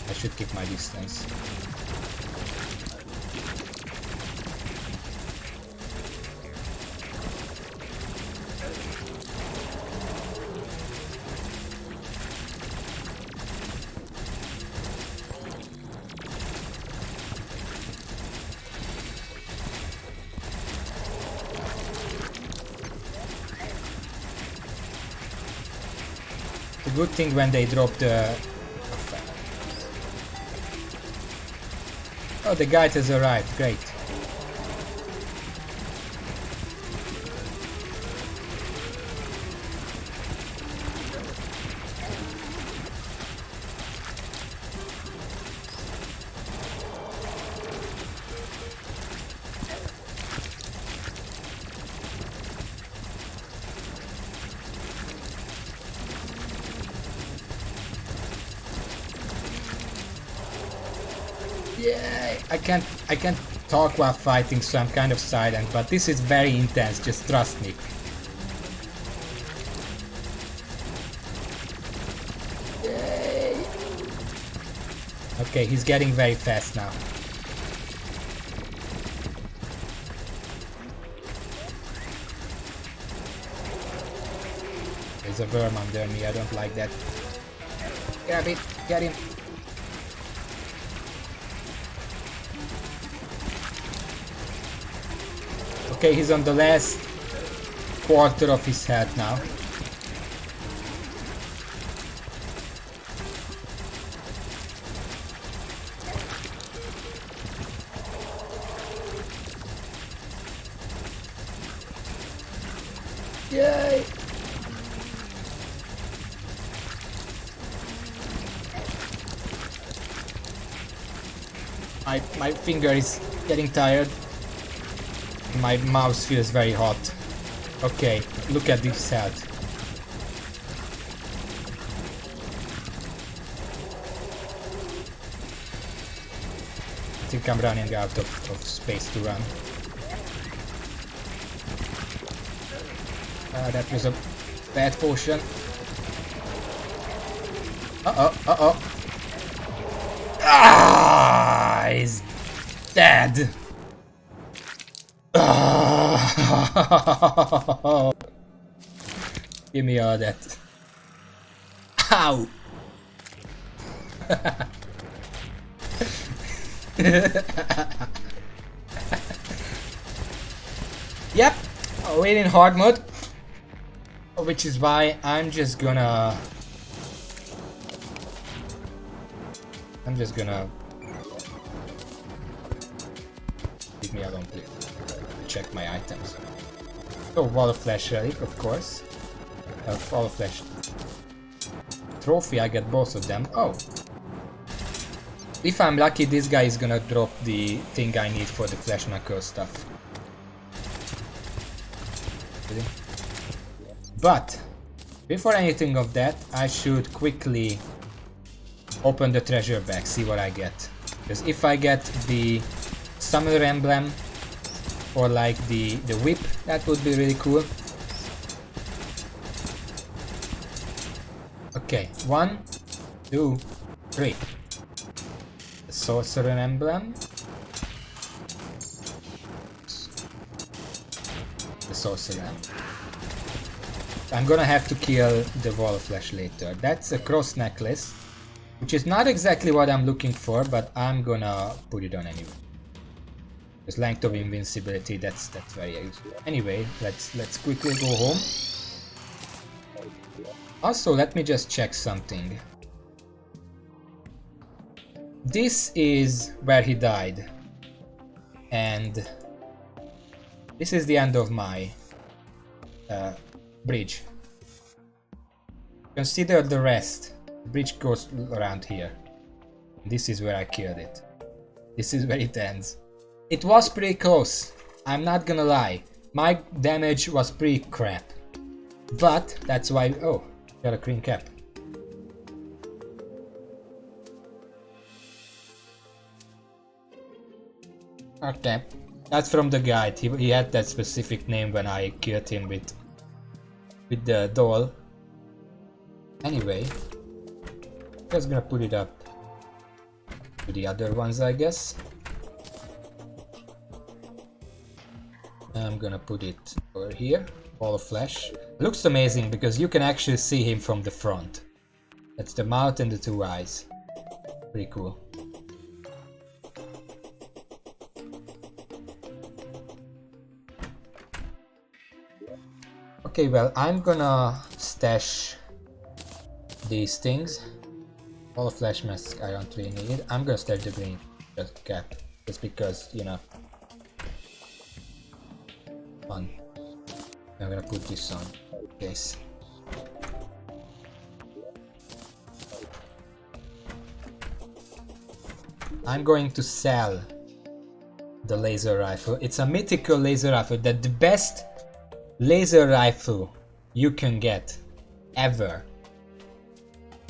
I should keep my distance. Good thing when they drop the... Oh, the guide has arrived, great. Yeah, I can't talk while fighting, so I'm kind of silent, but this is very intense, just trust me. Yay. Okay, he's getting very fast now. There's a worm under me, I don't like that. Grab it, get him. Okay, he's on the last quarter of his health now. Yay! My finger is getting tired. My mouse feels very hot. Okay, look at this health. I think I'm running out of space to run. That was a bad potion. Uh-oh. Ah, he's dead. Give me all that. Ow! Yep, we're in hard mode, which is why I'm just gonna leave me alone, please. Check my items. Oh, wall of flesh relic, of course. Wall of flesh trophy, I get both of them. Oh. If I'm lucky, this guy is gonna drop the thing I need for the flesh knuckle stuff. But before anything of that, I should quickly open the treasure bag, see what I get. Because if I get the summoner emblem or like the whip, that would be really cool. Okay, 1, 2, 3. The sorcerer emblem. The sorcerer emblem. I'm gonna have to kill the wall of flesh later. That's a cross necklace, which is not exactly what I'm looking for, but I'm gonna put it on anyway. There's length of invincibility, that's very useful. Anyway, let's quickly go home. Also, let me just check something. This is where he died. And this is the end of my bridge. Consider the rest. The bridge goes around here. This is where I killed it. This is where it ends. It was pretty close. I'm not gonna lie. My damage was pretty crap. But that's why... Oh, got a green cap. Okay. That's from the guide. He had that specific name when I killed him with the doll. Anyway, just gonna put it up to the other ones, I guess. I'm gonna put it over here. Ball of flesh. Looks amazing because you can actually see him from the front. That's the mouth and the two eyes. Pretty cool. Okay, well, I'm gonna stash these things. All of flash mask I don't really need. I'm gonna stash the green cap just because, you know, fun. I'm gonna put this on in case. I'm going to sell the laser rifle. It's a mythical laser rifle, that the best laser rifle you can get ever.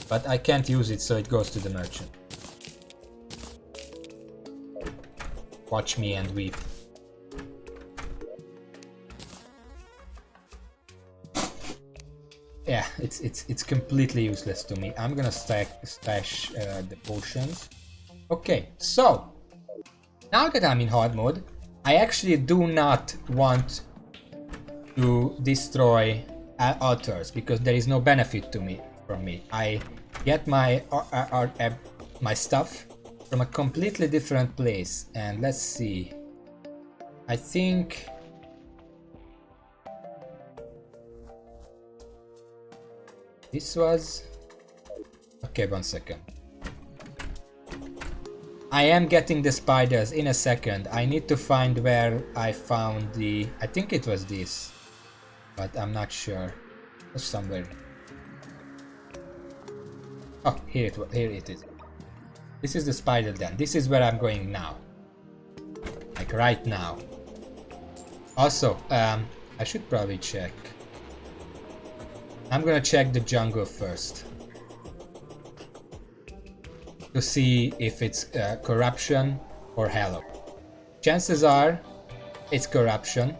But I can't use it, so it goes to the merchant. Watch me and weep. Yeah, it's completely useless to me. I'm gonna stash the potions. Okay, so now that I'm in hard mode, I actually do not want to destroy altars because there is no benefit to me from me. I get my my stuff from a completely different place, and let's see. I think this was okay. 1 second. I am getting the spiders in a second. I need to find where I found the... I think it was this, but I'm not sure. It's somewhere. Oh, here it is. This is the spider den. This is where I'm going now. Like right now. Also, I should probably check. I'm gonna check the jungle first. To see if it's corruption or hallow. Chances are it's corruption.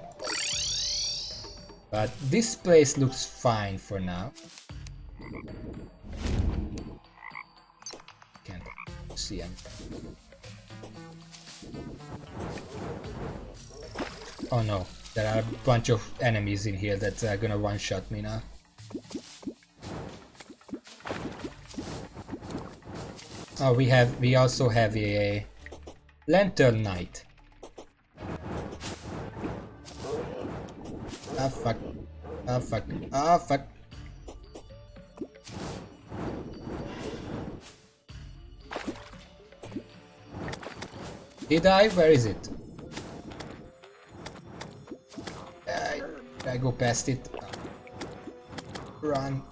But this place looks fine for now. Can't see anything. Oh no, there are a bunch of enemies in here that are gonna one-shot me now. Oh, we also have a lantern knight. Ah fuck. Ah fuck. Ah fuck. Did I? Where is it? I go past it. Run.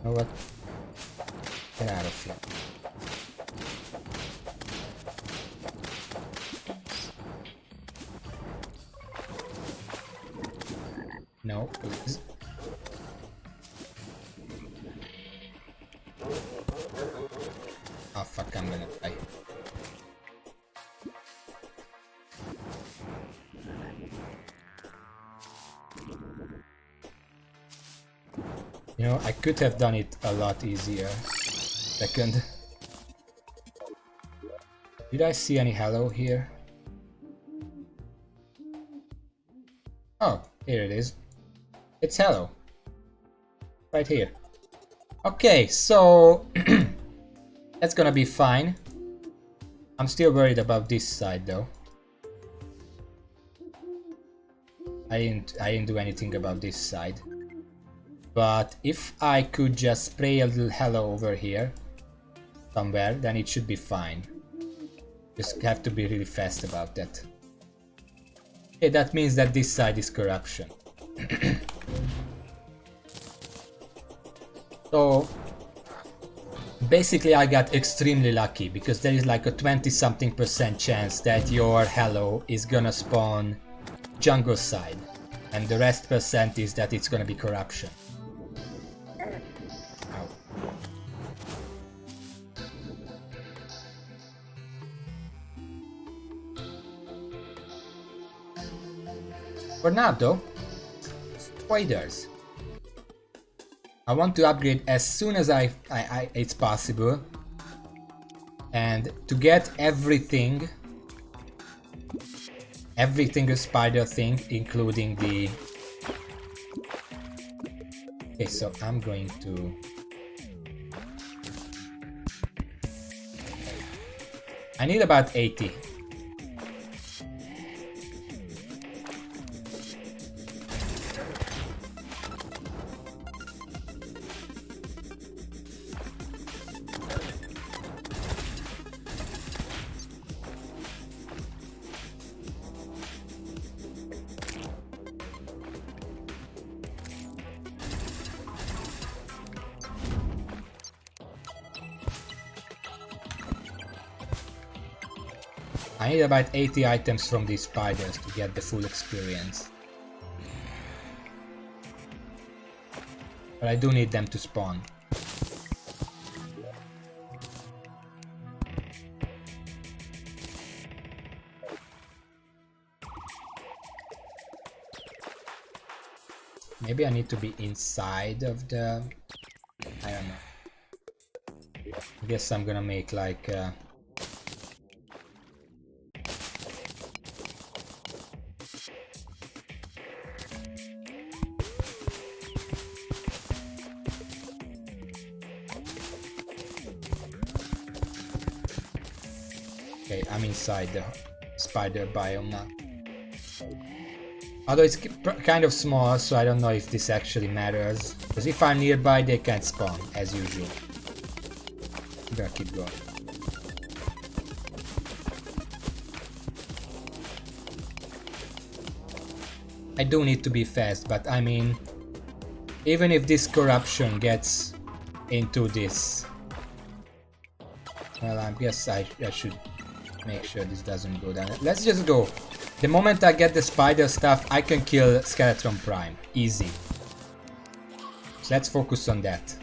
You know what? Get out of here. No, please. Oh fuck, I'm gonna die. You know, I could have done it a lot easier. Second. Did I see any hello here? Oh, here it is. It's hello. Right here. Okay, so that's gonna be fine. I'm still worried about this side though. I didn't do anything about this side. But if I could just spray a little hello over here somewhere, then it should be fine. Just have to be really fast about that. Okay, that means that this side is corruption. So basically I got extremely lucky because there is like a 20-something% chance that your hello is gonna spawn jungle side, and the rest percent is that it's gonna be corruption. Ow. For now though, spiders. I want to upgrade as soon as it's possible, and to get everything, every single spider thing, including the... Okay, so I'm going to... I need about 80. I need about 80 items from these spiders to get the full experience. But I do need them to spawn. Maybe I need to be inside of the... I don't know. I guess I'm gonna make like... Okay, I'm inside the spider biome now. Although it's kind of small, so I don't know if this actually matters. Because if I'm nearby, they can't spawn, as usual. I'm gonna keep going. I do need to be fast, but I mean... Even if this corruption gets into this... Well, I guess I should make sure this doesn't go down. Let's just go. The moment I get the spider stuff, I can kill Skeleton Prime. Easy. So let's focus on that.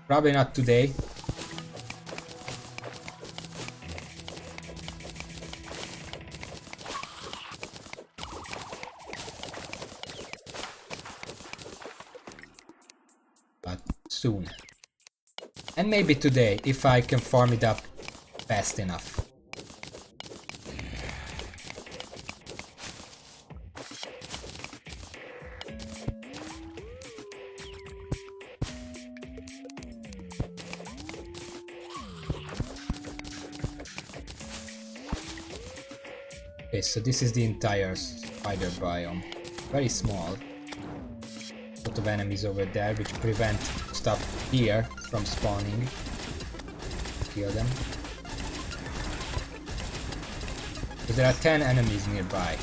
Probably not today. But soon. And maybe today, if I can farm it up fast enough. Okay, so this is the entire spider biome. Very small. A lot of enemies over there which prevent stuff here from spawning. Kill them. Because there are 10 enemies nearby.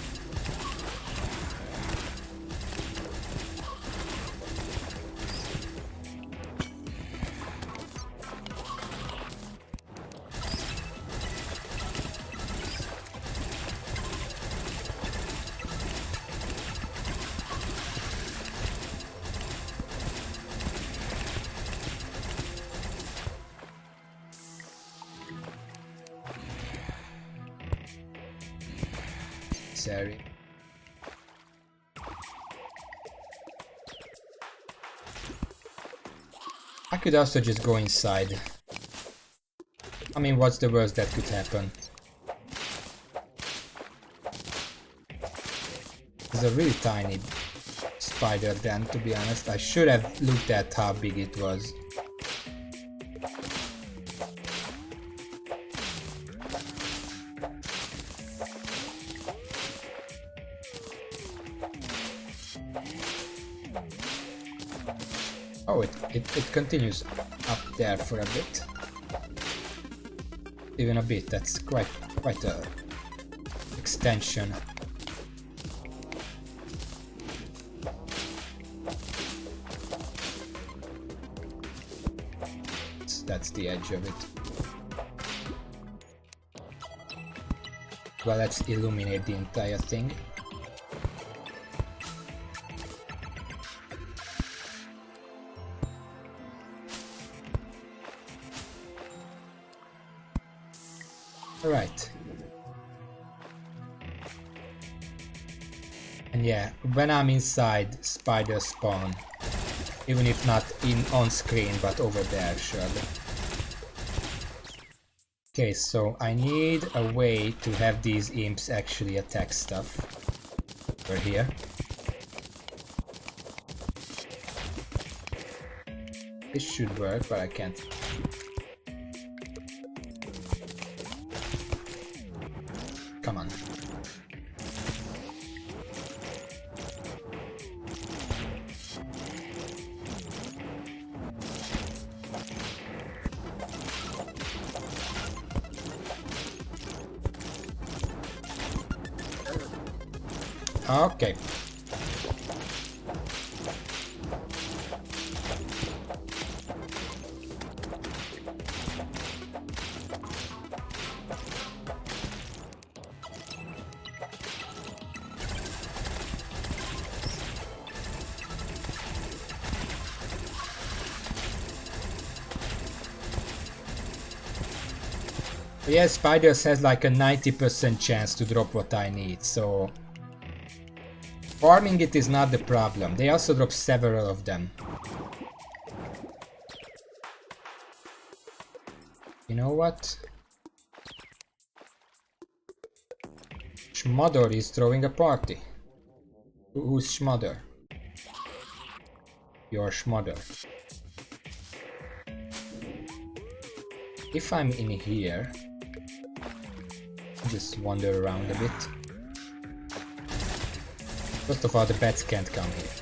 Area. I could also just go inside. I mean, what's the worst that could happen? It's a really tiny spider den, to be honest. I should have looked at how big it was. Oh, it continues up there for a bit. Even a bit, that's quite a extension. That's the edge of it. Well, let's illuminate the entire thing. Alright. And yeah, when I'm inside, spiders spawn. Even if not on screen, but over there, surely. Okay, so I need a way to have these imps actually attack stuff. Over here. This should work, but I can't. Come on. Okay. Yeah, spiders has like a 90% chance to drop what I need, so farming it is not the problem. They also drop several of them. You know what? Schmodder is throwing a party. Who's Schmodder? You're Schmodder. If I'm in here, just wander around a bit. First of all, the bats can't come here.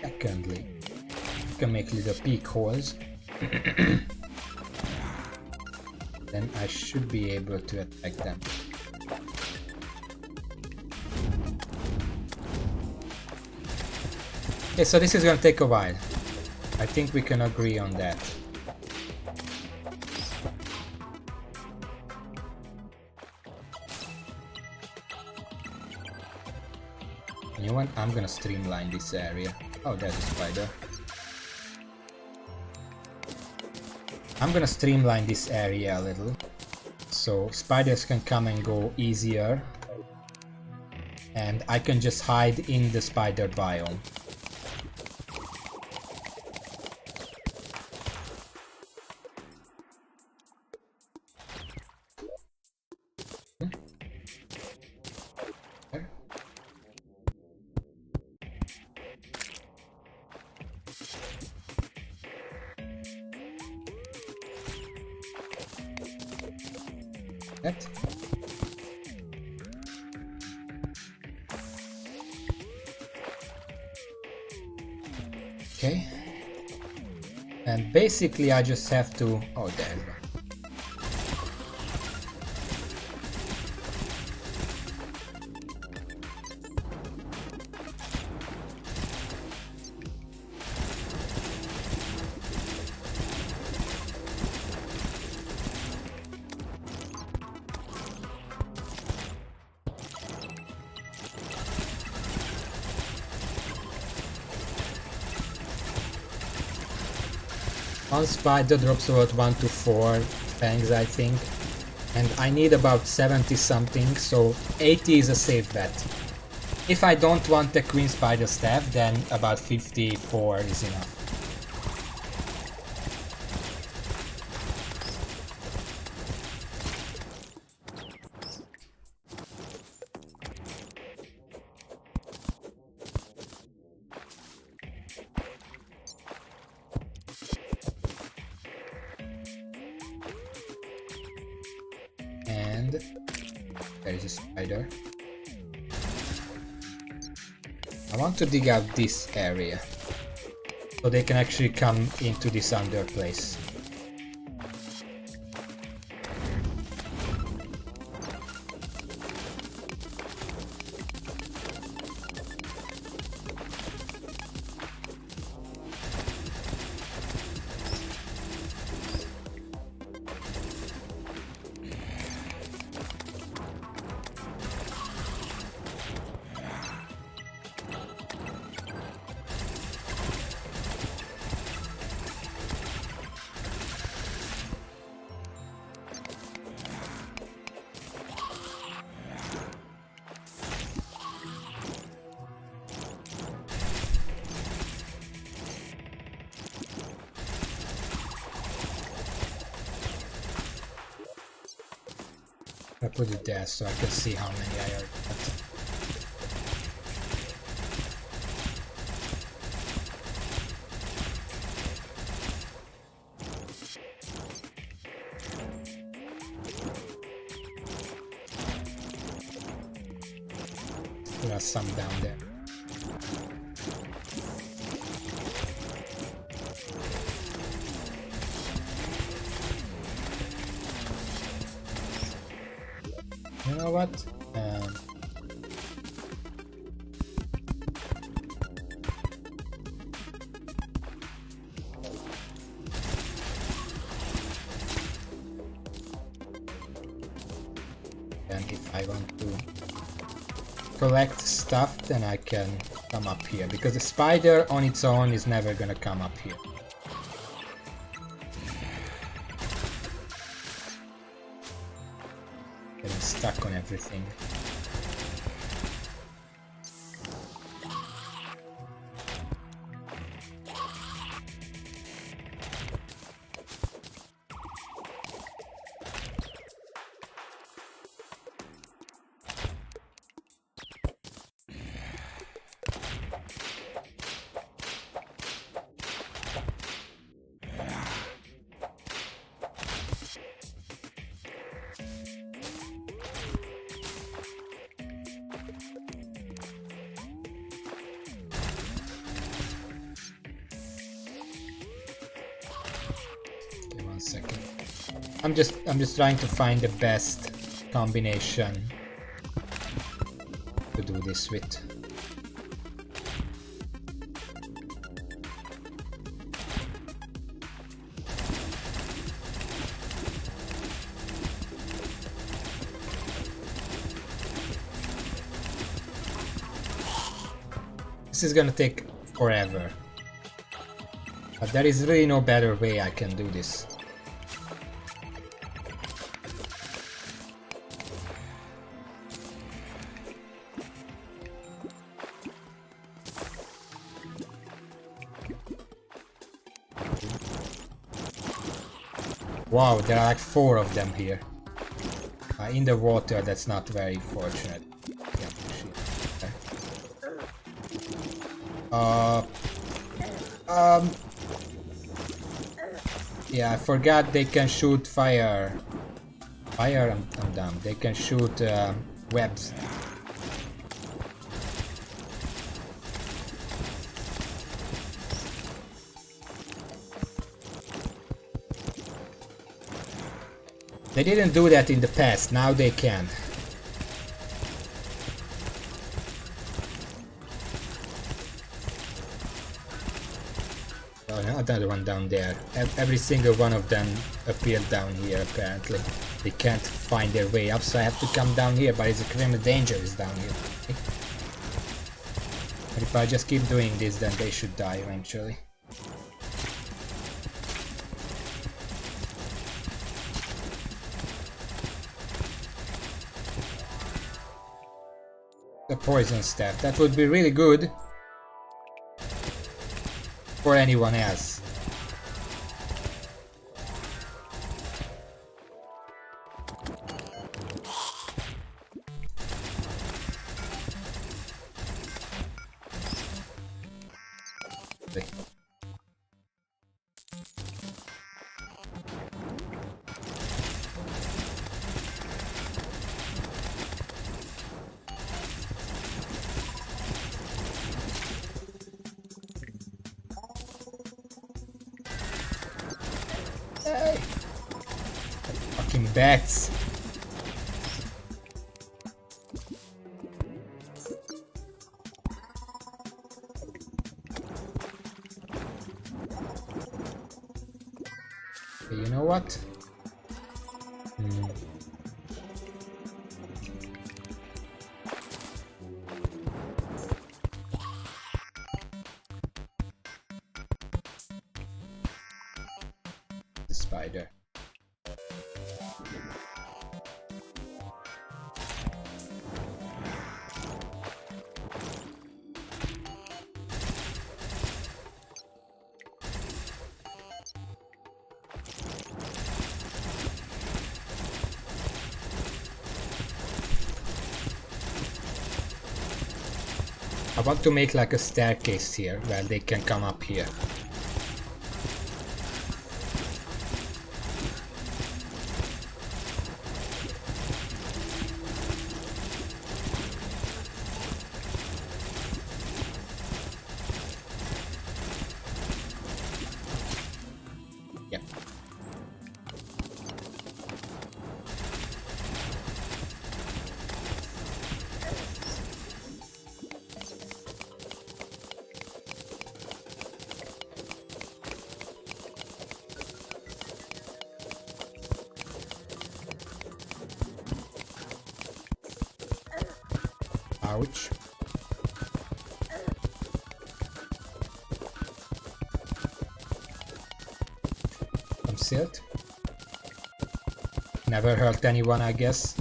Secondly, you can make little peek holes. Then I should be able to attack them. Okay, so this is gonna take a while. I think we can agree on that. You know what? I'm gonna streamline this area. Oh, there's a spider. I'm gonna streamline this area a little, so spiders can come and go easier, and I can just hide in the spider biome. That. Okay. And basically I just have to... Oh, there we go. One spider drops about 1 to 4 fangs, I think, and I need about 70 something, so 80 is a safe bet. If I don't want the queen spider staff, then about 54 is enough. And there is a spider. I want to dig out this area so they can actually come into this under place. I put it there so I can see how many I are. There are some down there. You know what? And if I want to collect stuff, then I can come up here, because the spider on its own is never gonna come up here. Getting stuck on everything. Second. I'm just trying to find the best combination to do this with. This is gonna take forever, but there is really no better way I can do this. Wow, there are like 4 of them here. In the water, that's not very fortunate. Yeah, shit. Okay. Yeah, I forgot they can shoot fire. Fire, I'm dumb. They can shoot webs. They didn't do that in the past, now they can. Oh, another one down there. Every single one of them appeared down here, apparently. They can't find their way up, so I have to come down here, but it's extremely dangerous down here. Okay. But if I just keep doing this, then they should die eventually. The poison staff, that would be really good for anyone else. Hey! Fucking bats! Okay, you know what? The spider. I want to make like a staircase here where they can come up here. Yep. Ouch. Some silt. Never hurt anyone, I guess.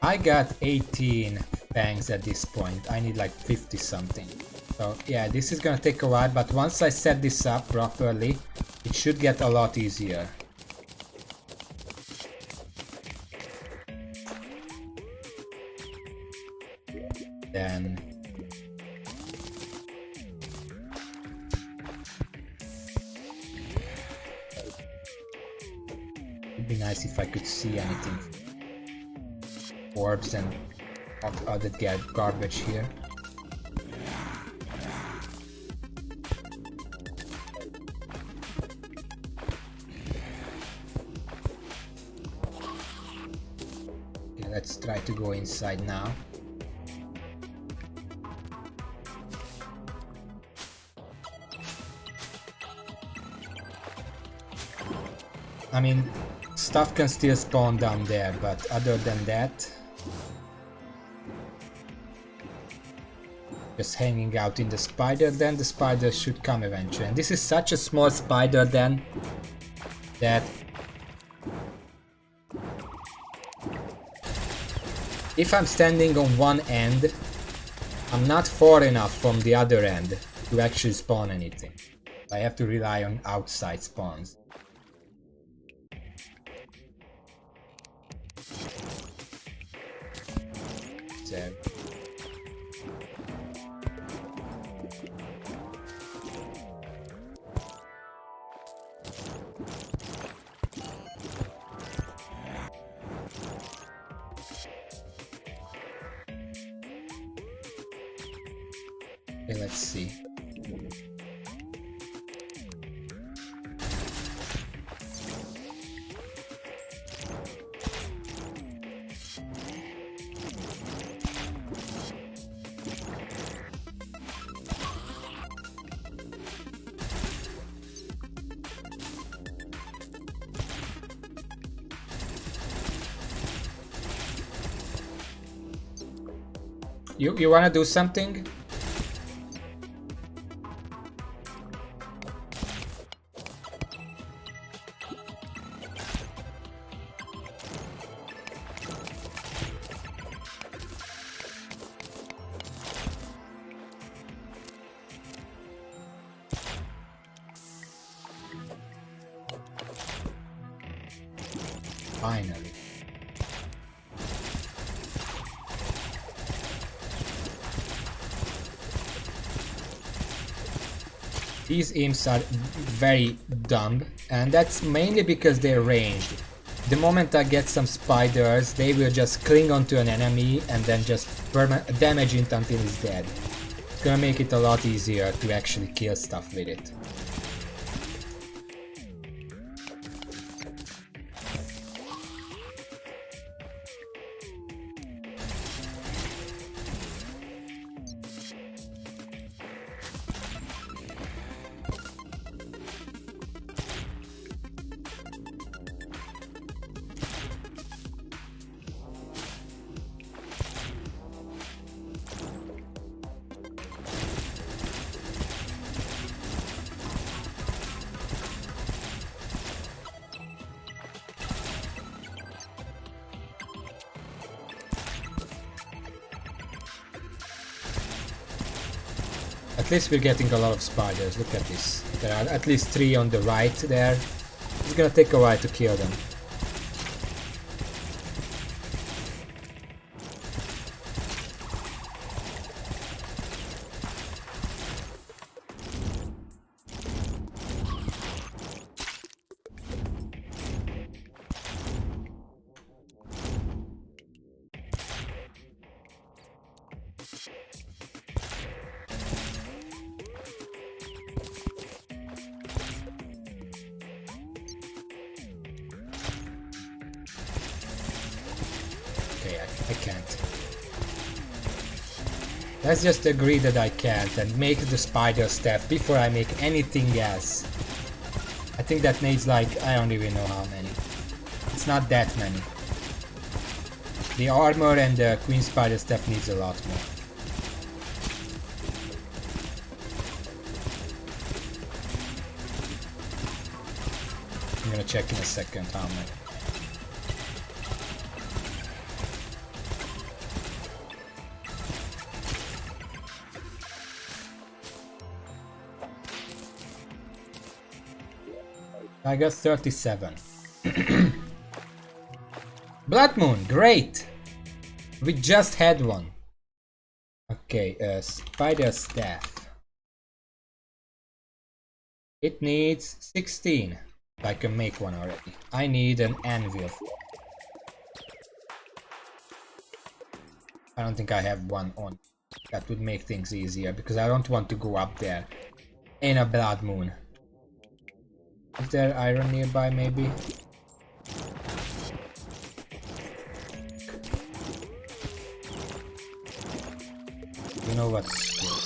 I got 18 fangs at this point. I need like 50 something. So yeah, this is gonna take a while, but once I set this up properly, it should get a lot easier. Then it'd be nice if I could see anything. Orbs and other garbage here. Okay, let's try to go inside now. I mean, stuff can still spawn down there, but other than that, just hanging out in the spider, then the spider should come eventually. And this is such a small spider then that if I'm standing on one end, I'm not far enough from the other end to actually spawn anything. I have to rely on outside spawns. So okay, let's see. You wanna do something? Finally. These imps are very dumb, and that's mainly because they're ranged. The moment I get some spiders, they will just cling onto an enemy and then just damage it until it's dead. It's gonna make it a lot easier to actually kill stuff with it. At least we're getting a lot of spiders. Look at this. There are at least 3 on the right there. It's gonna take a while to kill them. I can't. Let's just agree that I can't and make the spider staff before I make anything else. I think that needs like, I don't even know how many. It's not that many. The armor and the queen spider staff needs a lot more. I'm gonna check in a second how many. I got 37. Blood Moon, great! We just had one. Okay, spider staff. It needs 16. I can make one already. I need an anvil. I don't think I have one on. That would make things easier because I don't want to go up there in a Blood Moon. Is there iron nearby, maybe? You know what's good?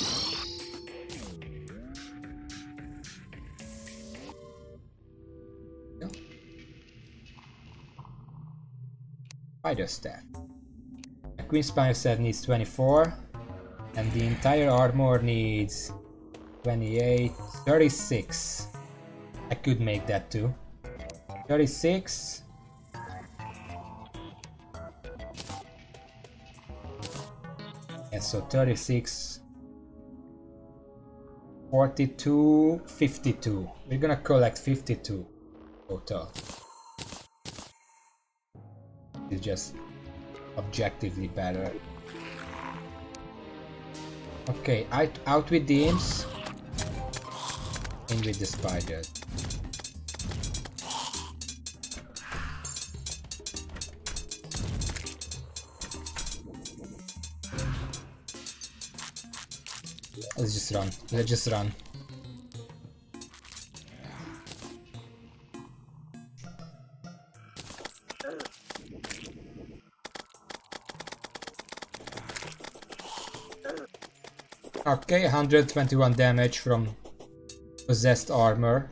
No. Spider staff. A queen spider staff needs 24, and the entire armor needs 28, 36. I could make that too. 36. And so 36, 42, 52. We're gonna collect 52 total. It's just objectively better. Okay, out with the imps. In with the spiders. Let's just run. Let's just run. Okay, 121 damage from possessed armor.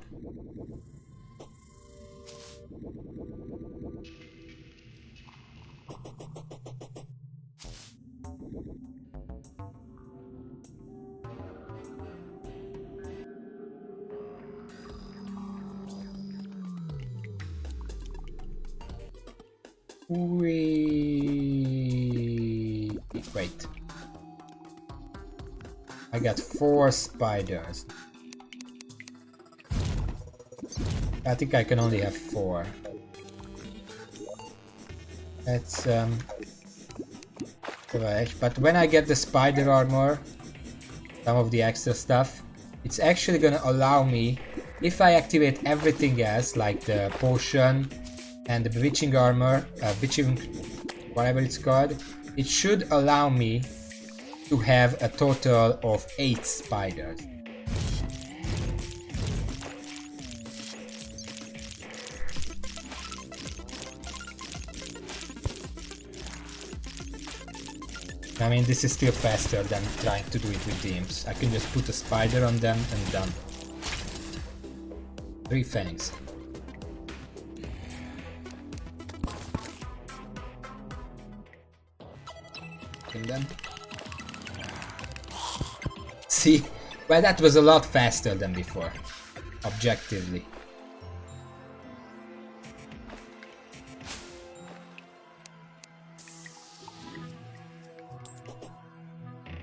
Wait. I got 4 spiders. I think I can only have 4. That's correct. But when I get the spider armor, some of the extra stuff, it's actually gonna allow me, if I activate everything else, like the potion and the bewitching armor, bewitching, whatever it's called, it should allow me to have a total of 8 spiders. I mean, this is still faster than trying to do it with the imps. I can just put a spider on them and done. 3 fangs. Kill them. See? Well, that was a lot faster than before. Objectively.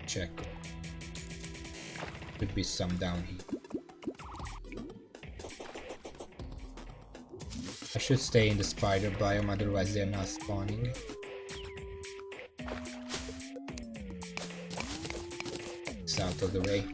Check. Could be some down here. I should stay in the spider biome, otherwise they're not spawning. It's out of the way.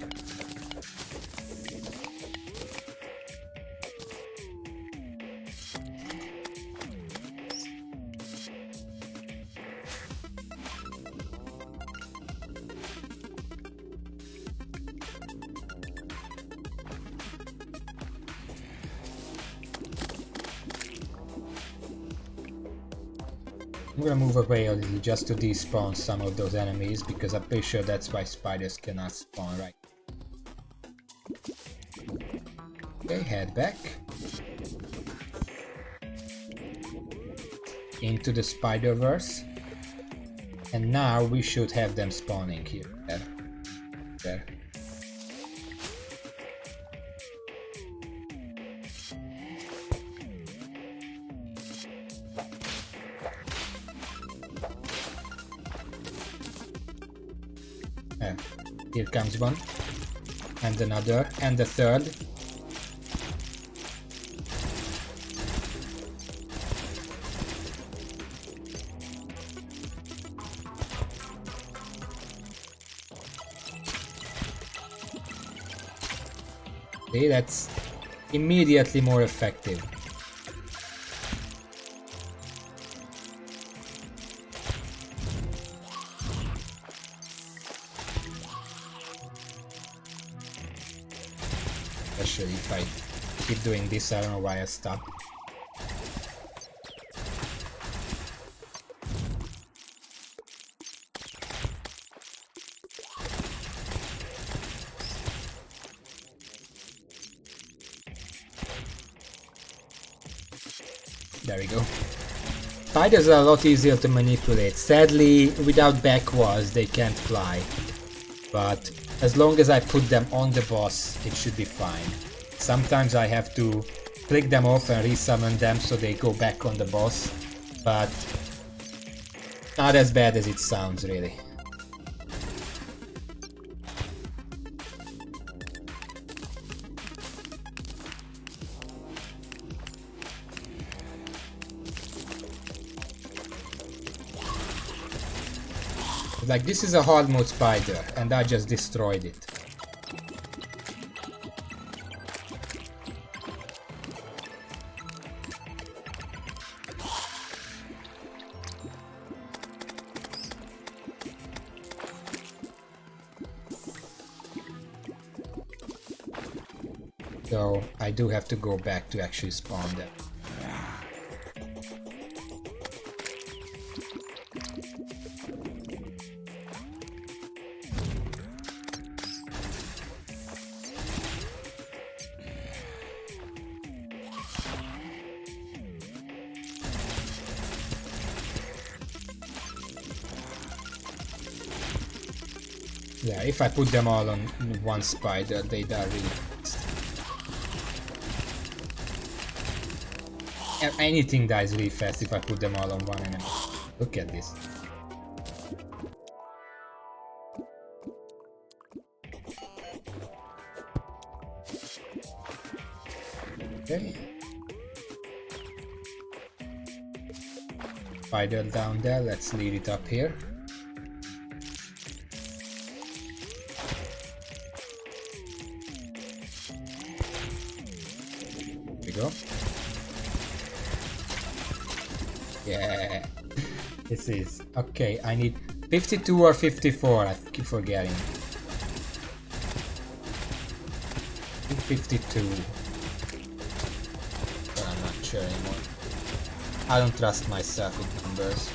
I'm gonna move away a little just to despawn some of those enemies, because I'm pretty sure that's why spiders cannot spawn right. Okay, head back. Into the Spider-Verse. And now we should have them spawning here. There. Here comes one, and another, and the third. See, that's immediately more effective. Especially if I keep doing this, I don't know why I stopped. There we go. Spiders are a lot easier to manipulate. Sadly, without back walls, they can't fly. But as long as I put them on the boss, it should be fine. Sometimes I have to click them off and resummon them so they go back on the boss. But not as bad as it sounds, really. Like, this is a hard mode spider, and I just destroyed it. So I do have to go back to actually spawn them. Yeah, if I put them all on one spider, they die really fast. Anything dies really fast if I put them all on one enemy. Look at this. Okay. Spider down there, let's lead it up here. Go. Yeah, this is okay. I need 52 or 54. I keep forgetting. 52. But I'm not sure anymore. I don't trust myself with numbers.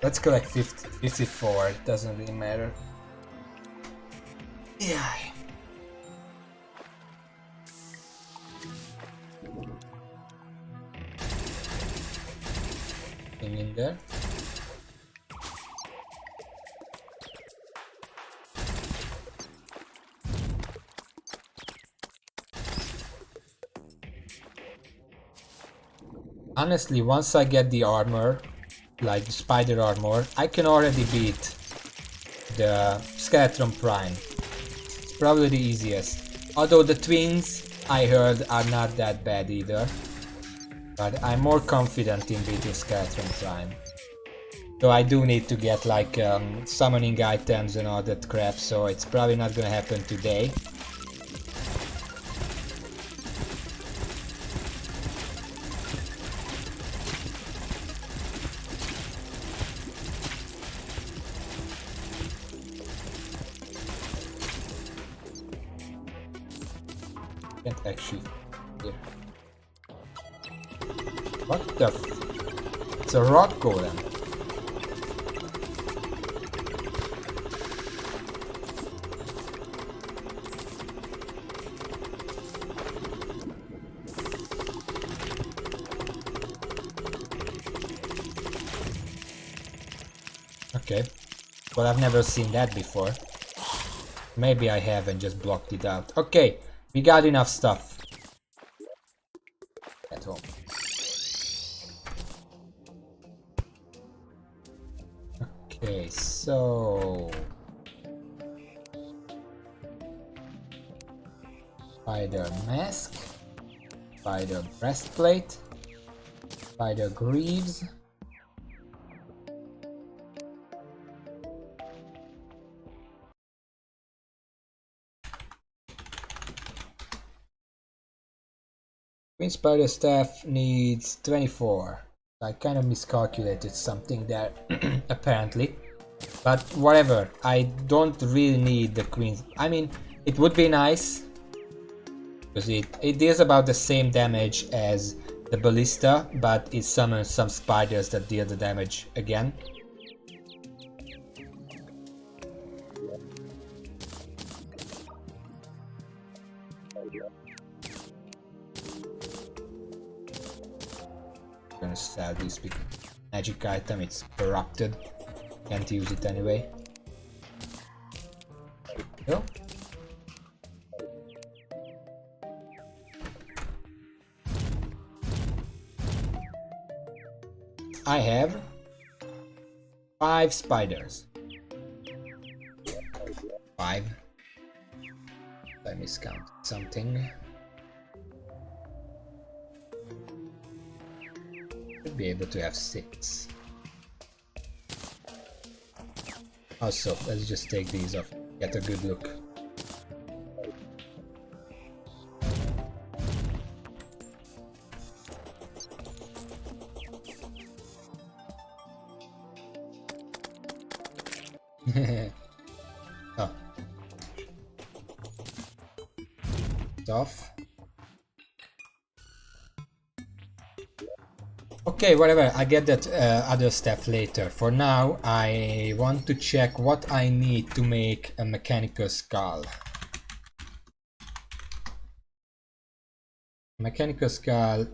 Let's collect 54, it doesn't really matter. Yeah. Thing in there. Honestly, once I get the armor, like the spider armor, I can already beat the Skeleton Prime. It's probably the easiest. Although the twins, I heard, are not that bad either. But I'm more confident in beating Skeleton Prime. So I do need to get like summoning items and all that crap, so it's probably not gonna happen today. Can't actually here. What the f— it's a rock golem. Okay. Well, I've never seen that before. Maybe I have and just blocked it out. Okay, we got enough stuff at home. Okay, so spider mask, spider breastplate, spider greaves. Queen Spider Staff needs 24. I kind of miscalculated something there, apparently. But whatever, I don't really need the Queen. I mean, it would be nice, because it deals about the same damage as the Ballista, but it summons some spiders that deal the damage again. Gonna sell this big magic item, it's corrupted, can't use it anyway. So I have 5 spiders. 5. I miscounted something. Should be able to have 6. Also, let's just take these off, get a good look. Oh. It's off. Okay, whatever, I get that other stuff later. For now, I want to check what I need to make a mechanical skull. Mechanical skull,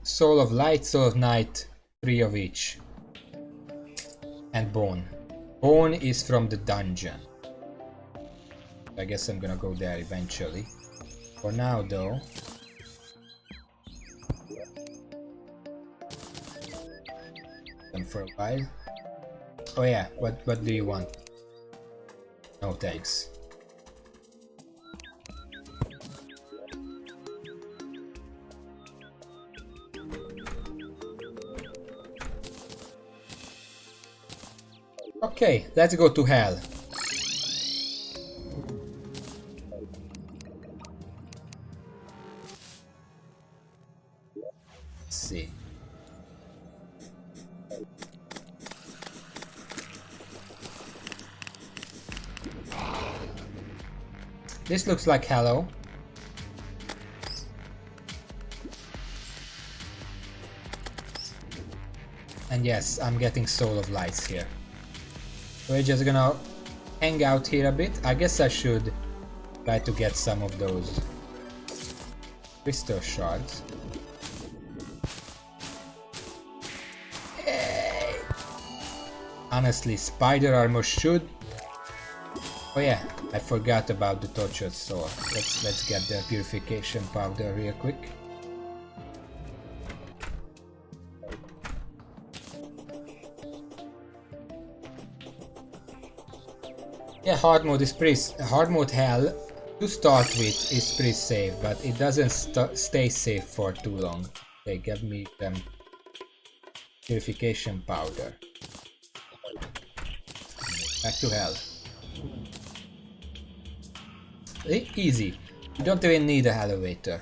soul of light, soul of night, 3 of each. And bone. Bone is from the dungeon. I guess I'm gonna go there eventually. For now though, for a while. Oh yeah, what do you want? No thanks. Okay, let's go to hell. Let's see. This looks like hello. And yes, I'm getting Soul of Lights here. We're just gonna hang out here a bit. I guess I should try to get some of those crystal shards. Yay! Honestly, spider armor should... Oh yeah, I forgot about the tortured sword. Let's get the purification powder real quick. Yeah, hard mode is pretty... Hard mode hell, to start with, is pretty safe, but it doesn't stay safe for too long. Okay, give me purification powder. Back to hell. Easy. You don't even need a elevator.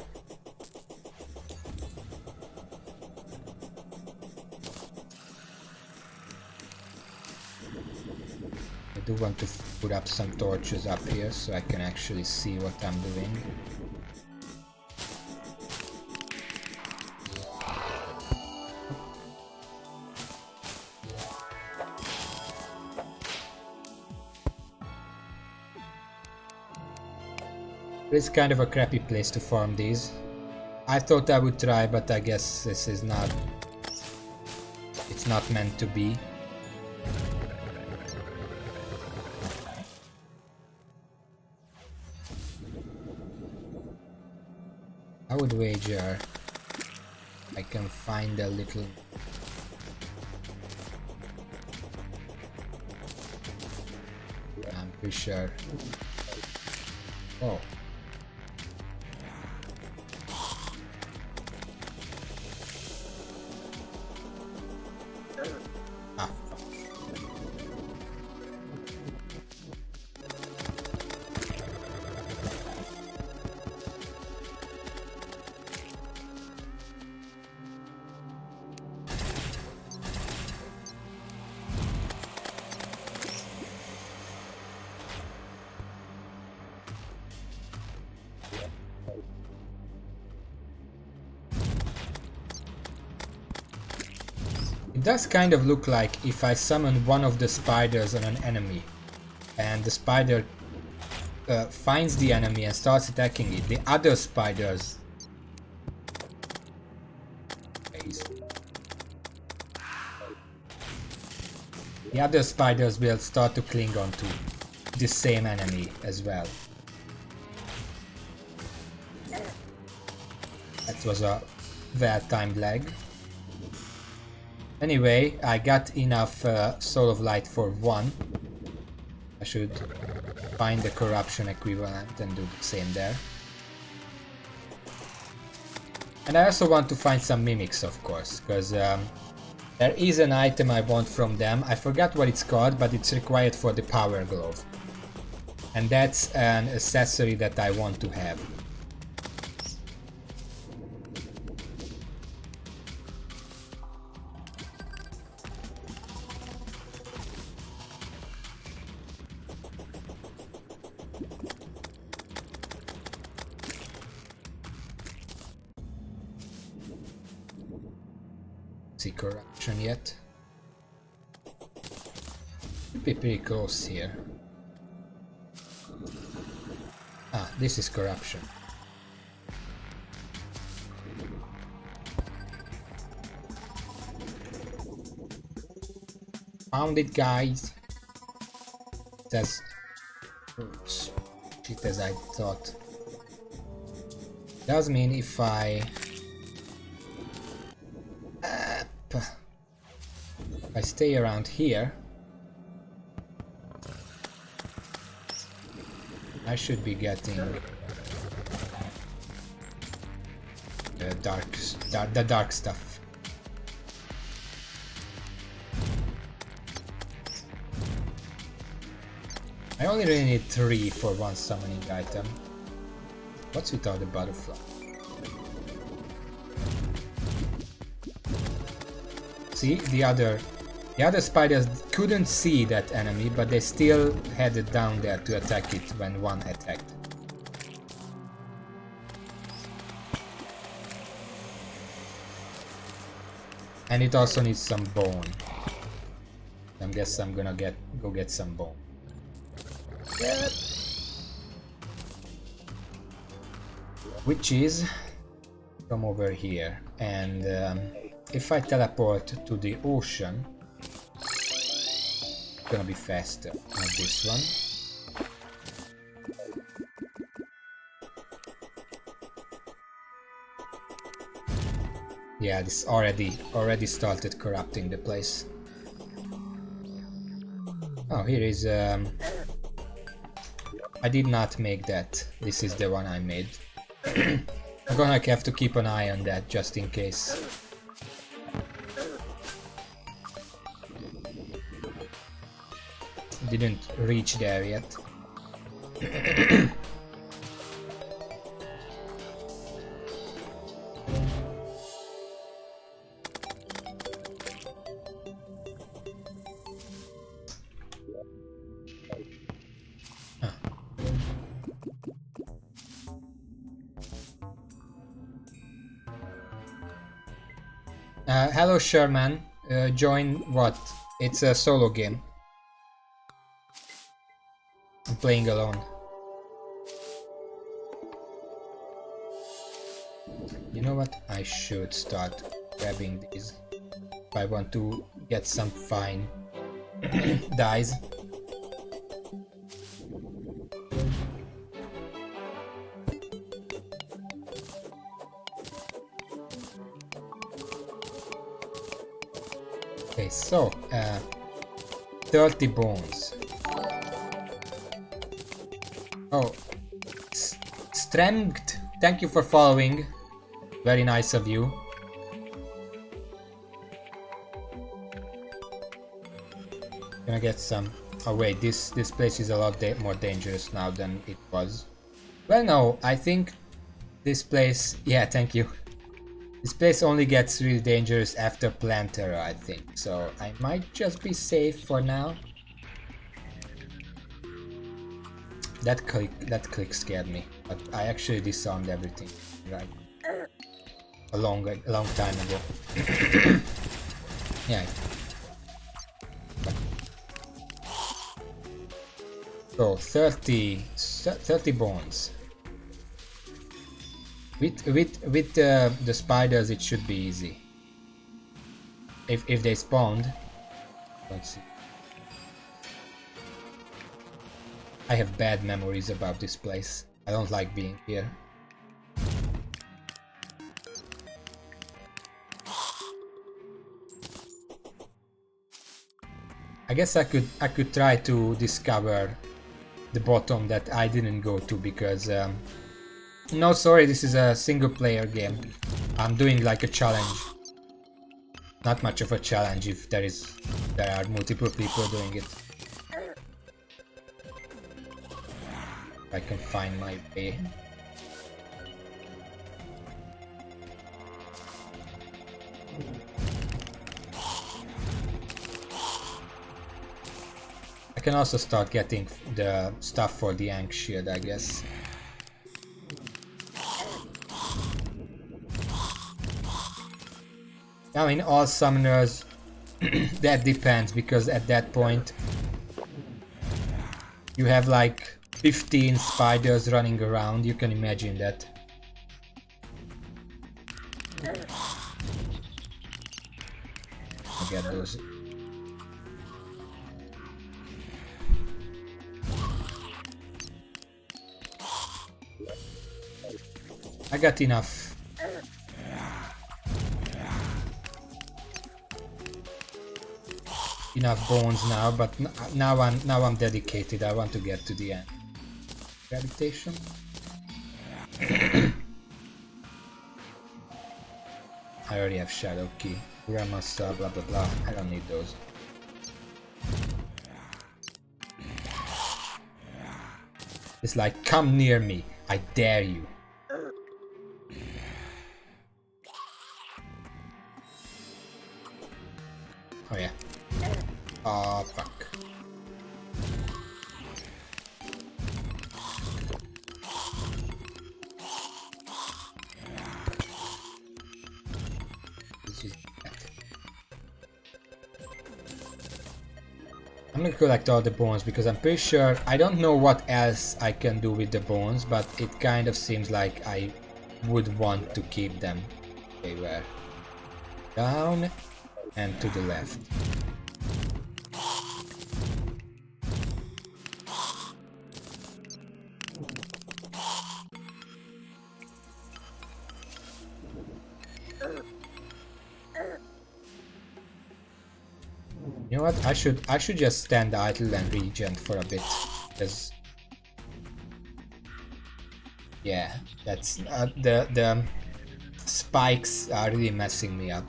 I do want to put up some torches up here so I can actually see what I'm doing. It's kind of a crappy place to farm these. I thought I would try, but I guess this is not... It's not meant to be. I would wager I can find a little... I'm pretty sure. Oh. Ah. It does kind of look like if I summon one of the spiders on an enemy and the spider finds the enemy and starts attacking it, the other spiders will start to cling on to the same enemy as well. That was a well-timed lag. Anyway, I got enough Soul of Light for one. I should find the corruption equivalent and do the same there. And I also want to find some mimics, of course, because there is an item I want from them. I forgot what it's called, but it's required for the power glove. And that's an accessory that I want to have. See corruption yet? Should be pretty close here. Ah, this is corruption. Found it, guys. It's as shit as I thought. Does mean if I stay around here, I should be getting the dark stuff. I only really need 3 for one summoning item. What's without the butterfly? See, the other spiders couldn't see that enemy, but they still had it down there to attack it when one attacked. And it also needs some bone. I guess I'm gonna go get some bone. Yep. Which is come over here, and if I teleport to the ocean, it's gonna be faster. Not this one. Yeah, this already started corrupting the place. Oh, here is I did not make that. This is the one I made. I'm gonna have to keep an eye on that just in case. Didn't reach there yet. Hello Sherman, join what? It's a solo game. I'm playing alone. You know what? I should start grabbing these if I want to get some fine dyes. Okay, so 30 bones. Oh, Strength, thank you for following. Very nice of you. Gonna get some. Oh wait, this place is a lot more dangerous now than it was. Well, no, I think this place. Yeah, thank you. This place only gets really dangerous after Plantera, I think. So I might just be safe for now. That click scared me, but I actually disarmed everything right a long time ago. Yeah. So 30 bones. With the spiders, it should be easy. If they spawned. Let's see. I have bad memories about this place. I don't like being here. I guess I could try to discover the bottom that I didn't go to because no, sorry, this is a single player game. I'm doing like a challenge. Not much of a challenge if there are multiple people doing it. I can find my way. I can also start getting the stuff for the Ankh shield, I guess. Now in all summoners, that depends, because at that point you have like 15 spiders running around, you can imagine that. I get those. I got enough. Enough bones now, but now I'm dedicated. I want to get to the end. Gravitation. I already have Shadow Key. Ramasa, blah blah blah. I don't need those. It's like, come near me. I dare you. Oh yeah. Ah, fuck. I'm gonna collect all the bones because I'm pretty sure I don't know what else I can do with the bones, but it kind of seems like I would want to keep them. Okay, where? Down and to the left. You know what? I should just stand idle and regen for a bit, because Yeah, that's the spikes are really messing me up.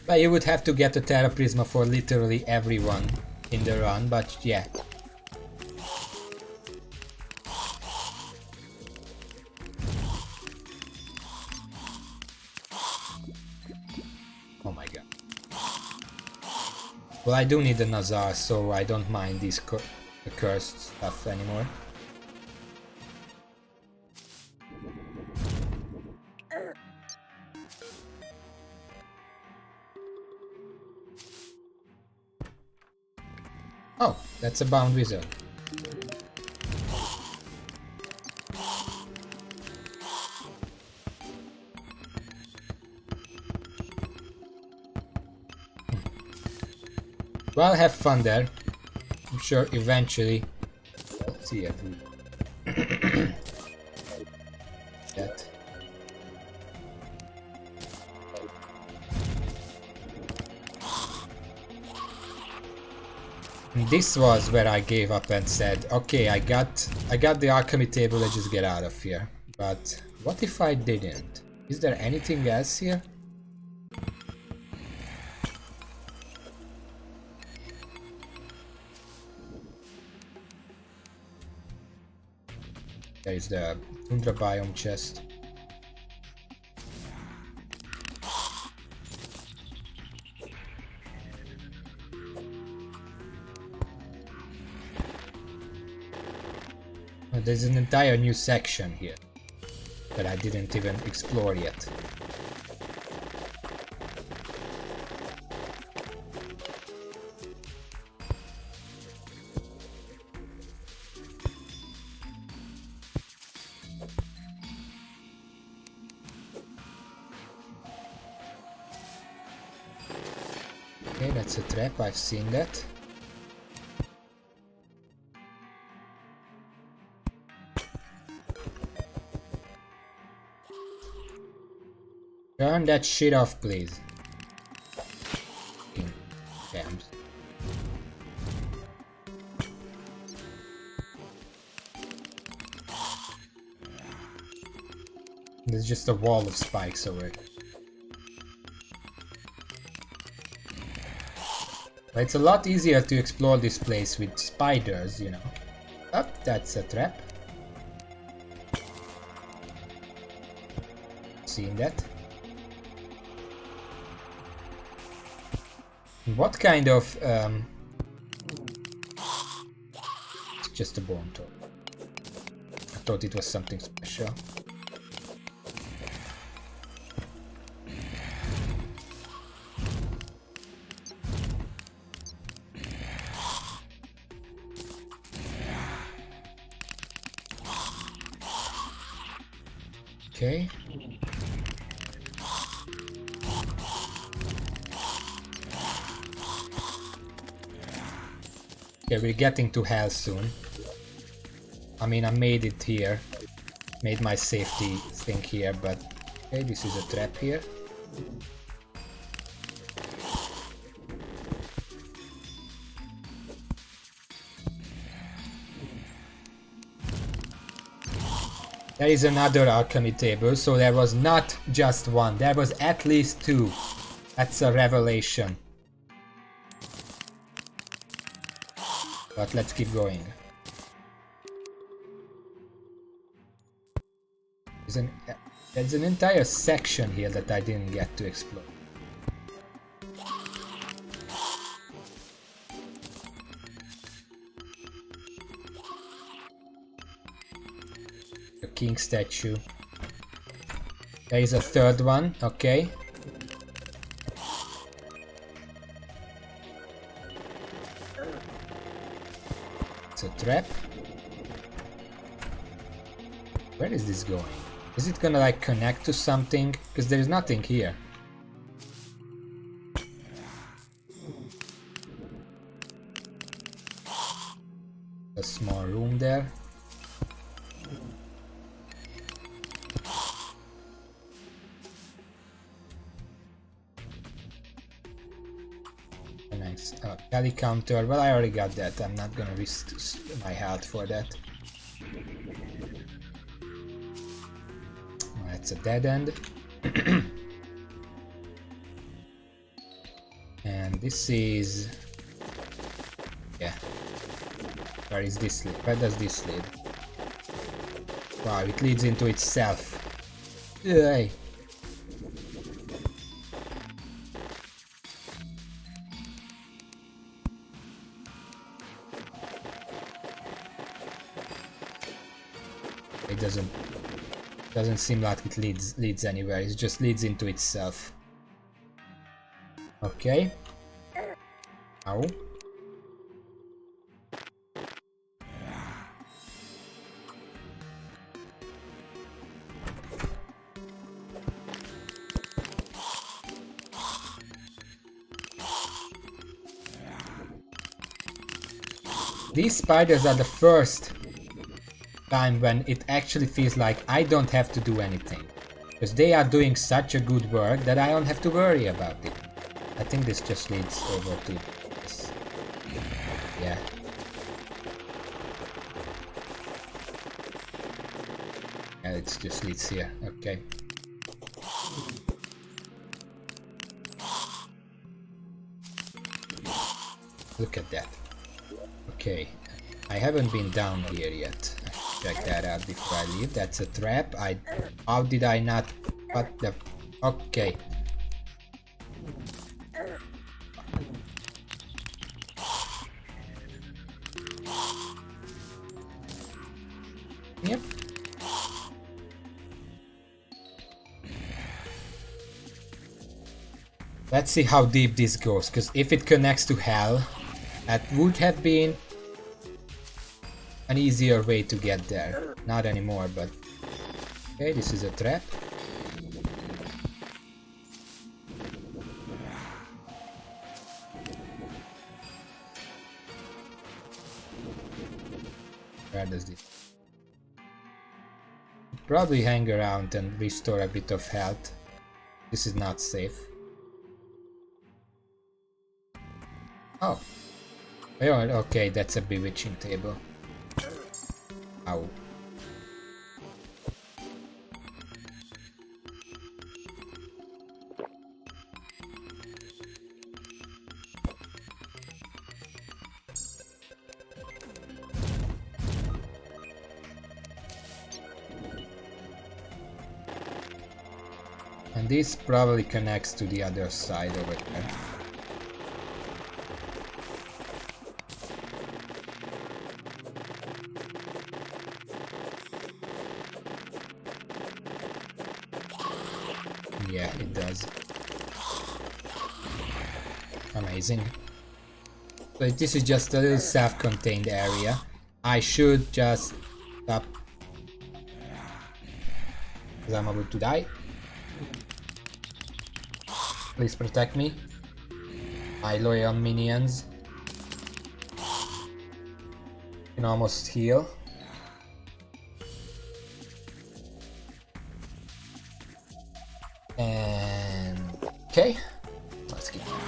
But you would have to get a Terra Prisma for literally everyone in the run, but yeah. Oh my god. Well, I do need a Nazar, so I don't mind these the cursed stuff anymore. Oh, that's a bound wizard. Well, have fun there. I'm sure eventually. Let's see if we that. This was where I gave up and said, okay, I got the alchemy table, let's just get out of here. But what if I didn't? Is there anything else here? There is the tundra biome chest. There's an entire new section here that I didn't even explore yet. Okay, that's a trap, I've seen that. Turn that shit off, please. Fucking damn. There's just a wall of spikes over it. But it's a lot easier to explore this place with spiders, you know. Oh, that's a trap. Seen that? What kind of it's just a bone tool. I thought it was something special. Okay. Okay, we're getting to hell soon. I mean, I made it here. Made my safety thing here, but... Okay, this is a trap here. There is another alchemy table, so there was not just one, there was at least two. That's a revelation. But let's keep going. There's an entire section here that I didn't get to explore. The king statue. There is a third one, okay. It's a trap. Where is this going? Is it gonna like connect to something? Because there's nothing here. A small room there. Tally counter. Well, I already got that. I'm not gonna risk my health for that. That's a dead end. And this is... yeah. Where is this lead? Where does this lead? Wow, it leads into itself. Ugh. It doesn't seem like it leads anywhere. It just leads into itself. Okay. Ow. These spiders are the first time when it actually feels like I don't have to do anything. Because they are doing such a good work that I don't have to worry about it. I think this just leads over to this. Yeah. Yeah, it just leads here. Okay. Look at that. Okay. I haven't been down here yet. Check that out before I leave. That's a trap. How did I not... what the... okay. Yep. Let's see how deep this goes, because if it connects to hell, that would have been an easier way to get there. Not anymore, but... okay, this is a trap. Where does this... probably hang around and restore a bit of health. This is not safe. Oh. Okay, that's a bewitching table. Ow. And this probably connects to the other side over there. Yeah, it does. Amazing. But this is just a little self-contained area. I should just stop. Because I'm about to die. Please protect me. My loyal minions. Can almost heal. And okay, let's keep going.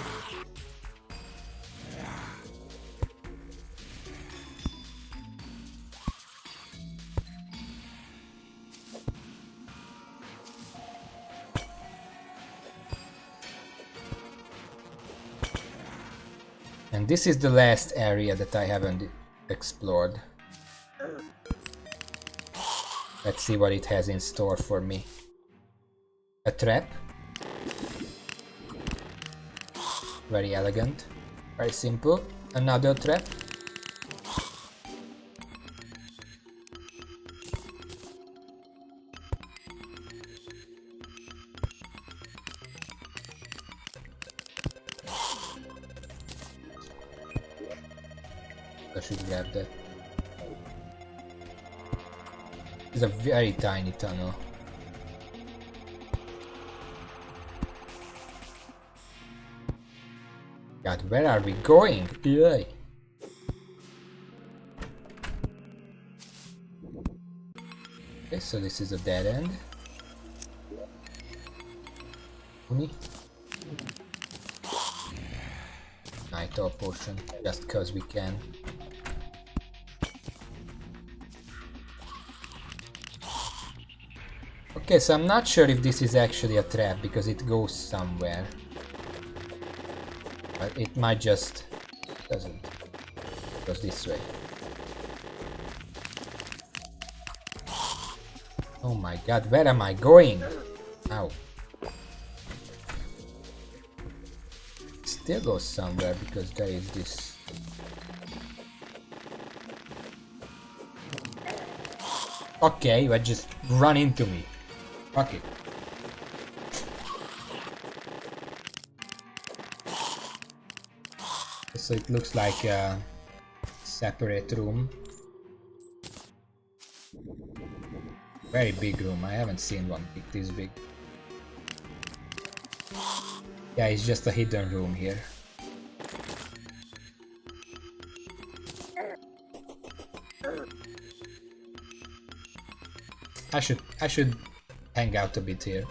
And this is the last area that I haven't explored. Let's see what it has in store for me. A trap. Very elegant. Very simple. Another trap. I should grab that. It's a very tiny tunnel. God, where are we going? Yay. Okay, so this is a dead end. Minotaur potion, just cause we can. Okay, so I'm not sure if this is actually a trap because it goes somewhere. But it might just doesn't. It goes this way. Oh my god, where am I going? Ow. Still goes somewhere because there is this. Okay, you just run into me. Fuck it. So it looks like a separate room. Very big room. I haven't seen one this big. Yeah, it's just a hidden room here. I should hang out a bit here.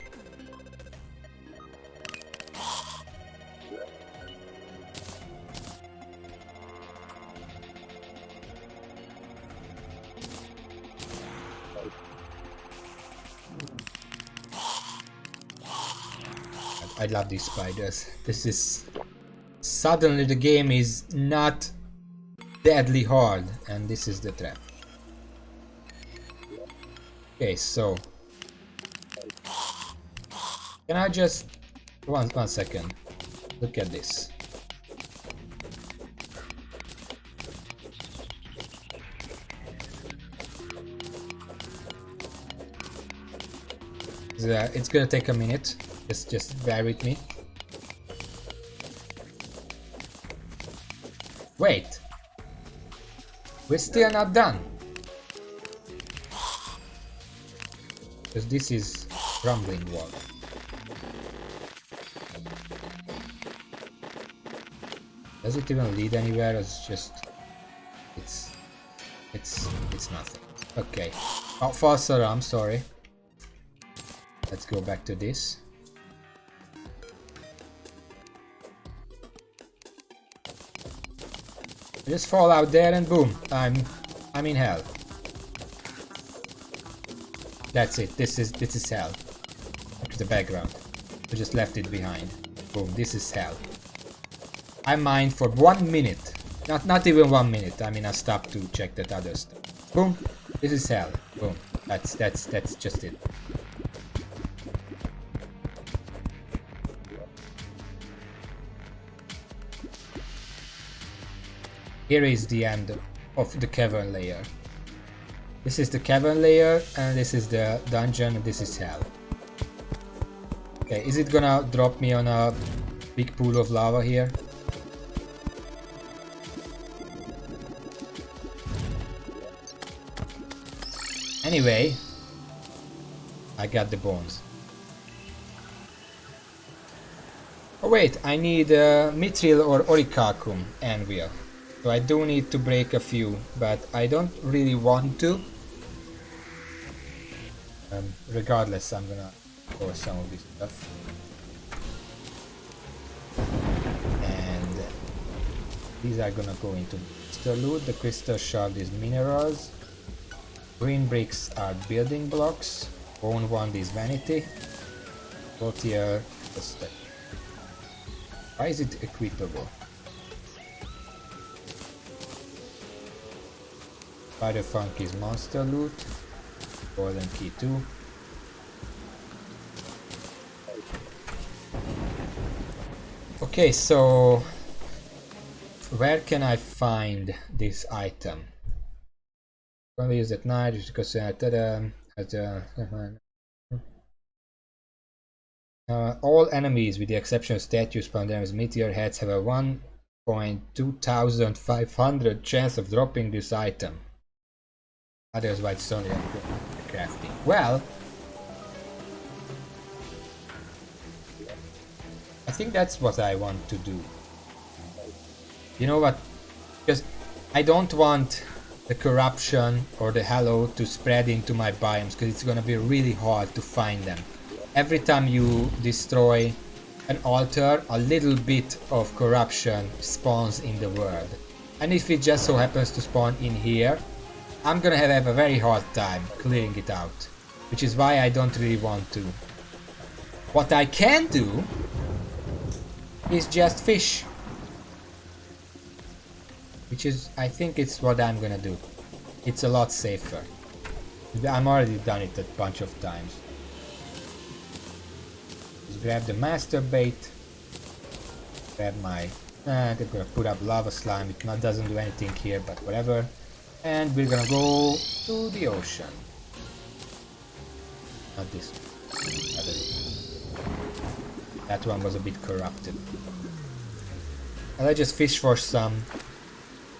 I love these spiders. This is... Suddenly the game is not deadly hard, and this is the trap. Okay, so... Can I just... One second. Look at this. It's gonna take a minute. Just bear with me. Wait. We're still not done. Because this is crumbling wall. Does it even lead anywhere? It's just... It's nothing. Okay. Oh, false alarm, sorry. Let's go back to this. Just fall out there and boom, I'm in hell. That's it. This is hell. Look at the background. I just left it behind. Boom. This is hell. I mined for 1 minute. Not even 1 minute. I mean, I stopped to check that other stuff. Boom. This is hell. Boom. That's just it. Here is the end of the cavern layer. This is the cavern layer, and this is the dungeon, and this is hell. Okay, is it gonna drop me on a big pool of lava here? Anyway, I got the bones. Oh wait, I need mithril or orichalcum anvil. So I do need to break a few, but I don't really want to. Regardless, I'm gonna pour some of this stuff. And these are gonna go into crystal loot. The crystal shard is minerals. Green bricks are building blocks. Bone one is vanity. Clothier, why is it equitable? Spider Funk is monster loot. Golden key 2. Okay, so where can I find this item? When we use at night, because all enemies, with the exception of statues, pandamas, meteor heads, have a 1.2500 chance of dropping this item. Others white stone crafting. Well, I think that's what I want to do. You know what? Because I don't want the corruption or the hallow to spread into my biomes, because it's gonna be really hard to find them. Every time you destroy an altar, a little bit of corruption spawns in the world. And if it just so happens to spawn in here, I'm gonna have a very hard time clearing it out. Which is why I don't really want to. What I can do is just fish. Which is, I think it's what I'm gonna do. It's a lot safer. I'm already done it a bunch of times. Just grab the master bait. Grab my... I'm gonna put up lava slime. It doesn't do anything here, but whatever. And we're gonna go to the ocean. Not this one. Other one. That one was a bit corrupted. And I just fish for some...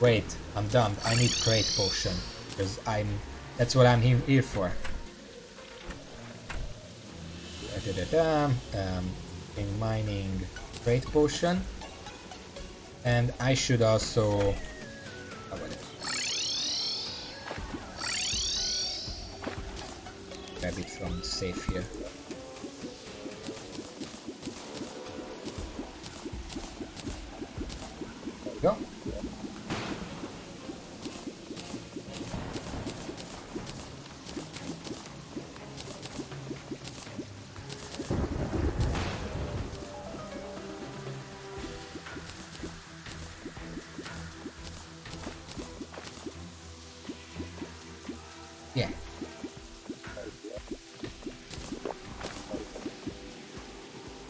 Wait, I'm dumb. I need crate potion. Because that's what I'm here for. In mining crate potion. And I should also... grab it from the safe here. There we go. Yeah.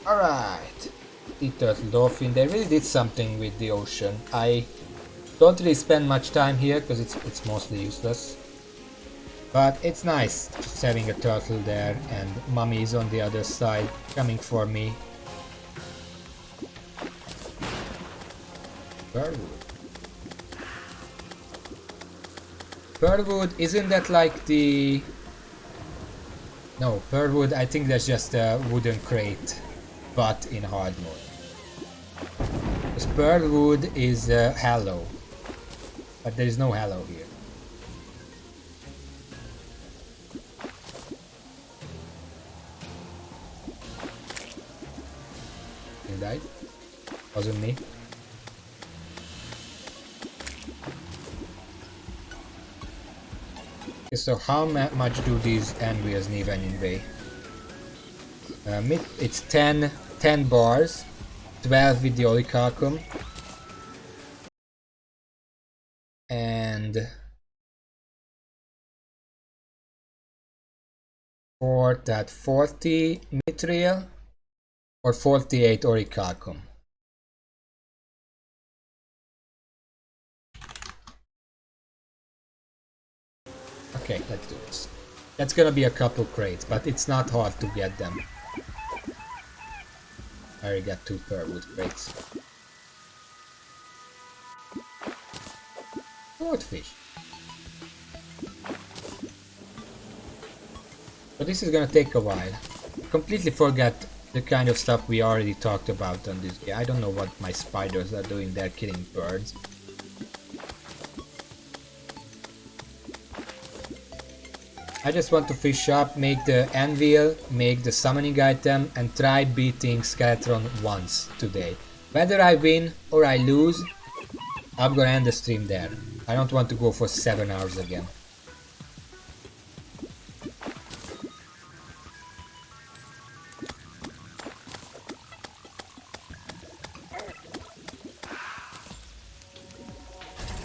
Alright. The turtle dolphin. They really did something with the ocean. I don't really spend much time here because it's mostly useless. But it's nice just having a turtle there and Mummy is on the other side coming for me. Pearlwood. Pearlwood, isn't that like the... No, Pearlwood, I think that's just a wooden crate, but in hard mode. Because Pearlwood is hollow, but there is no hollow here. You died? Wasn't me. Okay, so how much do these anvils need anyway? It's 10 bars, 12 with the orichalcum, and for that 40 mithril or 48 orichalcum. Okay, let's do this. That's gonna be a couple crates, but it's not hard to get them. I already got 2 pearlwood crates. Swordfish. But this is gonna take a while. Completely forgot the kind of stuff we already talked about on this game. I don't know what my spiders are doing there, killing birds. I just want to fish up, make the anvil, make the summoning item, and try beating Skeletron once today. Whether I win or I lose, I'm gonna end the stream there. I don't want to go for 7 hours again.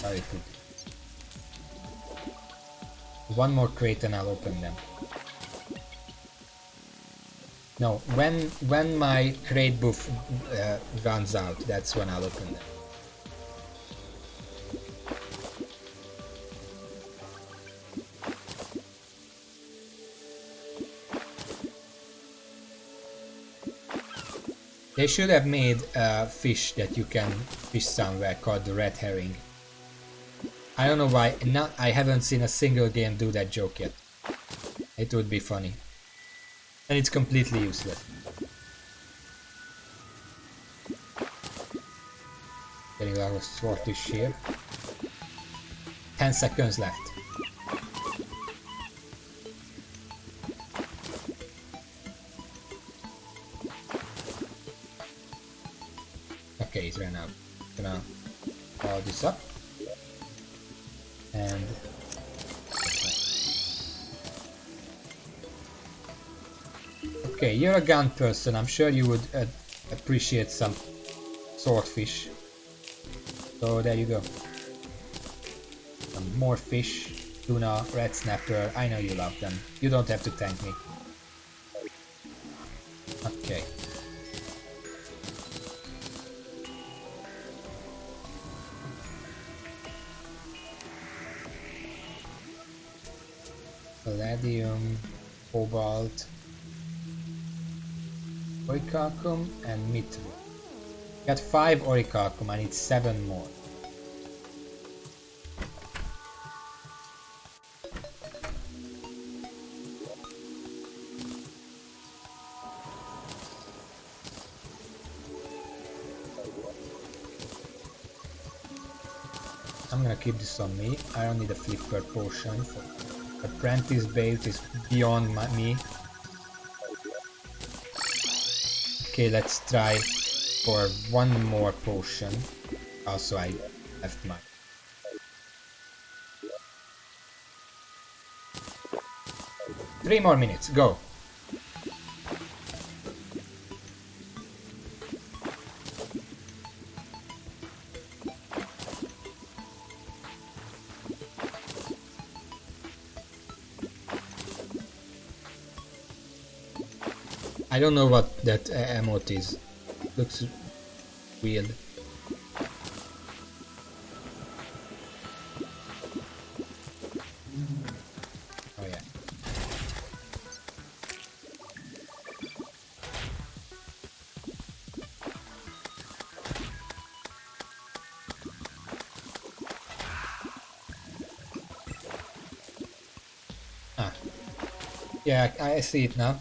Sorry, one more crate and I'll open them. No, when my crate buff runs out, that's when I'll open them. They should have made a fish that you can fish somewhere called the red herring. I don't know why, I haven't seen a single game do that joke yet. It would be funny. And it's completely useless. Getting a lot of swordfish here. 10 seconds left. Okay, it ran out. Gonna power this up. And okay, you're a gun person. I'm sure you would appreciate some swordfish. So there you go. Some more fish, tuna, red snapper. I know you love them. You don't have to thank me. Okay. Palladium, cobalt, orichalcum, and mithril. Got 5 orichalcum. I need 7 more. I'm gonna keep this on me. I don't need a flipper potion. Apprentice bait is beyond me. Okay, let's try for one more potion. Also, I left mine. Three more minutes, go! I don't know what that emote is. Looks weird. Oh yeah. Ah. Yeah, I see it now.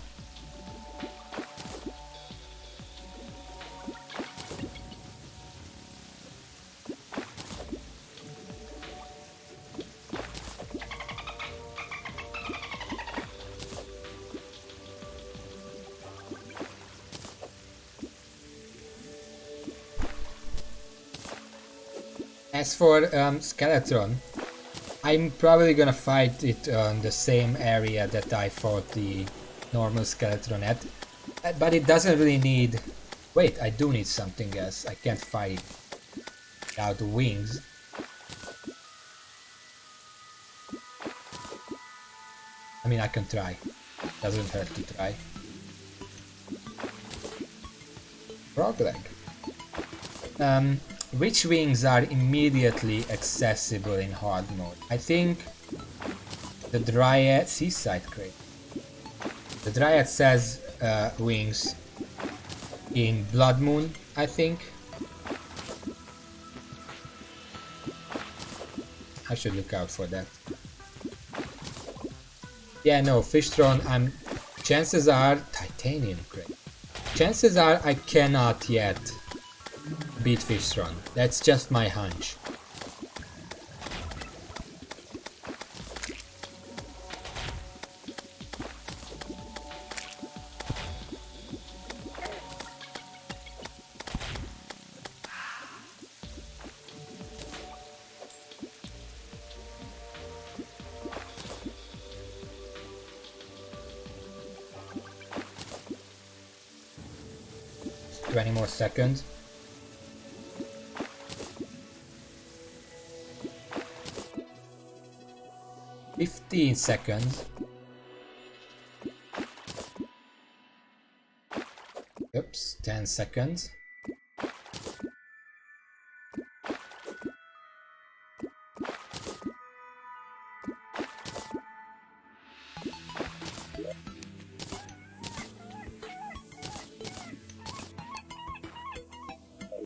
As for Skeleton, I'm probably gonna fight it on the same area that I fought the normal Skeleton at, but it doesn't really need... Wait, I do need something else. I can't fight it without wings. I mean, I can try. Doesn't hurt to try. Frog leg. Which wings are immediately accessible in hard mode? I think the Dryad Seaside Crate. The Dryad says wings in Blood Moon, I think. I should look out for that. Yeah, no, Fish Throne, chances are Titanium Crate. Chances are I cannot yet beat Fish Throne. That's just my hunch. Twenty more seconds. $15. Oops, 10 seconds.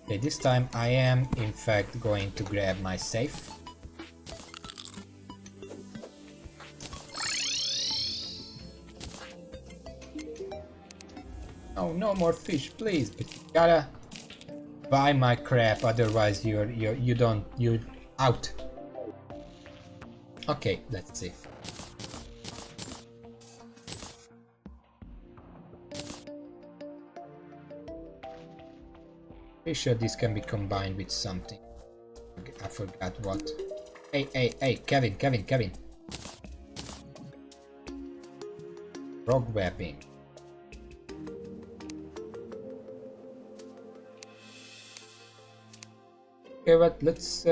Okay, this time I am in fact going to grab my safe. Oh, no more fish, please. But you gotta buy my crap, otherwise you're out. Okay, let's see. Pretty sure this can be combined with something. I forgot what. Hey, Kevin. Rock webbing. Okay, but let's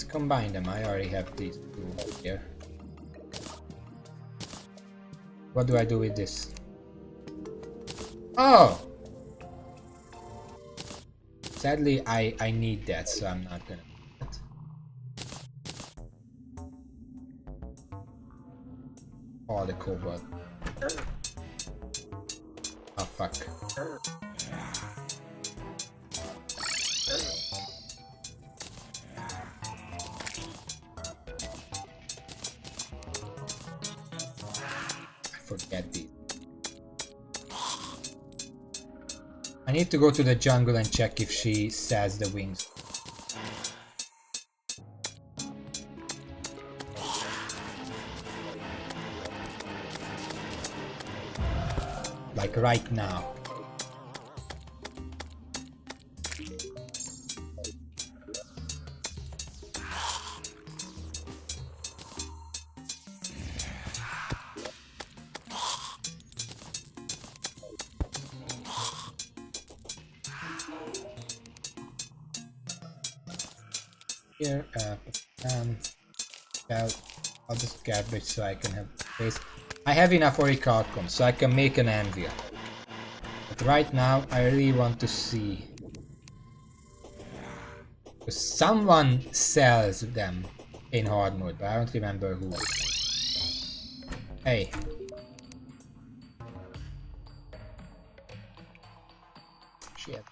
combine them. I already have these two here. What do I do with this? Oh! Sadly, I need that, so I'm not gonna do that. Oh, the cobalt. Oh, fuck. I forget these. I need to go to the jungle and check if she sells the wings. Like right now. Here, well, I'll just garbage so I can have space. I have enough orichalcum, so I can make an anvil. But right now, I really want to see. Because someone sells them in hard mode, but I don't remember who. Hey. Shit.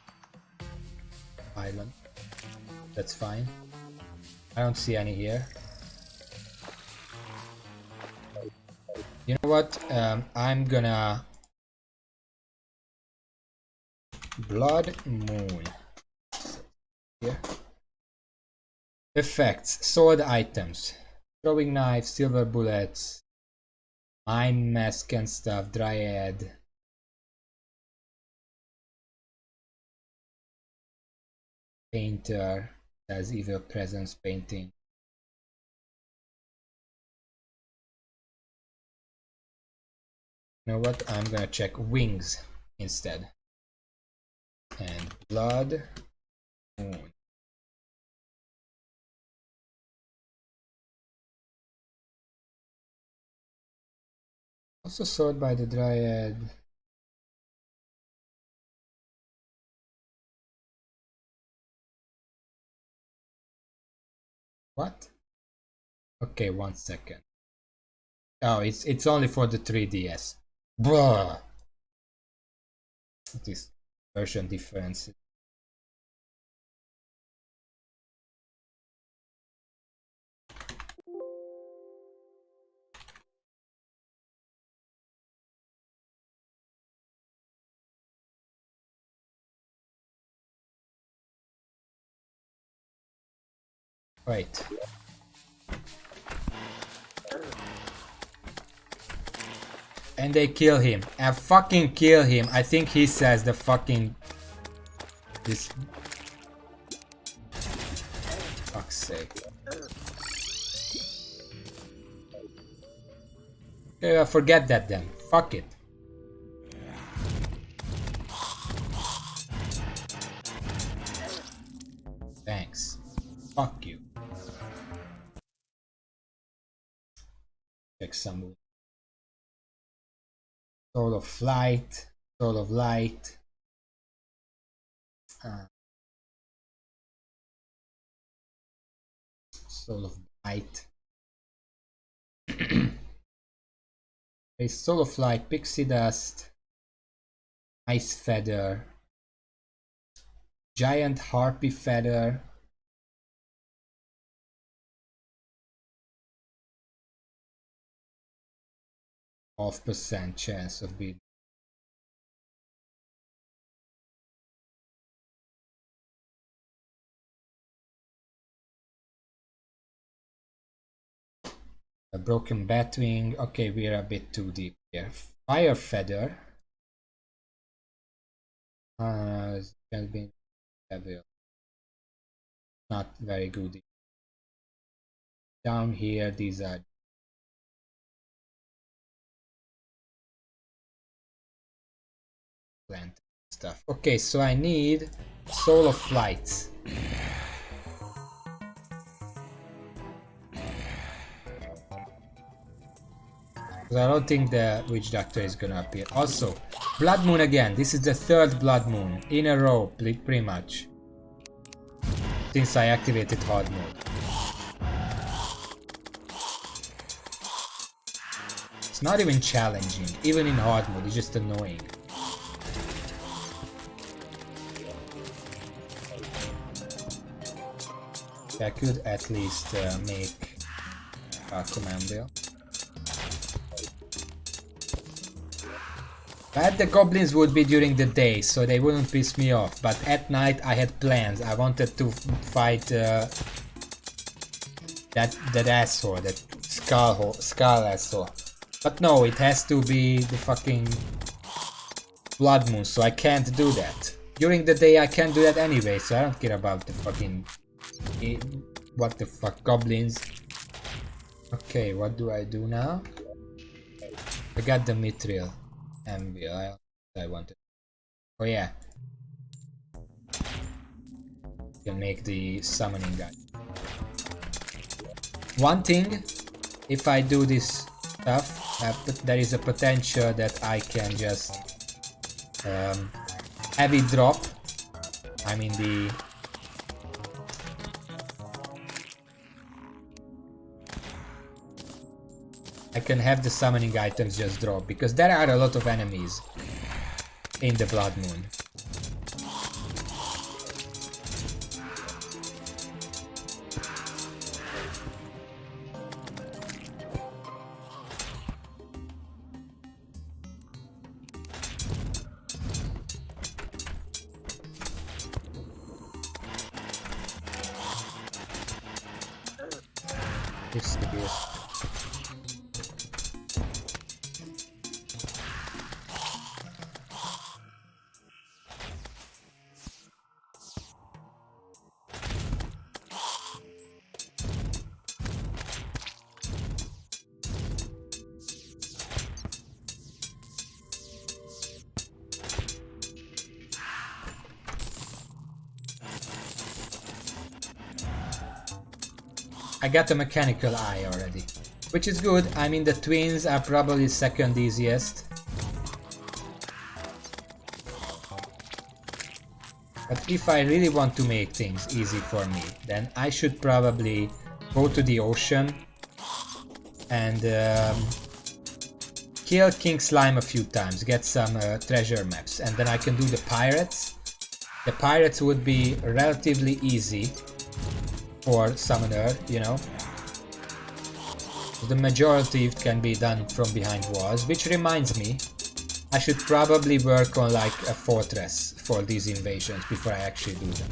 Island. That's fine. I don't see any here. You know what? I'm gonna Blood Moon. Here. Effects. Sword items. Throwing knives, silver bullets, mine mask and stuff, dryad. Painter. Has evil presence painting. You know what? I'm gonna check wings instead. And Blood Moon. Also sword by the dryad. What? Okay, 1 second. Oh, it's only for the 3DS. Bruh. This version difference. Wait. And they kill him. And fucking kill him. I think he says the fucking... This... Fuck's sake. Okay, forget that then. Fuck it. Thanks. Fuck you. Check some... Soul of Flight. Soul of Light. Soul of Light. A Soul of Light, Pixie Dust, Ice Feather, Giant Harpy Feather, %, chance of being. A Broken Batwing. Okay, we are a bit too deep here. Fire Feather. It's gonna be level. Not very good. Down here, these are plant stuff. Okay, so I need Soul of Flight. I don't think the Witch Doctor is gonna appear. Also, Blood Moon again. This is the third Blood Moon in a row, pretty much, since I activated hard mode. It's not even challenging, even in hard mode, it's just annoying. I could at least make a command wheel. But the goblins would be during the day, so they wouldn't piss me off. But at night I had plans. I wanted to fight that asshole, that skull asshole. But no, it has to be the fucking Blood Moon, so I can't do that. During the day I can't do that anyway, so I don't care about the fucking... what the fuck, goblins. Okay, what do I do now? I got the mithril. Anvil, I wanted. Oh yeah. Can make the summoning guy. One thing, if I do this stuff, there is a potential that I can just heavy drop. I mean the I can have the summoning items just drop, because there are a lot of enemies in the Blood Moon. This is I got a mechanical eye already, which is good. I mean, the twins are probably second easiest. But if I really want to make things easy for me, then I should probably go to the ocean and kill King Slime a few times, get some treasure maps, and then I can do the pirates. The pirates would be relatively easy for summoner, you know. The majority can be done from behind walls, which reminds me, I should probably work on like a fortress for these invasions before I actually do them.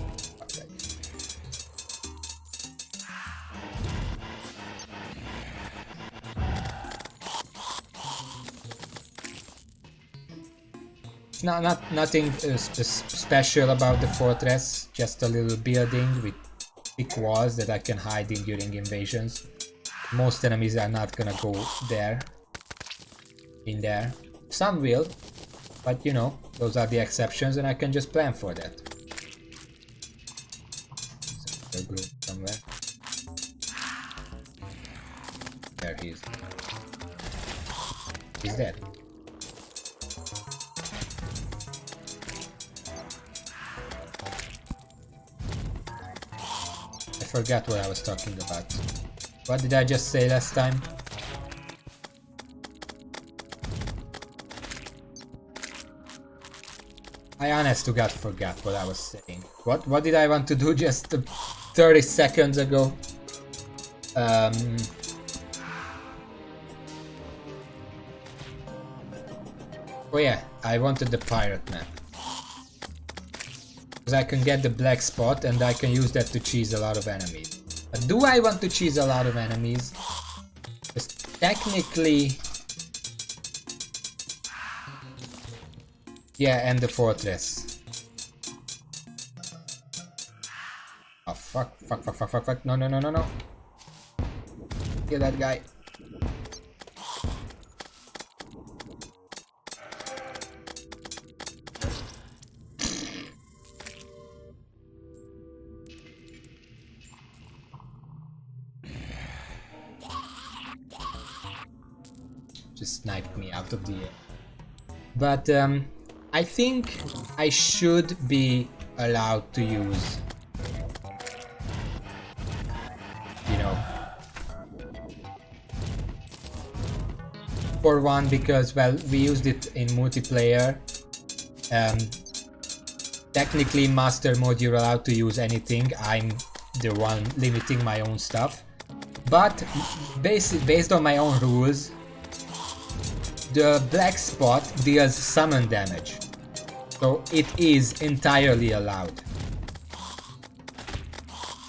It's nothing special about the fortress, just a little building with thick walls that I can hide in during invasions. Most enemies are not gonna go in there. Some will, but you know, those are the exceptions, and I can just plan for that. A group somewhere. There he is. He's dead. I forgot what I was talking about. What did I just say last time? I honest to God forgot what I was saying. What did I want to do just 30 seconds ago? Oh yeah, I wanted the pirate map. Because I can get the black spot and I can use that to cheese a lot of enemies. But do I want to cheese a lot of enemies? Because technically... Yeah, and the fortress. fuck, fuck, fuck, fuck, fuck, fuck. No, no, no, no, no. Kill that guy. Just sniped me out of the air. But I think I should be allowed to use, you know, for one, because, well, we used it in multiplayer. Technically, master mode, you're allowed to use anything. I'm the one limiting my own stuff. But based on my own rules, the black spot deals summon damage, so it is entirely allowed.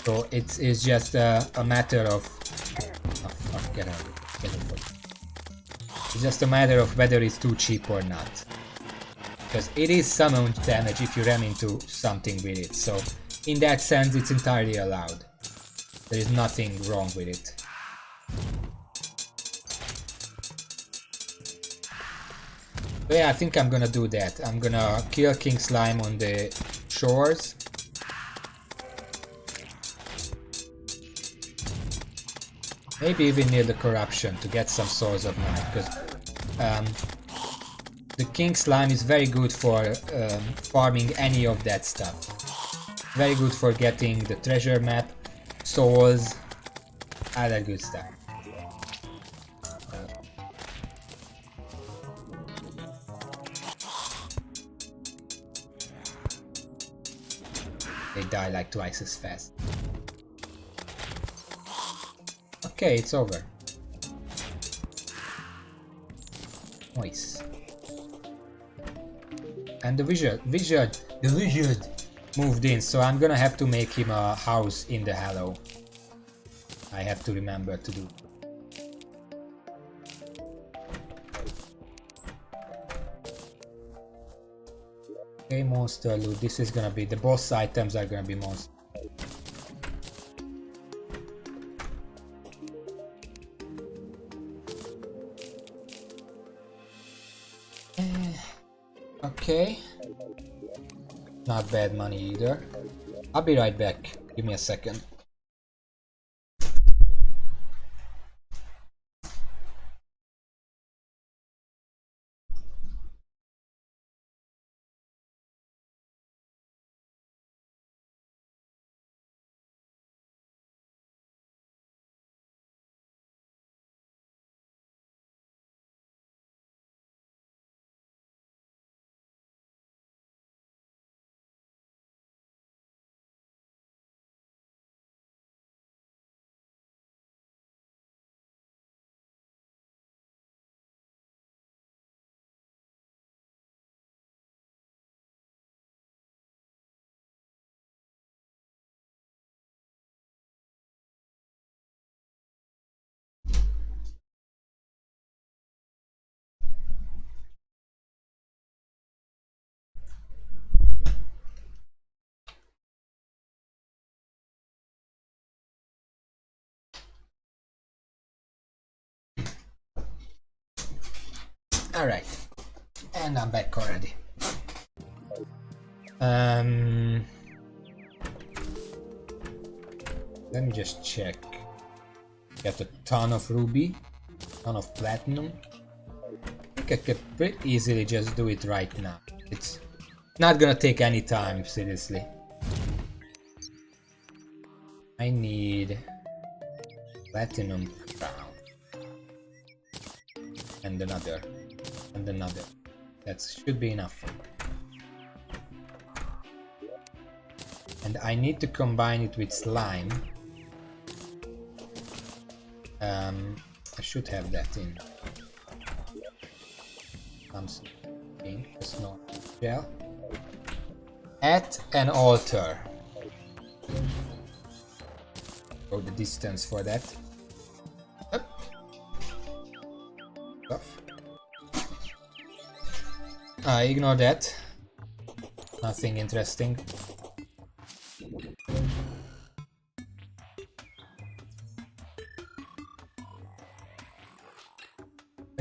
So it's just a matter of... Oh, fuck, get out. It's just a matter of whether it's too cheap or not. Because it is summoned damage if you ram into something with it, so in that sense it's entirely allowed. There is nothing wrong with it. But yeah, I think I'm gonna do that. I'm gonna kill King Slime on the shores. Maybe even near the corruption to get some Swords of Might, because the King Slime is very good for farming any of that stuff. Very good for getting the treasure map, souls, all that good stuff. They die like twice as fast. Okay, it's over. Nice. And the wizard moved in, so I'm gonna have to make him a house in the Hollow. I have to remember to do. Okay, monster loot. This is gonna be the boss items are gonna be monster. Okay. Not bad money either. I'll be right back. Give me a second. Alright, and I'm back already. Let me just check. Got a ton of ruby, ton of platinum. I think I could pretty easily just do it right now. It's not gonna take any time, seriously. I need platinum crown. And another. And another. That should be enough. And I need to combine it with slime. I should have that in. Something, a snow gel. At an altar. Go the distance for that. Up. Stuff. Ignore that. Nothing interesting.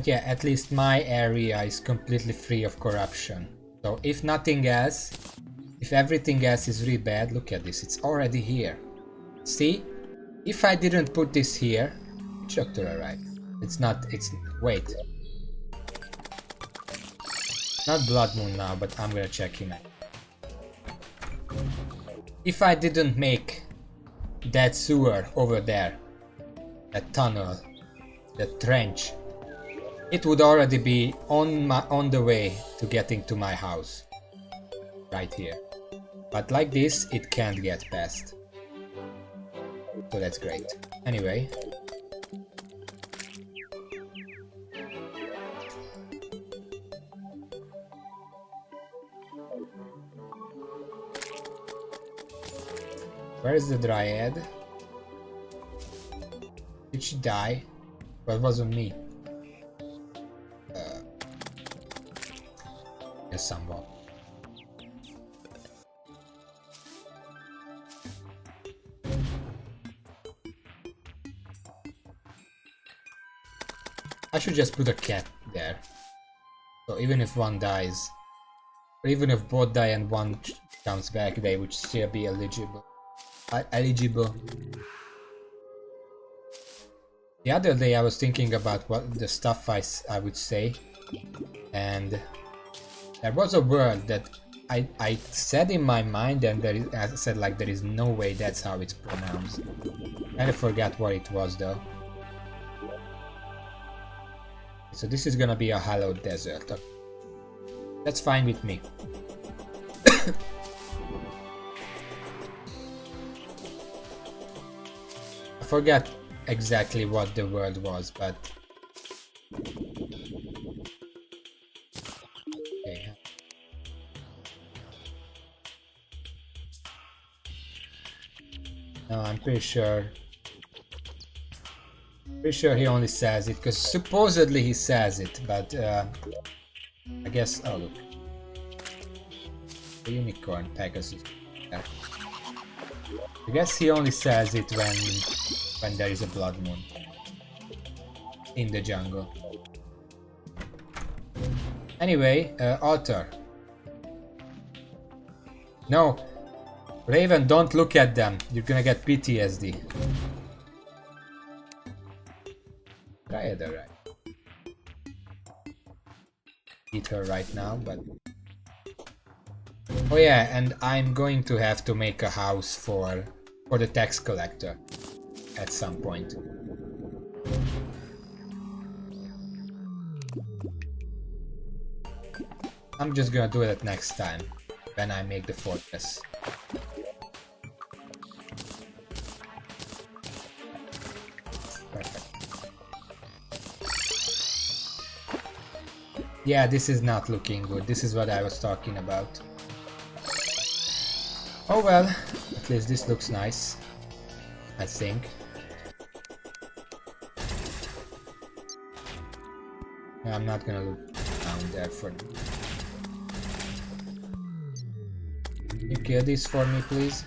But yeah, at least my area is completely free of corruption. So if nothing else, if everything else is really bad, look at this, it's already here. See? If I didn't put this here, which doctor arrived? It's not, wait. Not Blood Moon now, but I'm gonna check him out. If I didn't make that sewer over there, that tunnel, that trench, it would already be on the way to getting to my house. Right here. But like this, it can't get past. So that's great. Anyway. Where is the Dryad? Did she die? Well, it wasn't me. Yes, somewhat. I should just put a cat there. So even if one dies, or even if both die and one comes back, they would still be eligible. The other day I was thinking about what the stuff I would say, and there was a word that I said in my mind, and I said like there is no way that's how it's pronounced. I forgot what it was though. So this is gonna be a hallowed desert. That's fine with me. I forgot exactly what the word was, but okay. No, I'm pretty sure he only says it because supposedly he says it, but I guess. Oh look, the unicorn Pegasus. I guess he only says it when there is a blood moon in the jungle. Anyway, altar. No, Raven, don't look at them. You're gonna get PTSD. Try it, alright. Eat her right now, but. Oh yeah, and I'm going to have to make a house for the tax collector at some point. I'm just gonna do it next time when I make the fortress. Perfect. Yeah, this is not looking good. This is what I was talking about. Oh well, at least this looks nice, I think. I'm not gonna look down there for... Can you kill this for me, please?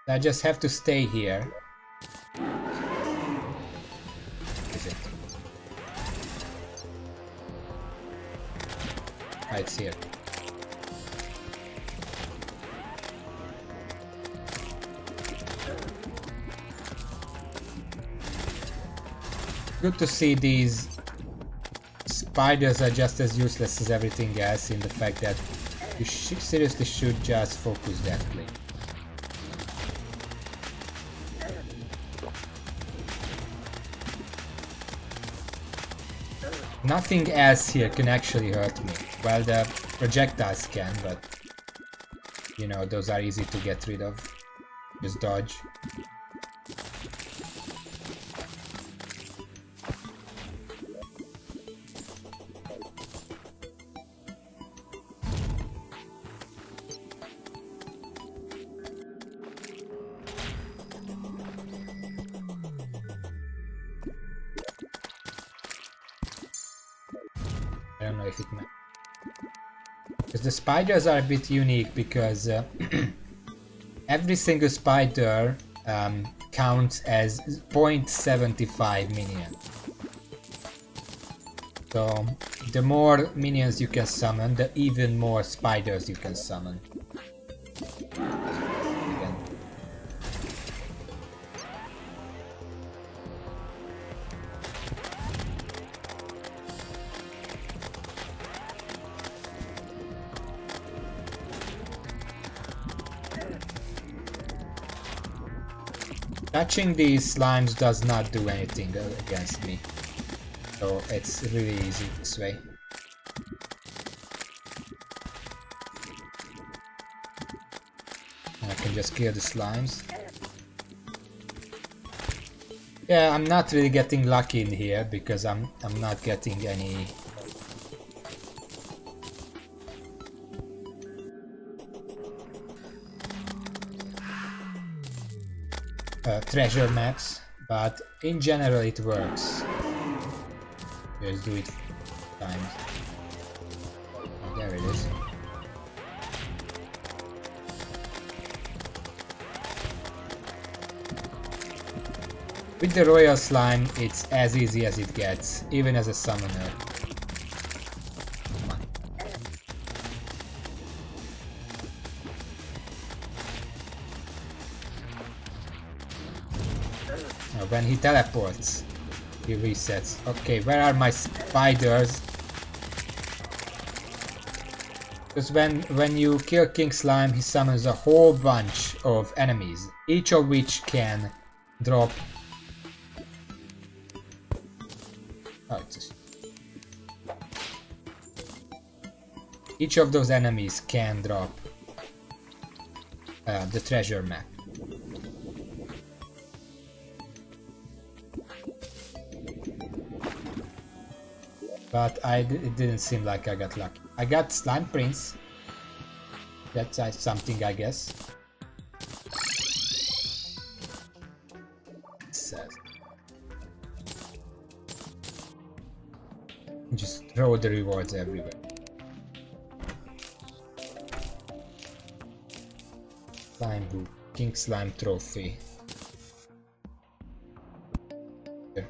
I just have to stay here. Is it? Ah, it's here. Good to see these spiders are just as useless as everything else, in the fact that you seriously should just focus that play. Nothing else here can actually hurt me. Well, the projectiles can, but you know, those are easy to get rid of. Just dodge. I don't know if it matters. Because the spiders are a bit unique because every single spider counts as 0.75 minion. So the more minions you can summon, the even more spiders you can summon. Again. Touching these slimes does not do anything against me, so it's really easy this way. And I can just kill the slimes. Yeah, I'm not really getting lucky in here because I'm not getting any treasure maps, but in general it works. Just do it times. Oh, there it is. With the royal slime, it's as easy as it gets, even as a summoner. Come on. Now, when he teleports, he resets. Okay, where are my spiders? Because when you kill King Slime, he summons a whole bunch of enemies, each of which can drop. Oh, it's just... Each of those enemies can drop the treasure map. But it didn't seem like I got lucky. I got Slime Prince. That's something, I guess. It says. Just throw the rewards everywhere. Slime book, King Slime trophy. Here.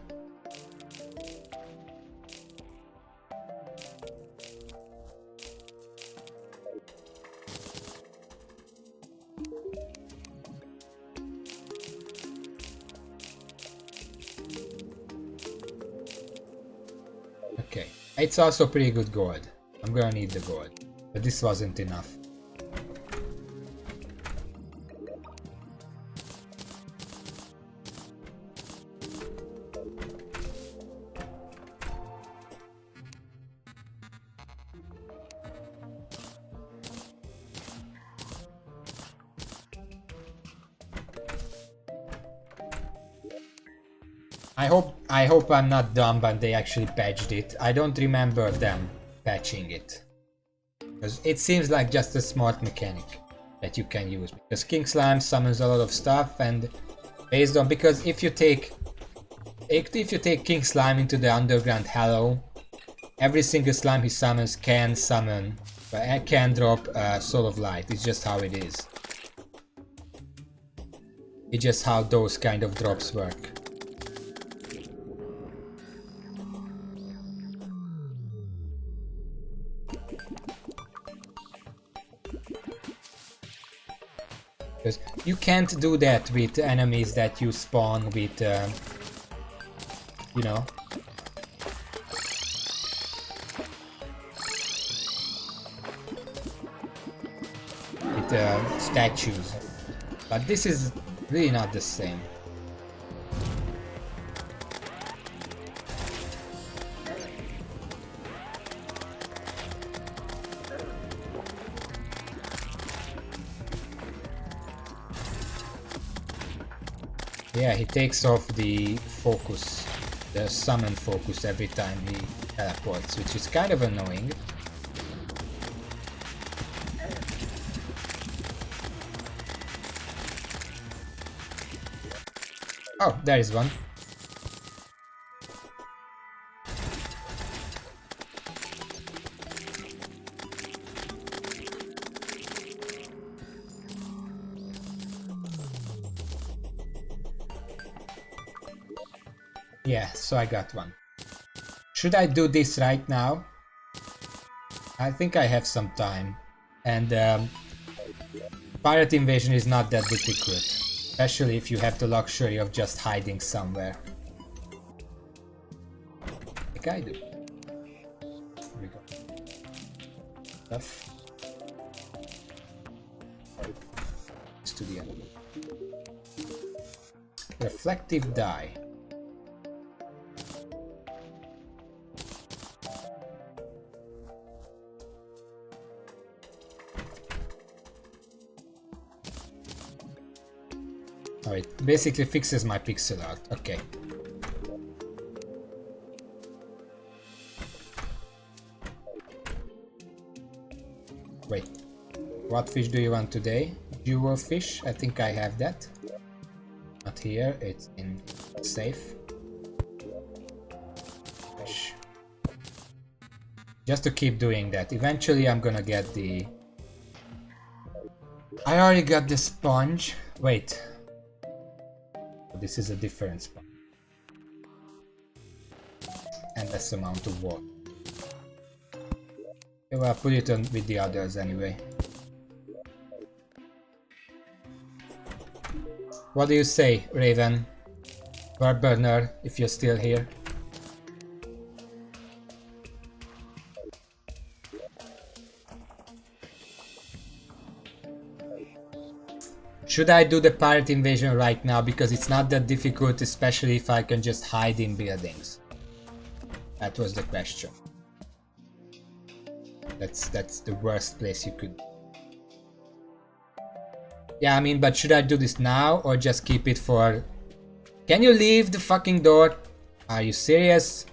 Okay, it's also pretty good gold. I'm gonna need the gold, but this wasn't enough. I hope I'm not dumb and they actually patched it. I don't remember them patching it. Because it seems like just a smart mechanic that you can use. Because King Slime summons a lot of stuff, and based on, because if you take King Slime into the underground Hollow, every single slime he summons can drop Soul of Light. It's just how it is. It's just how those kind of drops work. Because you can't do that with enemies that you spawn with, you know, with statues. But this is really not the same. Yeah, he takes off the focus, the summon focus every time he teleports, which is kind of annoying. Oh, there is one. Yeah, so I got one. Should I do this right now? I think I have some time. And pirate invasion is not that difficult. Especially if you have the luxury of just hiding somewhere. Like I do. Here we go. Stuff. To the end. Reflective dye. Oh, it basically fixes my pixel art. Okay. Wait. What fish do you want today? Jewel fish? I think I have that. Not here, it's in safe. Fish. Just to keep doing that. Eventually I'm gonna get the... I already got the sponge. Wait. This is a different sponge. And less amount of water. Okay, well, I'll put it on with the others anyway. What do you say, Raven? Burner, if you're still here. Should I do the pirate invasion right now? Because it's not that difficult, especially if I can just hide in buildings. That was the question. That's the worst place you could... Yeah, I mean, but should I do this now or just keep it for... Can you leave the fucking door? Are you serious?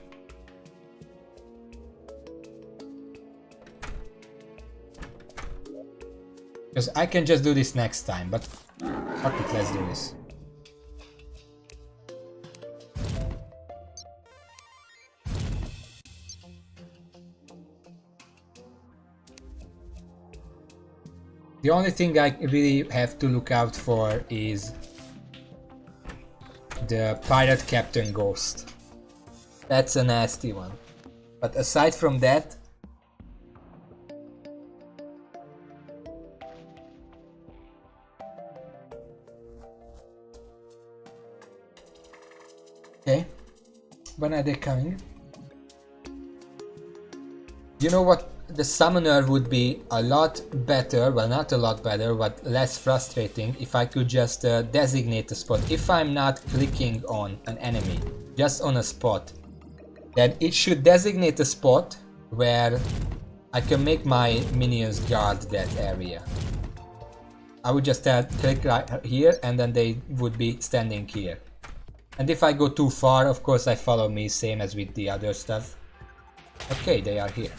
Because I can just do this next time, but fuck it, let's do this. The only thing I really have to look out for is the pirate captain ghost. That's a nasty one. But aside from that, okay, when are they coming? You know what? The summoner would be a lot better, well, not a lot better, but less frustrating if I could just designate a spot. If I'm not clicking on an enemy, just on a spot, then it should designate a spot where I can make my minions guard that area. I would just click right here and then they would be standing here. And if I go too far, of course I follow me, same as with the other stuff. Okay, they are here.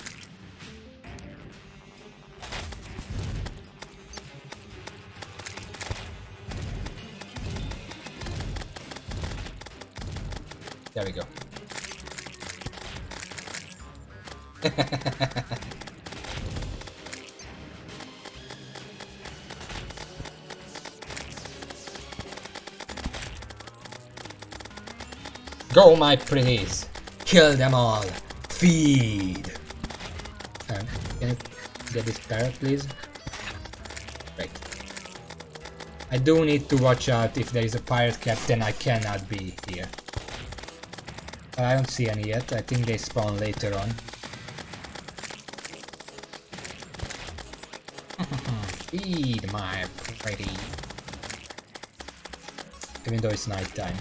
There we go. Go, my pretties! Kill them all! Feed! Can you get this parrot, please? Right. I do need to watch out if there is a pirate captain. I cannot be here. I don't see any yet. I think they spawn later on. Feed my pretty. Even though it's night time.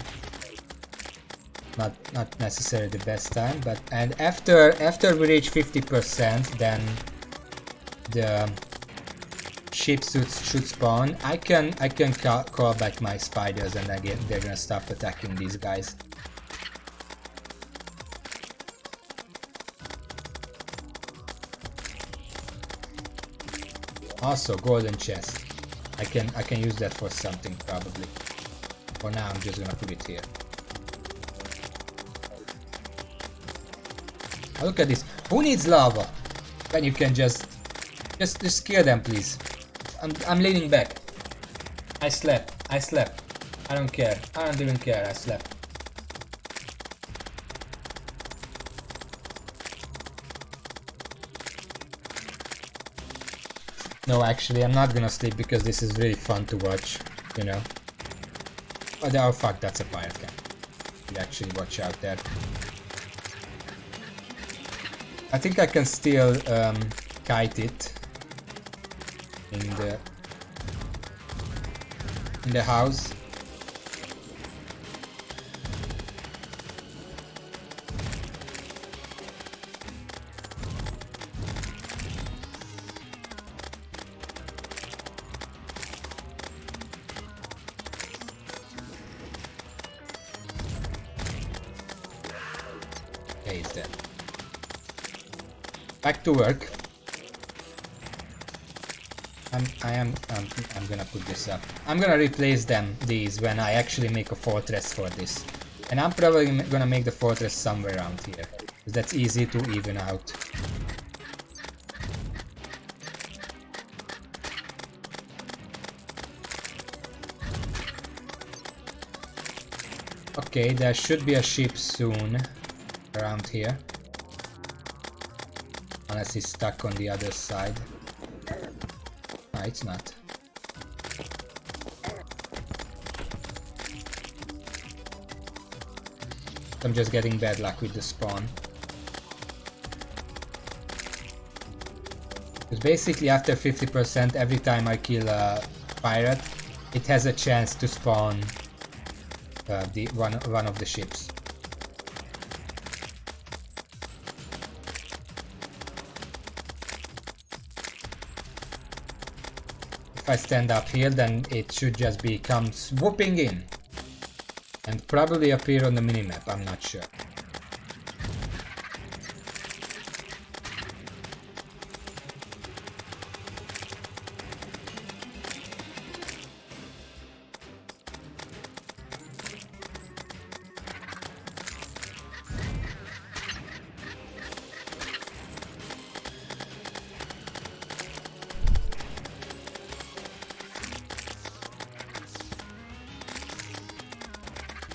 Not necessarily the best time, but and after we reach 50%, then the ship should spawn. I can call back my spiders, and again they're gonna stop attacking these guys. Also, golden chest. I can use that for something probably. For now, I'm just gonna put it here. Oh, look at this. Who needs lava? Then you can just scare them, please. I'm leaning back. I slept. I don't care. I don't even care. I slept. No, actually, I'm not gonna sleep because this is really fun to watch, you know. Oh fuck, that's a pirate camp. You actually watch out there. I think I can still kite it in the house. Okay, he's dead. Back to work. I'm gonna put this up. I'm gonna replace these when I actually make a fortress for this. And I'm probably gonna make the fortress somewhere around here. Because that's easy to even out. Okay, there should be a ship soon around here. Unless he's stuck on the other side. No, it's not. I'm just getting bad luck with the spawn. Because basically after 50% every time I kill a pirate, it has a chance to spawn the one of the ships. If I stand up here, then it should just come swooping in. And probably appear on the minimap, I'm not sure.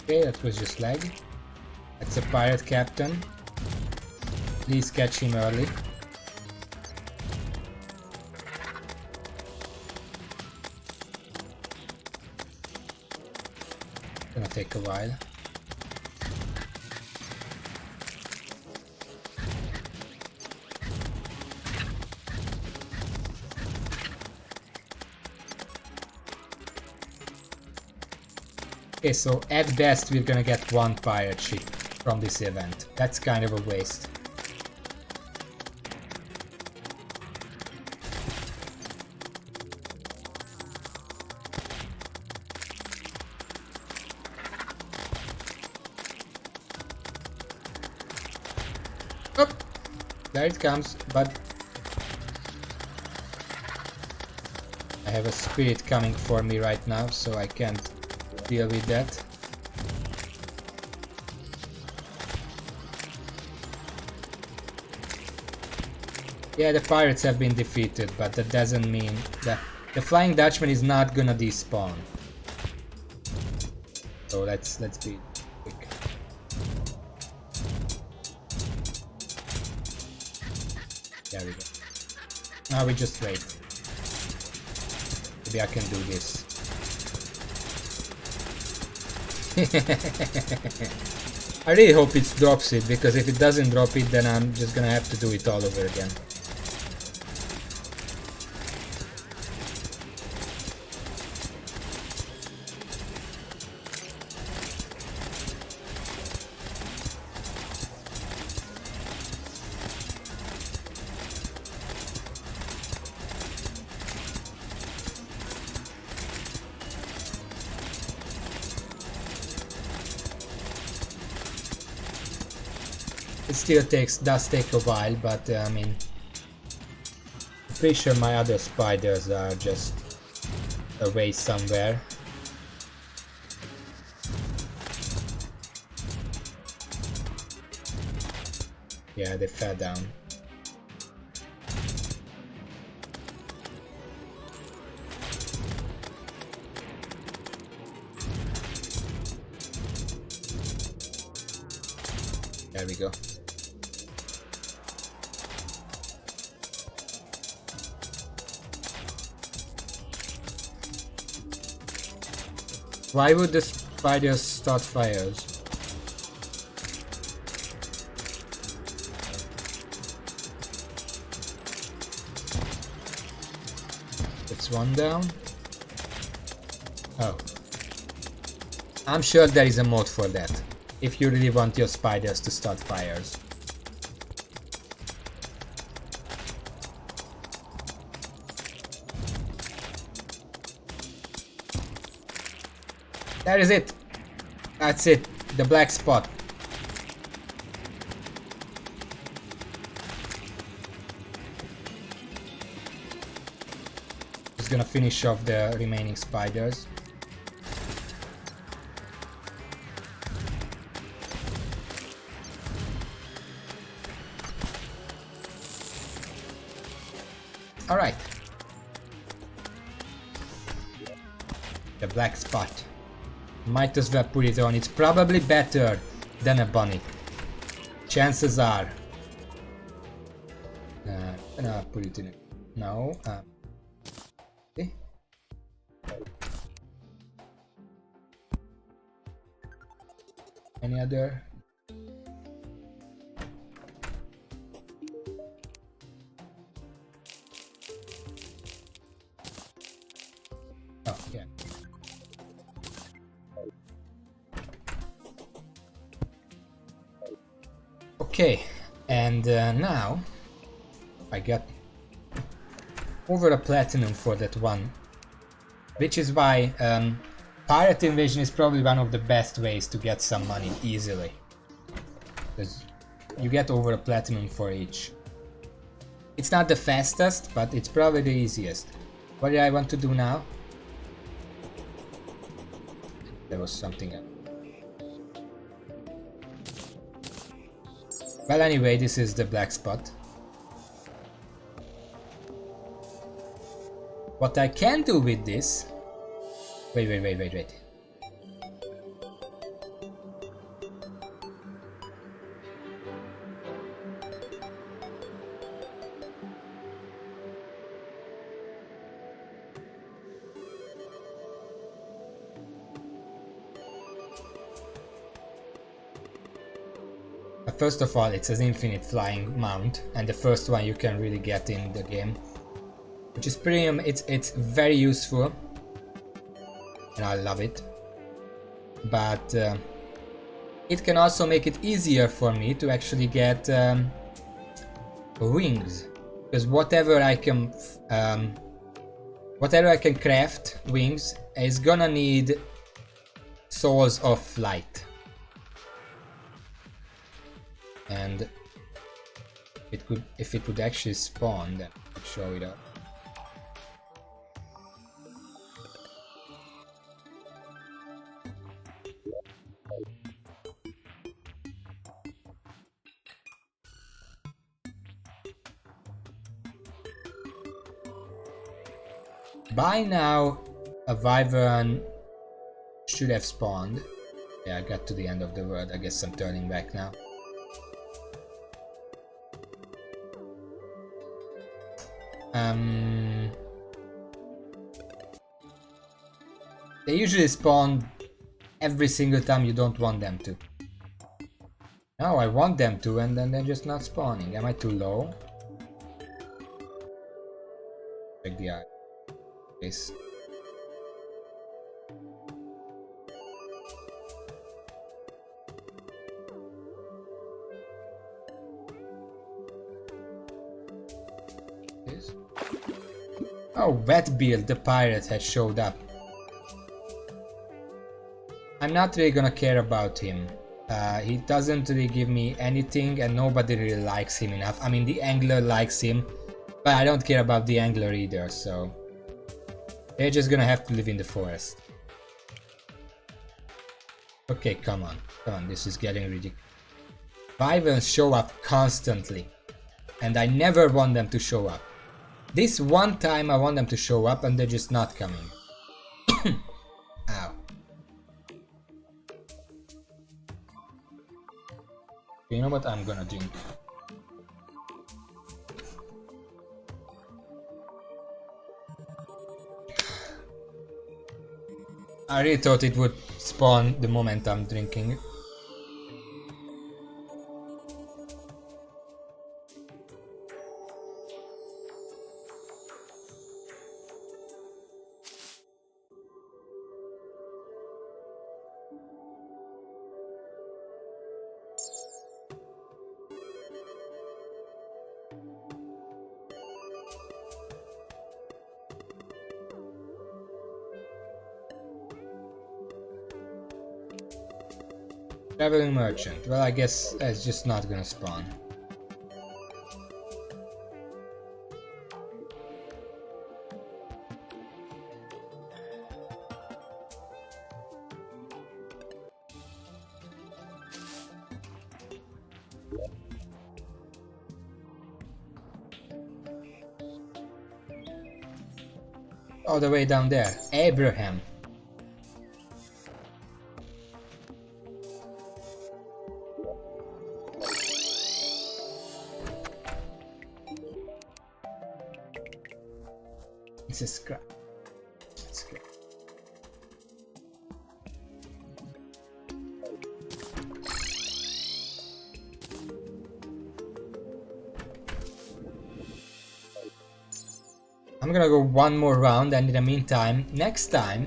Okay, that was just lag. That's a pirate captain. Please catch him early. Gonna take a while. Okay, so at best we're gonna get one pirate ship from this event. That's kind of a waste. Oh, there it comes, but I have a spirit coming for me right now, so I can't deal with that. Yeah, the pirates have been defeated, but that doesn't mean that the Flying Dutchman is not gonna despawn. So let's be quick. There we go. Now we just wait. Maybe I can do this. I really hope it drops it, because if it doesn't drop it, then I'm just gonna have to do it all over again. It still does take a while, but I mean, I'm pretty sure my other spiders are just away somewhere. Yeah, they fell down. There we go. Why would the spiders start fires? That's one down. Oh. I'm sure there is a mod for that. If you really want your spiders to start fires. That is it. That's it. The black spot. Just gonna finish off the remaining spiders. Alright. The black spot. Might as well put it on. It's probably better than a bunny. Chances are. Gonna put it in it. No. Okay. Any other? Oh, yeah. Okay, and now I got over a platinum for that one, which is why Pirate Invasion is probably one of the best ways to get some money easily, because you get over a platinum for each. It's not the fastest, but it's probably the easiest. What do I want to do now? There was something else. Well, anyway, this is the black spot. What I can do with this... Wait. First of all, it's an infinite flying mount, and the first one you can really get in the game, which is pretty. It's very useful, and I love it. But it can also make it easier for me to actually get wings, because whatever I can craft wings is gonna need souls of flight. And if it would actually spawn, then I'll show it up. By now, a wyvern should have spawned. Yeah, I got to the end of the world. I guess I'm turning back now. They usually spawn every single time you don't want them to. No, I want them to, and then they're just not spawning. Am I too low? Check the eye. This. Oh, Wetbeard, the pirate, has showed up. I'm not really gonna care about him. He doesn't really give me anything, and nobody really likes him enough. I mean, the angler likes him, but I don't care about the angler either, so... They're just gonna have to live in the forest. Okay, come on, this is getting ridiculous. Wyverns show up constantly, and I never want them to show up. This one time I want them to show up, and they're just not coming. Ow. You know what? I'm gonna drink. I really thought it would spawn the moment I'm drinking. Traveling merchant. Well, I guess it's just not gonna spawn. All the way down there. Abraham. It's a scrap. I'm gonna go one more round, and in the meantime, next time,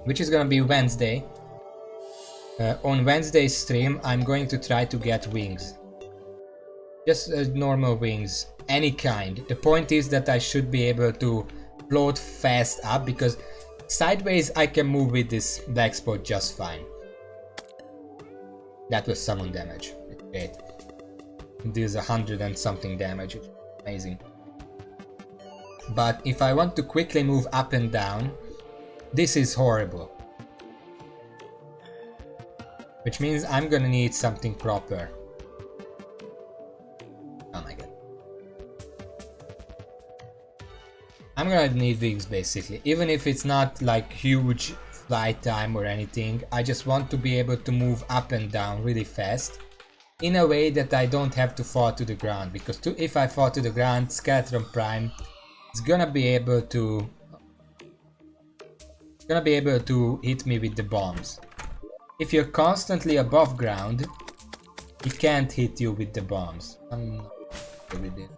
which is gonna be Wednesday, on Wednesday's stream, I'm going to try to get wings. Just normal wings, any kind. The point is that I should be able to float fast up, because sideways I can move with this black spot just fine. That was summon damage. Great. It deals 100 and something damage. Amazing. But if I want to quickly move up and down, this is horrible. Which means I'm gonna need something proper. Oh my god. I'm gonna need wings basically. Even if it's not like huge flight time or anything, I just want to be able to move up and down really fast. In a way that I don't have to fall to the ground. Because if I fall to the ground, Skeletron Prime is gonna be able to hit me with the bombs. If you're constantly above ground, he can't hit you with the bombs. I'm not sure with it.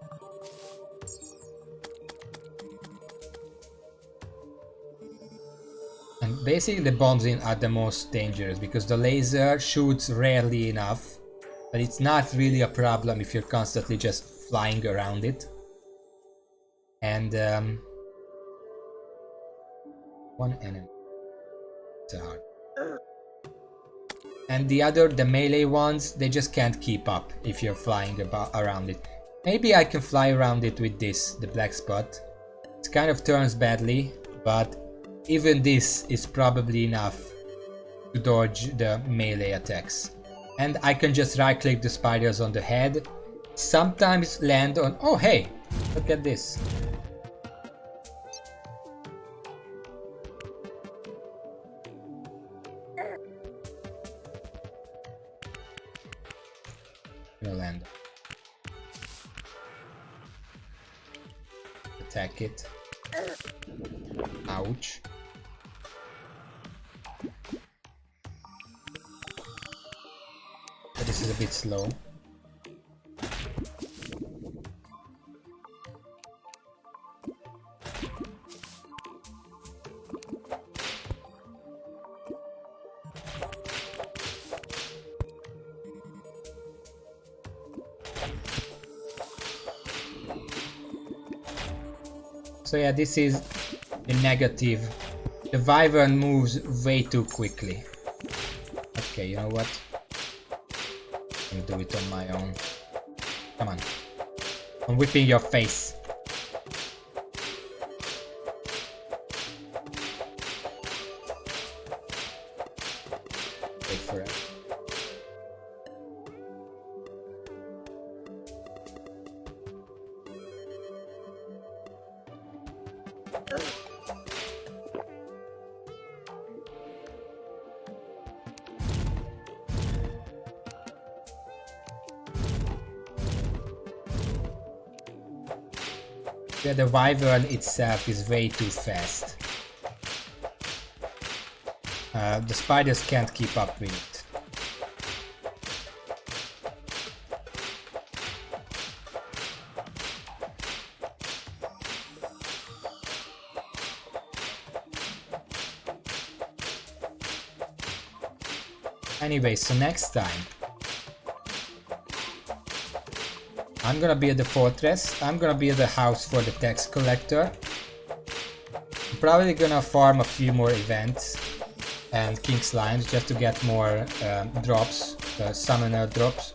And basically the bombs are the most dangerous, because the laser shoots rarely enough, but it's not really a problem if you're constantly just flying around it. And one enemy. It's hard. And the melee ones, they just can't keep up if you're flying around it. Maybe I can fly around it with this, the black spot. It kind of turns badly, but even this is probably enough to dodge the melee attacks. And I can just right click the spiders on the head. Sometimes land on... Oh hey! Look at this. Land. Attack it. Ouch. But this is a bit slow. So yeah, this is the negative. The Wyvern moves way too quickly. Okay, you know what? I'm gonna do it on my own. Come on. I'm whipping your face. Wait for it. Yeah, the Wyvern itself is way too fast. The spiders can't keep up with it. Anyway, so next time I'm gonna build a fortress. I'm gonna build a house for the tax collector. I'm probably gonna farm a few more events and king slimes just to get more drops, summon drops.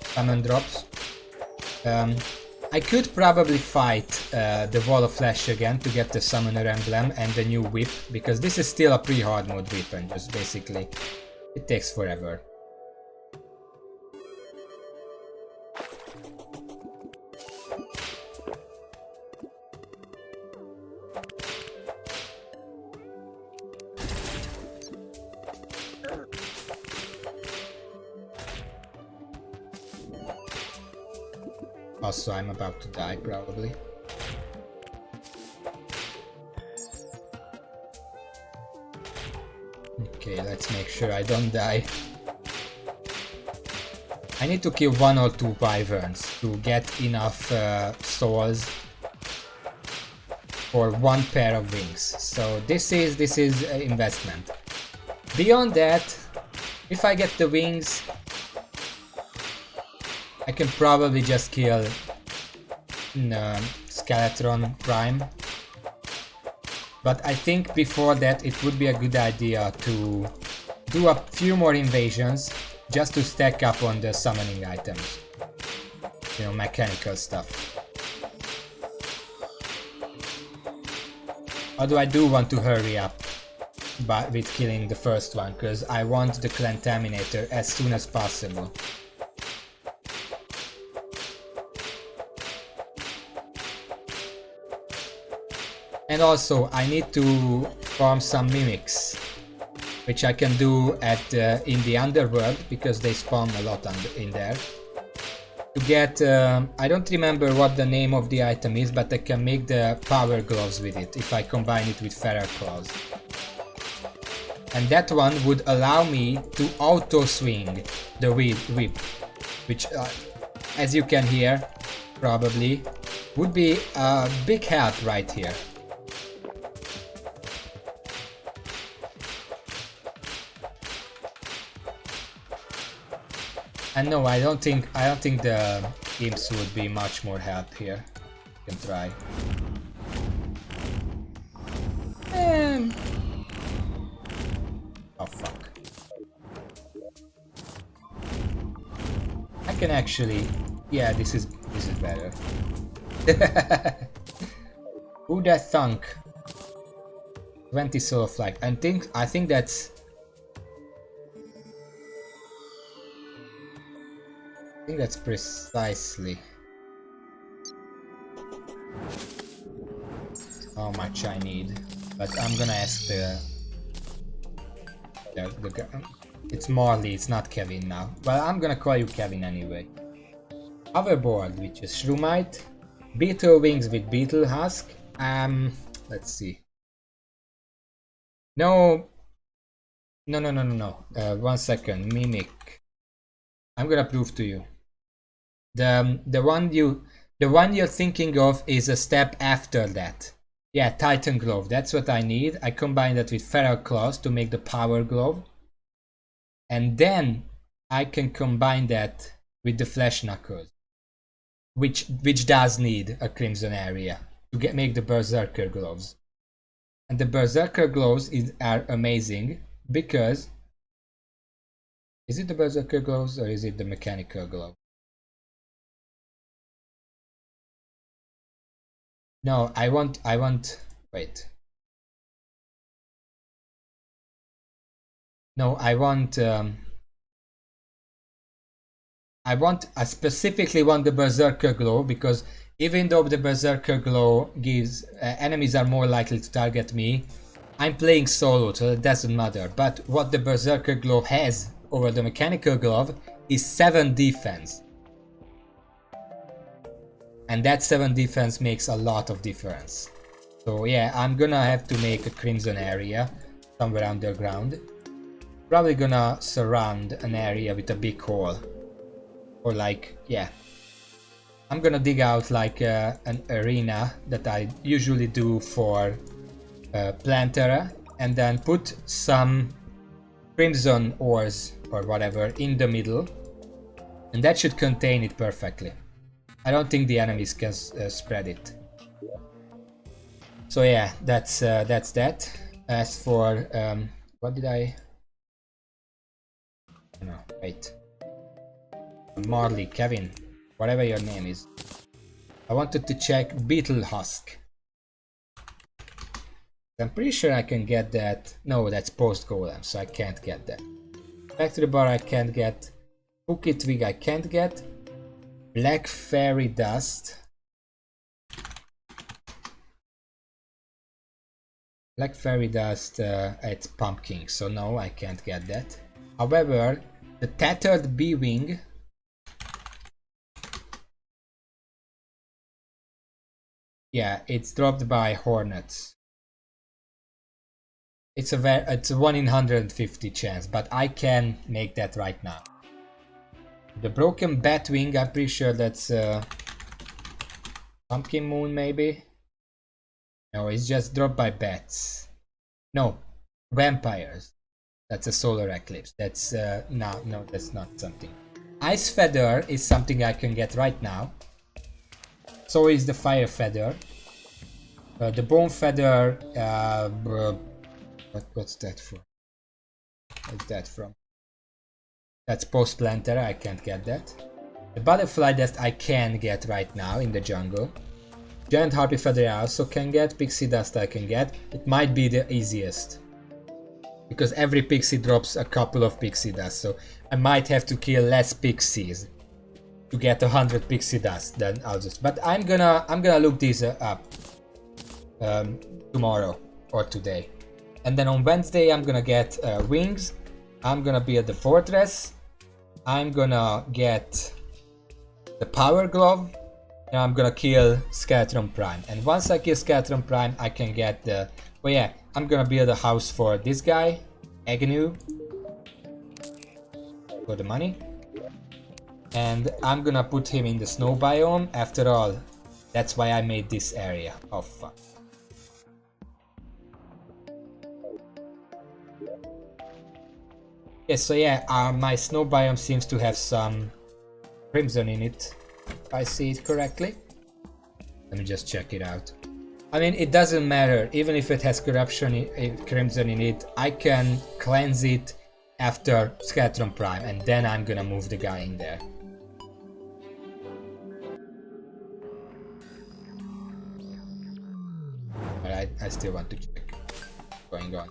I could probably fight the Wall of Flesh again to get the summoner emblem and the new whip, because this is still a pre-hard mode weapon, just basically. It takes forever. Also, I'm about to die, probably. Okay, let's make sure I don't die. I need to kill 1 or 2 wyverns to get enough souls for 1 pair of wings. So this is an investment. Beyond that, if I get the wings, I can probably just kill Skeletron Prime. But I think before that it would be a good idea to do a few more invasions just to stack up on the summoning items. You know, mechanical stuff. Although I do want to hurry up with killing the first one, because I want the Contaminator as soon as possible. And also, I need to farm some mimics, which I can do at in the underworld, because they spawn a lot in there. To get, I don't remember what the name of the item is, but I can make the power gloves with it if I combine it with feral claws. And that one would allow me to auto swing the whip, which, as you can hear, probably would be a big help right here. And no, I don't think the imps would be much more help here. You can try. Oh fuck. I can actually, yeah, this is better. Who that thunk? 20 soul of light. I think that's, that's precisely how much I need, but I'm gonna ask the it's Marley, it's not Kevin now. Well, I'm gonna call you Kevin anyway. Hoverboard, which is Shrumite, Beetle Wings with Beetle Husk. Let's see. No. 1 second. Mimic. I'm gonna prove to you. The one you're thinking of is a step after that. Yeah, Titan Glove. That's what I need. I combine that with Feral Claws to make the Power Glove, and then I can combine that with the Flesh Knuckles, which does need a Crimson area to make the Berserker Gloves. And the Berserker Gloves are amazing because, is it the Berserker Gloves or is it the Mechanical Glove? No, I want, wait. No, I specifically want the Berserker Glow, because even though the Berserker Glow gives, enemies are more likely to target me, I'm playing solo, so it doesn't matter. But what the Berserker Glow has over the Mechanical Glove is 7 defense. And that 7 defense makes a lot of difference. So yeah, I'm gonna have to make a Crimson area somewhere underground. Probably gonna surround an area with a big hole. Or like, yeah. I'm gonna dig out like an arena that I usually do for Plantera, and then put some crimson ores or whatever in the middle, and that should contain it perfectly. I don't think the enemies can spread it. So yeah, that's that. As for what did I? No, wait. Marley, Kevin, whatever your name is. I wanted to check Beetle Husk. I'm pretty sure I can get that. No, that's post golem, so I can't get that. Factory bar I can't get. Cookie twig I can't get. Black fairy dust. Black fairy dust at pumpkin, so no, I can't get that. However, the tattered bee wing. Yeah, it's dropped by hornets. It's a 1 in 150 chance, but I can make that right now. The broken bat wing, I'm pretty sure that's pumpkin moon maybe. No, it's just dropped by bats. No, vampires. That's a solar eclipse. That's no, that's not something. Ice feather is something I can get right now. So is the fire feather. The bone feather. What's that for? What's that from? That's post planter. I can't get that. The butterfly dust I can get right now in the jungle. Giant harpy feather I also can get. Pixie dust I can get. It might be the easiest, because every pixie drops a couple of pixie dust, so I might have to kill less pixies to get 100 pixie dust. Then I'll just. But I'm gonna look these up tomorrow or today, and then on Wednesday I'm gonna get wings. I'm gonna build the fortress. I'm gonna get the power glove. And I'm gonna kill Skeletron Prime. And once I kill Skeletron Prime, I can get the. Oh yeah, I'm gonna build a house for this guy, Agnew, for the money. And I'm gonna put him in the snow biome. After all, that's why I made this area. Oh fuck. Yeah, so yeah, my snow biome seems to have some crimson in it, if I see it correctly. Let me just check it out. I mean, it doesn't matter, even if it has corruption crimson in it, I can cleanse it after Skeletron Prime, and then I'm gonna move the guy in there. But I still want to check what's going on.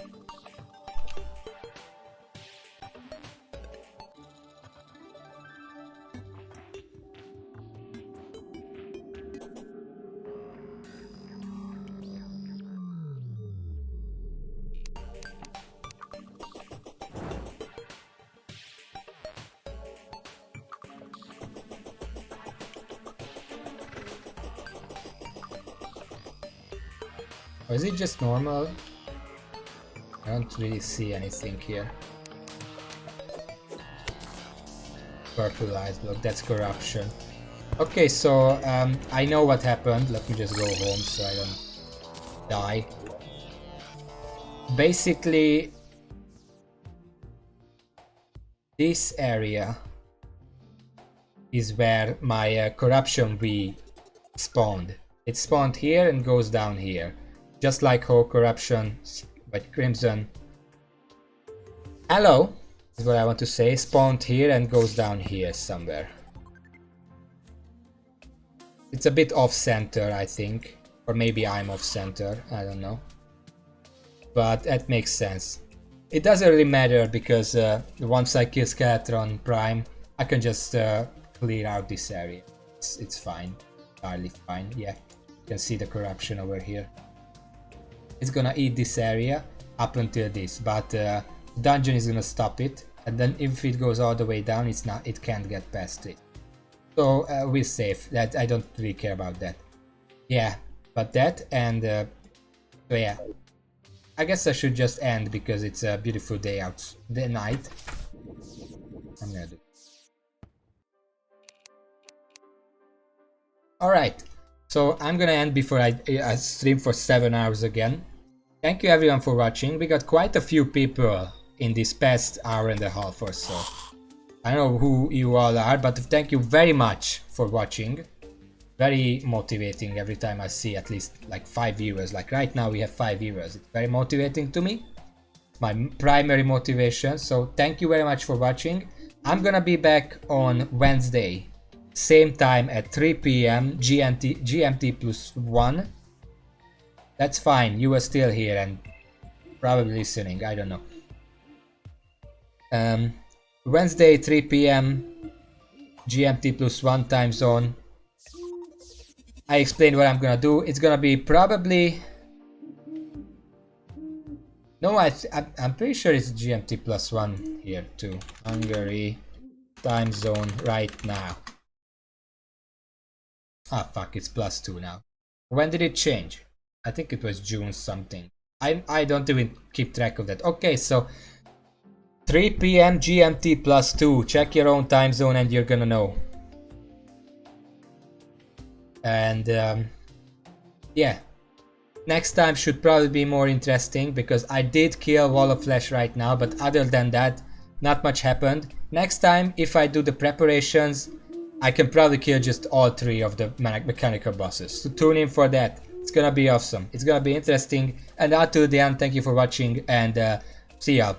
Or is it just normal? I don't really see anything here. Purple eyes block, that's corruption. Okay, so I know what happened. Let me just go home so I don't die. Basically, this area is where my corruption V spawned. It spawned here and goes down here. Just like how corruption but crimson. Hello, is what I want to say. Spawned here and goes down here somewhere. It's a bit off center, I think. Or maybe I'm off center, I don't know. But that makes sense. It doesn't really matter because once I kill Skeletron Prime, I can just clear out this area. It's fine. Entirely fine, yeah. You can see the corruption over here. It's gonna eat this area up until this, but dungeon is gonna stop it, and then if it goes all the way down, it can't get past it. So we're safe. That I don't really care about that. Yeah, but that and so yeah, I guess I should just end because it's a beautiful day out. The night. I'm gonna do. Alright. So I'm gonna end before I stream for 7 hours again. Thank you everyone for watching. We got quite a few people in this past hour and a half or so. I don't know who you all are, but thank you very much for watching. Very motivating every time I see at least like 5 viewers. Like right now we have 5 viewers. It's very motivating to me. It's my primary motivation. So thank you very much for watching. I'm gonna be back on Wednesday. Same time at 3 p.m. GMT plus 1. That's fine. You are still here and probably listening. I don't know. Wednesday 3 p.m. GMT plus 1 time zone. I explained what I'm gonna do. It's gonna be probably... No, I'm pretty sure it's GMT plus 1 here too. Hungary time zone right now. Ah, fuck, it's plus 2 now. When did it change? I think it was June something. I don't even keep track of that. Okay, so 3 p.m. GMT plus 2. Check your own time zone and you're gonna know. And yeah, next time should probably be more interesting because I did kill Wall of Flesh right now, but other than that, not much happened. Next time, if I do the preparations, I can probably kill just all 3 of the mechanical bosses. So tune in for that. It's gonna be awesome. It's gonna be interesting. And until the end, thank you for watching and see y'all.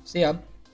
See ya.